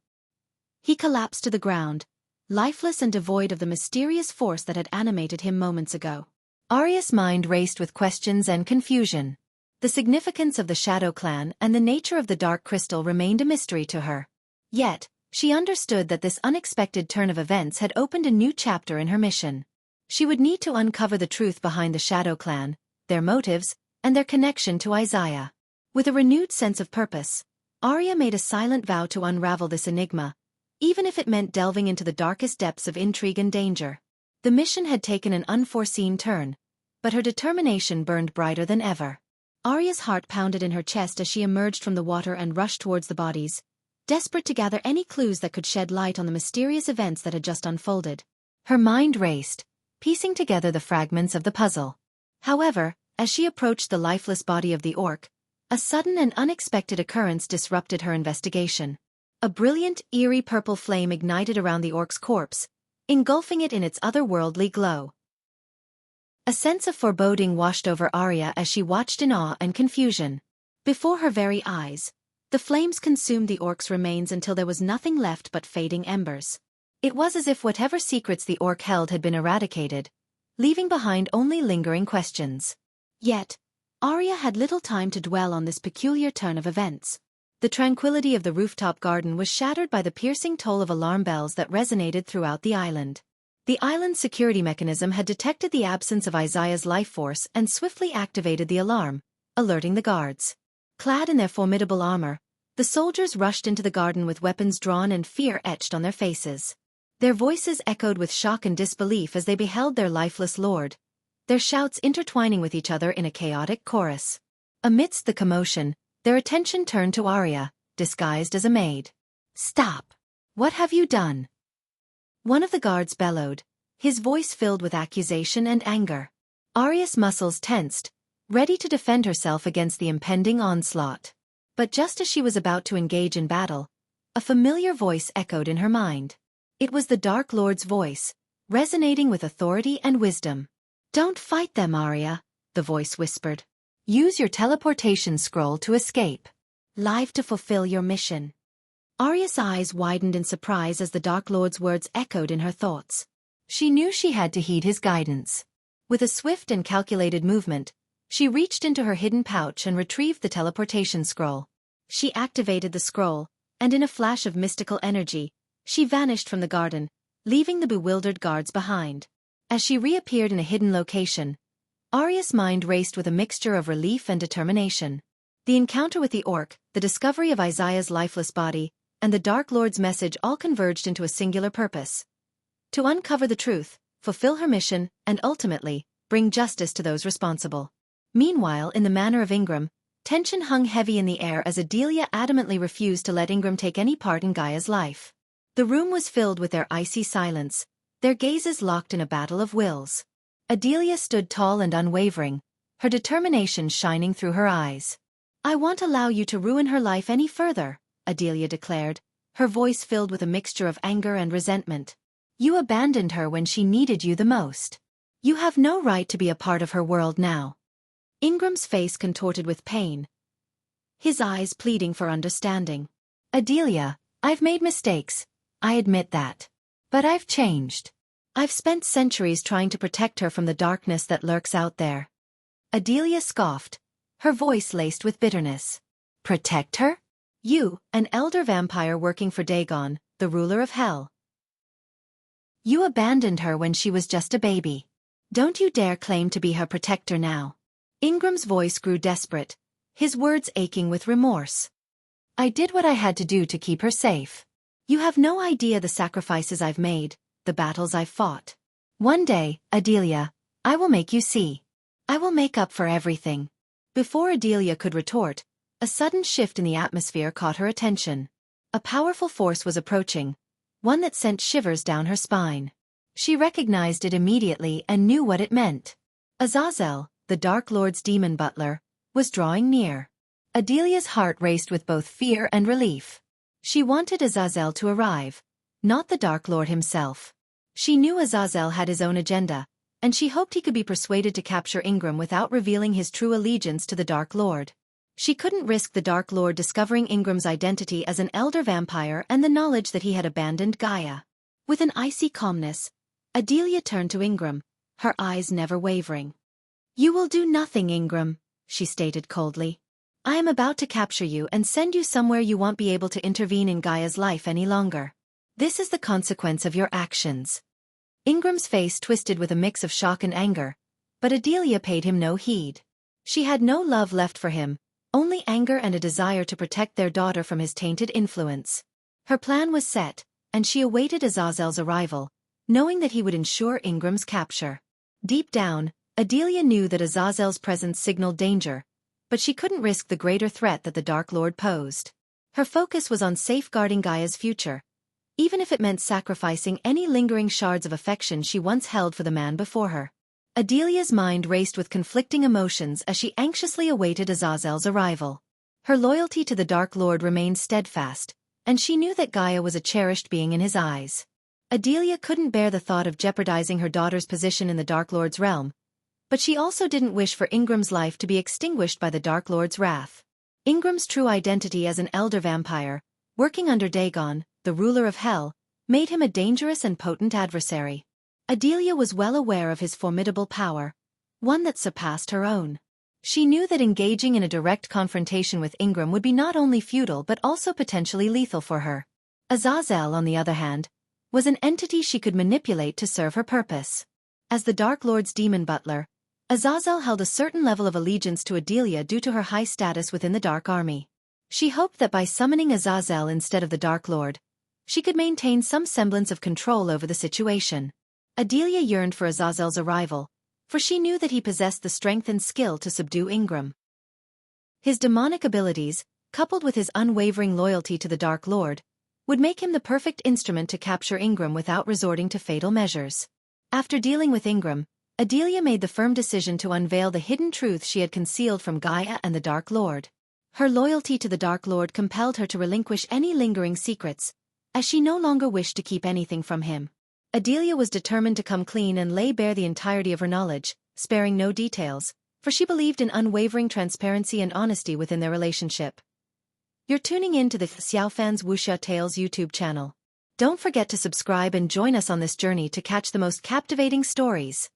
[SPEAKER 1] He collapsed to the ground, lifeless and devoid of the mysterious force that had animated him moments ago. Arya's mind raced with questions and confusion. The significance of the Shadow Clan and the nature of the Dark Crystal remained a mystery to her. Yet, she understood that this unexpected turn of events had opened a new chapter in her mission. She would need to uncover the truth behind the Shadow Clan, their motives, and their connection to Isaiah. With a renewed sense of purpose, Arya made a silent vow to unravel this enigma, even if it meant delving into the darkest depths of intrigue and danger. The mission had taken an unforeseen turn, but her determination burned brighter than ever. Arya's heart pounded in her chest as she emerged from the water and rushed towards the bodies, desperate to gather any clues that could shed light on the mysterious events that had just unfolded. Her mind raced, piecing together the fragments of the puzzle. However, as she approached the lifeless body of the orc, a sudden and unexpected occurrence disrupted her investigation. A brilliant, eerie purple flame ignited around the orc's corpse, engulfing it in its otherworldly glow. A sense of foreboding washed over Arya as she watched in awe and confusion. Before her very eyes, the flames consumed the orc's remains until there was nothing left but fading embers. It was as if whatever secrets the orc held had been eradicated, leaving behind only lingering questions. Yet, Arya had little time to dwell on this peculiar turn of events. The tranquility of the rooftop garden was shattered by the piercing toll of alarm bells that resonated throughout the island. The island's security mechanism had detected the absence of Isaiah's life force and swiftly activated the alarm, alerting the guards. Clad in their formidable armor, the soldiers rushed into the garden with weapons drawn and fear etched on their faces. Their voices echoed with shock and disbelief as they beheld their lifeless lord, their shouts intertwining with each other in a chaotic chorus. Amidst the commotion, their attention turned to Arya, disguised as a maid. "Stop! What have you done?" One of the guards bellowed, his voice filled with accusation and anger. Arya's muscles tensed, ready to defend herself against the impending onslaught. But just as she was about to engage in battle, a familiar voice echoed in her mind. It was the Dark Lord's voice, resonating with authority and wisdom. "Don't fight them, Arya," the voice whispered. "Use your teleportation scroll to escape. Live to fulfill your mission." Arya's eyes widened in surprise as the Dark Lord's words echoed in her thoughts. She knew she had to heed his guidance. With a swift and calculated movement, she reached into her hidden pouch and retrieved the teleportation scroll. She activated the scroll, and in a flash of mystical energy, she vanished from the garden, leaving the bewildered guards behind. As she reappeared in a hidden location, Arya's mind raced with a mixture of relief and determination. The encounter with the orc, the discovery of Isaiah's lifeless body, and the Dark Lord's message all converged into a singular purpose: to uncover the truth, fulfill her mission, and ultimately, bring justice to those responsible. Meanwhile, in the manor of Ingram, tension hung heavy in the air as Adelia adamantly refused to let Ingram take any part in Gaia's life. The room was filled with their icy silence, their gazes locked in a battle of wills. Adelia stood tall and unwavering, her determination shining through her eyes. "I won't allow you to ruin her life any further," Adelia declared, her voice filled with a mixture of anger and resentment. "You abandoned her when she needed you the most. You have no right to be a part of her world now." Ingram's face contorted with pain, his eyes pleading for understanding. "Adelia, I've made mistakes, I admit that. But I've changed. I've spent centuries trying to protect her from the darkness that lurks out there." Adelia scoffed, her voice laced with bitterness. "Protect her? You, an elder vampire working for Dagon, the ruler of hell. You abandoned her when she was just a baby. Don't you dare claim to be her protector now." Ingram's voice grew desperate, his words aching with remorse. "I did what I had to do to keep her safe. You have no idea the sacrifices I've made, the battles I've fought. One day, Adelia, I will make you see. I will make up for everything." Before Adelia could retort, A sudden shift in the atmosphere caught her attention. A powerful force was approaching, one that sent shivers down her spine. She recognized it immediately and knew what it meant. Azazel, the Dark Lord's demon butler, was drawing near. Adelia's heart raced with both fear and relief. She wanted Azazel to arrive, not the Dark Lord himself. She knew Azazel had his own agenda, and she hoped he could be persuaded to capture Ingram without revealing his true allegiance to the Dark Lord. She couldn't risk the Dark Lord discovering Ingram's identity as an elder vampire and the knowledge that he had abandoned Gaia. With an icy calmness, Adelia turned to Ingram, her eyes never wavering. "You will do nothing, Ingram," she stated coldly. "I am about to capture you and send you somewhere you won't be able to intervene in Gaia's life any longer. This is the consequence of your actions." Ingram's face twisted with a mix of shock and anger, but Adelia paid him no heed. She had no love left for him, only anger and a desire to protect their daughter from his tainted influence. Her plan was set, and she awaited Azazel's arrival, knowing that he would ensure Ingram's capture. Deep down, Adelia knew that Azazel's presence signaled danger, but she couldn't risk the greater threat that the Dark Lord posed. Her focus was on safeguarding Gaia's future, even if it meant sacrificing any lingering shards of affection she once held for the man before her. Adelia's mind raced with conflicting emotions as she anxiously awaited Azazel's arrival. Her loyalty to the Dark Lord remained steadfast, and she knew that Gaia was a cherished being in his eyes. Adelia couldn't bear the thought of jeopardizing her daughter's position in the Dark Lord's realm, but she also didn't wish for Ingram's life to be extinguished by the Dark Lord's wrath. Ingram's true identity as an elder vampire, working under Dagon, the ruler of Hell, made him a dangerous and potent adversary. Adelia was well aware of his formidable power, one that surpassed her own. She knew that engaging in a direct confrontation with Ingram would be not only futile but also potentially lethal for her. Azazel, on the other hand, was an entity she could manipulate to serve her purpose. As the Dark Lord's demon butler, Azazel held a certain level of allegiance to Adelia due to her high status within the Dark Army. She hoped that by summoning Azazel instead of the Dark Lord, she could maintain some semblance of control over the situation. Adelia yearned for Azazel's arrival, for she knew that he possessed the strength and skill to subdue Ingram. His demonic abilities, coupled with his unwavering loyalty to the Dark Lord, would make him the perfect instrument to capture Ingram without resorting to fatal measures. After dealing with Ingram, Adelia made the firm decision to unveil the hidden truth she had concealed from Gaia and the Dark Lord. Her loyalty to the Dark Lord compelled her to relinquish any lingering secrets, as she no longer wished to keep anything from him. Adelia was determined to come clean and lay bare the entirety of her knowledge, sparing no details, for she believed in unwavering transparency and honesty within their relationship. You're tuning in to the Xiaofan's Wuxia Tales YouTube channel. Don't forget to subscribe and join us on this journey to catch the most captivating stories.